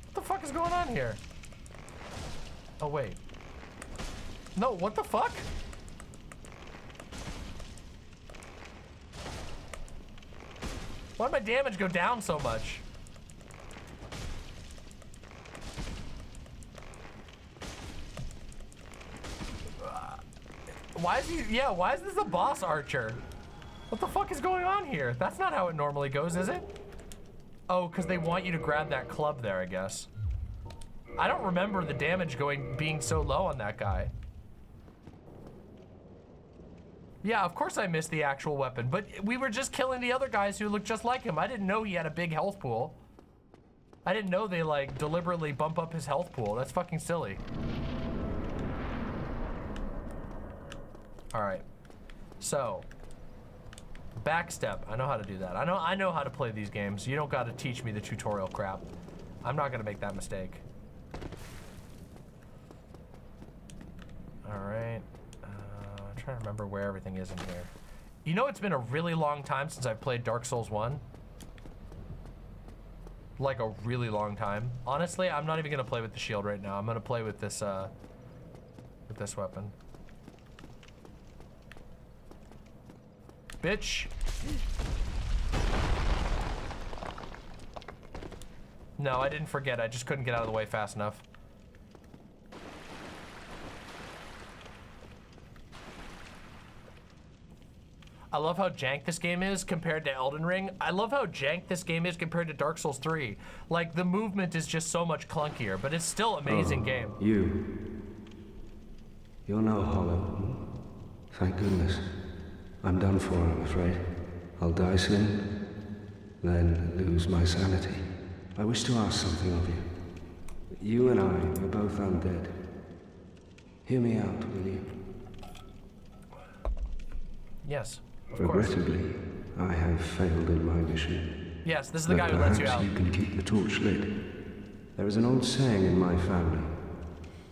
What the fuck is going on here? Oh, wait. No, what the fuck? Why'd my damage go down so much? Why is he, yeah, why is this a boss archer? What the fuck is going on here? That's not how it normally goes, is it? Oh, because they want you to grab that club there, I guess. I don't remember the damage being so low on that guy. Yeah, of course I missed the actual weapon, but we were just killing the other guys who looked just like him. I didn't know he had a big health pool. I didn't know they like deliberately bump up his health pool. That's fucking silly. All right, so backstep. I know how to do that. I know how to play these games. You don't got to teach me the tutorial crap. I'm not gonna make that mistake. All right. I'm trying to remember where everything is in here. You know, it's been a really long time since I've played Dark Souls 1. Like a really long time. Honestly, I'm not even gonna play with the shield right now. I'm gonna play with this weapon. Bitch. No, I didn't forget. I just couldn't get out of the way fast enough. I love how jank this game is compared to Elden Ring. I love how jank this game is compared to Dark Souls 3. Like, the movement is just so much clunkier, but it's still an amazing game. You're no hollow. Thank goodness. I'm done for, I'm afraid. I'll die soon, then lose my sanity. I wish to ask something of you. You and I are both undead. Hear me out, will you? Yes, of course. Regrettably, I have failed in my mission. Yes, this is the guy who lets you out. Perhaps you can keep the torch lit. There is an old saying in my family.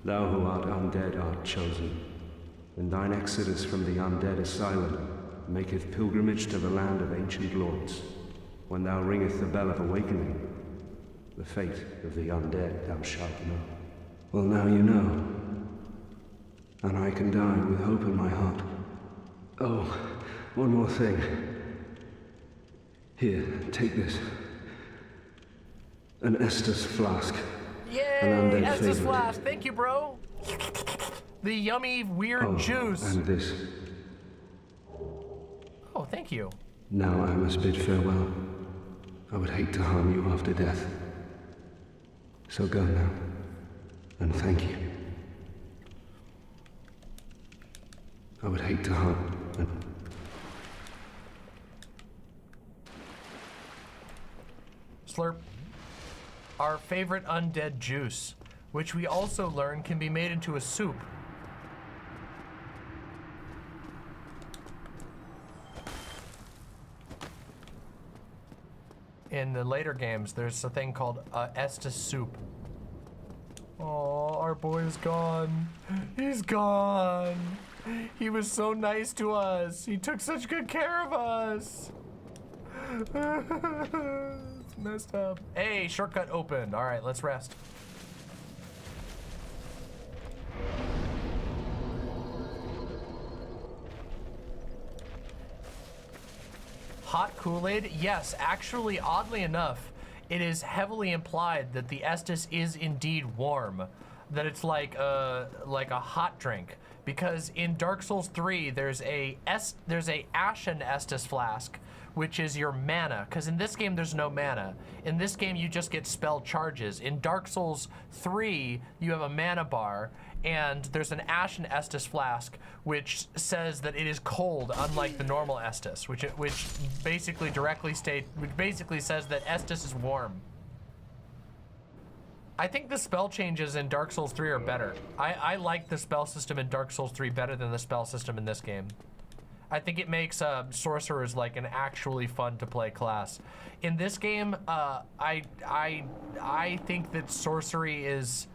Thou who art undead art chosen. When thine exodus from the undead asylum maketh pilgrimage to the land of ancient lords, when thou ringeth the bell of awakening, the fate of the undead thou shalt know. Well, now you know. And I can die with hope in my heart. Oh, one more thing. Here, take this. An Estus flask. Yay, Estus flask. Thank you, bro. The yummy, weird juice. And this. Oh, thank you. Now I must bid farewell. I would hate to harm you after death. So go now. And thank you. I would hate to harm. Slurp. Our favorite undead juice, which we also learn can be made into a soup. In the later games, there's a thing called Estus soup. Oh, our boy's gone. He's gone. He was so nice to us. He took such good care of us. Messed up. Hey, shortcut opened. All right, let's rest. Hot Kool-Aid? Yes, actually, oddly enough, it is heavily implied that the Estus is indeed warm. That it's like a hot drink. Because in Dark Souls 3, there's a Ashen Estus flask, which is your mana. Because in this game, there's no mana. In this game, you just get spell charges. In Dark Souls 3, you have a mana bar, and there's an Ashen Estus flask, which says that it is cold, unlike the normal Estus, which basically says that Estus is warm. I think the spell changes in Dark Souls 3 are better. I like the spell system in Dark Souls 3 better than the spell system in this game. I think it makes sorcerers like an actually fun to play class. In this game, I think that sorcery is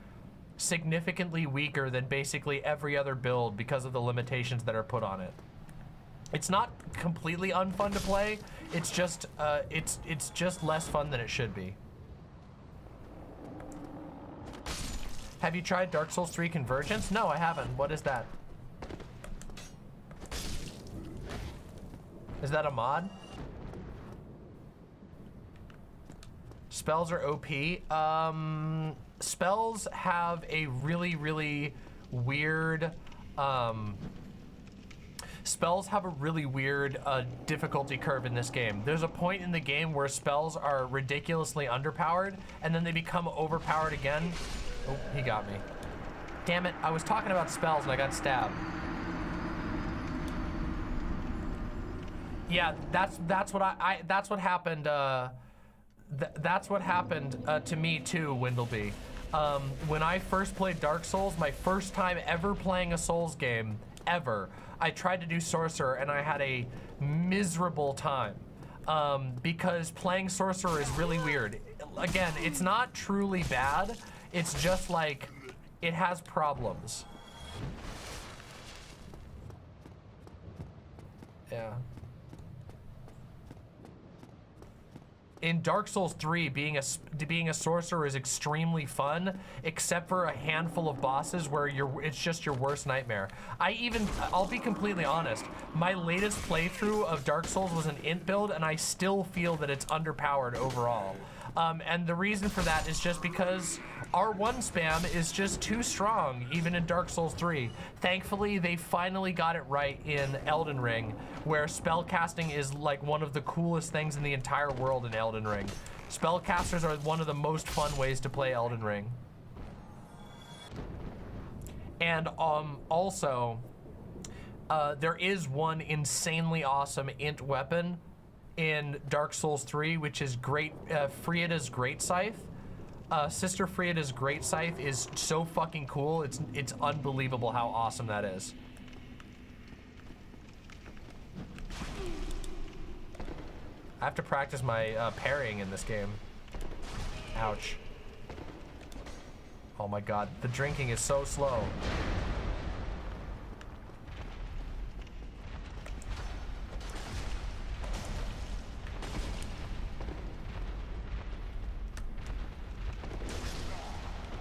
significantly weaker than basically every other build because of the limitations that are put on it. It's not completely unfun to play. It's just less fun than it should be. Have you tried Dark Souls 3 Convergence? No, I haven't. What is that? Is that a mod? Spells are OP. Spells have a really, really weird, difficulty curve in this game. There's a point in the game where spells are ridiculously underpowered, and then they become overpowered again. Oh, he got me. Damn it, I was talking about spells and I got stabbed. Yeah, that's what happened. That's what happened to me too, Windleby. When I first played Dark Souls, my first time ever playing a Souls game, ever, I tried to do Sorcerer and I had a miserable time. Because playing Sorcerer is really weird. Again, it's not truly bad, it's just like, it has problems. Yeah. In Dark Souls 3, being a sorcerer is extremely fun, except for a handful of bosses where it's just your worst nightmare. I'll be completely honest, my latest playthrough of Dark Souls was an int build, and I still feel that it's underpowered overall. And the reason for that is just because R1 spam is just too strong, even in Dark Souls 3. Thankfully, they finally got it right in Elden Ring, where spellcasting is like one of the coolest things in the entire world in Elden Ring. Spellcasters are one of the most fun ways to play Elden Ring. And also, there is one insanely awesome int weapon in Dark Souls 3, which is Frieda's Great Scythe. Sister Frieda's Great Scythe is so fucking cool. It's unbelievable how awesome that is. I have to practice my parrying in this game. Ouch. Oh my god, the drinking is so slow.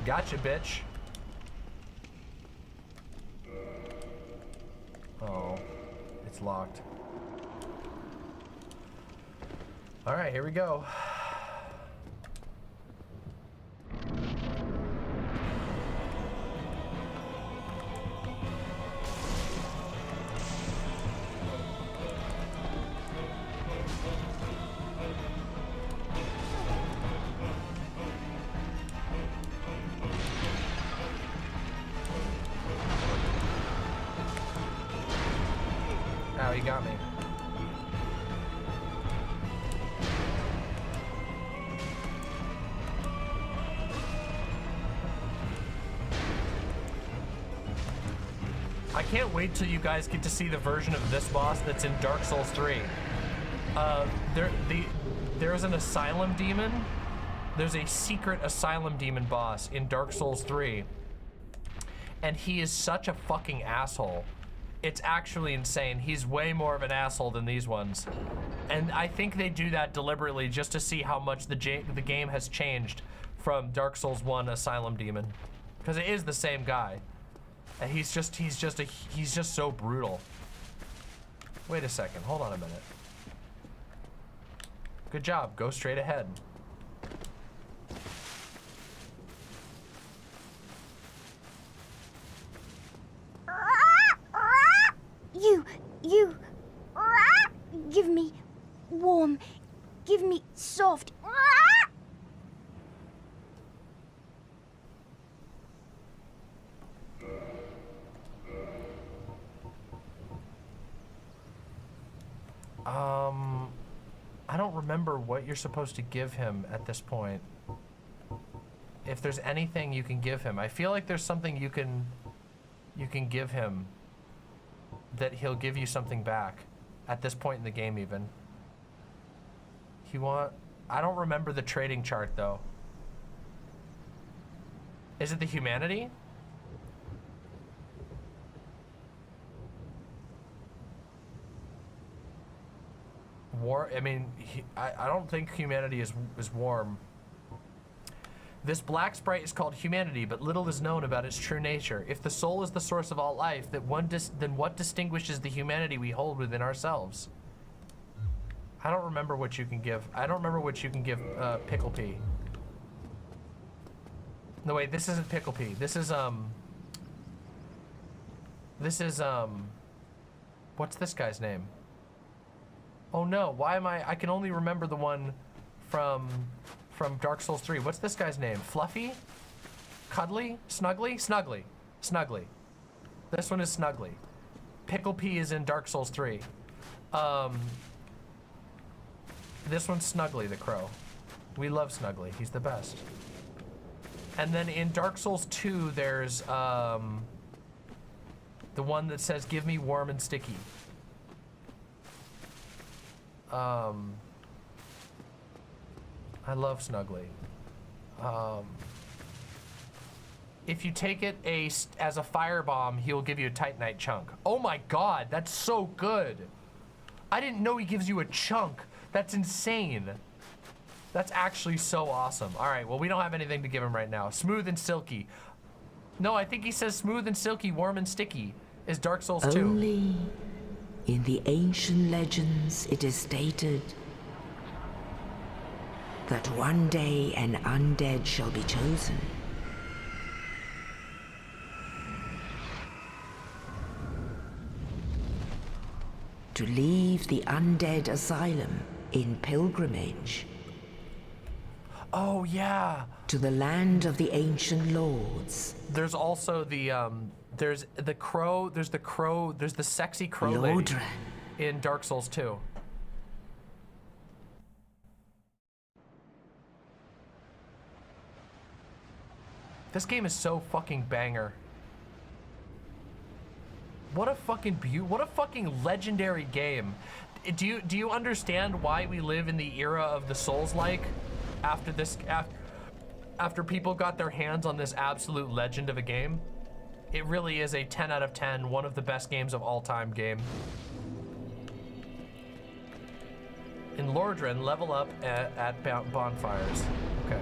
Gotcha, bitch. Oh, it's locked. All right, here we go. Ow, he got me. I can't wait till you guys get to see the version of this boss that's in Dark Souls 3. There's an asylum demon. There's a secret asylum demon boss in Dark Souls 3. And he is such a fucking asshole. It's actually insane. He's way more of an asshole than these ones. And I think they do that deliberately just to see how much the game has changed from Dark Souls 1 Asylum Demon. Because it is the same guy. And he's just so brutal. Wait a second, hold on a minute. Good job, go straight ahead. You, give me warm, give me soft. I don't remember what you're supposed to give him at this point. If there's anything you can give him. I feel like there's something you can give him that he'll give you something back at this point in the game even. I don't remember the trading chart though. Is it the humanity? I mean, I don't think humanity is warm. This black sprite is called humanity, but little is known about its true nature. If the soul is the source of all life, then what distinguishes the humanity we hold within ourselves? I don't remember what you can give. I don't remember what you can give Pickle Pea. No, wait, this isn't Pickle Pea. This is, what's this guy's name? Oh no, why am I can only remember the one from Dark Souls 3. What's this guy's name? Fluffy? Cuddly? Snuggly? Snuggly. Snuggly. This one is Snuggly. Pickle Pea is in Dark Souls 3. This one's Snuggly the Crow. We love Snuggly. He's the best. And then in Dark Souls 2, there's the one that says, "Give me warm and sticky." I love Snuggly. If you take it as a firebomb, he'll give you a Titanite chunk. Oh my god, that's so good. I didn't know he gives you a chunk. That's insane. That's actually so awesome. All right, well, we don't have anything to give him right now. Smooth and silky. No, I think he says smooth and silky, warm and sticky is Dark Souls 2. Only in the ancient legends it is stated that one day an undead shall be chosen. To leave the undead asylum in pilgrimage. Oh yeah. To the land of the ancient lords. There's also the there's the crow, there's the sexy crow lady in Dark Souls 2. This game is so fucking banger. What a fucking legendary game. Do you understand why we live in the era of the Souls-like after people got their hands on this absolute legend of a game? It really is a 10 out of 10, one of the best games of all time game. In Lordran, level up at bonfires. Okay.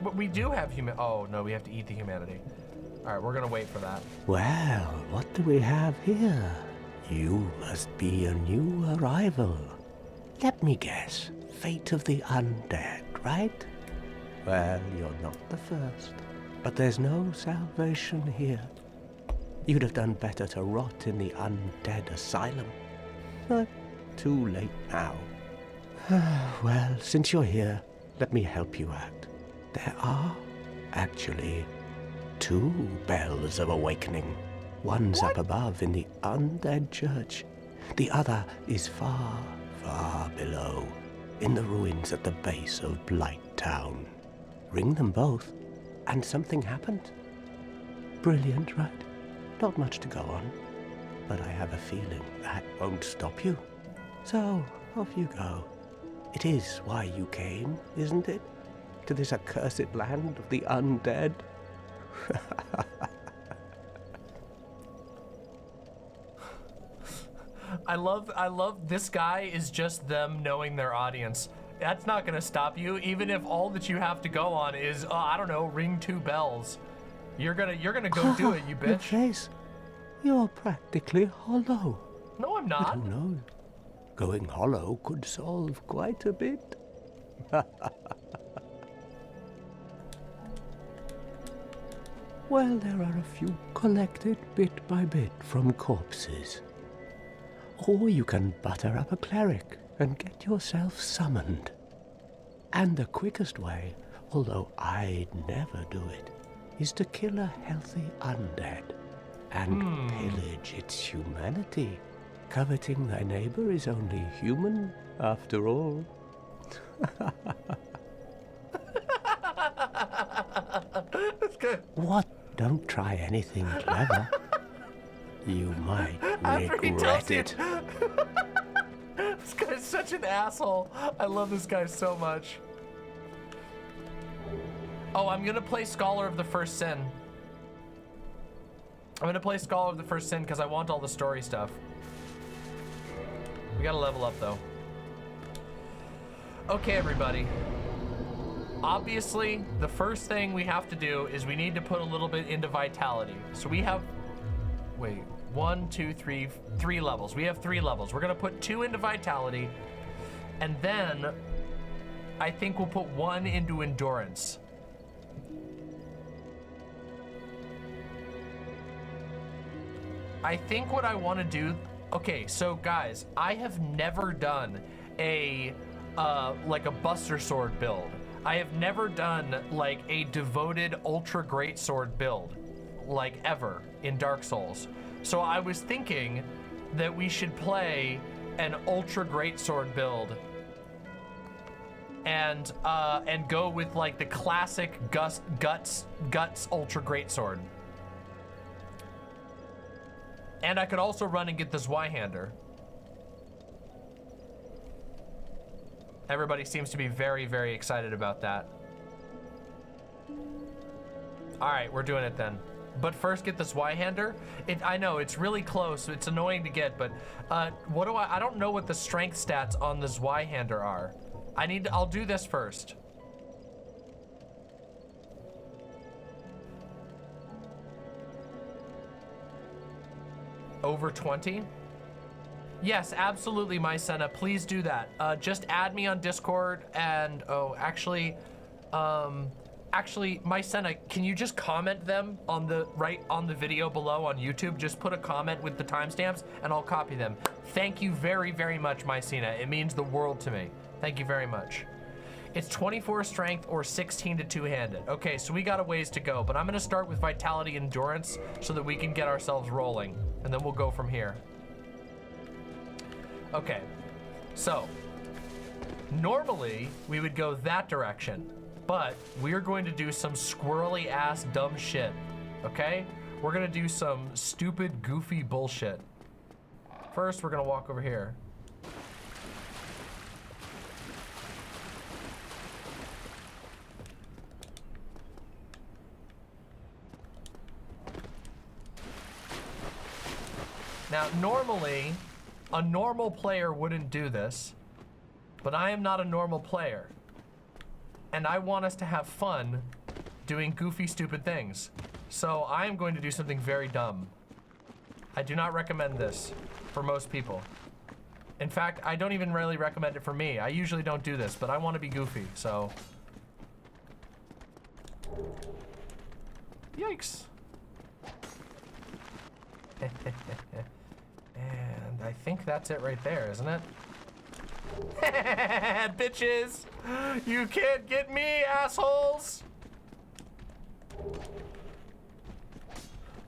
But we do have oh no, we have to eat the humanity. All right, we're gonna wait for that. Well, what do we have here? You must be a new arrival. Let me guess, fate of the undead, right? Well, you're not the first, but there's no salvation here. You'd have done better to rot in the undead asylum. But too late now. Well, since you're here, let me help you out. There are, actually, 2 bells of awakening. One's up above in the undead church. The other is far, far below, in the ruins at the base of Blight Town. Ring them both, and something happened. Brilliant, right? Not much to go on, but I have a feeling that won't stop you. So, off you go. It is why you came, isn't it? to this accursed land of the undead? I love this guy is just them knowing their audience. That's not gonna stop you, even if all that you have to go on is, I don't know, ring 2 bells. You're gonna go do it, you bitch. Your face, you're practically hollow. No, I'm not. But who knows? Going hollow could solve quite a bit. Well, there are a few collected bit by bit from corpses. Or you can butter up a cleric and get yourself summoned. And the quickest way, although I'd never do it, is to kill a healthy undead and pillage its humanity. Coveting thy neighbor is only human, after all. That's good. What? Don't try anything clever. You might After he tells regret you- it. This guy's such an asshole. I love this guy so much. Oh, I'm gonna play Scholar of the First Sin. I'm gonna play Scholar of the First Sin because I want all the story stuff. We gotta level up though. Okay, everybody. Obviously, the first thing we have to do is we need to put a little bit into vitality. So we have, wait, 1, 2, 3, 3 levels. We have 3 levels. We're gonna put 2 into vitality, and then I think we'll put 1 into endurance. I think what I want to do, okay, so guys, I have never done a like a Buster Sword build. I have never done like a devoted ultra greatsword build, like ever in Dark Souls. So I was thinking that we should play an ultra greatsword build and go with like the classic guts ultra greatsword. And I could also run and get the Zweihander. Everybody seems to be very, very excited about that. All right, we're doing it then. But first get the Zweihander. I know, it's really close. It's annoying to get, but what do I don't know what the strength stats on the Zweihander are. I'll do this first. Over 20? Yes, absolutely, my Senna. Please do that. Just add me on Discord and actually, my Senna, can you just comment them on the video below on YouTube? Just put a comment with the timestamps and I'll copy them. Thank you very, very much, my Senna. It means the world to me. Thank you very much. It's 24 strength or 16 to two-handed. Okay, so we got a ways to go, but I'm gonna start with vitality endurance so that we can get ourselves rolling, and then we'll go from here. Okay, so normally we would go that direction, but we're going to do some squirrely ass dumb shit, okay? We're gonna do some stupid, goofy bullshit. First, we're gonna walk over here. Now, normally, a normal player wouldn't do this, but I am not a normal player. And I want us to have fun doing goofy, stupid things. So I am going to do something very dumb. I do not recommend this for most people. In fact, I don't even really recommend it for me. I usually don't do this, but I want to be goofy, so. Yikes. And I think that's it right there, isn't it? Bitches! You can't get me, assholes!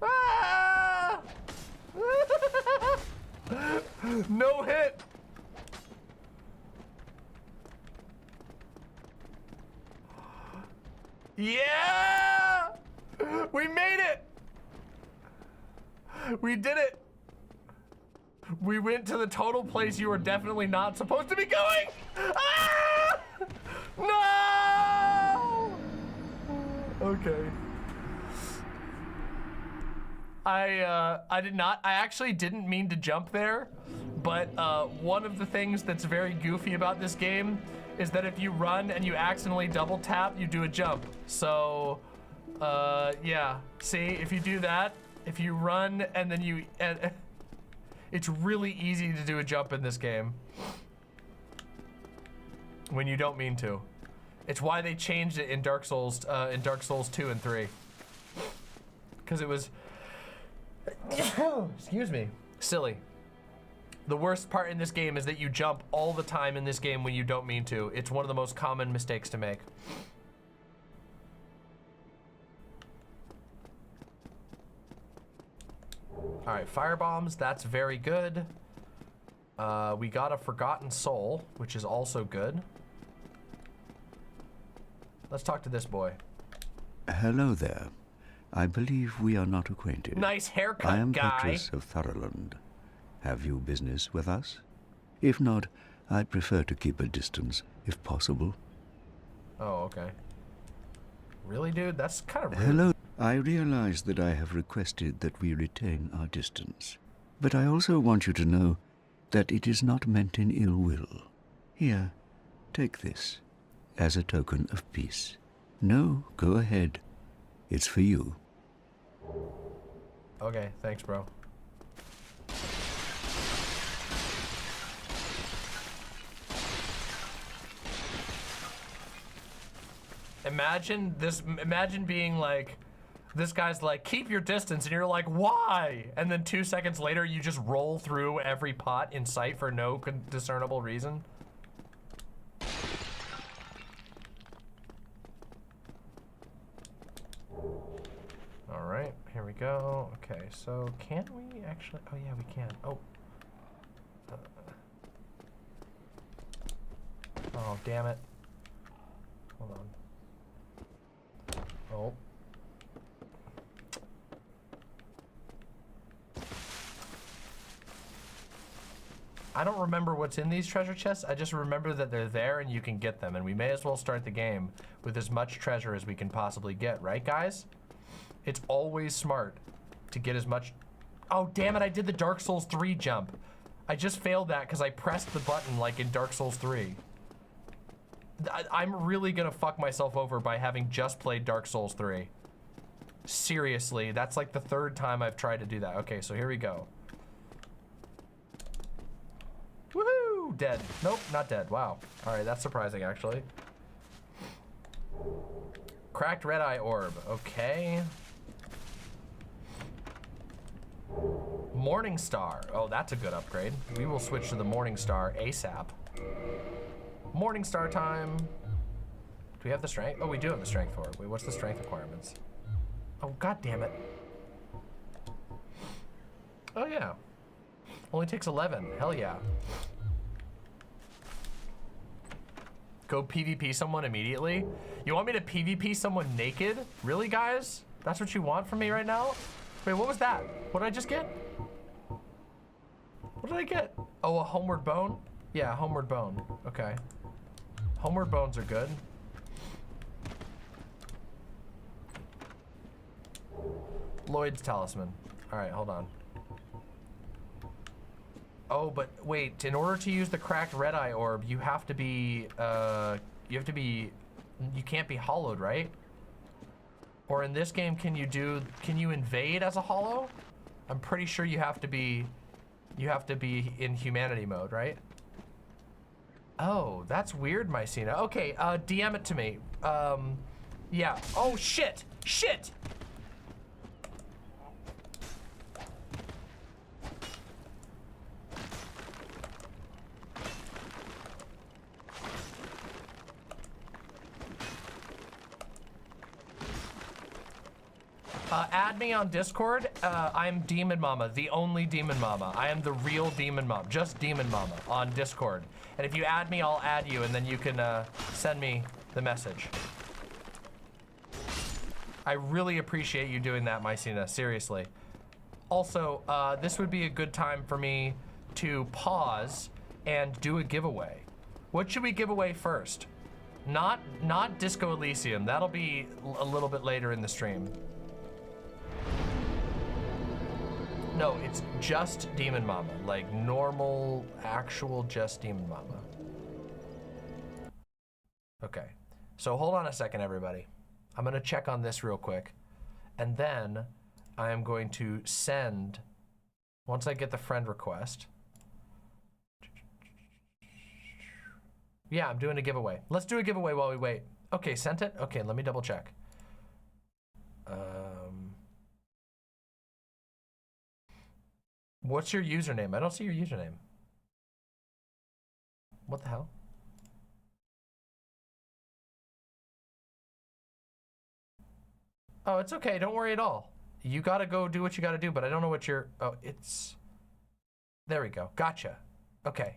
Ah! No hit! Yeah! We made it! We did it! We went to the total place you were definitely not supposed to be going! Ah! No! Okay. I did not. I actually didn't mean to jump there, but one of the things that's very goofy about this game is that if you run and you accidentally double tap, you do a jump. So, yeah. See, if you do that, if you run and then you, it's really easy to do a jump in this game when you don't mean to. It's why they changed it in Dark Souls 2 and 3, because it was. Excuse me. Silly. The worst part in this game is that you jump all the time in this game when you don't mean to. It's one of the most common mistakes to make. All right, fire bombs, that's very good. We got a Forgotten Soul, which is also good. Let's talk to this boy. Hello there. I believe we are not acquainted. Nice haircut, I am guy. Petrus of Thoroland. Have you business with us? If not, I'd prefer to keep a distance, if possible. Oh, okay. Really, dude? That's kind of rude. Hello. I realize that I have requested that we retain our distance. But I also want you to know that it is not meant in ill will. Here, take this, as a token of peace. No, go ahead. It's for you. Okay, thanks, bro. Imagine being like, this guy's like, keep your distance, and you're like, why? And then 2 seconds later, you just roll through every pot in sight for no discernible reason. All right, here we go. Okay, so can we actually, oh yeah, we can. Oh. Oh, damn it. Hold on. Oh. I don't remember what's in these treasure chests. I just remember that they're there and you can get them, and we may as well start the game with as much treasure as we can possibly get, right, guys? It's always smart to get as much. Oh, damn it, I did the Dark Souls 3 jump. I just failed that because I pressed the button like in Dark Souls 3. I'm really gonna fuck myself over by having just played Dark Souls 3. Seriously, that's like the 3rd time I've tried to do that. Okay, so here we go. Woohoo! Dead. Nope, not dead. Wow. All right, that's surprising, actually. Cracked red eye orb. Okay. Morning Star. Oh, that's a good upgrade. We will switch to the Morning Star ASAP. Morning Star time. Do we have the strength? Oh, we do have the strength for it. Wait, what's the strength requirements? Oh, god damn it. Oh, yeah. Only takes 11. Hell yeah. Go PvP someone immediately? You want me to PvP someone naked? Really, guys? That's what you want from me right now? Wait, what was that? What did I just get? What did I get? Oh, a homeward bone? Yeah, homeward bone. Okay. Homeward bones are good. Lloyd's talisman. All right, hold on. Oh, but wait, in order to use the cracked red eye orb, you have to be, you can't be hollowed, right? Or in this game, can you invade as a hollow? I'm pretty sure you have to be in humanity mode, right? Oh, that's weird, Mycena. Okay, DM it to me. Yeah. Oh, shit! Shit! Add me on Discord. I'm Demon Mama, the only Demon Mama. I am the real Demon Mama, just Demon Mama on Discord. And if you add me, I'll add you, and then you can send me the message. I really appreciate you doing that, Mycena, seriously. Also, this would be a good time for me to pause and do a giveaway. What should we give away first? Not Disco Elysium. That'll be a little bit later in the stream. No, it's just Demon Mama. Like normal, actual just Demon Mama. Okay. So hold on a second, everybody. I'm gonna check on this real quick. And then I am going to send, once I get the friend request. Yeah, I'm doing a giveaway. Let's do a giveaway while we wait. Okay, sent it? Okay, let me double check. What's your username? I don't see your username. What the hell? Oh, it's okay. Don't worry at all. You gotta go do what you gotta do, but I don't know what your... Oh, it's... There we go. Gotcha. Okay.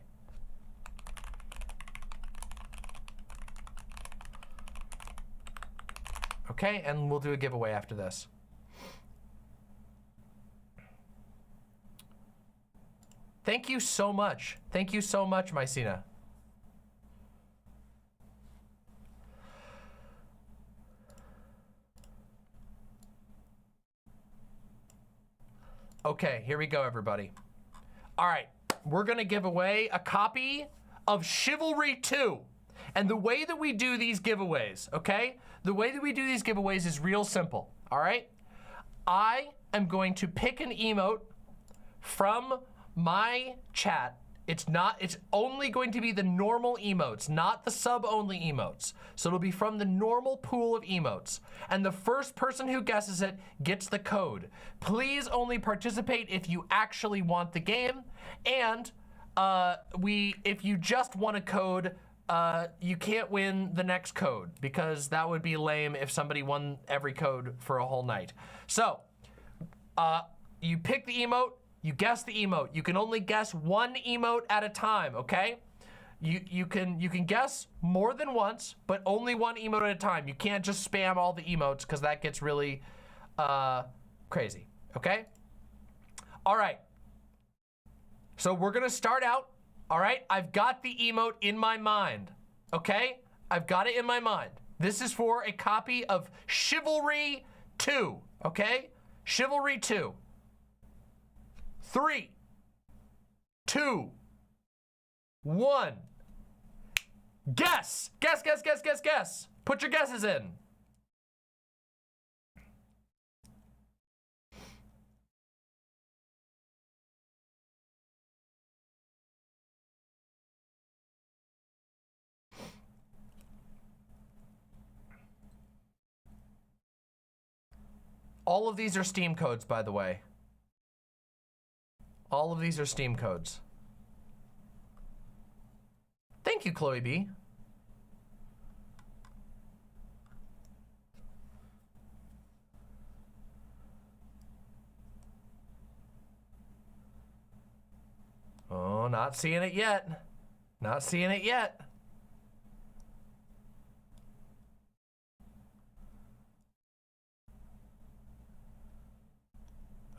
Okay, and we'll do a giveaway after this. Thank you so much. Thank you so much, Mycena. Okay, here we go, everybody. All right, we're gonna give away a copy of Chivalry 2. And the way that we do these giveaways, okay? The way that we do these giveaways is real simple, all right? I am going to pick an emote from my chat. It's only going to be the normal emotes, not the sub-only emotes. So it'll be from the normal pool of emotes. And the first person who guesses it gets the code. Please only participate if you actually want the game. And if you just want a code, you can't win the next code because that would be lame if somebody won every code for a whole night. So, you pick the emote, you guess the emote. You can only guess one emote at a time, okay? You can guess more than once, but only one emote at a time. You can't just spam all the emotes because that gets really crazy, okay? All right. So we're gonna start out. All right, I've got the emote in my mind, okay? I've got it in my mind. This is for a copy of Chivalry 2, okay? Chivalry 2. 3, 2, 1. Guess! Guess, guess, guess, guess, guess. Put your guesses in. All of these are Steam codes, by the way. All of these are Steam codes. Thank you, Chloe B. Oh, not seeing it yet. Not seeing it yet.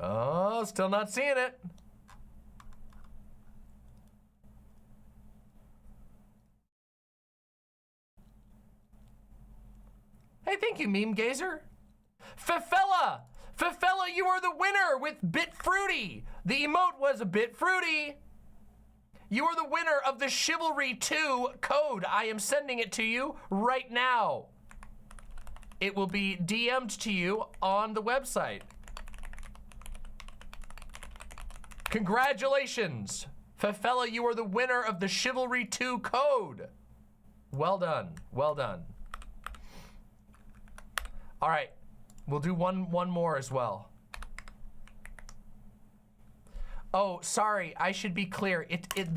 Oh, still not seeing it. Hey, thank you, Meme Gazer. Fefella! Fefella, you are the winner with Bit Fruity. The emote was a Bit Fruity. You are the winner of the Chivalry 2 code. I am sending it to you right now. It will be DM'd to you on the website. Congratulations. Fefella, you are the winner of the Chivalry 2 code. Well done, well done. All right, we'll do one more as well. Oh, sorry, I should be clear.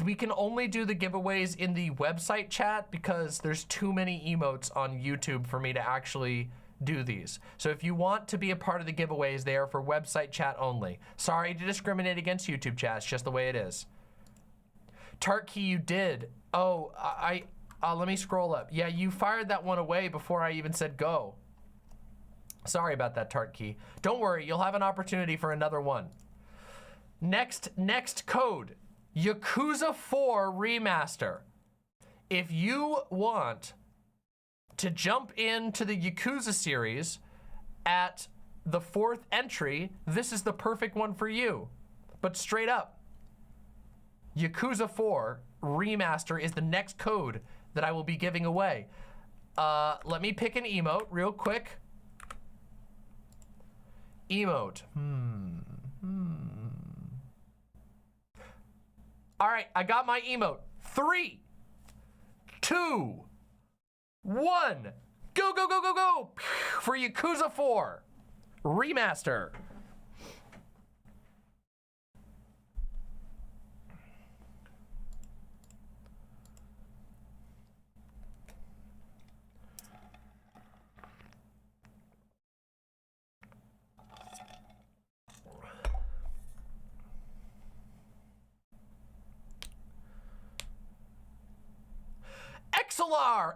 We can only do the giveaways in the website chat because there's too many emotes on YouTube for me to actually do these. So if you want to be a part of the giveaways, they are for website chat only. Sorry to discriminate against YouTube chat, it's just the way it is. Tart Key, you did. Oh, let me scroll up. Yeah, you fired that one away before I even said go. Sorry about that, Tart Key. Don't worry, you'll have an opportunity for another one. Next code, Yakuza 4 Remaster. If you want to jump into the Yakuza series at the 4th entry, this is the perfect one for you. But straight up, Yakuza 4 Remaster is the next code that I will be giving away. Let me pick an emote real quick. Emote. All right, I got my emote. 3, 2, 1. Go, go, go, go, go. For Yakuza 4 Remaster.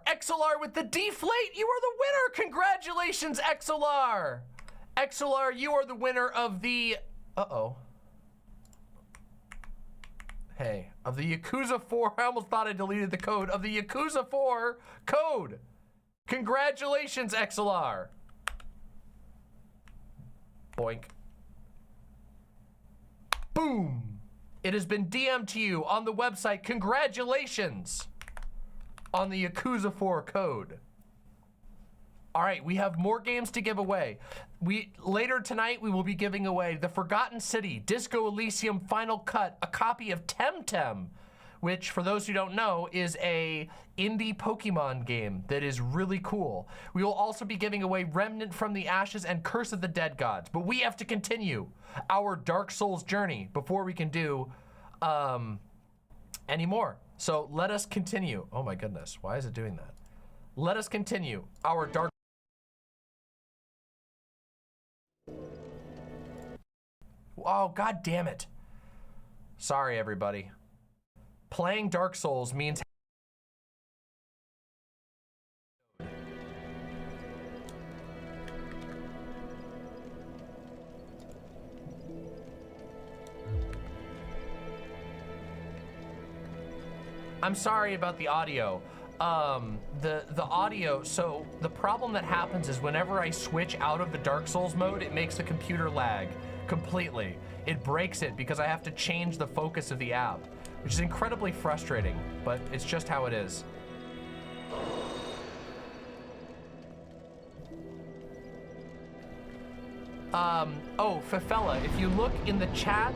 Exelar with the deflate. You are the winner. Congratulations, Exelar. Exelar, you are the winner of the, hey, of the Yakuza 4. I almost thought I deleted the code of the Yakuza 4 code. Congratulations, Exelar. Boink. Boom. It has been DM'd to you on the website. Congratulations on the Yakuza 4 code. All right, we have more games to give away. Later tonight, we will be giving away The Forgotten City, Disco Elysium Final Cut, a copy of Temtem, which, for those who don't know, is a indie Pokemon game that is really cool. We will also be giving away Remnant from the Ashes and Curse of the Dead Gods, but we have to continue our Dark Souls journey before we can do any more. So let us continue. Oh my goodness, why is it doing that? Let us continue our Dark. Oh, god damn it. Sorry, everybody. Playing Dark Souls means I'm sorry about the audio. The audio, so the problem that happens is whenever I switch out of the Dark Souls mode, it makes the computer lag completely. It breaks it because I have to change the focus of the app, which is incredibly frustrating, but it's just how it is. Oh, Fefella, if you look in the chat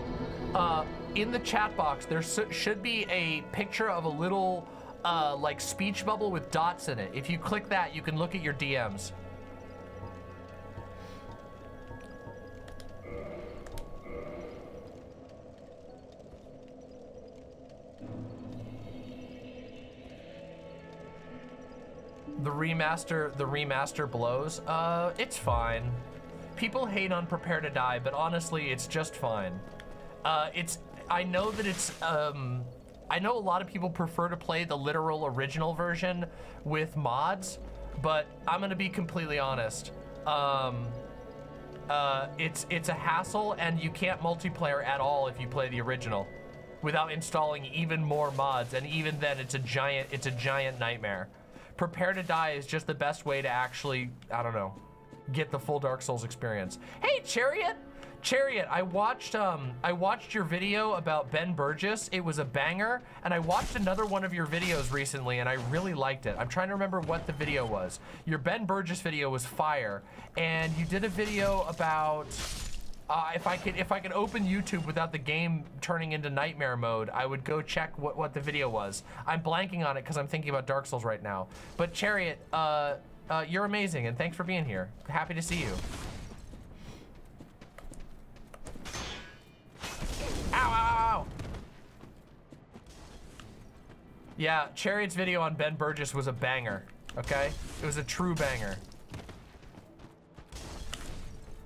box, there should be a picture of a little like speech bubble with dots in it. If you click that, you can look at your DMs. The remaster blows. It's fine. People hate on Prepare to Die, but honestly, it's just fine. I know that it's, I know a lot of people prefer to play the literal original version with mods, but I'm gonna be completely honest. It's a hassle, and you can't multiplayer at all if you play the original without installing even more mods, and even then it's a giant nightmare. Prepare to Die is just the best way to actually, I don't know, get the full Dark Souls experience. Hey, Chariot! Chariot, I watched your video about Ben Burgess. It was a banger, and I watched another one of your videos recently, and I really liked it. I'm trying to remember what the video was. Your Ben Burgess video was fire, and you did a video about if I could open YouTube without the game turning into nightmare mode, I would go check what the video was. I'm blanking on it because I'm thinking about Dark Souls right now. But Chariot, you're amazing, and thanks for being here. Happy to see you. Ow, ow, ow. Yeah, Chariot's video on Ben Burgess was a banger, okay? It was a true banger.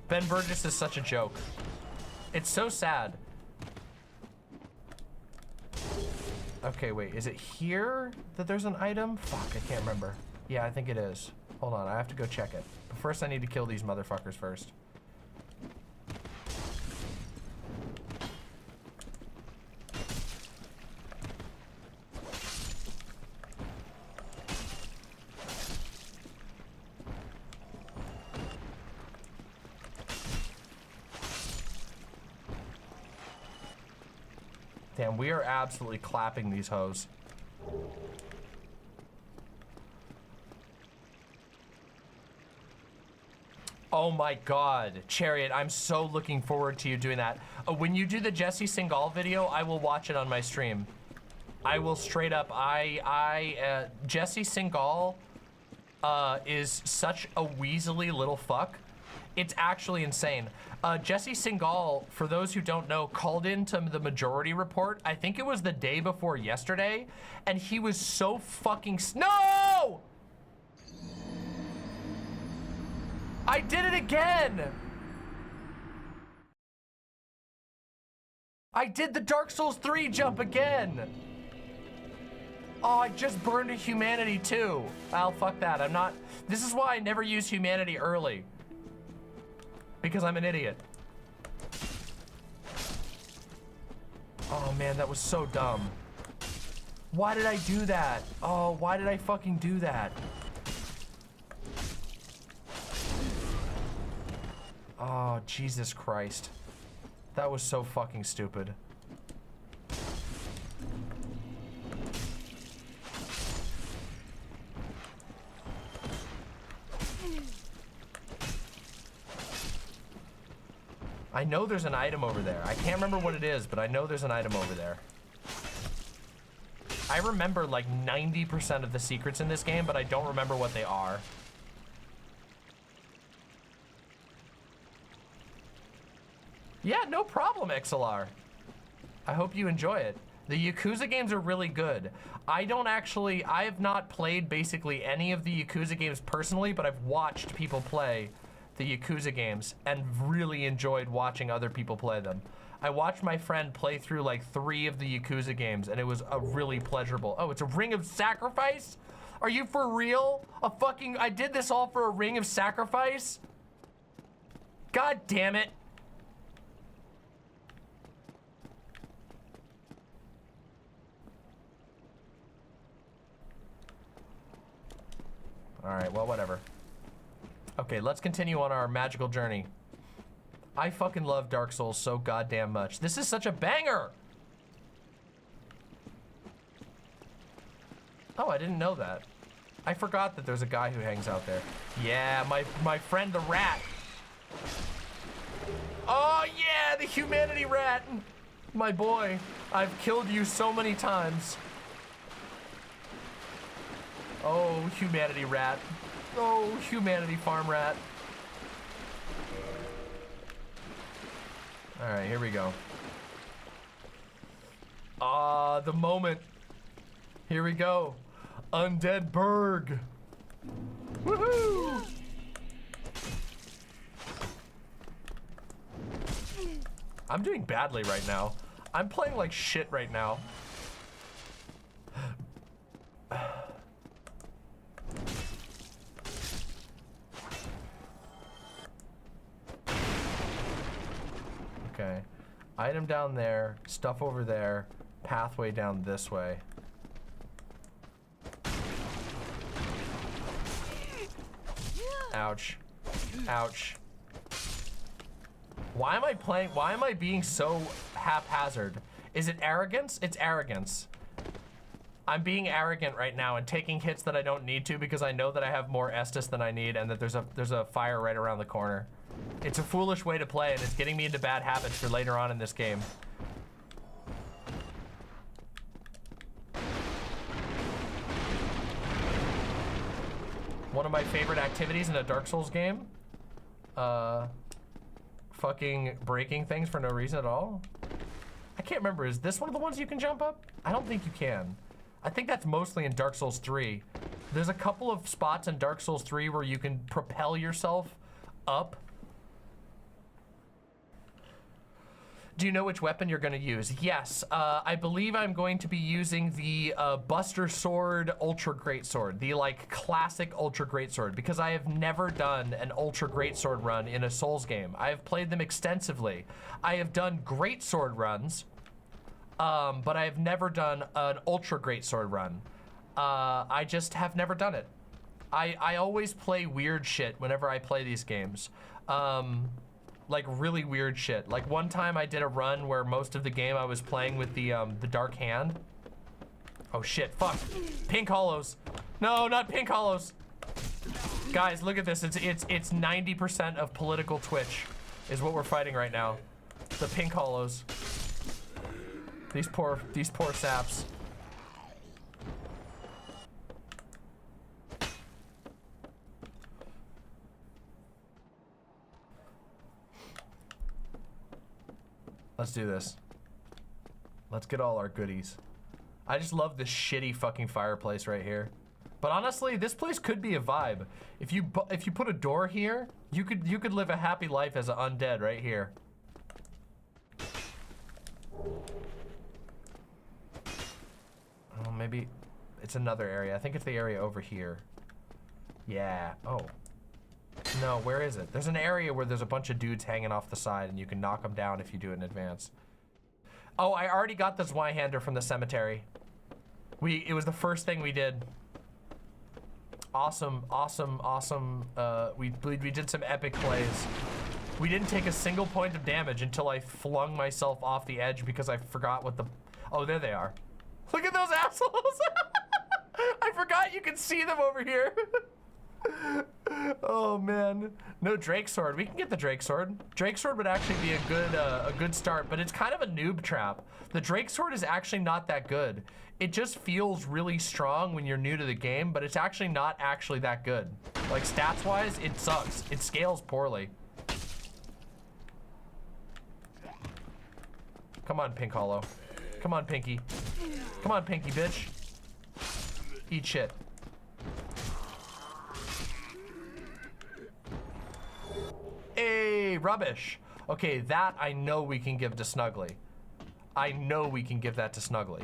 Ben Burgess is such a joke. It's so sad. Okay, wait, is it here that there's an item? Fuck, I can't remember. Yeah, I think it is. Hold on, I have to go check it. But first I need to kill these motherfuckers first. Damn, we are absolutely clapping these hoes. Oh my god, Chariot, I'm so looking forward to you doing that. When you do the Jesse Singal video, I will watch it on my stream. I will straight up, Jesse Singal is such a weaselly little fuck. It's actually insane. Jesse Singal, for those who don't know, called into the Majority Report. I think it was the day before yesterday, and he was so fucking no! I did it again! I did the Dark Souls 3 jump again! Oh, I just burned a humanity too. Well, fuck that. I'm not. This is why I never use humanity early. Because I'm an idiot. Oh man, that was so dumb. Why did I do that? Oh, why did I fucking do that? Oh, Jesus Christ. That was so fucking stupid. I know there's an item over there. I can't remember what it is, but I know there's an item over there. I remember like 90% of the secrets in this game, but I don't remember what they are. Yeah, no problem, XLR. I hope you enjoy it. The Yakuza games are really good. I have not played basically any of the Yakuza games personally, but I've watched people play the Yakuza games and really enjoyed watching other people play them. I watched my friend play through like 3 of the Yakuza games and it was a really pleasurable. Oh, it's a ring of sacrifice? Are you for real? I did this all for a ring of sacrifice? God damn it. All right, well, whatever. Okay, let's continue on our magical journey. I fucking love Dark Souls so goddamn much. This is such a banger! Oh, I didn't know that. I forgot that there's a guy who hangs out there. Yeah, my friend the rat. Oh yeah, the humanity rat! My boy, I've killed you so many times. Oh, humanity rat. Oh, humanity farm rat. All right, here we go. Ah, the moment. Here we go. Undead Berg. Woohoo! I'm doing badly right now. I'm playing like shit right now. Okay, item down there, stuff over there, pathway down this way. Ouch. Ouch. Why am I being so haphazard? Is it arrogance? It's arrogance. I'm being arrogant right now and taking hits that I don't need to because I know that I have more Estus than I need and that there's a fire right around the corner. It's a foolish way to play and it's getting me into bad habits for later on in this game. One of my favorite activities in a Dark Souls game? Fucking breaking things for no reason at all? I can't remember, is this one of the ones you can jump up? I don't think you can. I think that's mostly in Dark Souls 3. There's a couple of spots in Dark Souls 3 where you can propel yourself up. Do you know which weapon you're gonna use? Yes, I believe I'm going to be using the Buster Sword Ultra Greatsword, the like classic Ultra Greatsword, because I have never done an Ultra Greatsword run in a Souls game. I have played them extensively. I have done Greatsword runs, but I have never done an Ultra Greatsword run. I just have never done it. I always play weird shit whenever I play these games. Like really weird shit. Like one time I did a run where most of the game I was playing with the dark hand. Oh shit, fuck. Pink hollows. No, not pink hollows. Guys, look at this. It's 90% of political Twitch is what we're fighting right now. The pink hollows. These poor saps. Let's do this. Let's get all our goodies. I just love this shitty fucking fireplace right here. But honestly, this place could be a vibe. If you put a door here, you could live a happy life as an undead right here. Oh, maybe it's another area. I think it's the area over here. Yeah. Oh. No, where is it? There's an area where there's a bunch of dudes hanging off the side and you can knock them down if you do it in advance. Oh, I already got the Zweihander from the cemetery. It was the first thing we did. Awesome, awesome, awesome. We did some epic plays. We didn't take a single point of damage until I flung myself off the edge because I forgot what the... Oh, there they are. Look at those assholes. I forgot you can see them over here. Oh man, no Drake sword. We can get the Drake sword. Drake sword would actually be a good start, but it's kind of a noob trap. The Drake sword is actually not that good. It just feels really strong when you're new to the game, but it's actually not actually that good. Like stats wise, it sucks. It scales poorly. Come on, Pink Hollow. Come on, Pinky. Come on, Pinky, bitch. Eat shit. Hey, rubbish. Okay, that I know we can give to Snuggly. I know we can give that to Snuggly.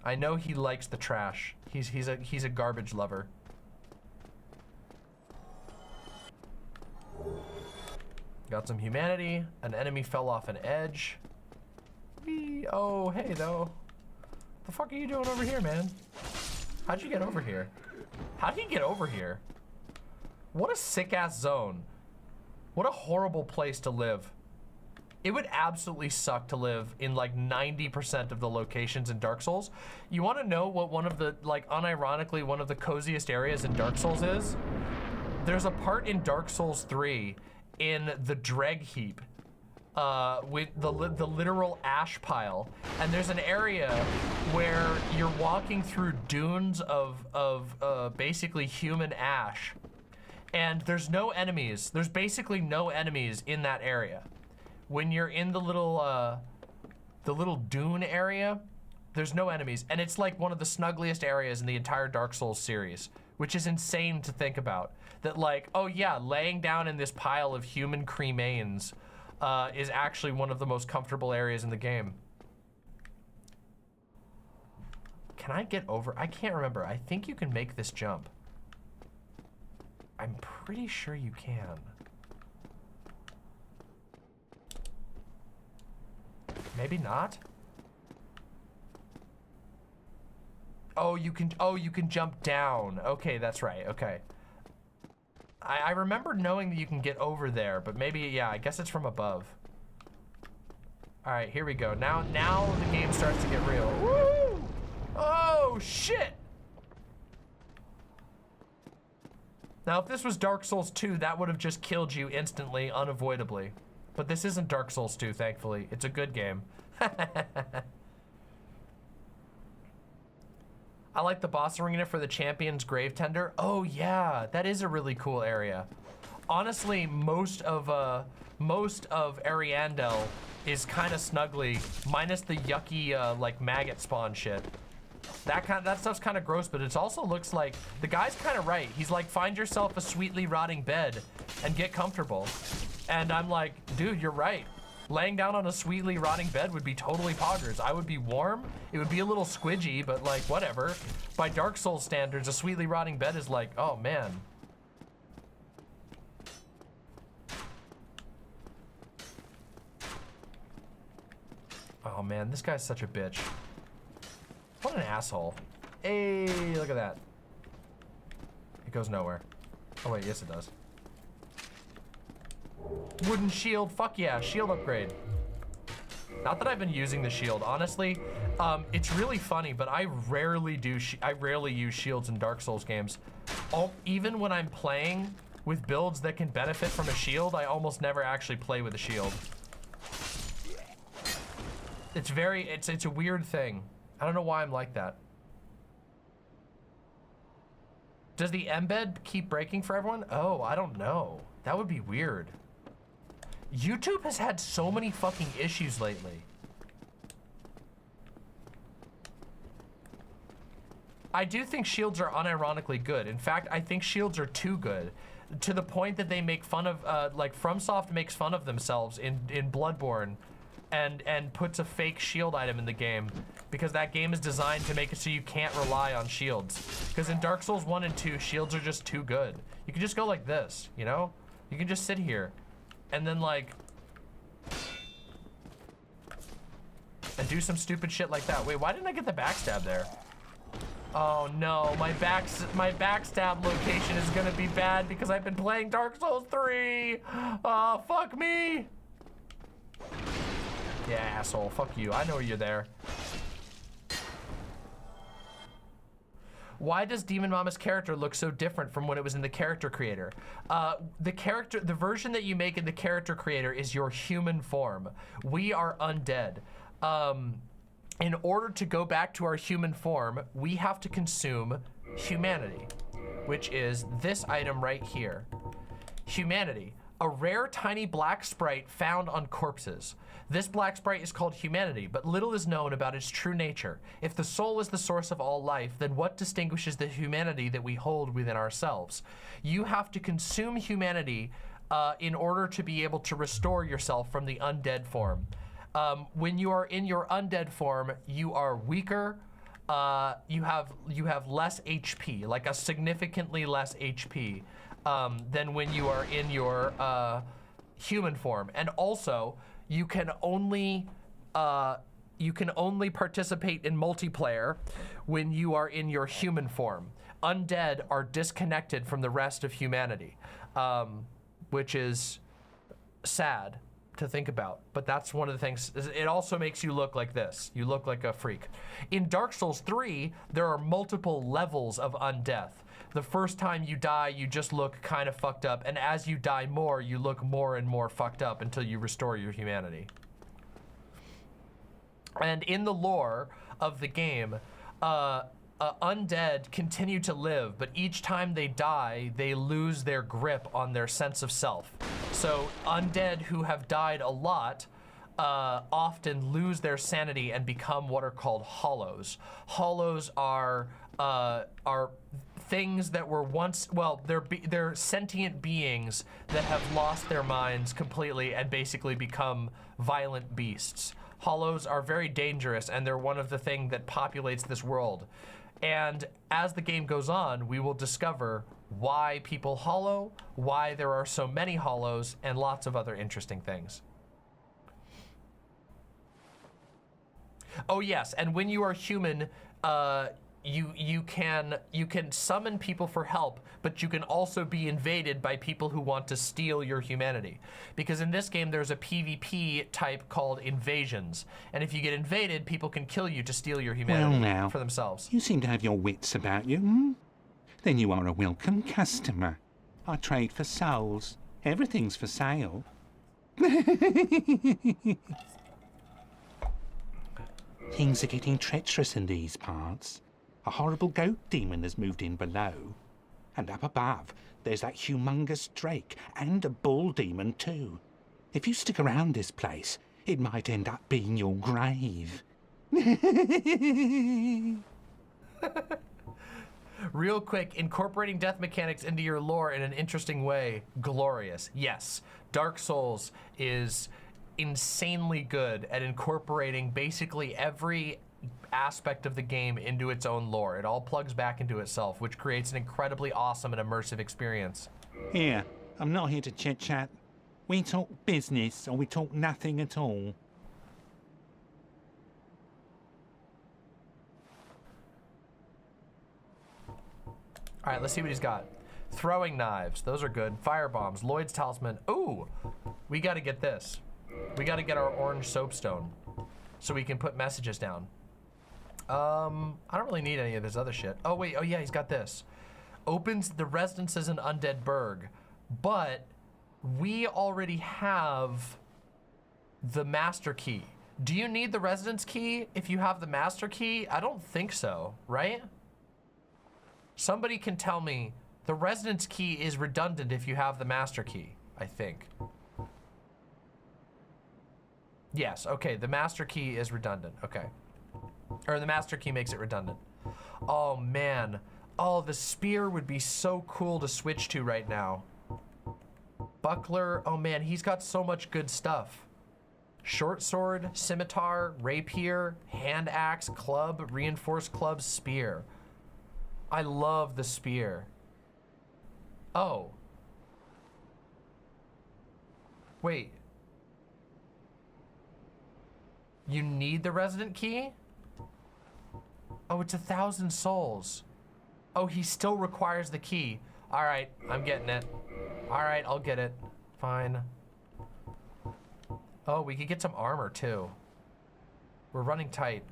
I know he likes the trash. He's a garbage lover. Got some humanity. An enemy fell off an edge. Whee. Oh, hey though. The fuck are you doing over here, man? How'd you get over here? How did he get over here? What a sick ass zone. What a horrible place to live. It would absolutely suck to live in like 90% of the locations in Dark Souls. You want to know what one of the, like unironically, one of the coziest areas in Dark Souls is? There's a part in Dark Souls 3 in the Dreg Heap with the literal ash pile. And there's an area where you're walking through dunes of basically human ash. And there's no enemies. There's basically no enemies in that area. When you're in the little dune area, there's no enemies. And it's like one of the snuggliest areas in the entire Dark Souls series, which is insane to think about. That like, oh yeah, laying down in this pile of human cremains is actually one of the most comfortable areas in the game. Can I get over? I can't remember. I think you can make this jump. I'm pretty sure you can. Maybe not. Oh, you can jump down. Okay, that's right. Okay. I remember knowing that you can get over there, but maybe, yeah, I guess it's from above. All right, here we go. Now the game starts to get real. Woo! Oh, shit! Now, if this was Dark Souls 2, that would have just killed you instantly, unavoidably. But this isn't Dark Souls 2, thankfully. It's a good game. I like the boss arena for the champion's grave tender. Oh yeah, that is a really cool area. Honestly, most of Ariandel is kind of snuggly, minus the yucky like maggot spawn shit. That stuff's kind of gross, but it also looks like the guy's kind of right. He's like, find yourself a sweetly rotting bed and get comfortable. And I'm like, dude, you're right. Laying down on a sweetly rotting bed would be totally poggers. I would be warm. It would be a little squidgy, but like, whatever. By Dark Souls standards, a sweetly rotting bed is like, oh man. Oh man, this guy's such a bitch. What an asshole. Hey, look at that. It goes nowhere. Oh wait, yes it does. Wooden shield, fuck yeah, shield upgrade. Not that I've been using the shield, honestly. It's really funny, but I rarely use shields in Dark Souls games. Even when I'm playing with builds that can benefit from a shield, I almost never actually play with a shield. It's a weird thing. I don't know why I'm like that. Does the embed keep breaking for everyone? Oh, I don't know. That would be weird. YouTube has had so many fucking issues lately. I do think shields are unironically good. In fact, I think shields are too good. To the point that they make fun of, like FromSoft makes fun of themselves in Bloodborne and puts a fake shield item in the game because that game is designed to make it so you can't rely on shields. Because in Dark Souls 1 and 2, shields are just too good. You can just go like this, you know? You can just sit here and then like, and do some stupid shit like that. Wait, why didn't I get the backstab there? Oh no, my backstab location is gonna be bad because I've been playing Dark Souls 3. Oh, fuck me. Yeah, asshole, fuck you. I know you're there. Why does Demon Mama's character look so different from when it was in the character creator? The version that you make in the character creator is your human form. We are undead. In order to go back to our human form, we have to consume humanity, which is this item right here. Humanity, a rare tiny black sprite found on corpses. This black sprite is called humanity, but little is known about its true nature. If the soul is the source of all life, then what distinguishes the humanity that we hold within ourselves? You have to consume humanity in order to be able to restore yourself from the undead form. When you are in your undead form, you are weaker. You have less HP, like a significantly less HP than when you are in your human form. And also, you can only participate in multiplayer when you are in your human form. Undead are disconnected from the rest of humanity, which is sad to think about, but that's one of the things. It also makes you look like this. You look like a freak. In Dark Souls 3, there are multiple levels of undeath. The first time you die, you just look kind of fucked up, and as you die more, you look more and more fucked up until you restore your humanity. And in the lore of the game, undead continue to live, but each time they die, they lose their grip on their sense of self. So undead who have died a lot often lose their sanity and become what are called hollows. Hollows are things that were once, well, they're sentient beings that have lost their minds completely and basically become violent beasts. Hollows are very dangerous, and they're one of the things that populates this world. And as the game goes on, we will discover why people hollow, why there are so many hollows, and lots of other interesting things. Oh yes, and when you are human, you can summon people for help, but you can also be invaded by people who want to steal your humanity. Because in this game, there's a PvP type called invasions. And if you get invaded, people can kill you to steal your humanity for themselves. You seem to have your wits about you, hmm? Then you are a welcome customer. I trade for souls. Everything's for sale. Things are getting treacherous in these parts. A horrible goat demon has moved in below. And up above, there's that humongous drake and a bull demon too. If you stick around this place, it might end up being your grave. Real quick, incorporating death mechanics into your lore in an interesting way. Glorious. Yes, Dark Souls is insanely good at incorporating basically every aspect of the game into its own lore. It all plugs back into itself, which creates an incredibly awesome and immersive experience. Here, I'm not here to chit-chat. We talk business or we talk nothing at all. All right, let's see what he's got. Throwing knives, those are good. Fire bombs, Lloyd's talisman. Ooh, we gotta get this. We gotta get our orange soapstone so we can put messages down. I don't really need any of this other shit. Oh wait, oh yeah, he's got this. Opens the residences in Undead Burg, but we already have the master key. Do you need the residence key if you have the master key? I don't think so, right? Somebody can tell me the residence key is redundant if you have the master key, I think. Yes, okay, the master key is redundant, okay. Or the master key makes it redundant. Oh man, oh, the spear would be so cool to switch to right now. Buckler, oh man, he's got so much good stuff. Short sword, scimitar, rapier, hand axe, club, reinforced club, spear. I love the spear. Oh. Wait. You need the resident key? Oh, it's 1,000 souls. Oh, he still requires the key. All right, I'm getting it. All right, I'll get it. Fine. Oh, we could get some armor too. We're running tight.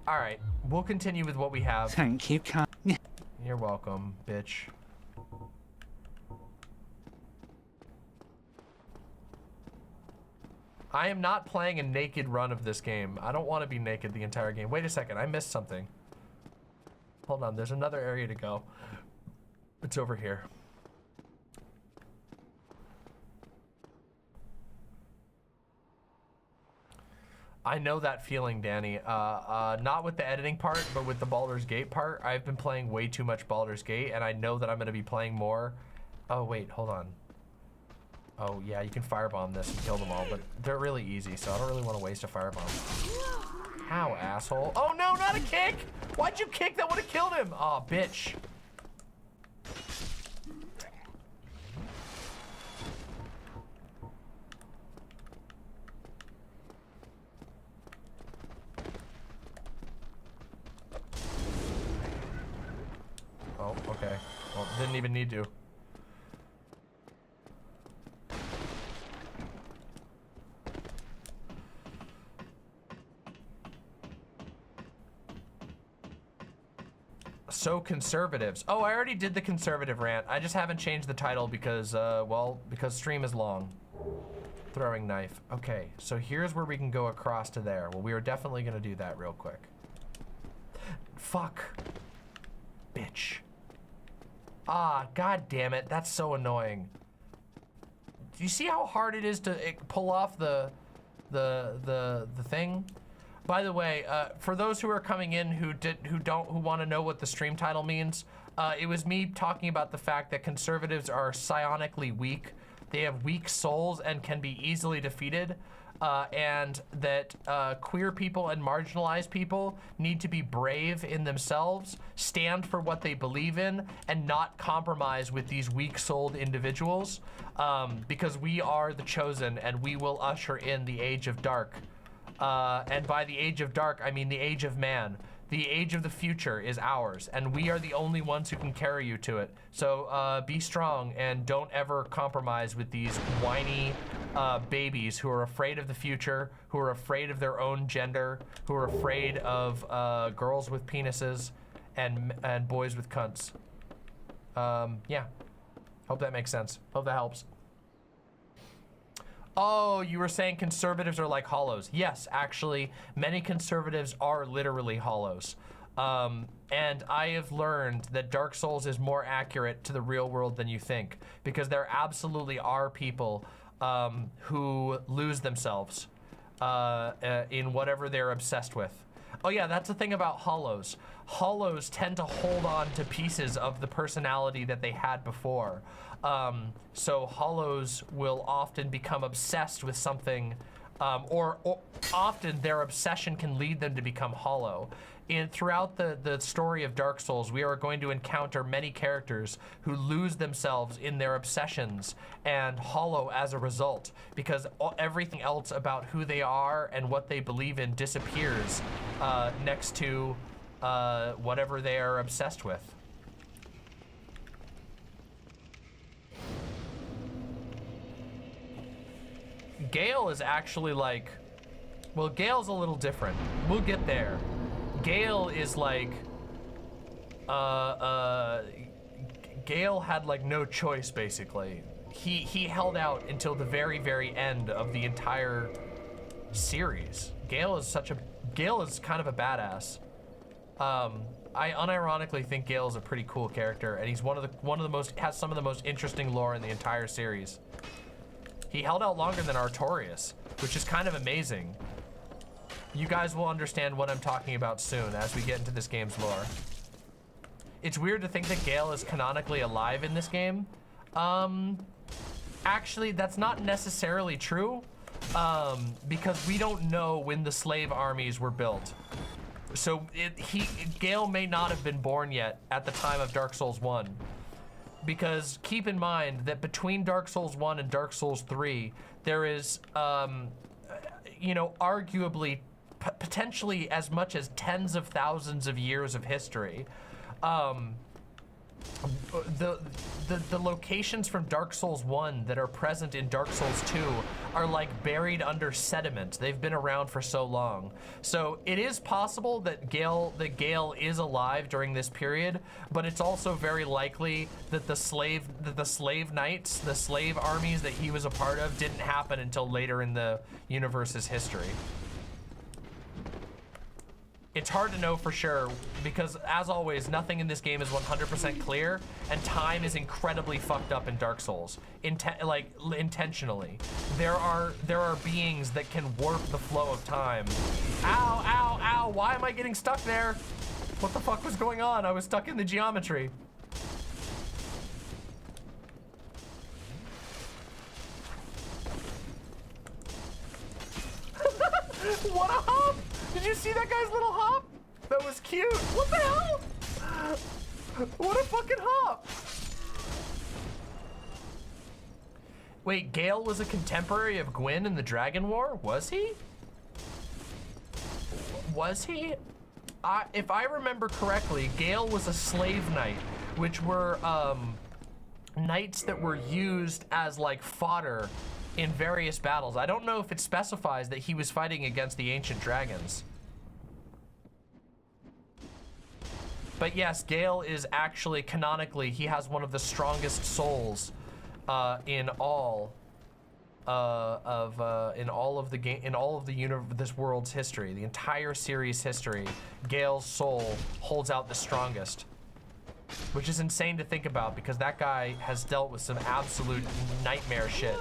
All right, we'll continue with what we have. Thank you, You're welcome, bitch. I am not playing a naked run of this game. I don't want to be naked the entire game. Wait a second, I missed something. Hold on, there's another area to go. It's over here. I know that feeling, Danny. Not with the editing part, but with the Baldur's Gate part. I've been playing way too much Baldur's Gate, and I know that I'm going to be playing more. Oh, wait, hold on. Oh, yeah, you can firebomb this and kill them all, but they're really easy, so I don't really want to waste a firebomb. How, asshole? Oh, no, not a kick! Why'd you kick? That would have killed him! Aw, oh, bitch. Oh, okay. Well, didn't even need to. So conservatives. Oh, I already did the conservative rant. I just haven't changed the title because, well, because stream is long. Throwing knife. Okay, so here's where we can go across to there. Well, we are definitely gonna do that real quick. Fuck. Bitch. Ah, god damn it. That's so annoying. Do you see how hard it is to pull off the thing? By the way, for those who are coming in who want to know what the stream title means, it was me talking about the fact that conservatives are psionically weak. They have weak souls and can be easily defeated, and that queer people and marginalized people need to be brave in themselves, stand for what they believe in, and not compromise with these weak-souled individuals, because we are the chosen and we will usher in the Age of Dark. And by the Age of Dark, I mean the Age of Man. The age of the future is ours, and we are the only ones who can carry you to it. So be strong and don't ever compromise with these whiny babies who are afraid of the future, who are afraid of their own gender, who are afraid of girls with penises and boys with cunts. Yeah, hope that makes sense. Hope that helps. Oh, you were saying conservatives are like hollows. Yes, actually, many conservatives are literally hollows. And I have learned that Dark Souls is more accurate to the real world than you think, because there absolutely are people who lose themselves in whatever they're obsessed with. Oh yeah, that's the thing about hollows. Hollows tend to hold on to pieces of the personality that they had before. So hollows will often become obsessed with something, or often their obsession can lead them to become hollow. Throughout the story of Dark Souls, we are going to encounter many characters who lose themselves in their obsessions and hollow as a result, because everything else about who they are and what they believe in disappears next to whatever they are obsessed with. Gale is actually like, well, Gale's a little different. We'll get there. Gale is like, Gale had like no choice basically. He held out until the very, very end of the entire series. Gale is kind of a badass. I unironically think Gale is a pretty cool character, and he's has some of the most interesting lore in the entire series. He held out longer than Artorias, which is kind of amazing. You guys will understand what I'm talking about soon as we get into this game's lore. It's weird to think that Gale is canonically alive in this game. Actually, that's not necessarily true, because we don't know when the slave armies were built. So Gale may not have been born yet at the time of Dark Souls 1. Because keep in mind that between Dark Souls 1 and Dark Souls 3, there is, you know, arguably, potentially as much as tens of thousands of years of history. The locations from Dark Souls 1 that are present in Dark Souls 2 are like buried under sediment. They've been around for so long. So it is possible that Gale is alive during this period, but it's also very likely that the slave knights, the slave armies that he was a part of didn't happen until later in the universe's history. It's hard to know for sure because, as always, nothing in this game is 100% clear, and time is incredibly fucked up in Dark Souls, intentionally. There are beings that can warp the flow of time. Ow, ow, ow! Why am I getting stuck there? What the fuck was going on? I was stuck in the geometry. What a hop! Did you see that guy's little hop? That was cute. What the hell? What a fucking hop. Wait, Gale was a contemporary of Gwyn in the Dragon War? Was he? Was he? If I remember correctly, Gale was a slave knight, which were knights that were used as like fodder in various battles. I don't know if it specifies that he was fighting against the ancient dragons. But yes, Gale is actually canonically, he has one of the strongest souls in all of this world's history, the entire series history. Gale's soul holds out the strongest, which is insane to think about because that guy has dealt with some absolute nightmare shit.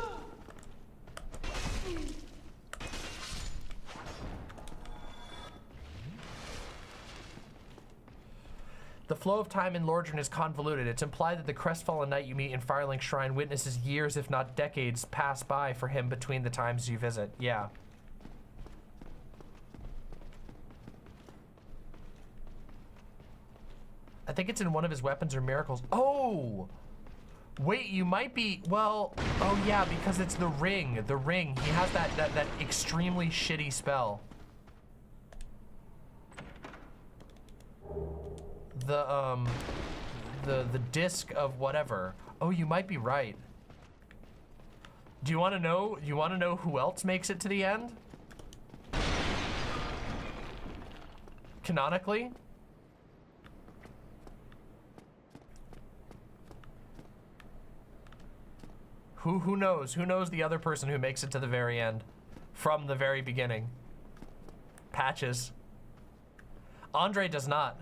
The flow of time in Lordran is convoluted. It's implied that the crestfallen knight you meet in Firelink Shrine witnesses years, if not decades, pass by for him between the times you visit. Yeah. I think it's in one of his weapons or miracles. Oh! Wait, you might be, well, oh yeah, because it's the ring. The ring. He has that extremely shitty spell. The disc of whatever. Oh, you might be right. Do you want to know? You want to know who else makes it to the end? Canonically? Who knows? Who knows the other person who makes it to the very end? From the very beginning. Patches. Andre does not.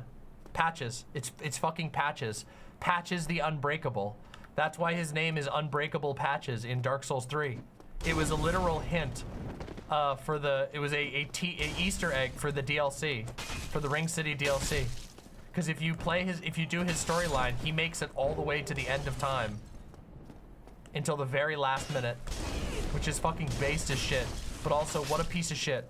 Patches. It's fucking Patches. Patches the Unbreakable. That's why his name is Unbreakable Patches in Dark Souls 3. It was a literal hint for the, it was a Easter egg for the DLC, for the Ring City DLC. Because if you do his storyline, he makes it all the way to the end of time. Until the very last minute, which is fucking based as shit. But also, what a piece of shit.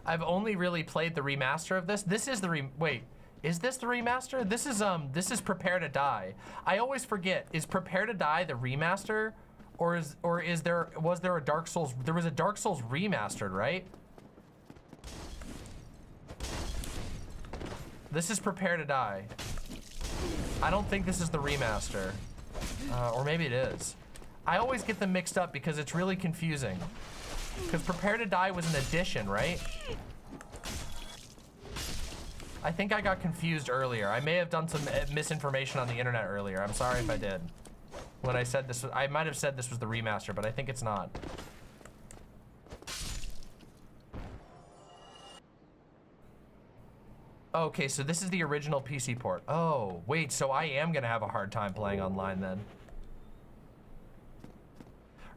I've only really played the remaster of this. This is the wait, is this the remaster? This is Prepare to Die. I always forget, is Prepare to Die the remaster? Or was there a Dark Souls? There was a Dark Souls remastered, right? This is Prepare to Die. I don't think this is the remaster. Or maybe it is. I always get them mixed up because it's really confusing. Because Prepare to Die was an addition, right? I think I got confused earlier. I may have done some misinformation on the internet earlier. I'm sorry if I did. When I said this, I might have said this was the remaster, but I think it's not. Okay, so this is the original PC port. Oh, wait, so I am gonna have a hard time playing online then.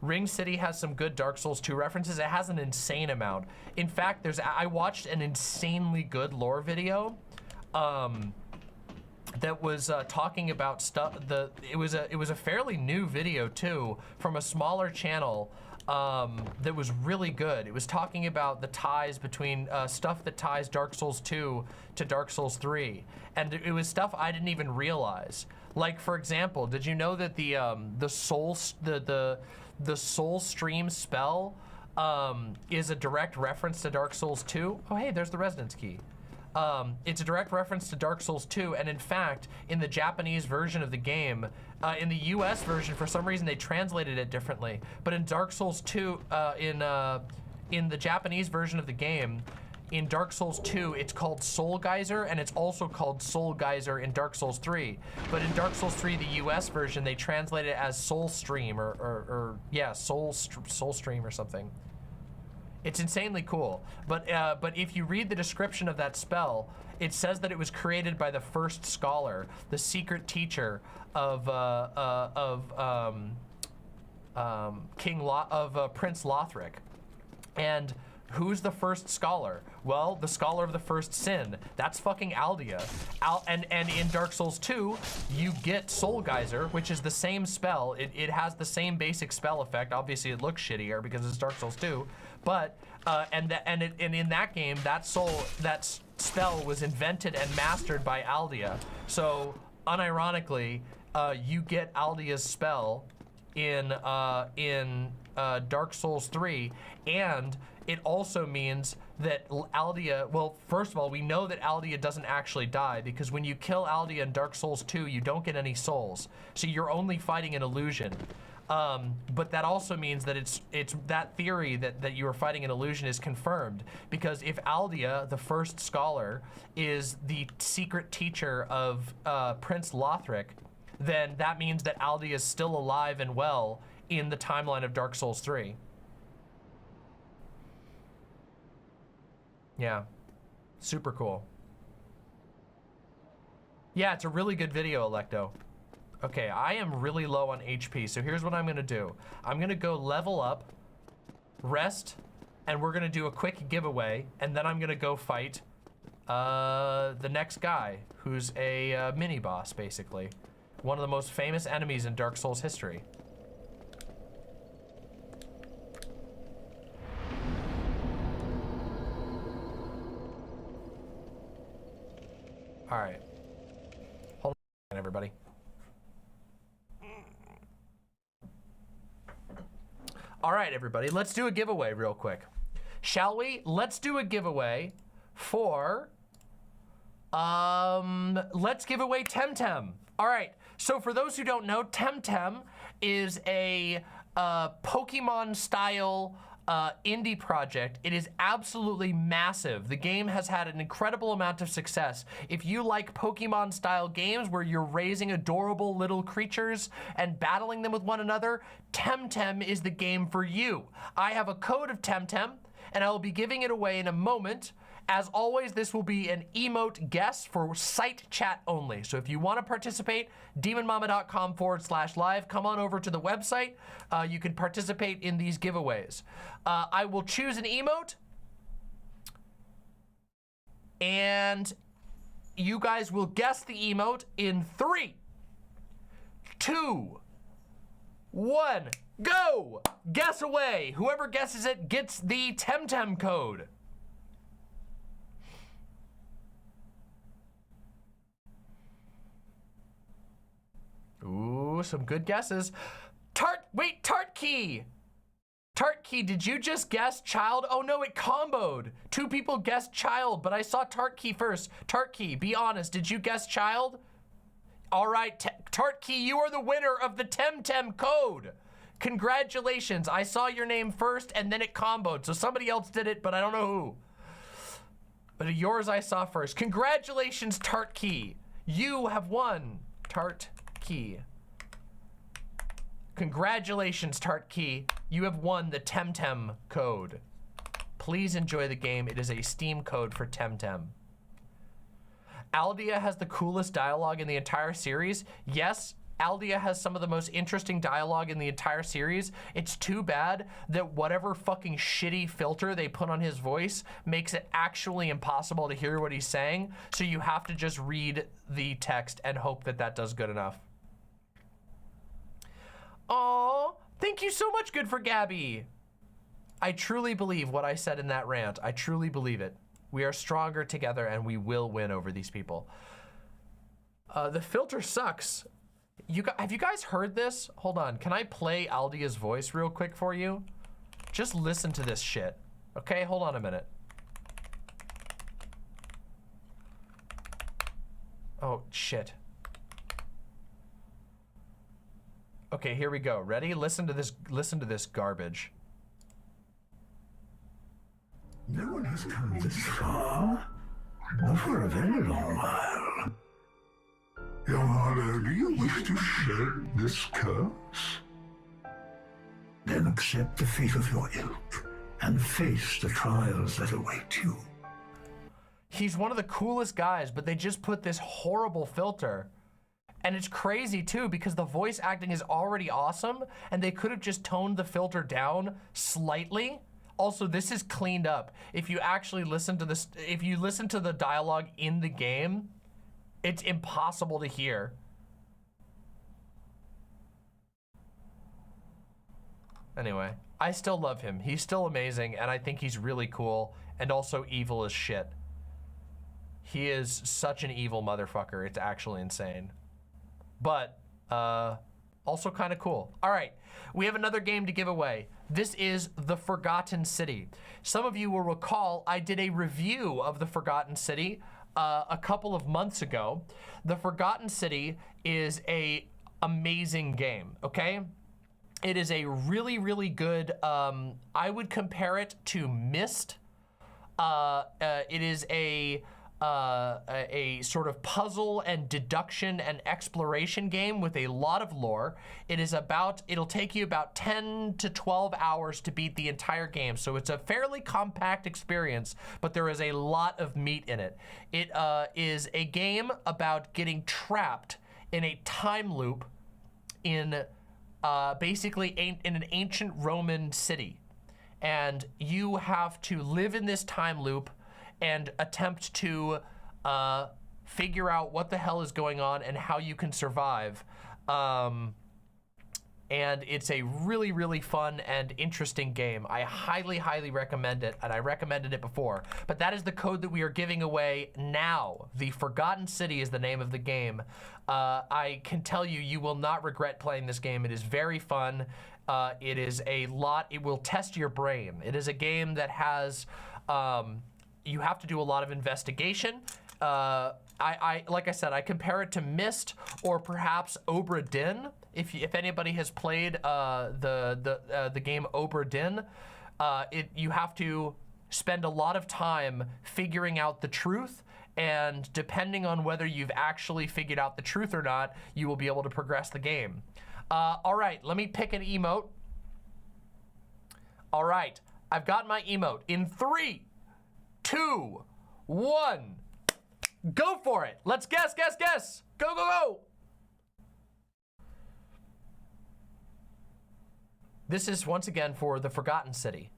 Ring City has some good Dark Souls 2 references. It has an insane amount. In fact, I watched an insanely good lore video that was talking about stuff. It was a fairly new video too, from a smaller channel that was really good. It was talking about the ties between stuff that ties Dark Souls 2 to Dark Souls 3, and it was stuff I didn't even realize. Like, for example, did you know that the Soul Stream spell is a direct reference to Dark Souls 2? Oh, hey, there's the Resonance Key. It's a direct reference to Dark Souls 2, and in fact, in the Japanese version of the game, in the US version, for some reason they translated it differently, but in Dark Souls 2, in the Japanese version of the game, in Dark Souls 2, it's called Soul Geyser, and it's also called Soul Geyser in Dark Souls 3. But in Dark Souls 3, the US version, they translate it as Soul Stream, yeah, Soul Stream or something. It's insanely cool. But if you read the description of that spell, it says that it was created by the first scholar, the secret teacher of Prince Lothric. And who's the first scholar? Well, the scholar of the first sin. That's fucking Aldia. And in Dark Souls 2, you get Soul Geyser, which is the same spell. It has the same basic spell effect. Obviously, it looks shittier because it's Dark Souls 2. But and in that game, that spell was invented and mastered by Aldia. So unironically, you get Aldia's spell in Dark Souls 3, and it also means that Aldia, well, first of all, we know that Aldia doesn't actually die, because when you kill Aldia in Dark Souls 2, you don't get any souls. So you're only fighting an illusion. But that also means that it's that theory that you are fighting an illusion is confirmed, because if Aldia, the first scholar, is the secret teacher of Prince Lothric, then that means that Aldia is still alive and well in the timeline of Dark Souls 3. Yeah, super cool. Yeah, it's a really good video, Electo. Okay, I am really low on HP, so here's what I'm gonna do. I'm gonna go level up, rest, and we're gonna do a quick giveaway, and then I'm gonna go fight the next guy, who's a mini-boss, basically. One of the most famous enemies in Dark Souls history. All right. Hold on, everybody. All right, everybody, let's do a giveaway real quick. Shall we? Let's do a giveaway for, let's give away Temtem. All right, so for those who don't know, Temtem is a Pokemon-style indie project. It is absolutely massive. The game has had an incredible amount of success. If you like Pokemon style games where you're raising adorable little creatures and battling them with one another, Temtem is the game for you. I have a code of Temtem, and I will be giving it away in a moment. As always, this will be an emote guess for site chat only. So if you want to participate, demonmama.com/live. Come on over to the website. You can participate in these giveaways. I will choose an emote, and you guys will guess the emote in 3, 2, 1, go! Guess away. Whoever guesses it gets the Temtem code. Ooh, some good guesses. Tartkey! Tartkey, did you just guess child? Oh no, it comboed. 2 people guessed child, but I saw Tartkey first. Tartkey, be honest, did you guess child? All right, Tartkey, you are the winner of the Temtem code. Congratulations, I saw your name first and then it comboed. So somebody else did it, but I don't know who. But yours I saw first. Congratulations, Tartkey. You have won, Tartkey. Congratulations, Tartkey. You have won the Temtem code. Please enjoy the game. It is a Steam code for Temtem. Aldea has the coolest dialogue in the entire series. Yes, Aldea has some of the most interesting dialogue in the entire series. It's too bad that whatever fucking shitty filter they put on his voice makes it actually impossible to hear what he's saying. So you have to just read the text and hope that that does good enough. Aw, thank you so much, Good for Gabby. I truly believe what I said in that rant. I truly believe it. We are stronger together and we will win over these people. The filter sucks. Have you guys heard this? Hold on, can I play Aldea's voice real quick for you? Just listen to this shit. Okay, hold on a minute. Oh, shit. Okay, here we go. Ready? Listen to this garbage. No one has come this far. Not for a very long while. Young Harlow, do you wish to shed this curse? Then accept the fate of your ilk and face the trials that await you. He's one of the coolest guys, but they just put this horrible filter. And it's crazy too, because the voice acting is already awesome and they could have just toned the filter down slightly. Also, this is cleaned up. If you actually listen to this, if you listen to the dialogue in the game, it's impossible to hear. Anyway, I still love him. He's still amazing, and I think he's really cool, and also evil as shit. He is such an evil motherfucker. It's actually insane. But, also kind of cool. All right, we have another game to give away. This is The Forgotten City. Some of you will recall I did a review of The Forgotten City a couple of months ago. The Forgotten City is a amazing game, okay? It is a really, really good, I would compare it to Myst. It is a sort of puzzle and deduction and exploration game with a lot of lore. It'll take you about 10 to 12 hours to beat the entire game. So it's a fairly compact experience, but there is a lot of meat in it. It is a game about getting trapped in a time loop in basically in an ancient Roman city. And you have to live in this time loop and attempt to figure out what the hell is going on and how you can survive. And it's a really, really fun and interesting game. I highly, highly recommend it, and I recommended it before. But that is the code that we are giving away now. The Forgotten City is the name of the game. I can tell you, you will not regret playing this game. It is very fun. It is a lot, it will test your brain. It is a game that has, you have to do a lot of investigation. Like I said, I compare it to Myst or perhaps Obra Dinn. If anybody has played the game Obra Dinn, you have to spend a lot of time figuring out the truth, and depending on whether you've actually figured out the truth or not, you will be able to progress the game. All right, let me pick an emote. All right, I've got my emote in 3, 2, 1. Go for it. Let's guess, guess, guess. Go, go, go. This is once again for The Forgotten City.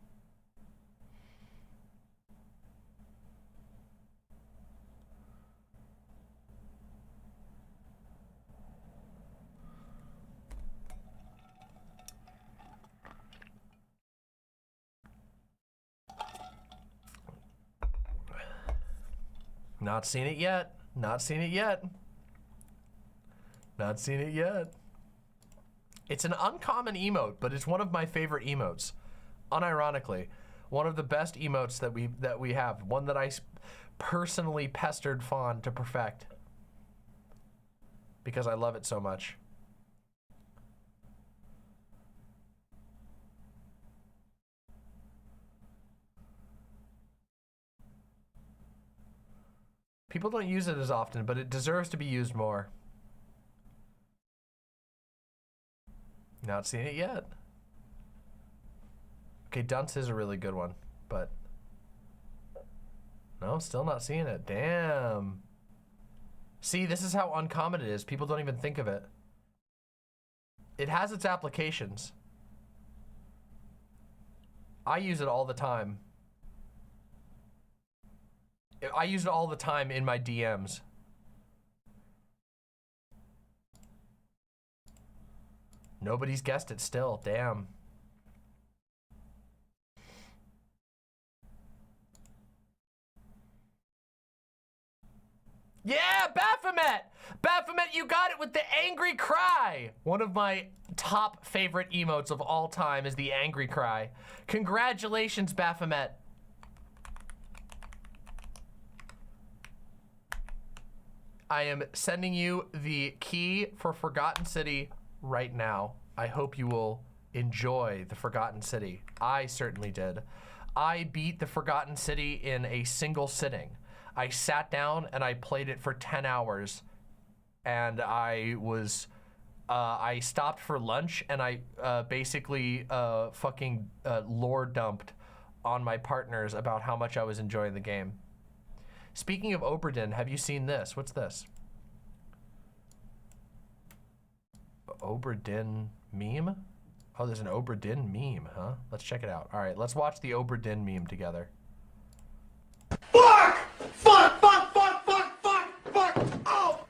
Not seen it yet. Not seen it yet. Not seen it yet. It's an uncommon emote, but it's one of my favorite emotes. Unironically, one of the best emotes that we have. One that I personally pestered Fawn to perfect because I love it so much. People don't use it as often, but it deserves to be used more. Not seen it yet. Okay, Dunce is a really good one, but no, still not seeing it. Damn. See, this is how uncommon it is. People don't even think of it. It has its applications. I use it all the time. I use it all the time in my DMs. Nobody's guessed it still. Damn. Yeah, Baphomet! Baphomet, you got it with the angry cry! One of my top favorite emotes of all time is the angry cry. Congratulations, Baphomet. I am sending you the key for Forgotten City right now. I hope you will enjoy the Forgotten City. I certainly did. I beat the Forgotten City in a single sitting. I sat down and I played it for 10 hours. And I stopped for lunch and I basically fucking lore dumped on my partners about how much I was enjoying the game. Speaking of Oberdin, have you seen this? What's this? Oberdin meme? Oh, there's an Oberdin meme, huh? Let's check it out. All right, let's watch the Oberdin meme together. Fuck! Fuck! Fuck! Fuck! Fuck! Fuck! Fuck! Oh!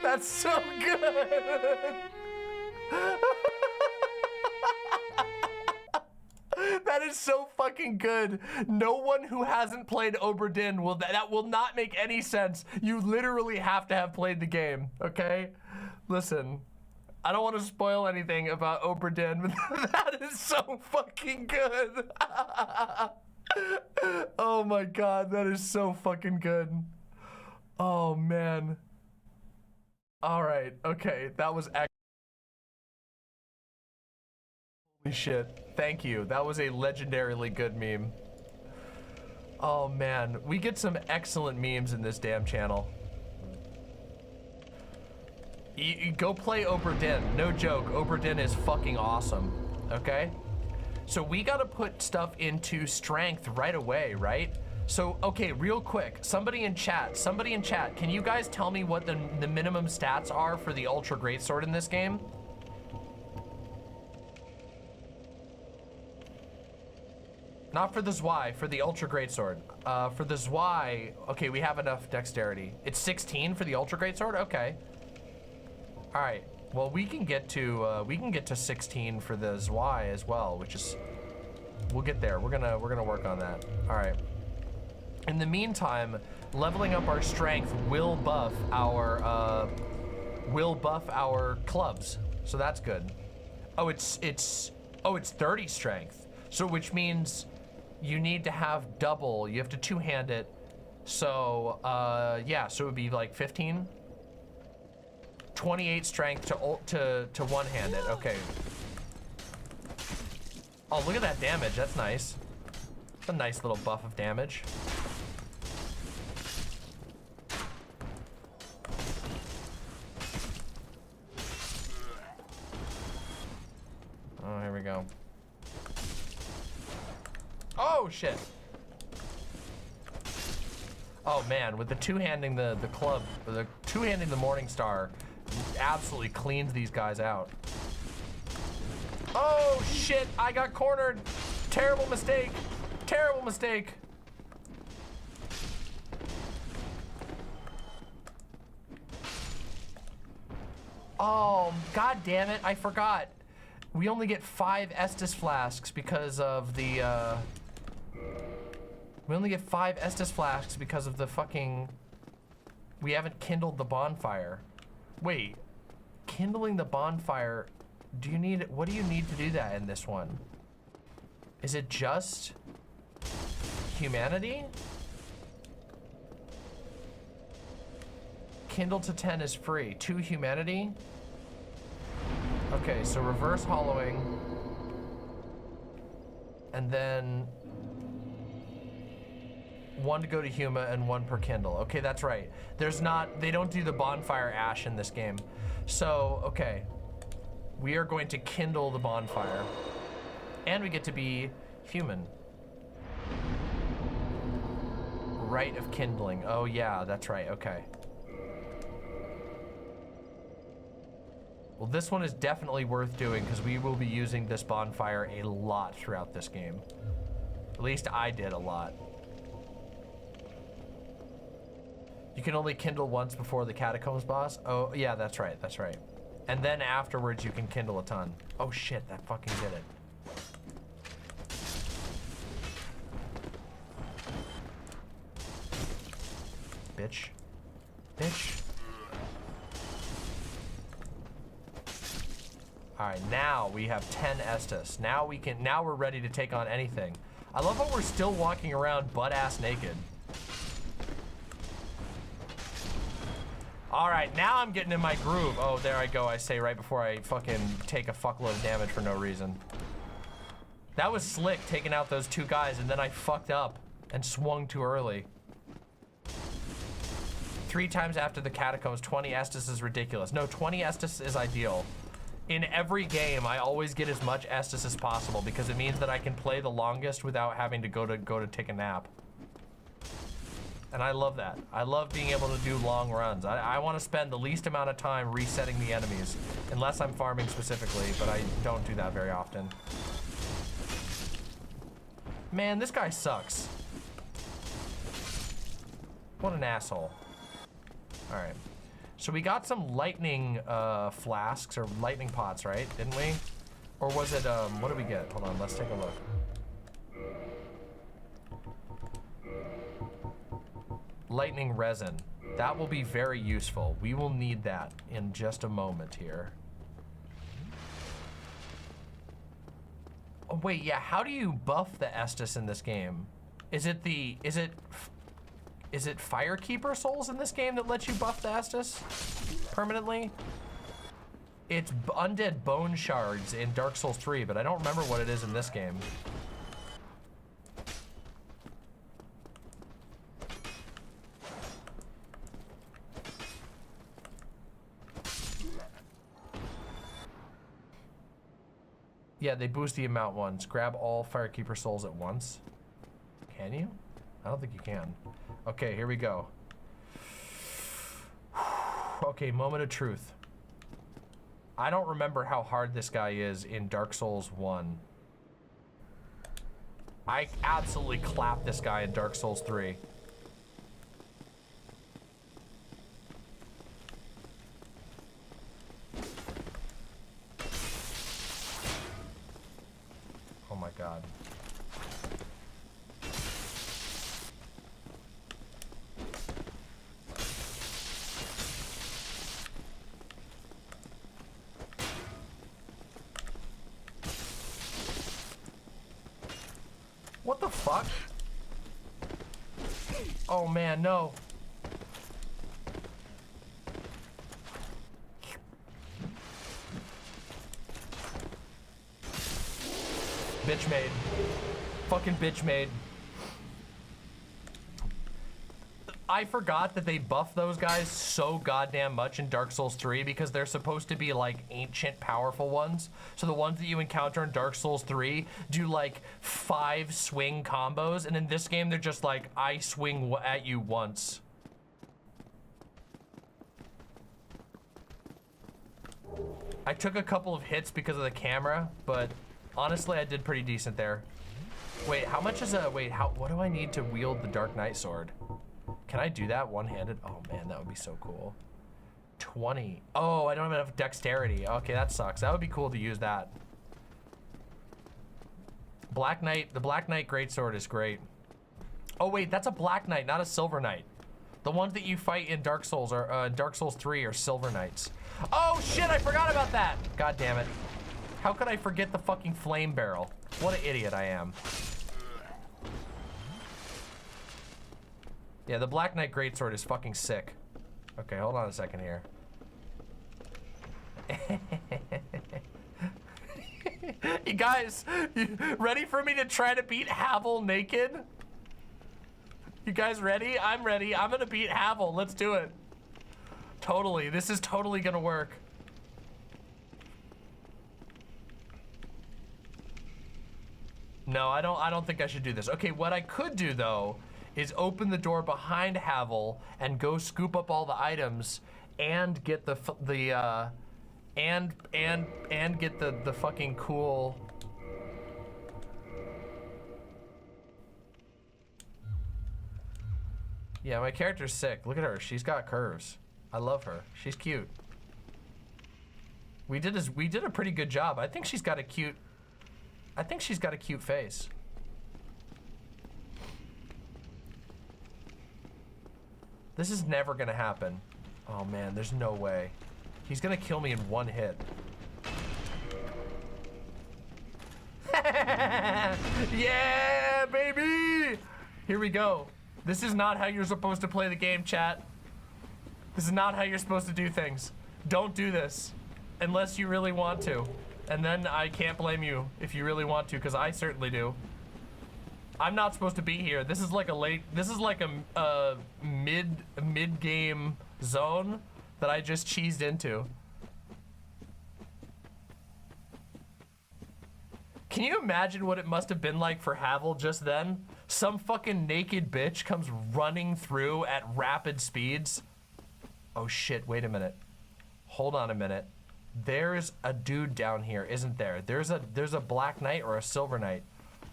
That's so good. That is so fucking good. No one who hasn't played Oberdin will, that will not make any sense. You literally have to have played the game, okay? Listen, I don't want to spoil anything about Oberdin, but that is so fucking good. Oh my God, that is so fucking good. Oh man. All right, okay, that was holy shit, thank you. That was a legendarily good meme. Oh man, we get some excellent memes in this damn channel. You go play Oberdin, no joke, Oberdin is fucking awesome, okay? So we gotta put stuff into strength right away, right? So, okay, real quick, somebody in chat, can you guys tell me what the minimum stats are for the Ultra Greatsword in this game? Not for the Zwei, for the Ultra Greatsword. For the Zwei, okay, we have enough dexterity. It's 16 for the Ultra Greatsword? Okay. All right, well, we can get to 16 for the Zwei as well, which is, we'll get there. We're gonna work on that. All right. In the meantime, leveling up our strength will buff our clubs, so that's good. Oh, it's 30 strength, so which means you need to have double. You have to two-hand it. So yeah, so it would be like 15, 28 strength to one-hand it. Okay. Oh, look at that damage. That's nice. It's a nice little buff of damage. Oh, here we go. Oh, shit. Oh, man, with the two-handing the club, the two-handing the Morning Star absolutely cleans these guys out. Oh, shit, I got cornered. Terrible mistake. Terrible mistake. Oh, God damn it, I forgot. We only get 5 Estus flasks because of the, we only get 5 Estus flasks because of the fucking... We haven't kindled the bonfire. Wait, kindling the bonfire, do you need, what do you need to do that in this one? Is it just humanity? Kindle to 10 is free. 2 humanity? Okay, so reverse hollowing. And then 1 to go to Huma and 1 per kindle. Okay, that's right. There's not, they don't do the bonfire ash in this game. So, okay. We are going to kindle the bonfire. And we get to be human. Rite of kindling. Oh yeah, that's right, okay. Well, this one is definitely worth doing because we will be using this bonfire a lot throughout this game. At least I did a lot. You can only kindle once before the catacombs boss. Oh, yeah, that's right, that's right. And then afterwards you can kindle a ton. Oh shit, that fucking did it. Bitch. Bitch. All right, now we have 10 Estus. Now we're ready to take on anything. I love how we're still walking around butt-ass naked. All right, now I'm getting in my groove. Oh, there I go, I say right before I fucking take a fuckload of damage for no reason. That was slick, taking out those 2 guys, and then I fucked up and swung too early. 3 times after the catacombs, 20 Estus is ridiculous. No, 20 Estus is ideal. In every game, I always get as much Estus as possible because it means that I can play the longest without having to go to take a nap. And I love that. I love being able to do long runs. I want to spend the least amount of time resetting the enemies, unless I'm farming specifically, but I don't do that very often. Man, this guy sucks. What an asshole. All right. So we got some lightning flasks or lightning pots, right? Didn't we? Or was it, what did we get? Hold on, let's take a look. Lightning resin. That will be very useful. We will need that in just a moment here. Oh, wait, yeah, how do you buff the Estus in this game? Is it Firekeeper souls in this game that lets you buff the Estus permanently? It's undead bone shards in Dark Souls 3, but I don't remember what it is in this game. Yeah, they boost the amount once. Grab all Firekeeper souls at once. Can you? I don't think you can. Okay, here we go. Okay, moment of truth. I don't remember how hard this guy is in Dark Souls 1. I absolutely clapped this guy in Dark Souls 3. Oh my god. What the fuck? Oh man, no. Bitch made. Fucking bitch made. I forgot that they buff those guys so goddamn much in Dark Souls 3 because they're supposed to be like ancient powerful ones. So the ones that you encounter in Dark Souls 3 do like 5 swing combos, and in this game they're just like, I swing at you once. I took a couple of hits because of the camera, but honestly I did pretty decent there. Wait, how much is what do I need to wield the Dark Knight sword? Can I do that one-handed? Oh man, that would be so cool. 20. Oh, I don't have enough dexterity. Okay, that sucks. That would be cool to use that. Black Knight, the Black Knight Greatsword is great. Oh wait, that's a Black Knight, not a Silver Knight. The ones that you fight in Dark Souls are Dark Souls 3 are Silver Knights. Oh shit, I forgot about that. God damn it. How could I forget the fucking flame barrel? What an idiot I am. Yeah, the Black Knight Greatsword is fucking sick. Okay, hold on a second here. You guys, you ready for me to try to beat Havel naked? You guys ready? I'm ready. I'm gonna beat Havel. Let's do it. Totally. This is totally gonna work. No, I don't think I should do this. Okay, what I could do though is open the door behind Havel and go scoop up all the items and get the get the fucking cool. Yeah, my character's sick. Look at her. She's got curves. I love her. She's cute. We did a pretty good job. I think she's got a cute face. This is never gonna happen. Oh man, there's no way. He's gonna kill me in one hit. Yeah, baby! Here we go. This is not how you're supposed to play the game, chat. This is not how you're supposed to do things. Don't do this unless you really want to. And then I can't blame you if you really want to, because I certainly do. I'm not supposed to be here. This is like a mid-game zone that I just cheesed into. Can you imagine what it must have been like for Havel just then? Some fucking naked bitch comes running through at rapid speeds. Oh shit, wait a minute. Hold on a minute. There's a dude down here, isn't there? There's a Black Knight or a Silver Knight.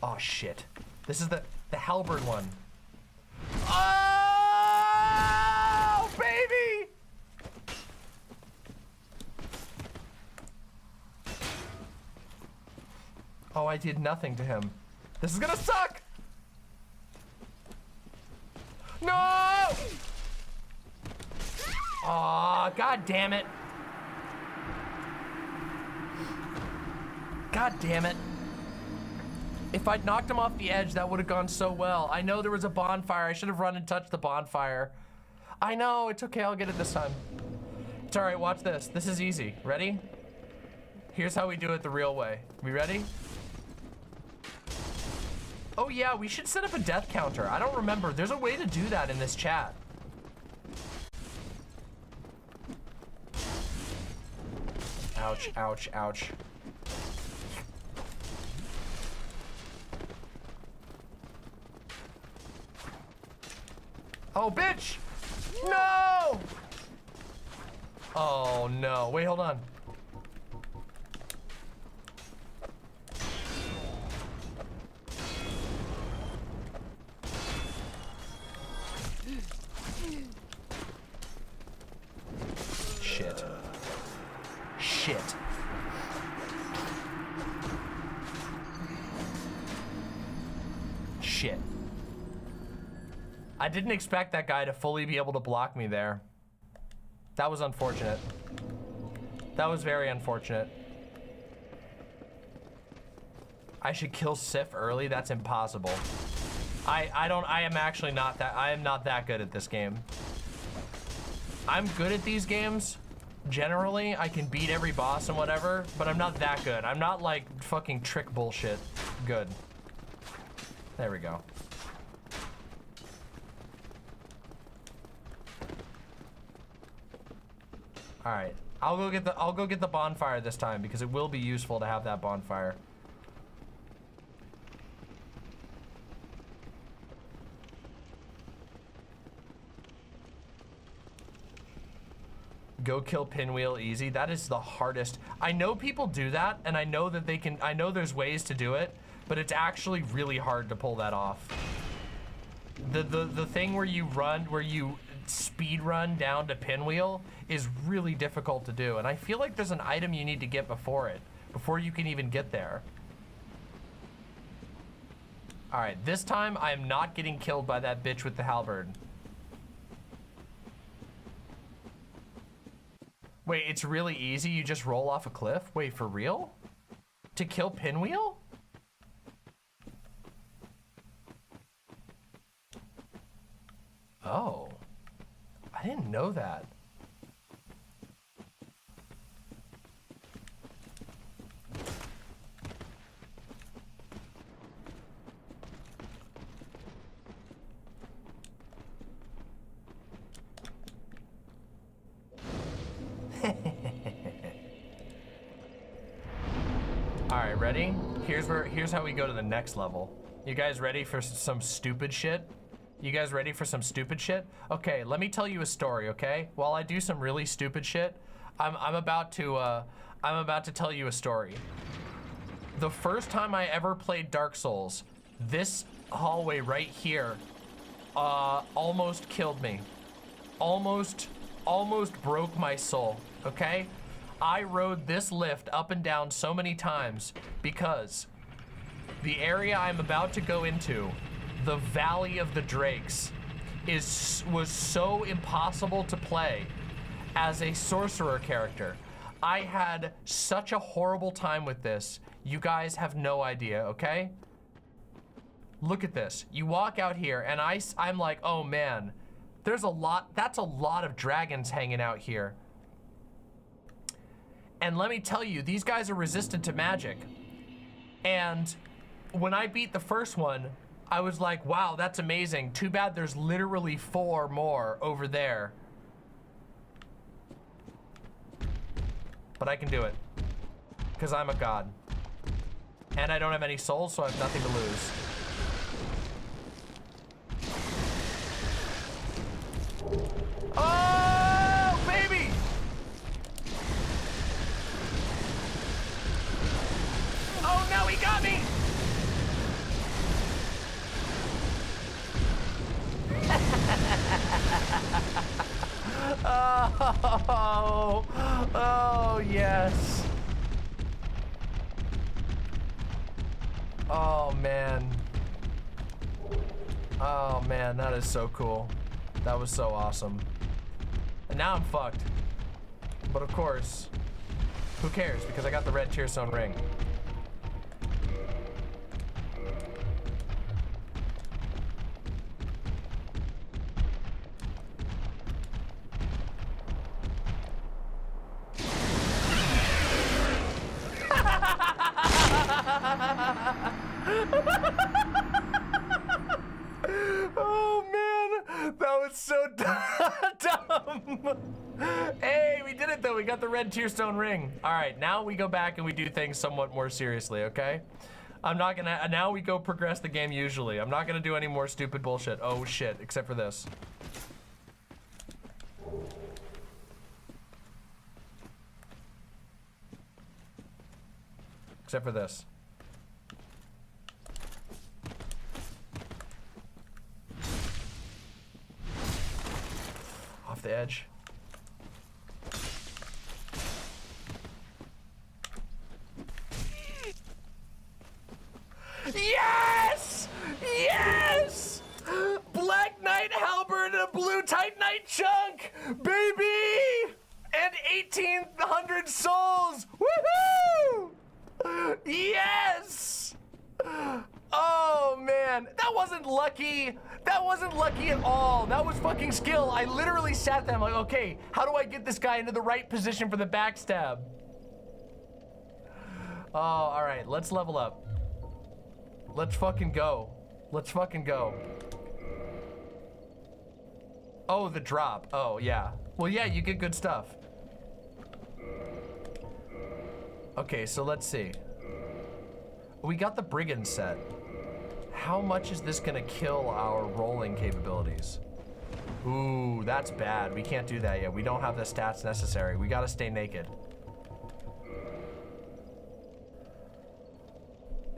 Oh shit. This is the halberd one. Oh, baby! Oh, I did nothing to him. This is gonna suck! No! Aw, god damn it. God damn it. If I'd knocked him off the edge, that would have gone so well. I know there was a bonfire. I should have run and touched the bonfire. I know, it's okay, I'll get it this time. It's all right, watch this. This is easy. Ready? Here's how we do it the real way. We ready? Oh yeah, we should set up a death counter. I don't remember. There's a way to do that in this chat. Ouch, ouch, ouch. Oh, bitch! No! Oh, no. Wait, hold on. Shit. Shit. Shit. I didn't expect that guy to fully be able to block me there. That was unfortunate. That was very unfortunate. I should kill Sif early? That's impossible. I am actually not that, I am not that good at this game. I'm good at these games. Generally, I can beat every boss and whatever, but I'm not that good. I'm not like fucking trick bullshit good. There we go. All right, I'll go get the bonfire this time because it will be useful to have that bonfire. Go kill Pinwheel easy. That is the hardest. I know people do that, and I know that they can. I know there's ways to do it, but it's actually really hard to pull that off. The thing where you run, where you speed run down to Pinwheel is really difficult to do, and I feel like there's an item you need to get before it, before you can even get there. All right, this time I am not getting killed by that bitch with the halberd. Wait, it's really easy? You just roll off a cliff? Wait, for real? To kill Pinwheel? Oh. I didn't know that. Alright, ready? Here's how we go to the next level. You guys ready for some stupid shit? You guys ready for some stupid shit? Okay, let me tell you a story, okay? While I do some really stupid shit, I'm about to tell you a story. The first time I ever played Dark Souls, this hallway right here almost killed me. Almost broke my soul, okay? I rode this lift up and down so many times because the area I'm about to go into, the Valley of the Drakes, was so impossible to play as a sorcerer character. I had such a horrible time with this. You guys have no idea, okay? Look at this. You walk out here and I'm like, oh man, that's a lot of dragons hanging out here. And let me tell you, these guys are resistant to magic. And when I beat the first one, I was like, wow, that's amazing. Too bad there's literally 4 more over there. But I can do it, because I'm a god. And I don't have any souls, so I have nothing to lose. Oh, baby! Oh no, he got me! Oh, yes. Oh man. Oh man, that is so cool. That was so awesome. And now I'm fucked. But of course, who cares? Because I got the red Tearstone ring. Oh man, that was so dumb. Hey, we did it though. We got the red Tearstone ring. All right, now we go back and we do things somewhat more seriously, okay? Now we go progress the game usually. I'm not gonna do any more stupid bullshit. Oh shit, except for this. Except for this. Off the edge. Yes! Yes! Black Knight halberd and a blue Titanite chunk! Baby! And 1,800 souls! Woohoo! Yes! Oh man, that wasn't lucky. That wasn't lucky at all. That was fucking skill. I literally sat there, I'm like, okay, how do I get this guy into the right position for the backstab? Oh, all right, let's level up. Let's fucking go. Let's fucking go. Oh, the drop. Oh, yeah. Well, yeah, you get good stuff. Okay, so let's see. We got the Brigand set. How much is this gonna kill our rolling capabilities? Ooh, that's bad. We can't do that yet. We don't have the stats necessary. We gotta stay naked.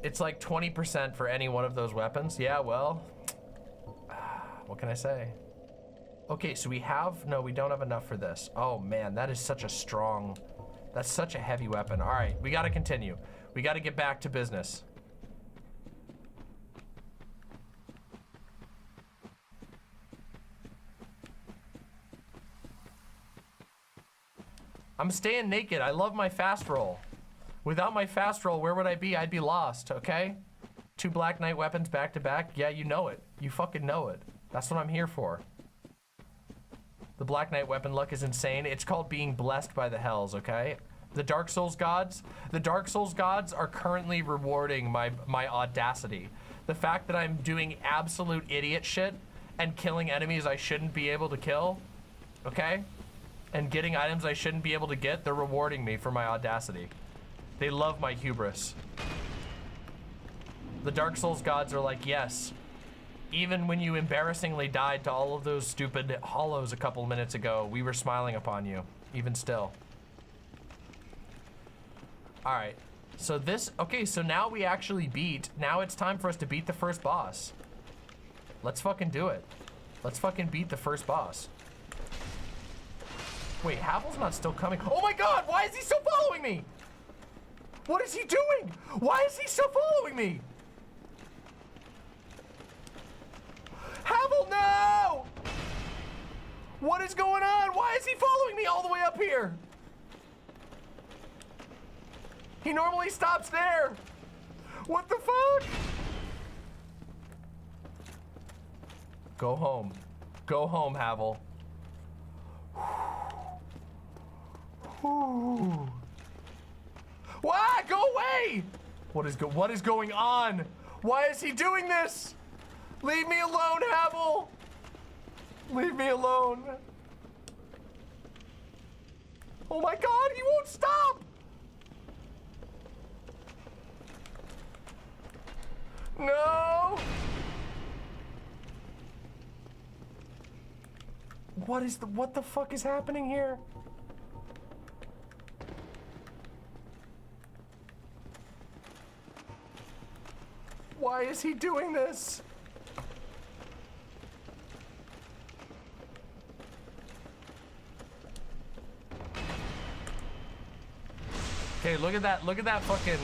It's like 20% for any one of those weapons. Yeah, well, what can I say? Okay, so we have, no, we don't have enough for this. Oh man, that is such a strong, that's such a heavy weapon. All right, we gotta continue. We gotta get back to business. I'm staying naked. I love my fast roll. Without my fast roll, where would I be? I'd be lost, okay? 2 Black Knight weapons back to back. Yeah, you know it. You fucking know it. That's what I'm here for. The Black Knight weapon luck is insane. It's called being blessed by the hells, okay? The Dark Souls gods are currently rewarding my audacity. The fact that I'm doing absolute idiot shit and killing enemies I shouldn't be able to kill, okay? And getting items I shouldn't be able to get, they're rewarding me for my audacity. They love my hubris. The Dark Souls gods are like, yes, even when you embarrassingly died to all of those stupid hollows a couple minutes ago, we were smiling upon you, even still. All right, so this, okay, so now we actually now it's time for us to beat the first boss. Let's fucking do it. Let's fucking beat the first boss. Wait, Havel's not still coming. Oh my God, why is he still following me? What is he doing? Why is he still following me? Havel, no! What is going on? Why is he following me all the way up here? He normally stops there. What the fuck? Go home. Go home, Havel. Why? Go away! What is going on? Why is he doing this? Leave me alone, Havel! Leave me alone. Oh my God, he won't stop! No! What the fuck is happening here? Why is he doing this? Okay, look at that fucking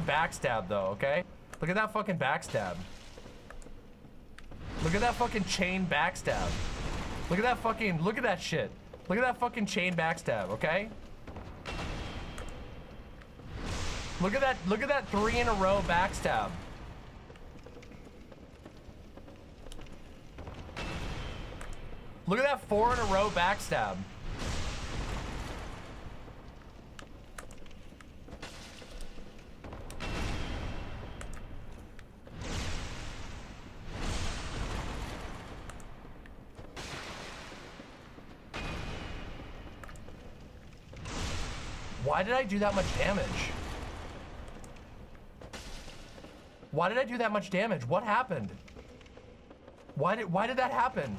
backstab though, okay? Look at that fucking backstab. Look at that fucking chain backstab. Look at that shit. Look at that fucking chain backstab, okay? Look at that 3 in a row backstab. Look at that 4 in a row backstab. Why did I do that much damage? Why did I do that much damage? What happened? Why did that happen?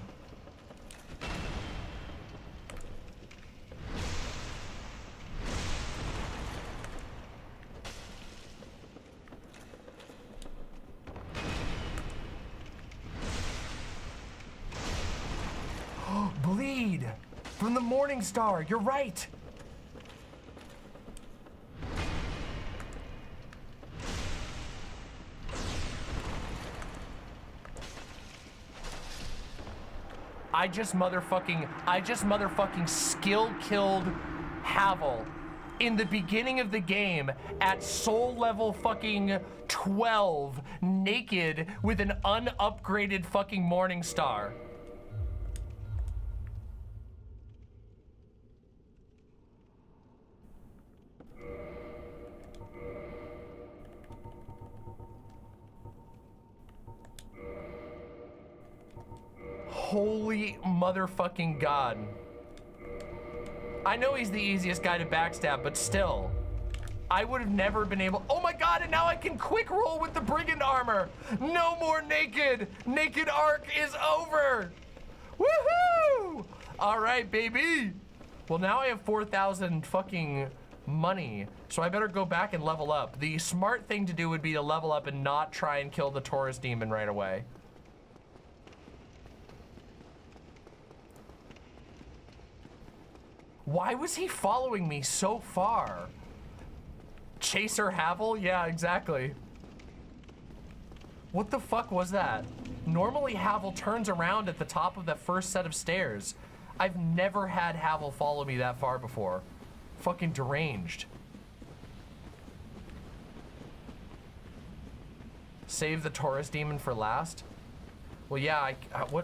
Bleed from the Morning Star. You're right. I just motherfucking skill killed Havel in the beginning of the game at soul level fucking 12, naked with an unupgraded fucking Morning Star. Holy motherfucking God. I know he's the easiest guy to backstab, but still. I would have never been able. Oh my God, and now I can quick roll with the brigand armor. No more naked. Naked arc is over. Woohoo! All right, baby. Well, now I have 4,000 fucking money, so I better go back and level up. The smart thing to do would be to level up and not try and kill the Taurus demon right away. Why was he following me so far? Chaser Havel? Yeah, exactly. What the fuck was that? Normally Havel turns around at the top of that first set of stairs. I've never had Havel follow me that far before. Fucking deranged. Save the Taurus demon for last. Well, yeah,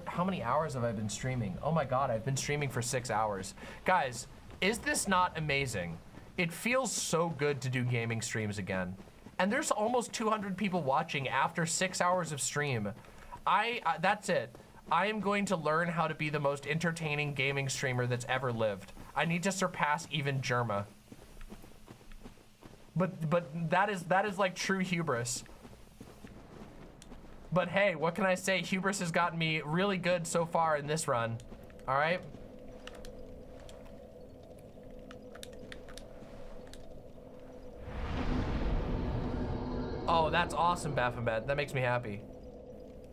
how many hours have I been streaming? Oh my God, I've been streaming for 6 hours. Guys, is this not amazing? It feels so good to do gaming streams again. And there's almost 200 people watching after 6 hours of stream. That's it. I am going to learn how to be the most entertaining gaming streamer that's ever lived. I need to surpass even Germa. But that is like true hubris. But hey, what can I say? Hubris has gotten me really good so far in this run. All right. Oh, that's awesome, Baphomet. That makes me happy.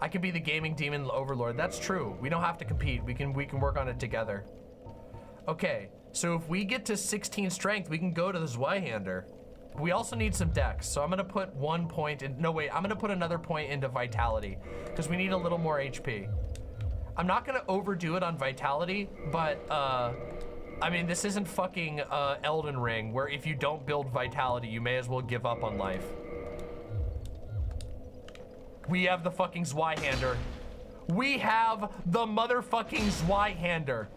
I could be the gaming demon overlord. That's true. We don't have to compete. We can work on it together. Okay, so if we get to 16 strength, we can go to the Zweihander. We also need some dex, so I'm gonna put 1 point in. No, wait, I'm gonna put another point into vitality because we need a little more HP. I'm not gonna overdo it on vitality, but I mean, this isn't fucking Elden Ring where if you don't build vitality, you may as well give up on life. We have the fucking Zweihander. We have the motherfucking Zweihander,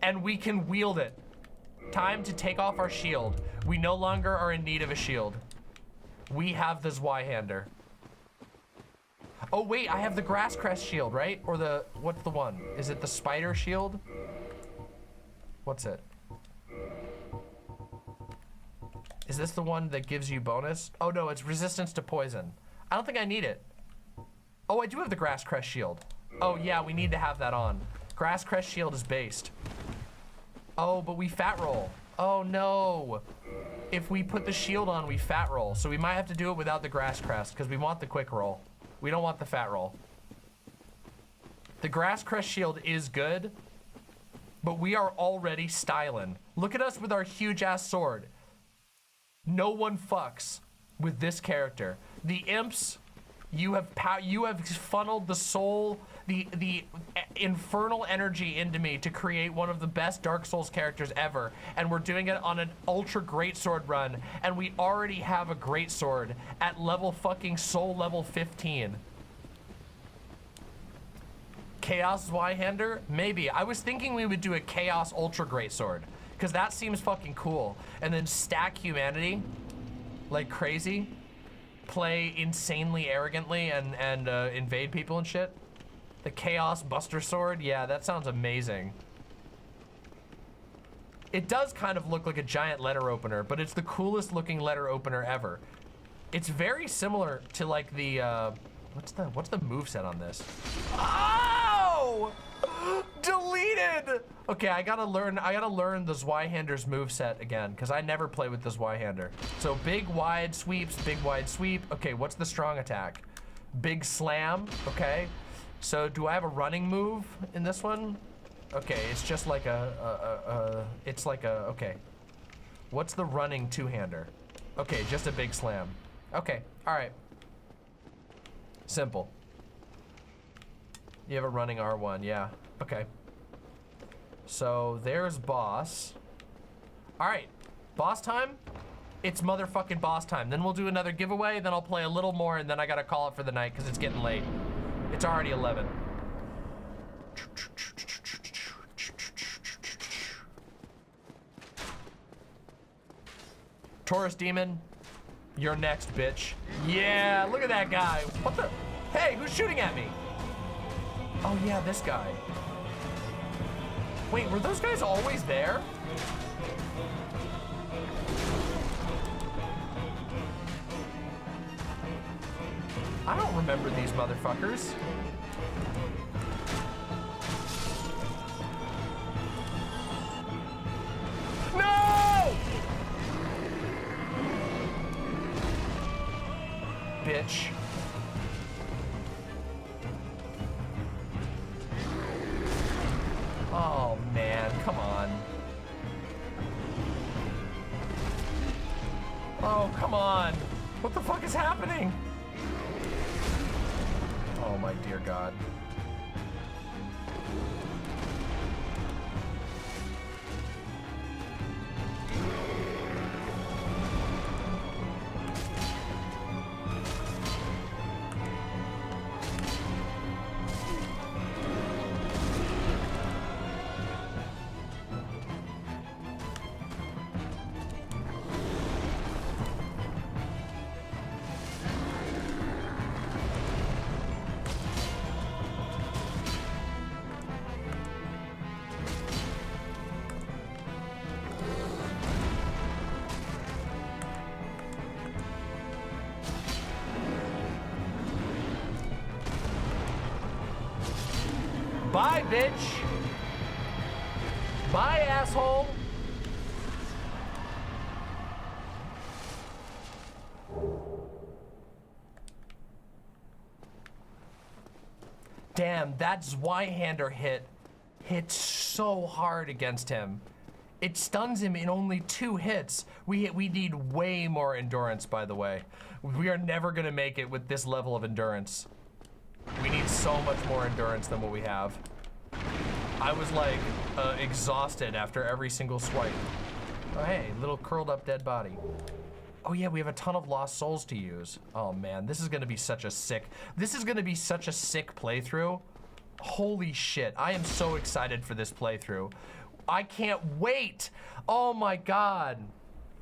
and we can wield it. Time to take off our shield. We no longer are in need of a shield. We have the Zweihander. Oh wait, I have the Grass Crest shield, right? Or the, what's the one? Is it the Spider shield? What's it? Is this the one that gives you bonus? Oh no, it's resistance to poison. I don't think I need it. Oh, I do have the Grass Crest shield. Oh yeah, we need to have that on. Grass Crest shield is based. Oh, but we fat roll. Oh no. If we put the shield on, we fat roll. So we might have to do it without the Grass Crest because we want the quick roll. We don't want the fat roll. The Grass Crest shield is good, but we are already styling. Look at us with our huge ass sword. No one fucks with this character. The imps, you have funneled the soul, the infernal energy into me to create one of the best Dark Souls characters ever, and we're doing it on an ultra greatsword run, and we already have a greatsword at level fucking soul level 15. Chaos Zweihander? Maybe. I was thinking we would do a Chaos Ultra Greatsword, because that seems fucking cool, and then stack humanity like crazy. Play insanely arrogantly and invade people and shit. The Chaos Buster Sword, yeah, that sounds amazing. It does kind of look like a giant letter opener, but it's the coolest looking letter opener ever. It's very similar to like the, what's the moveset on this? Oh! Deleted! Okay, I gotta learn the Zweihander's moveset again, because I never play with the Zweihander. So big wide sweeps, big wide sweep. Okay, what's the strong attack? Big slam, okay. So do I have a running move in this one? Okay, it's just like okay. What's the running two-hander? Okay, just a big slam. Okay, all right. Simple. You have a running R1, yeah, okay. So there's boss. All right, boss time? It's motherfucking boss time. Then we'll do another giveaway, then I'll play a little more, and then I gotta call it for the night because it's getting late. It's already 11. Taurus Demon, you're next, bitch. Yeah, look at that guy. What the? Hey, who's shooting at me? Oh yeah, this guy. Wait, were those guys always there? I don't remember these motherfuckers. No! Bitch. Oh man, come on. Oh, come on. What the fuck is happening? Oh my dear God. Bye, bitch. Bye, asshole. Damn, that Zweihander hit so hard against him. It stuns him in only 2 hits. We need way more endurance, by the way. We are never gonna make it with this level of endurance. We need so much more endurance than what we have. I was like exhausted after every single swipe. Oh hey, little curled up dead body. Oh yeah, we have a ton of lost souls to use. Oh man, this is gonna be such a sick playthrough. Holy shit, I am so excited for this playthrough. I can't wait. Oh my God.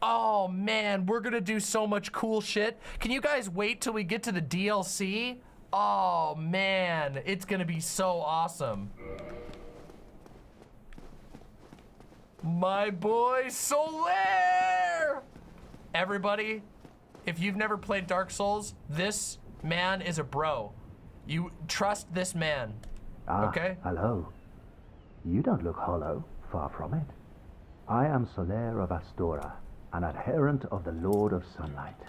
Oh man, we're gonna do so much cool shit. Can you guys wait till we get to the DLC? Oh man, it's gonna be so awesome. My boy Solaire! Everybody, if you've never played Dark Souls, this man is a bro. You trust this man, okay? Hello. You don't look hollow, far from it. I am Solaire of Astora, an adherent of the Lord of Sunlight.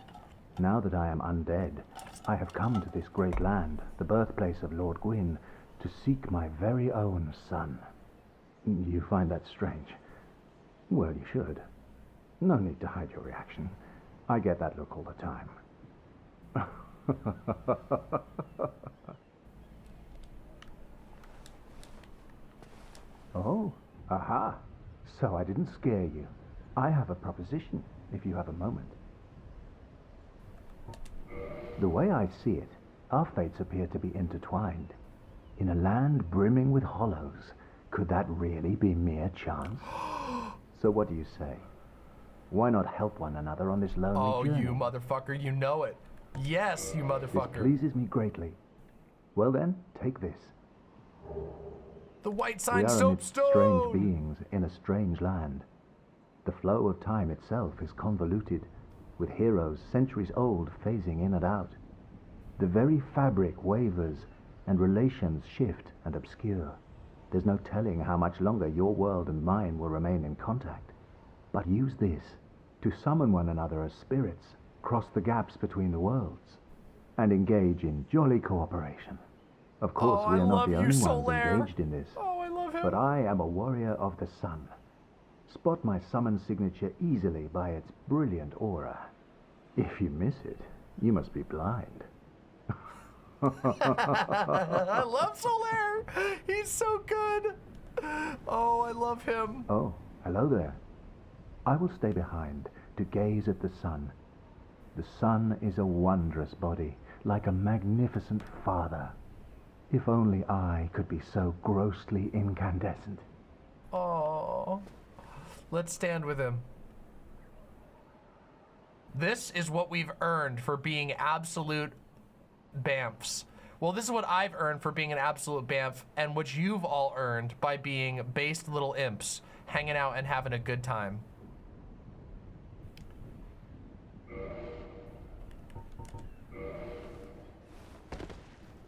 Now that I am undead, I have come to this great land, the birthplace of Lord Gwyn, to seek my very own son. You find that strange? Well, you should. No need to hide your reaction. I get that look all the time. Oh, aha. So I didn't scare you. I have a proposition, if you have a moment. The way I see it, our fates appear to be intertwined. In a land brimming with hollows, could that really be mere chance? So what do you say? Why not help one another on this lonely journey? Oh, you motherfucker, you know it. Yes, you motherfucker. This pleases me greatly. Well then, take this. The white sign soapstone! We are amidst strange beings in a strange land. The flow of time itself is convoluted, with heroes centuries old phasing in and out. The very fabric wavers, and relations shift and obscure. There's no telling how much longer your world and mine will remain in contact. But use this to summon one another as spirits, cross the gaps between the worlds, and engage in jolly cooperation. Of course, we are not the only ones engaged in this. Oh, I love him. But I am a warrior of the sun. Spot my summon signature easily by its brilliant aura. If you miss it, you must be blind. I love Solaire. He's so good. Oh, I love him. Oh, hello there. I will stay behind to gaze at the sun. The sun is a wondrous body, like a magnificent father. If only I could be so grossly incandescent. Oh, let's stand with him. This is what we've earned for being absolute bamfs. Well, this is what I've earned for being an absolute bamf, and what you've all earned by being based little imps, hanging out and having a good time.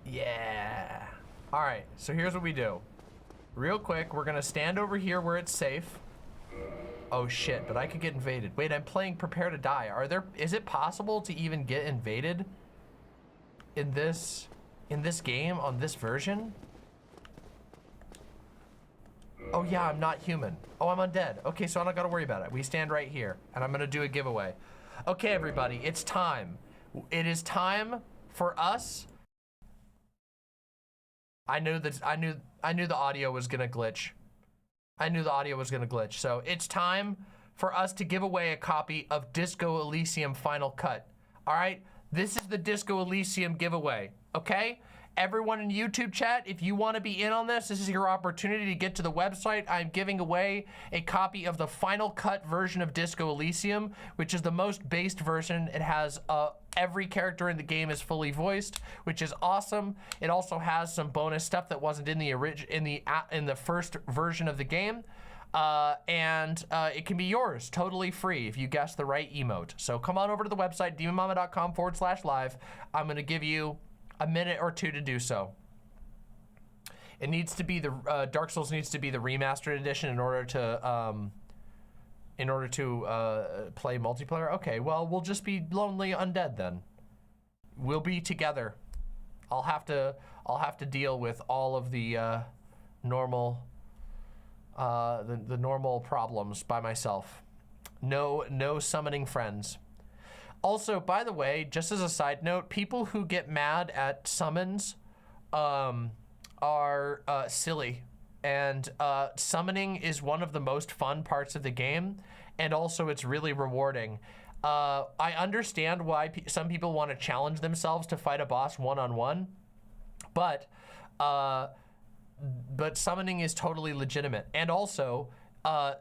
Yeah. All right, so here's what we do. Real quick, we're gonna stand over here where it's safe. Oh shit, but I could get invaded. Wait, I'm playing Prepare to Die. Is it possible to even get invaded in this game on this version? Oh yeah, I'm not human. Oh, I'm undead. Okay, so I don't gotta worry about it. We stand right here, and I'm gonna do a giveaway. Okay, everybody, it's time. It is time for us. I knew the audio was gonna glitch. I knew the audio was gonna glitch. So it's time for us to give away a copy of Disco Elysium Final Cut. All right, this is the Disco Elysium giveaway, okay? Everyone in YouTube chat, if you want to be in on this, this is your opportunity to get to the website. I'm giving away a copy of the Final Cut version of Disco Elysium, which is the most based version. It has every character in the game is fully voiced, which is awesome. It also has some bonus stuff that wasn't in the first version of the game. It can be yours totally free if you guess the right emote. So come on over to the website, demonmama.com/live. I'm going to give you a minute or two to do so. It needs to be the Dark Souls needs to be the remastered edition in order to play multiplayer. Okay, well, we'll just be lonely undead then. We'll be together. I'll have to deal with all of the normal the normal problems by myself. No summoning friends. Also, by the way, just as a side note, people who get mad at summons are silly. And summoning is one of the most fun parts of the game, and also it's really rewarding. I understand why some people want to challenge themselves to fight a boss one-on-one, but summoning is totally legitimate. And also,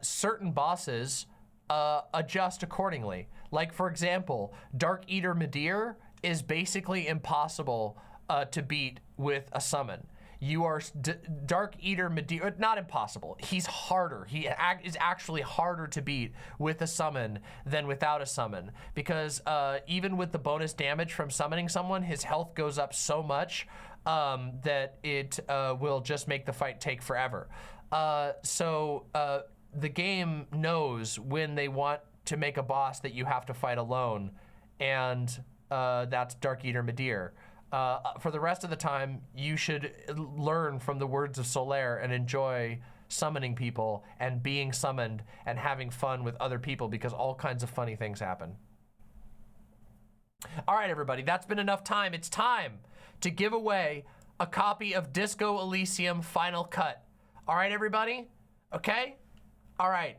certain bosses adjust accordingly. Like, for example, Dark Eater Midir is basically impossible to beat with a summon. You are Dark Eater Midir, not impossible. He's harder. He is actually harder to beat with a summon than without a summon, because even with the bonus damage from summoning someone, his health goes up so much that it will just make the fight take forever. So the game knows when they want to make a boss that you have to fight alone, and that's Dark Eater Midir. For the rest of the time, you should learn from the words of Solaire and enjoy summoning people and being summoned and having fun with other people, because all kinds of funny things happen. All right, everybody, that's been enough time. It's time to give away a copy of Disco Elysium Final Cut. All right, everybody? Okay? All right.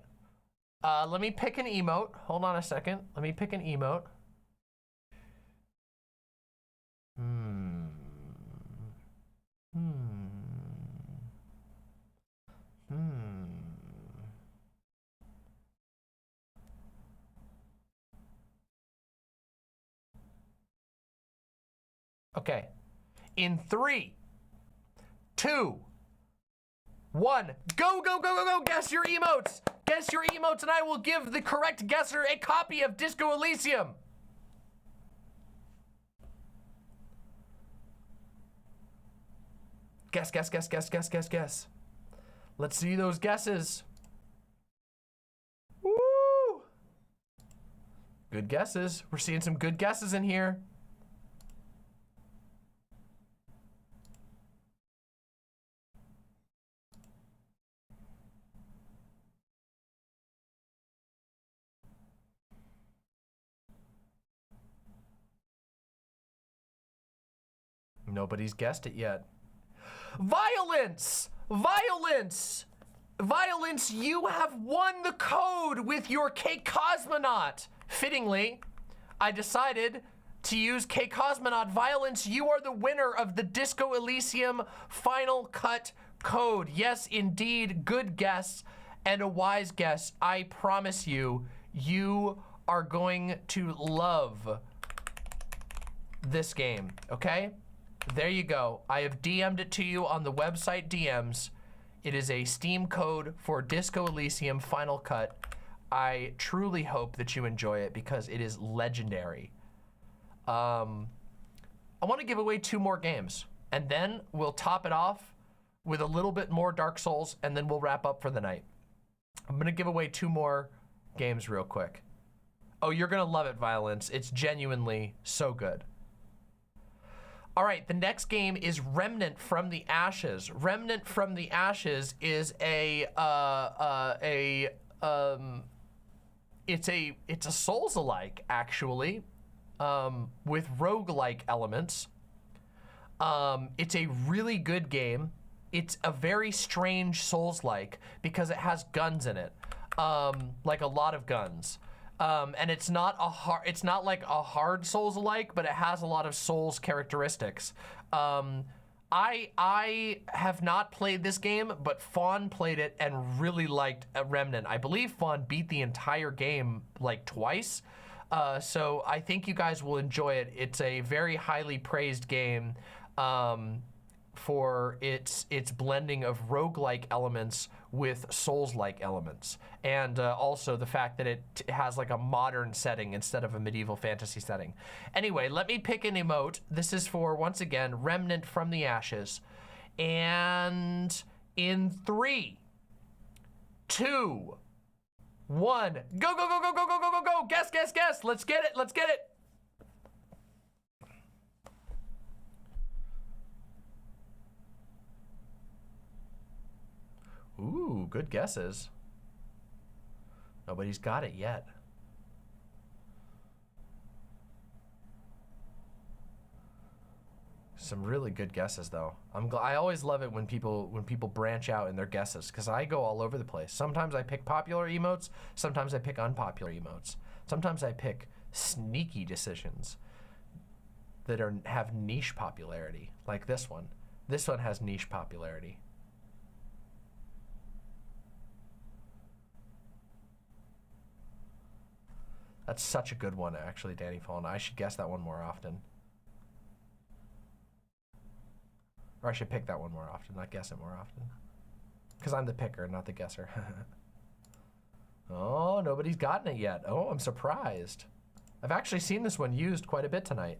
Let me pick an emote. Hold on a second. Let me pick an emote. Okay. In 3, 2, 1, go, go, go, go, go. Guess your emotes. Guess your emotes, and I will give the correct guesser a copy of Disco Elysium. Guess, guess, guess, guess, guess, guess, guess. Let's see those guesses. Woo! Good guesses. We're seeing some good guesses in here. Nobody's guessed it yet. Violence! Violence! Violence, you have won the code with your K-Cosmonaut. Fittingly, I decided to use K-Cosmonaut. Violence, you are the winner of the Disco Elysium Final Cut code. Yes, indeed, good guess and a wise guess. I promise you, you are going to love this game, okay? There you go. I have DM'd it to you on the website DMs. It is a Steam code for Disco Elysium Final Cut. I truly hope that you enjoy it because it is legendary. I want to give away 2 more games, and then we'll top it off with a little bit more Dark Souls, and then we'll wrap up for the night. I'm gonna give away 2 more games real quick. Oh, you're gonna love it, Violence. It's genuinely so good. All right, the next game is Remnant from the Ashes. Remnant from the Ashes is it's a Souls-alike, actually, with roguelike elements. It's a really good game. It's a very strange Souls-like because it has guns in it, like a lot of guns. And it's not like a hard Souls-alike, but it has a lot of Souls characteristics. I have not played this game, but Fawn played it and really liked Remnant. I believe Fawn beat the entire game like twice. So I think you guys will enjoy it. It's a very highly praised game for its blending of roguelike elements with Souls-like elements. And also the fact that it has like a modern setting instead of a medieval fantasy setting. Anyway, let me pick an emote. This is for, once again, Remnant from the Ashes. And in 3, 2, 1, go, go, go, go, go, go, go, go, go. Guess, guess, guess. Let's get it. Let's get it. Ooh, good guesses. Nobody's got it yet. Some really good guesses though. I always love it when people branch out in their guesses, because I go all over the place. Sometimes I pick popular emotes, sometimes I pick unpopular emotes. Sometimes I pick sneaky decisions that have niche popularity, like this one. This one has niche popularity. That's such a good one, actually, Danny Fallen. I should guess that one more often. Or I should pick that one more often, not guess it more often. Because I'm the picker, not the guesser. Oh, nobody's gotten it yet. Oh, I'm surprised. I've actually seen this one used quite a bit tonight.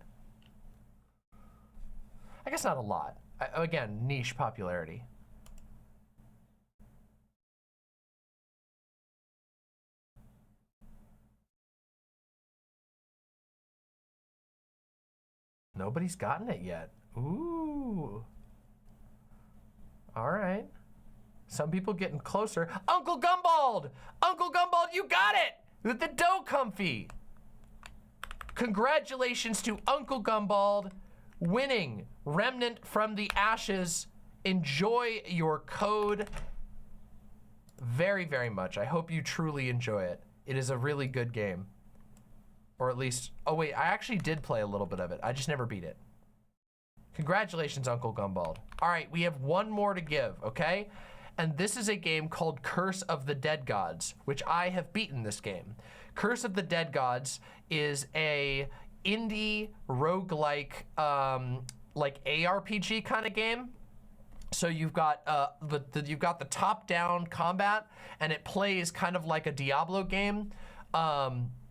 I guess not a lot. Again, niche popularity. Nobody's gotten it yet. Ooh. All right. Some people getting closer. Uncle Gumbald! Uncle Gumbald, you got it! With the dough comfy. Congratulations to Uncle Gumbald winning Remnant from the Ashes. Enjoy your code very, very much. I hope you truly enjoy it. It is a really good game. Or at least, oh wait, I actually did play a little bit of it. I just never beat it. Congratulations, Uncle Gumbald. All right, we have one more to give, okay? And this is a game called Curse of the Dead Gods, which I have beaten this game. Curse of the Dead Gods is a indie roguelike, like ARPG kind of game. So you've got you've got the top-down combat, and it plays kind of like a Diablo game.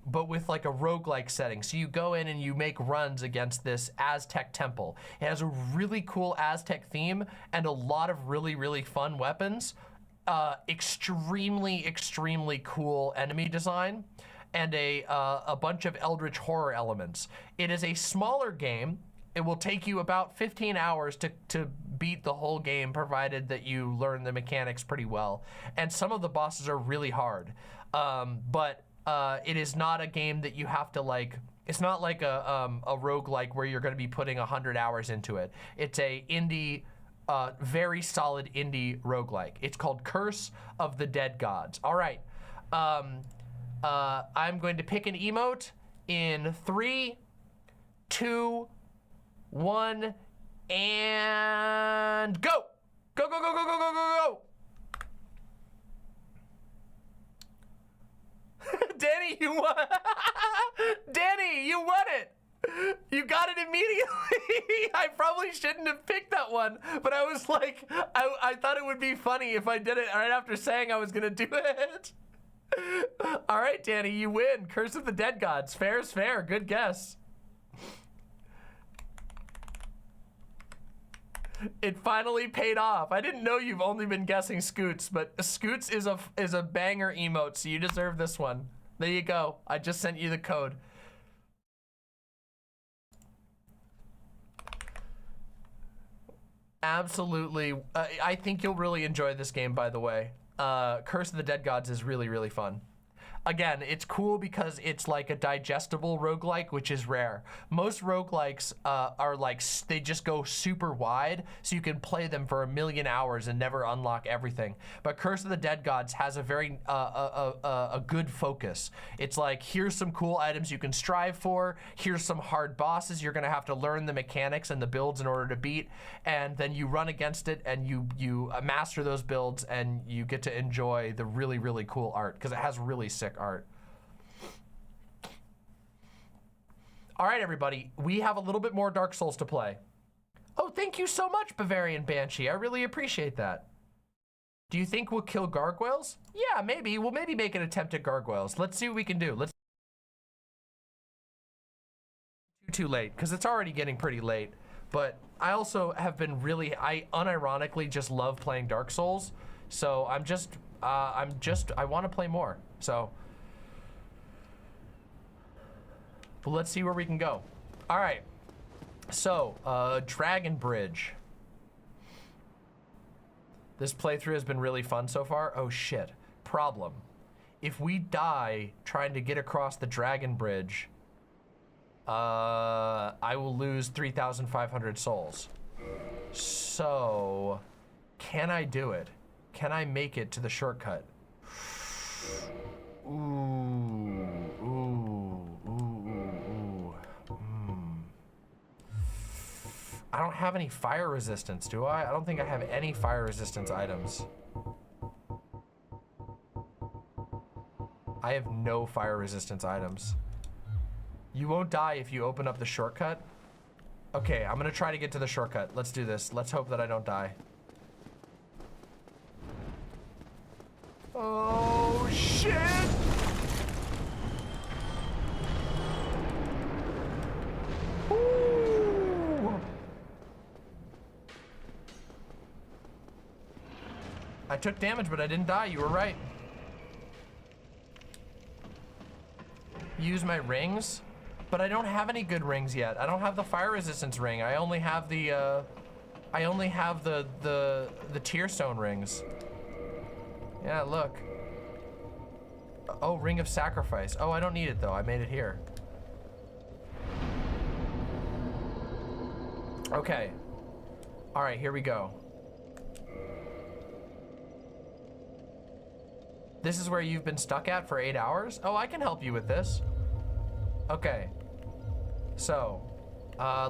But with like a roguelike setting. So you go in and you make runs against this Aztec temple. It has a really cool Aztec theme and a lot of really, really fun weapons. Extremely, extremely cool enemy design and a bunch of eldritch horror elements. It is a smaller game. It will take you about 15 hours to beat the whole game, provided that you learn the mechanics pretty well. And some of the bosses are really hard. It is not a game that you have to like, it's not like a roguelike where you're gonna be putting 100 hours into it. It's a indie, very solid indie roguelike. It's called Curse of the Dead Gods. All right, I'm going to pick an emote in 3, 2, 1, and go! Go, go, go, go, go, go, go, go! Danny, you won. Danny, you won it. You got it immediately. I probably shouldn't have picked that one, but I was like, I thought it would be funny if I did it right after saying I was gonna do it. All right, Danny, you win. Curse of the Dead Gods. Fair is fair. Good guess. It finally paid off. I didn't know you've only been guessing Scoots, but Scoots is a banger emote, so you deserve this one. There you go. I just sent you the code. Absolutely. I think you'll really enjoy this game, by the way. Curse of the Dead Gods is really, really fun. Again, it's cool because it's like a digestible roguelike, which is rare. Most roguelikes are like, they just go super wide, so you can play them for 1,000,000 hours and never unlock everything. But Curse of the Dead Gods has a very, a good focus. It's like, here's some cool items you can strive for, here's some hard bosses you're gonna have to learn the mechanics and the builds in order to beat, and then you run against it and you master those builds and you get to enjoy the really, really cool art, because it has really sick art. All right, everybody, we have a little bit more Dark Souls to play. Oh, thank you so much, Bavarian Banshee. I really appreciate that. Do you think we'll kill gargoyles? Yeah, maybe. We'll maybe make an attempt at gargoyles. Let's see what we can do. Let's. Too late, because it's already getting pretty late. But I also have been really, I unironically just love playing Dark Souls. So I want to play more. So, but let's see where we can go. All right. So, Dragon Bridge. This playthrough has been really fun so far. Oh shit. Problem. If we die trying to get across the Dragon Bridge, I will lose 3,500 souls. So, can I do it? Can I make it to the shortcut? I don't have any fire resistance, do I? I don't think I have any fire resistance items. I have no fire resistance items. You won't die if you open up the shortcut. Okay, I'm gonna try to get to the shortcut. Let's do this. Let's hope that I don't die. Oh, shit! Ooh. I took damage, but I didn't die. You were right. Use my rings, but I don't have any good rings yet. I don't have the fire resistance ring. I only have the the tear stone rings. Yeah, look. Oh, ring of sacrifice. Oh, I don't need it though. I made it here. Okay. All right, here we go. This is where you've been stuck at for 8 hours? Oh, I can help you with this. Okay. So,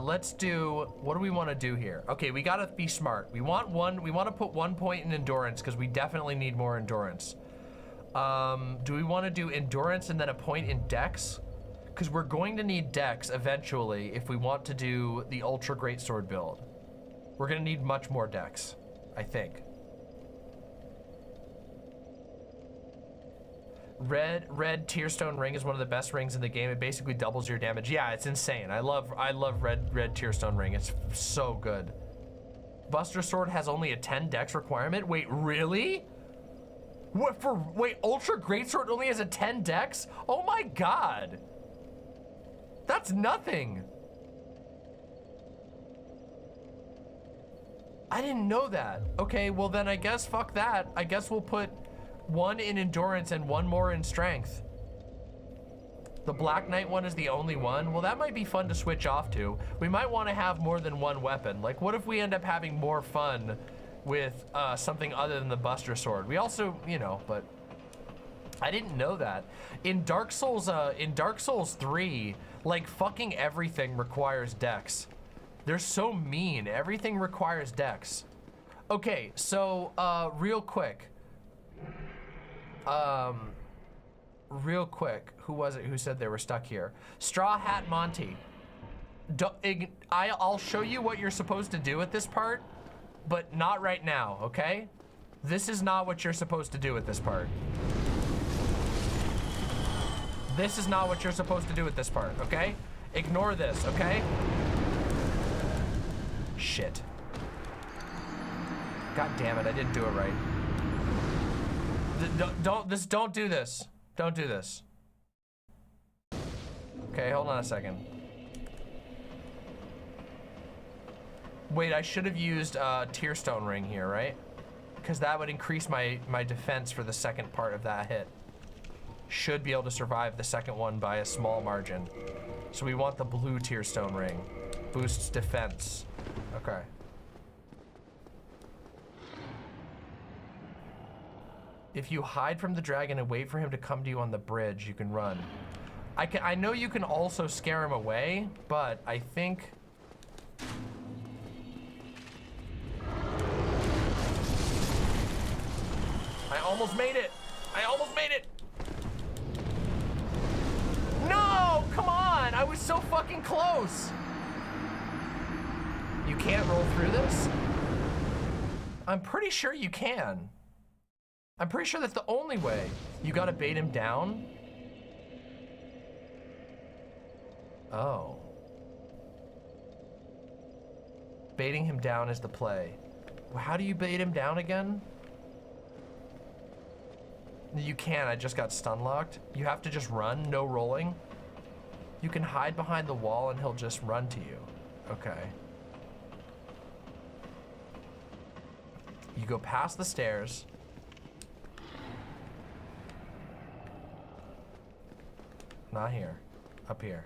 let's do, what do we want to do here? Okay, we gotta be smart. We want to put 1 point in endurance because we definitely need more endurance. Do we want to do endurance and then a point in dex? Because we're going to need dex eventually if we want to do the ultra greatsword build. We're gonna need much more dex, I think. Red Tearstone ring is one of the best rings in the game. It basically doubles your damage. Yeah, it's insane. I love red Tearstone ring. It's so good. Buster Sword has only a 10 dex requirement. Wait, really? Wait, Ultra Greatsword only has a 10 dex? Oh my god. That's nothing. I didn't know that. Okay, well then I guess fuck that. I guess we'll put 1 in endurance and 1 more in strength. The Black Knight one is the only one. Well, that might be fun to switch off to. We might want to have more than 1 weapon. Like, what if we end up having more fun with something other than the Buster Sword? We also, you know, but I didn't know that. In Dark Souls 3, like fucking everything requires dex. They're so mean. Everything requires dex. Okay, so real quick, who was it who said they were stuck here? Straw Hat Monty. I'll show you what you're supposed to do at this part, but not right now, okay? This is not what you're supposed to do at this part. This is not what you're supposed to do at this part, okay? Ignore this, okay? Shit. God damn it, I didn't do it right. Don't do this. Don't do this. Okay, hold on a second. Wait, I should have used Tearstone Ring here, right? Because that would increase my defense for the second part of that hit. Should be able to survive the second one by a small margin. So we want the blue Tearstone Ring. Boosts defense. Okay. If you hide from the dragon and wait for him to come to you on the bridge, you can run. I know you can also scare him away, but I think... I almost made it! I almost made it! No! Come on! I was so fucking close! You can't roll through this? I'm pretty sure you can. I'm pretty sure that's the only way. You gotta bait him down? Oh. Baiting him down is the play. How do you bait him down again? You can't, I just got stun locked. You have to just run, no rolling. You can hide behind the wall and he'll just run to you. Okay. You go past the stairs. Not here, up here.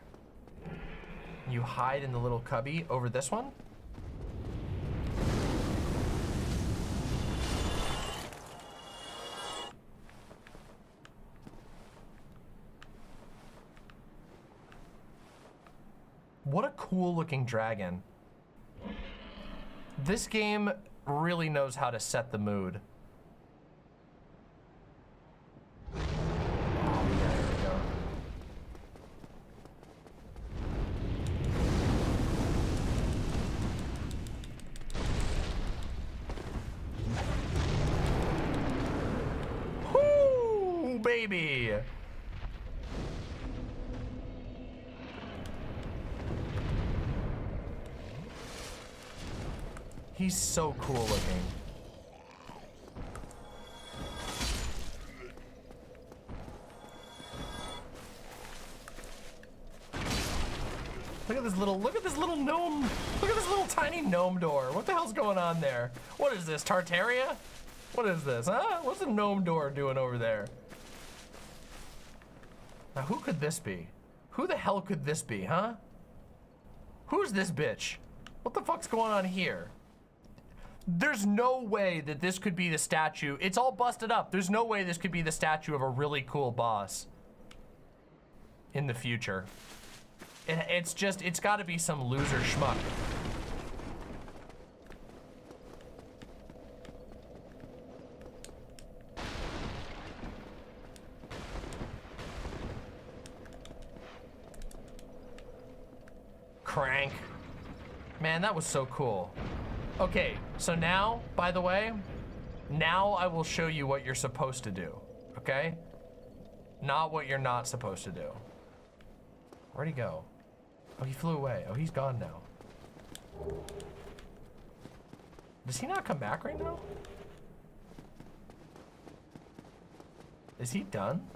You hide in the little cubby over this one. What a cool looking dragon. This game really knows how to set the mood. Oh, yeah, here we go. Whoo, baby! He's so cool looking. Look at this little gnome. Look at this little tiny gnome door. What the hell's going on there? What is this, Tartaria? What is this, huh? What's the gnome door doing over there? Now, who could this be? Who the hell could this be, huh? Who's this bitch? What the fuck's going on here? There's no way that this could be the statue. It's all busted up. There's no way this could be the statue of a really cool boss in the future. It's gotta be some loser schmuck. Crank. Man, that was so cool. Okay, so now, by the way, now I will show you what you're supposed to do, okay? Not what you're not supposed to do. Where'd he go? Oh, he flew away. Oh, he's gone now. Does he not come back right now? Is he done?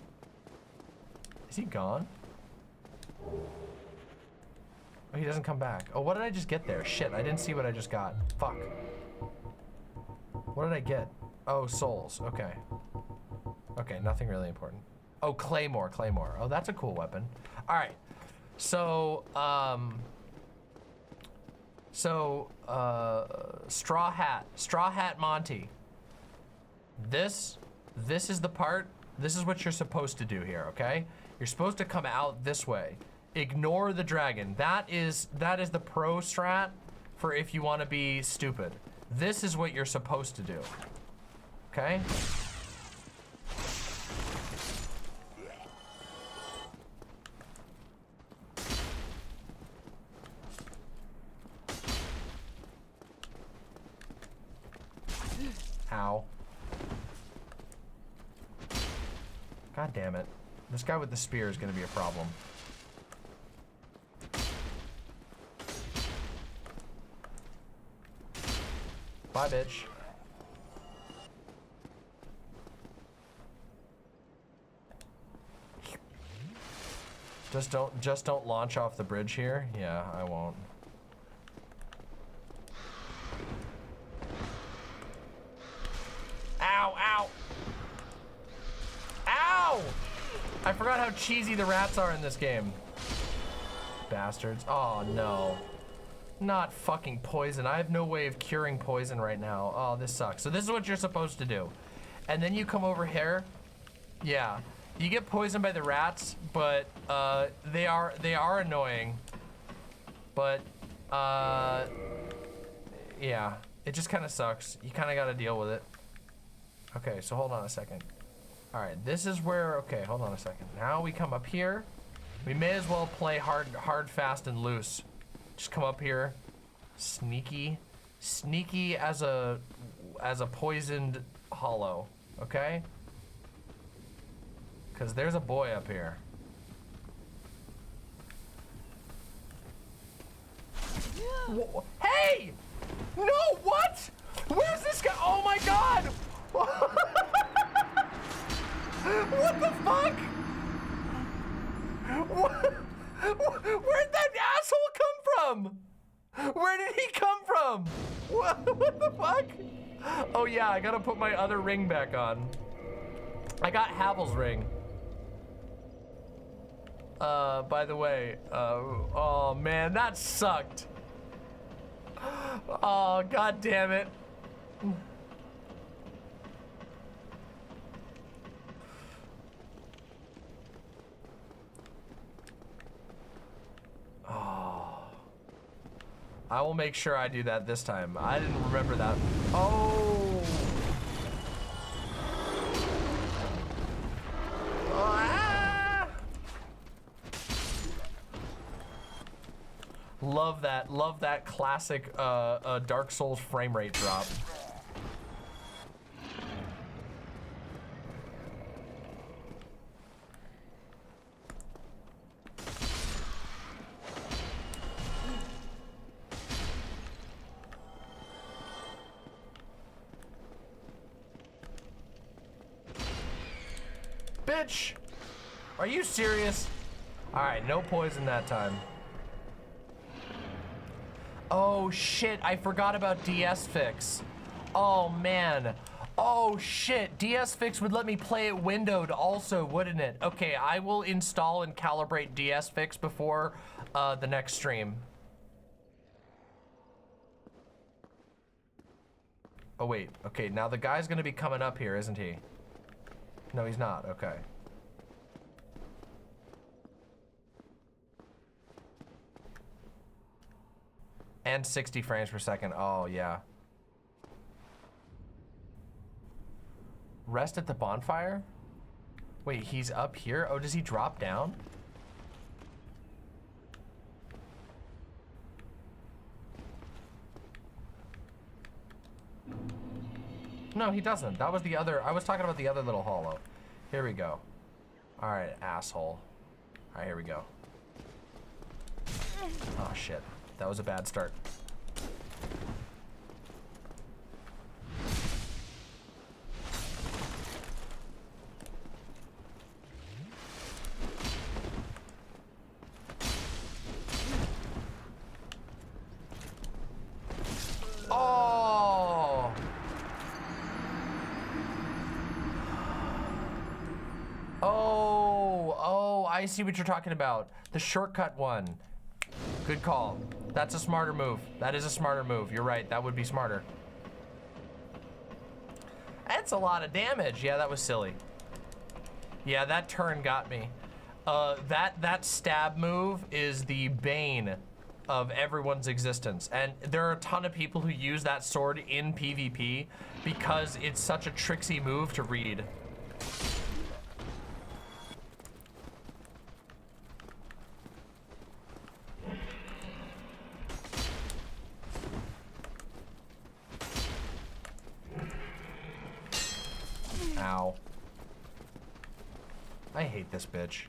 Is he gone? Oh, he doesn't come back. Oh, what did I just get there? Shit, I didn't see what I just got. Fuck. What did I get? Oh, souls. Okay. Okay, nothing really important. Oh, Claymore. Oh, that's a cool weapon. All right. So, Straw Hat Monty. This is the part, this is what you're supposed to do here, okay? You're supposed to come out this way. Ignore the dragon. That is the pro strat for if you want to be stupid. This is what you're supposed to do. Okay? Ow. God damn it. This guy with the spear is gonna be a problem. Bye, bitch. Just don't launch off the bridge here. Yeah, I won't. Ow, ow. Ow! I forgot how cheesy the rats are in this game. Bastards. Oh, no. Not fucking poison. I have no way of curing poison right now. Oh, this sucks. So this is what you're supposed to do. And then you come over here. Yeah. You get poisoned by the rats, but they are annoying. But yeah, it just kind of sucks. You kind of got to deal with it. Okay, so hold on a second. All right, this is where, okay, hold on a second. Now we come up here. We may as well play hard, fast, and loose. Just come up here, sneaky as a poisoned hollow, okay? Because there's a boy up here. Whoa. Hey! No, what? Where's this guy? Oh my god! What the fuck? Where'd that asshole come from? Where did he come from? What the fuck? Oh yeah, I gotta put my other ring back on. I got Havel's ring. By the way, oh man, that sucked. Oh, god damn it. Oh. I will make sure I do that this time. I didn't remember that. Oh. Ah. Love that classic Dark Souls frame rate drop. Bitch! Are you serious? Alright, no poison that time. Oh shit, I forgot about DS Fix. Oh man. Oh shit, DS Fix would let me play it windowed also, wouldn't it? Okay, I will install and calibrate DS Fix before the next stream. Oh wait, okay, now the guy's gonna be coming up here, isn't he? No, he's not, okay. And 60 frames per second, oh yeah. Rest at the bonfire? Wait, he's up here? Oh, does he drop down? No, he doesn't. That was the other, I was talking about the other little hollow. Here we go. All right, asshole. All right, here we go. Oh shit, that was a bad start. Oh! Oh, I see what you're talking about. The shortcut one. Good call. That's a smarter move. That is a smarter move. You're right, that would be smarter. That's a lot of damage. Yeah, that was silly. Yeah, that turn got me. That stab move is the bane of everyone's existence. And there are a ton of people who use that sword in PvP because it's such a tricksy move to read. Ow. I hate this bitch.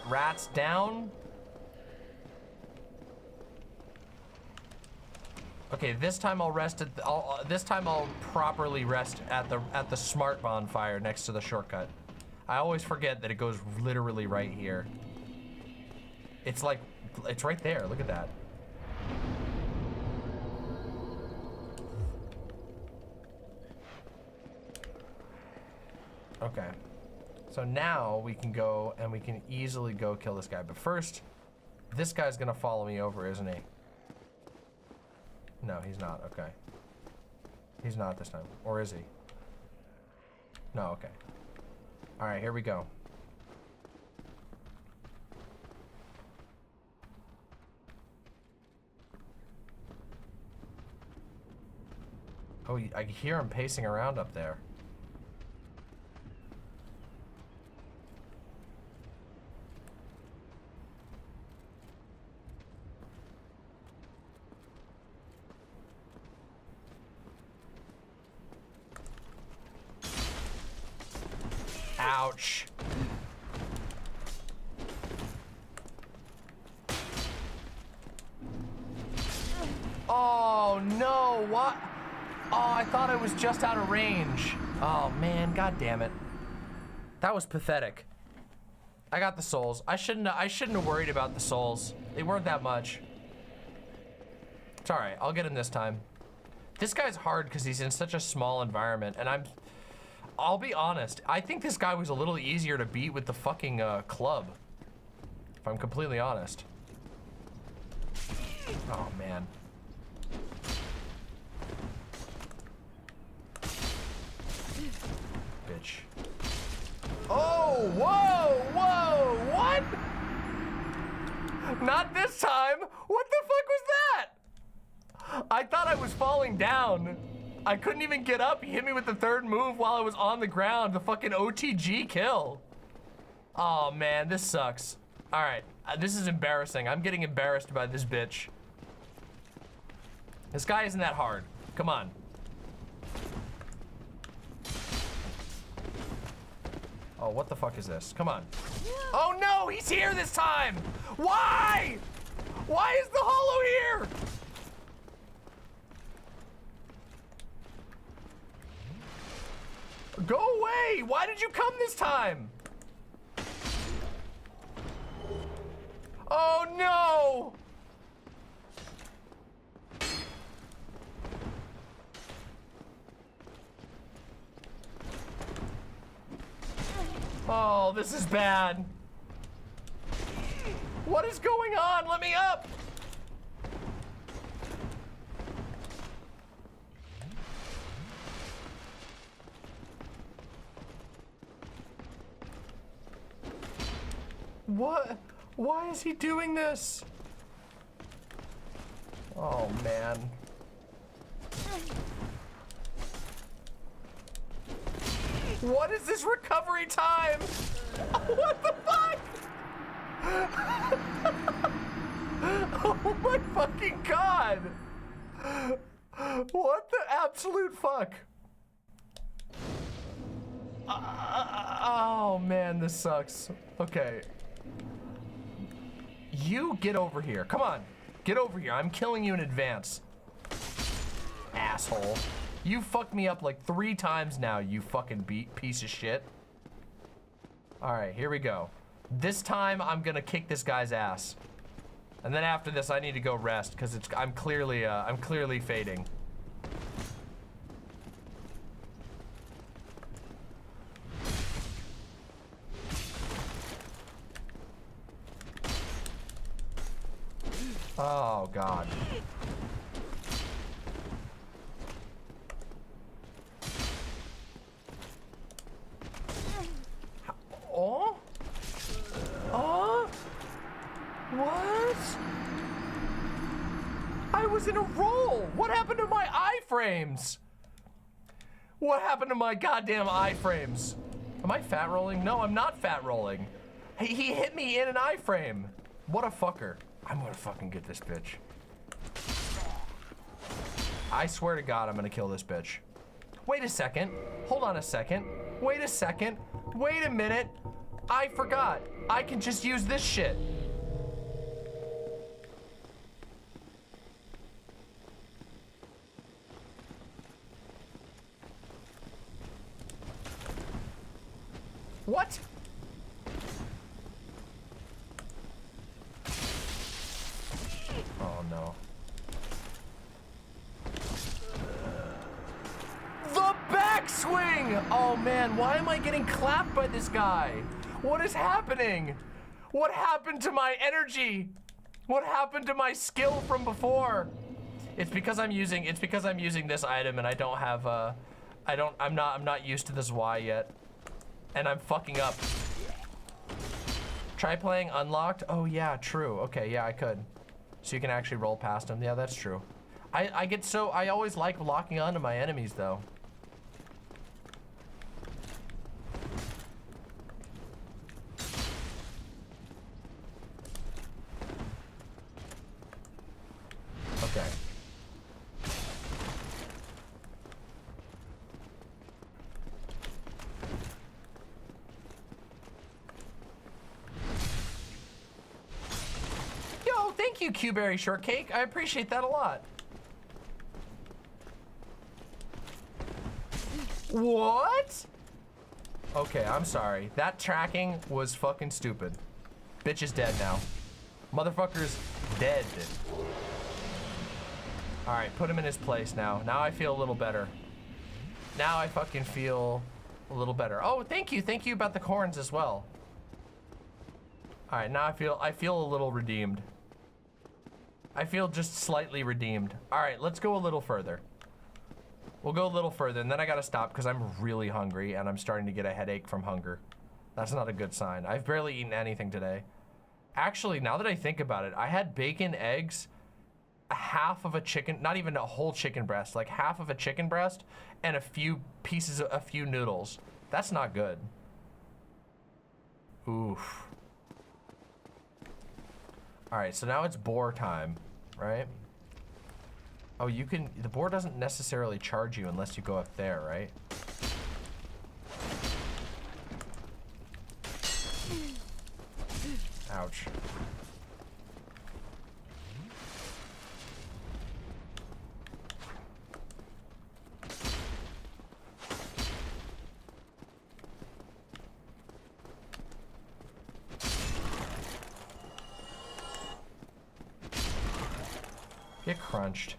Rats down. Okay, this time I'll rest at this time I'll properly rest at the smart bonfire next to the shortcut. I always forget that it goes literally right here. It's like it's right there. Look at that. Okay. So now we can go and we can easily go kill this guy. But first, this guy's gonna follow me over, isn't he? No, he's not. Okay. He's not this time. Or is he? No, okay. All right, here we go. Oh, I hear him pacing around up there. Ouch. Oh no, what? Oh, I thought I was just out of range. Oh man, god damn it. That was pathetic. I got the souls. I shouldn't have worried about the souls. They weren't that much. It's alright, I'll get him this time. This guy's hard because he's in such a small environment, and I'll be honest, I think this guy was a little easier to beat with the fucking club. If I'm completely honest. Oh man. Bitch. Oh, whoa, whoa, what? Not this time. What the fuck was that? I thought I was falling down. I couldn't even get up. He hit me with the third move while I was on the ground. The fucking OTG kill. Oh man, this sucks. All right, this is embarrassing. I'm getting embarrassed by this bitch. This guy isn't that hard. Come on. Oh, what the fuck is this? Come on. Oh no, he's here this time! Why? Why is the hollow here? Go away! Why did you come this time? Oh no! Oh, this is bad. What is going on? Let me up! What? Why is he doing this? Oh, man. What is this recovery time? What the fuck? Oh my fucking god! What the absolute fuck? Oh man, this sucks. Okay. You get over here. Come on. Get over here. I'm killing you in advance. Asshole. You fucked me up like 3 times now, you fucking piece of shit. Alright, here we go. This time I'm gonna kick this guy's ass. And then after this I need to go rest because I'm clearly fading. Oh god. Oh? Oh? What? I was in a roll. What happened to my iframes? What happened to my goddamn iframes? Am I fat rolling? No, I'm not fat rolling. He hit me in an iframe. What a fucker. I'm gonna fucking get this bitch. I swear to God, I'm gonna kill this bitch. Wait a second. Hold on a second. Wait a second. Wait a minute. I forgot. I can just use this shit. What? Oh no. The backswing! Oh man, why am I getting clapped by this guy? What is happening? What happened to my energy? What happened to my skill from before? It's because I'm using this item and I don't have I'm not used to this Y yet. And I'm fucking up. Try playing unlocked? Oh yeah, true. Okay, yeah, I could. So you can actually roll past him. Yeah, that's true. I always like locking onto my enemies though. Okay. Yo, thank you, Q-Berry Shortcake. I appreciate that a lot. What? Okay, I'm sorry. That tracking was fucking stupid. Bitch is dead now. Motherfucker's dead. Alright, put him in his place now. Now I feel a little better. Now I fucking feel a little better. Oh, thank you. Thank you about the corns as well. Alright, now I feel a little redeemed. I feel just slightly redeemed. Alright, let's go a little further. We'll go a little further, and then I gotta stop because I'm really hungry and I'm starting to get a headache from hunger. That's not a good sign. I've barely eaten anything today. Actually, now that I think about it, I had bacon, eggs, a half of a chicken, not even a whole chicken breast, like half of a chicken breast, and a few noodles. That's not good. Oof. All right, so now it's boar time, right? Oh, you can, the boar doesn't necessarily charge you unless you go up there, right? Ouch. Get crunched.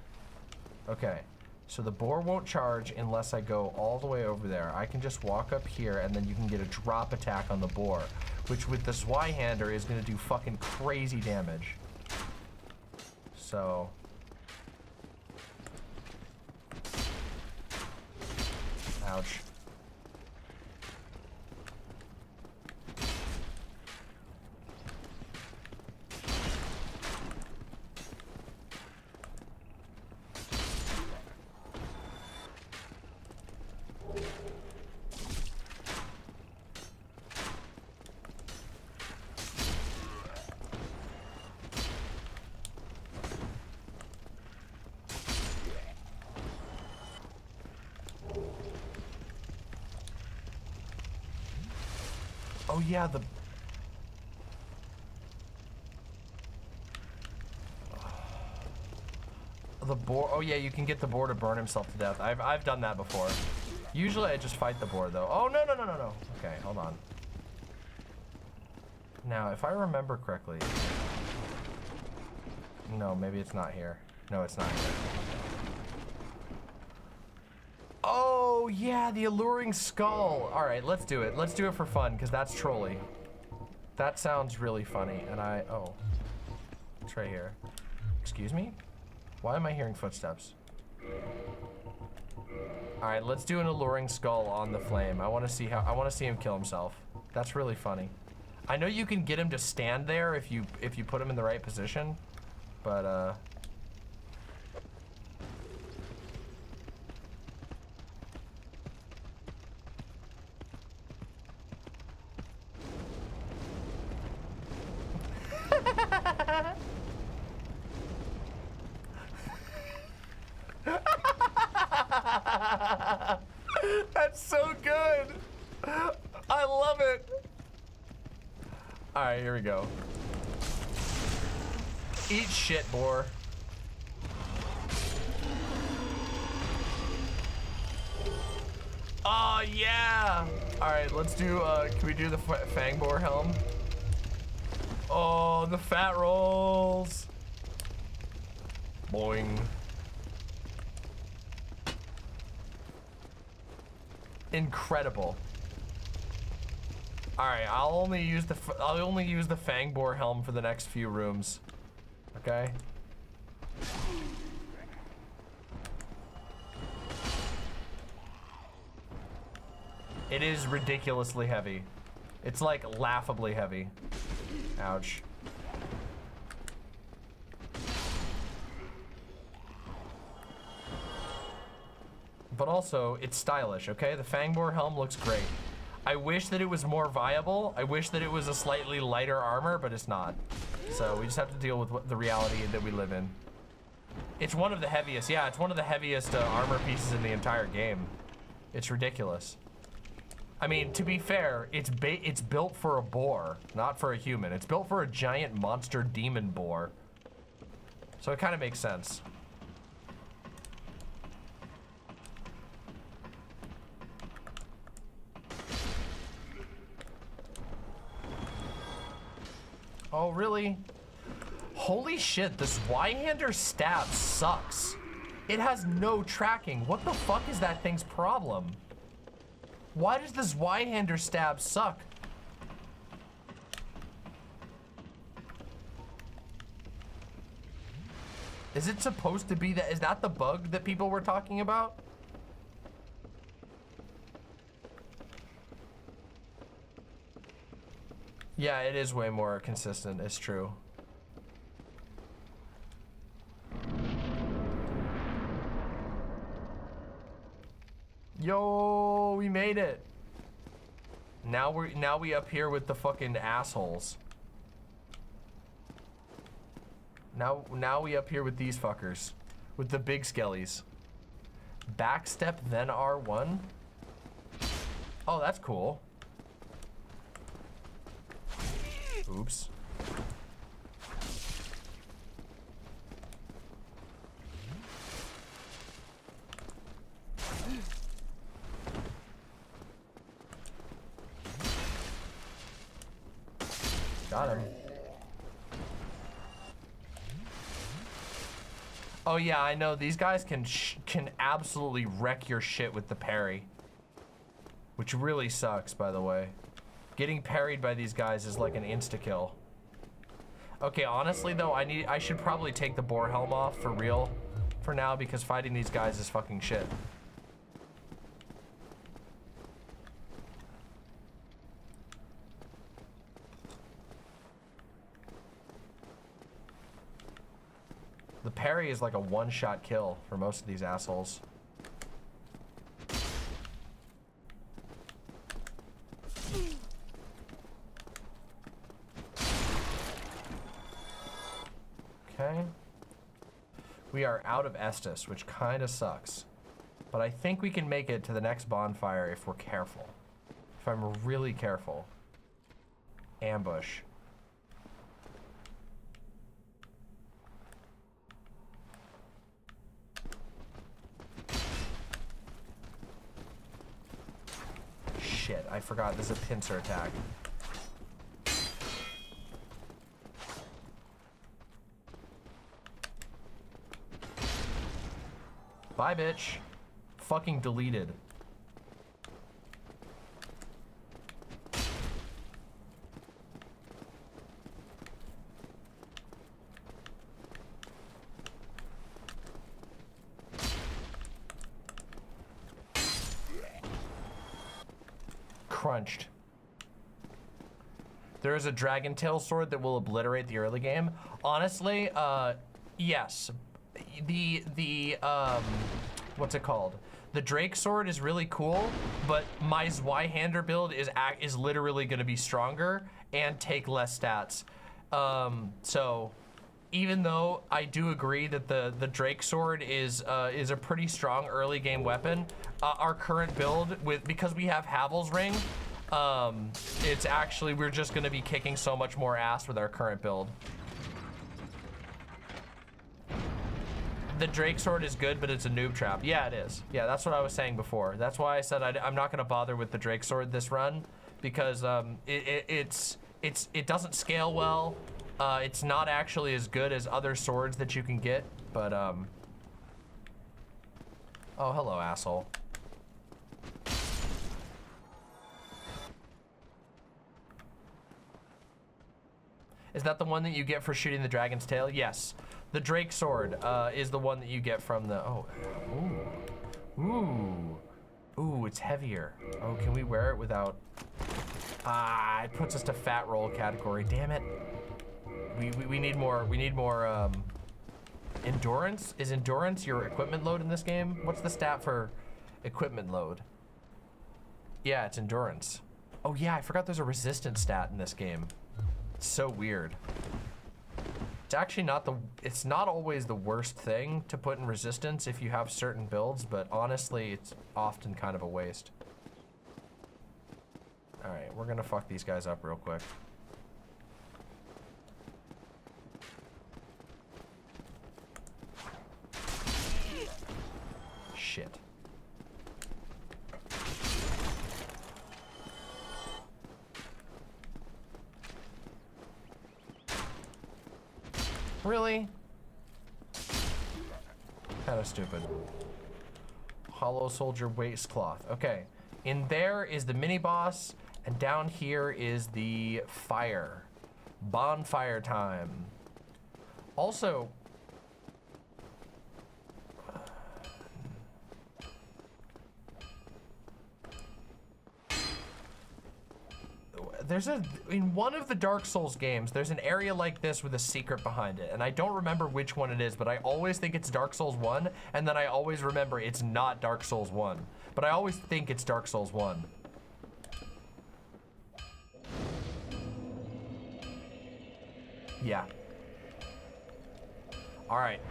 Okay, so the boar won't charge unless I go all the way over there. I can just walk up here and then you can get a drop attack on the boar, which with the Zweihander is gonna do fucking crazy damage. So. Ouch. Oh yeah, the boar. Oh yeah, you can get the boar to burn himself to death. I've done that before. Usually I just fight the boar though. Oh no. Okay, hold on. Now, if I remember correctly, no, maybe it's not here. No, it's not here. Oh, yeah, the alluring skull. All right, let's do it. Let's do it for fun, because that's trolly. That sounds really funny, and oh. It's right here. Excuse me? Why am I hearing footsteps? All right, let's do an alluring skull on the flame. I want to see him kill himself. That's really funny. I know you can get him to stand there if you put him in the right position, but that's so good. I love it. All right, here we go. Eat shit, boar. Oh, yeah. All right, let's do, can we do the fang boar helm? Oh, the fat rolls. Boing. Incredible. All right, I'll only use the fang boar helm for the next few rooms. Okay. It is ridiculously heavy. It's like laughably heavy. Ouch. But also, it's stylish, okay? The Fangboar helm looks great. I wish that it was more viable. I wish that it was a slightly lighter armor, but it's not. So we just have to deal with the reality that we live in. It's one of the heaviest, yeah, it's one of the heaviest armor pieces in the entire game. It's ridiculous. I mean, to be fair, it's built for a boar, not for a human. It's built for a giant monster demon boar. So it kind of makes sense. Oh, really? Holy shit, this Y-hander stab sucks. It has no tracking. What the fuck is that thing's problem? Why does this Y-hander stab suck? Is it supposed to be that? Is that the bug that people were talking about? Yeah, it is way more consistent. It's true. Yo, we made it. Now we up here with the fucking assholes. Now we up here with these fuckers. With the big skellies. Backstep then R1? Oh, that's cool. Oops. Got him. Oh yeah, I know these guys can absolutely wreck your shit with the parry, which really sucks, by the way. Getting parried by these guys is like an insta-kill. Okay, honestly though, I should probably take the boar helm off for real for now because fighting these guys is fucking shit. The parry is like a one-shot kill for most of these assholes. Okay. We are out of Estus, which kind of sucks. But I think we can make it to the next bonfire if we're careful. If I'm really careful. Ambush. Shit, I forgot this is a pincer attack. Bye, bitch. Fucking deleted. Crunched. There is a dragon tail sword that will obliterate the early game. Honestly, yes. What's it called? The Drake sword is really cool, but my Zweihander build is literally going to be stronger and take less stats. So even though I do agree that the Drake sword is a pretty strong early game weapon, our current build because we have Havel's Ring, it's actually we're just going to be kicking so much more ass with our current build. The Drake sword is good, but it's a noob trap. Yeah, it is. Yeah, that's what I was saying before. That's why I said I'm not going to bother with the Drake sword this run because it doesn't scale well. It's not actually as good as other swords that you can get, but oh, hello, asshole. Is that the one that you get for shooting the dragon's tail? Yes. The Drake sword is the one that you get from the, oh, ooh, it's heavier. Oh, can we wear it without, it puts us to fat roll category, damn it. We need more endurance? Is endurance your equipment load in this game? What's the stat for Equipment load. Yeah, it's endurance. Oh yeah, I forgot there's a resistance stat in this game. It's so weird. It's actually it's not always the worst thing to put in resistance if you have certain builds, but honestly, it's often kind of a waste. All right, we're gonna fuck these guys up real quick. Shit. Really? Kind of stupid. Hollow soldier waistcloth. Okay. In there is the mini boss, and down here is the fire. Bonfire time. Also, in one of the Dark Souls games, there's an area like this with a secret behind it, and I don't remember which one it is, but I always think it's Dark Souls 1, and then I always remember it's not Dark Souls 1, but I always think it's Dark Souls 1. Yeah. All right,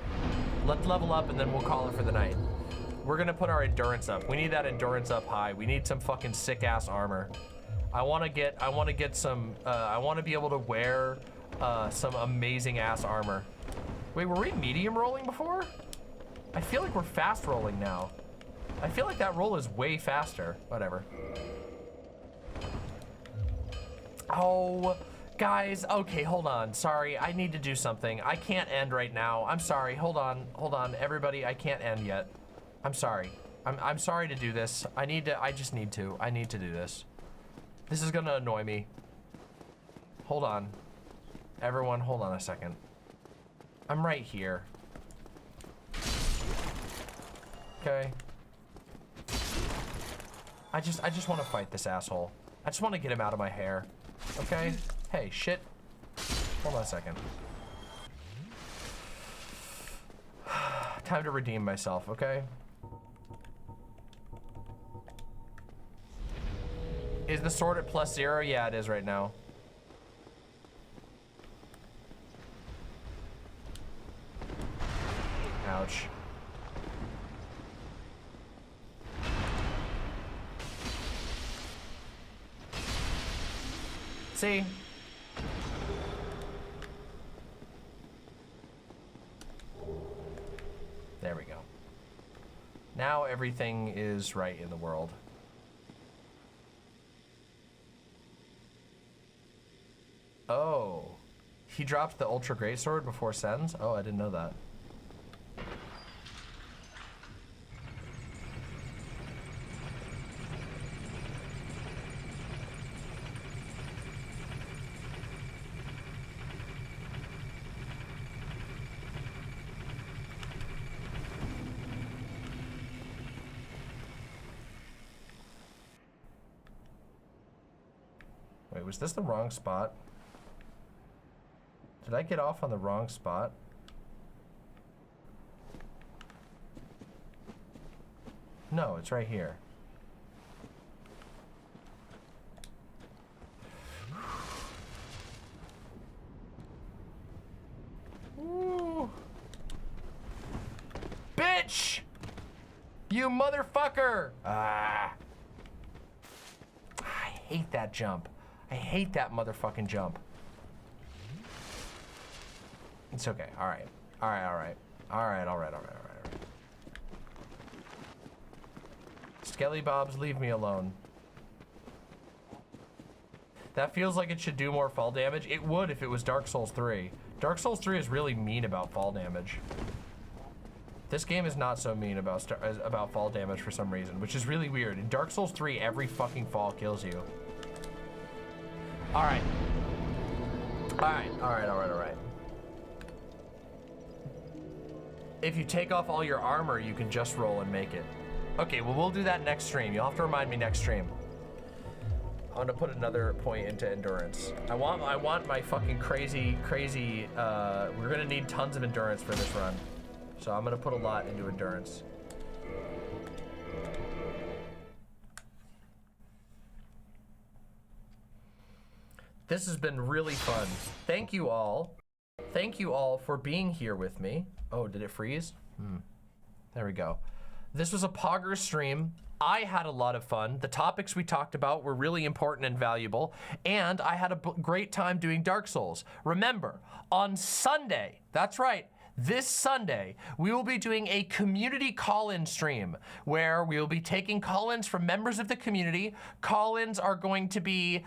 let's level up and then we'll call it for the night. We're gonna put our endurance up. We need that endurance up high. We need some fucking sick ass armor. I want to get some, I want to be able to wear some amazing ass armor. Wait, were we medium rolling before? I feel like we're fast rolling now. I feel like that roll is way faster. Whatever. Oh, guys, okay, hold on. Sorry, I need to do something. I can't end right now. I'm sorry, hold on, everybody, I can't end yet. I'm sorry. I'm sorry to do this. I need to do this. This is gonna annoy me. Hold on. Everyone, hold on a second. I'm right here. Okay. I just want to fight this asshole. I just want to get him out of my hair. Okay? Hey, shit. Hold on a second. Time to redeem myself, okay? Is the sword at +0? Yeah, it is right now. Ouch. See? There we go. Now everything is right in the world. Oh, he dropped the Ultra Greatsword before Sens? Oh, I didn't know that. Wait, was this the wrong spot? Did I get off on the wrong spot? No, it's right here. Ooh. Bitch! You motherfucker! Ah. I hate that jump. I hate that motherfucking jump. It's okay. All right. All right. All right. All right. All right. All right. All right. Skelly Bobs, leave me alone. That feels like it should do more fall damage. It would if it was Dark Souls 3. Dark Souls 3 is really mean about fall damage. This game is not so mean about fall damage for some reason, which is really weird. In Dark Souls 3, every fucking fall kills you. All right. All right. All right. All right. All right. If you take off all your armor, you can just roll and make it. Okay, well, we'll do that next stream. You'll have to remind me next stream. I'm gonna put another point into endurance. I want my fucking crazy, we're gonna need tons of endurance for this run. So I'm gonna put a lot into endurance. This has been really fun. Thank you all. Thank you all for being here with me. Oh, did it freeze? There we go. This was a Pogger stream. I had a lot of fun. The topics we talked about were really important and valuable, and I had a great time doing Dark Souls. Remember, on Sunday, that's right, this Sunday, we will be doing a community call-in stream where we will be taking call-ins from members of the community. Call-ins are going to be,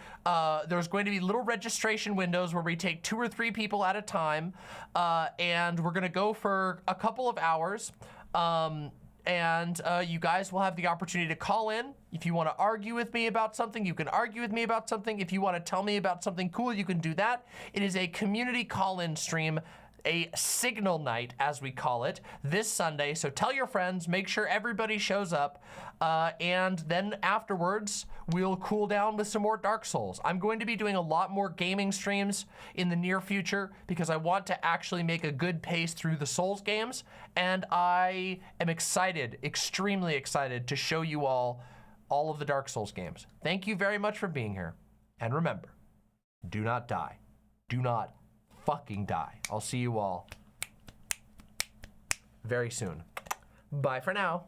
there's going to be little registration windows where we take 2 or 3 people at a time, and we're gonna go for a couple of hours. And you guys will have the opportunity to call in. If you want to argue with me about something, you can argue with me about something. If you want to tell me about something cool, you can do that. It is a community call-in stream, a signal night, as we call it, this Sunday. So tell your friends, make sure everybody shows up, and then afterwards, we'll cool down with some more Dark Souls. I'm going to be doing a lot more gaming streams in the near future because I want to actually make a good pace through the Souls games, and I am excited, extremely excited, to show you all of the Dark Souls games. Thank you very much for being here, and remember, do not die. Do not fucking die. I'll see you all very soon. Bye for now.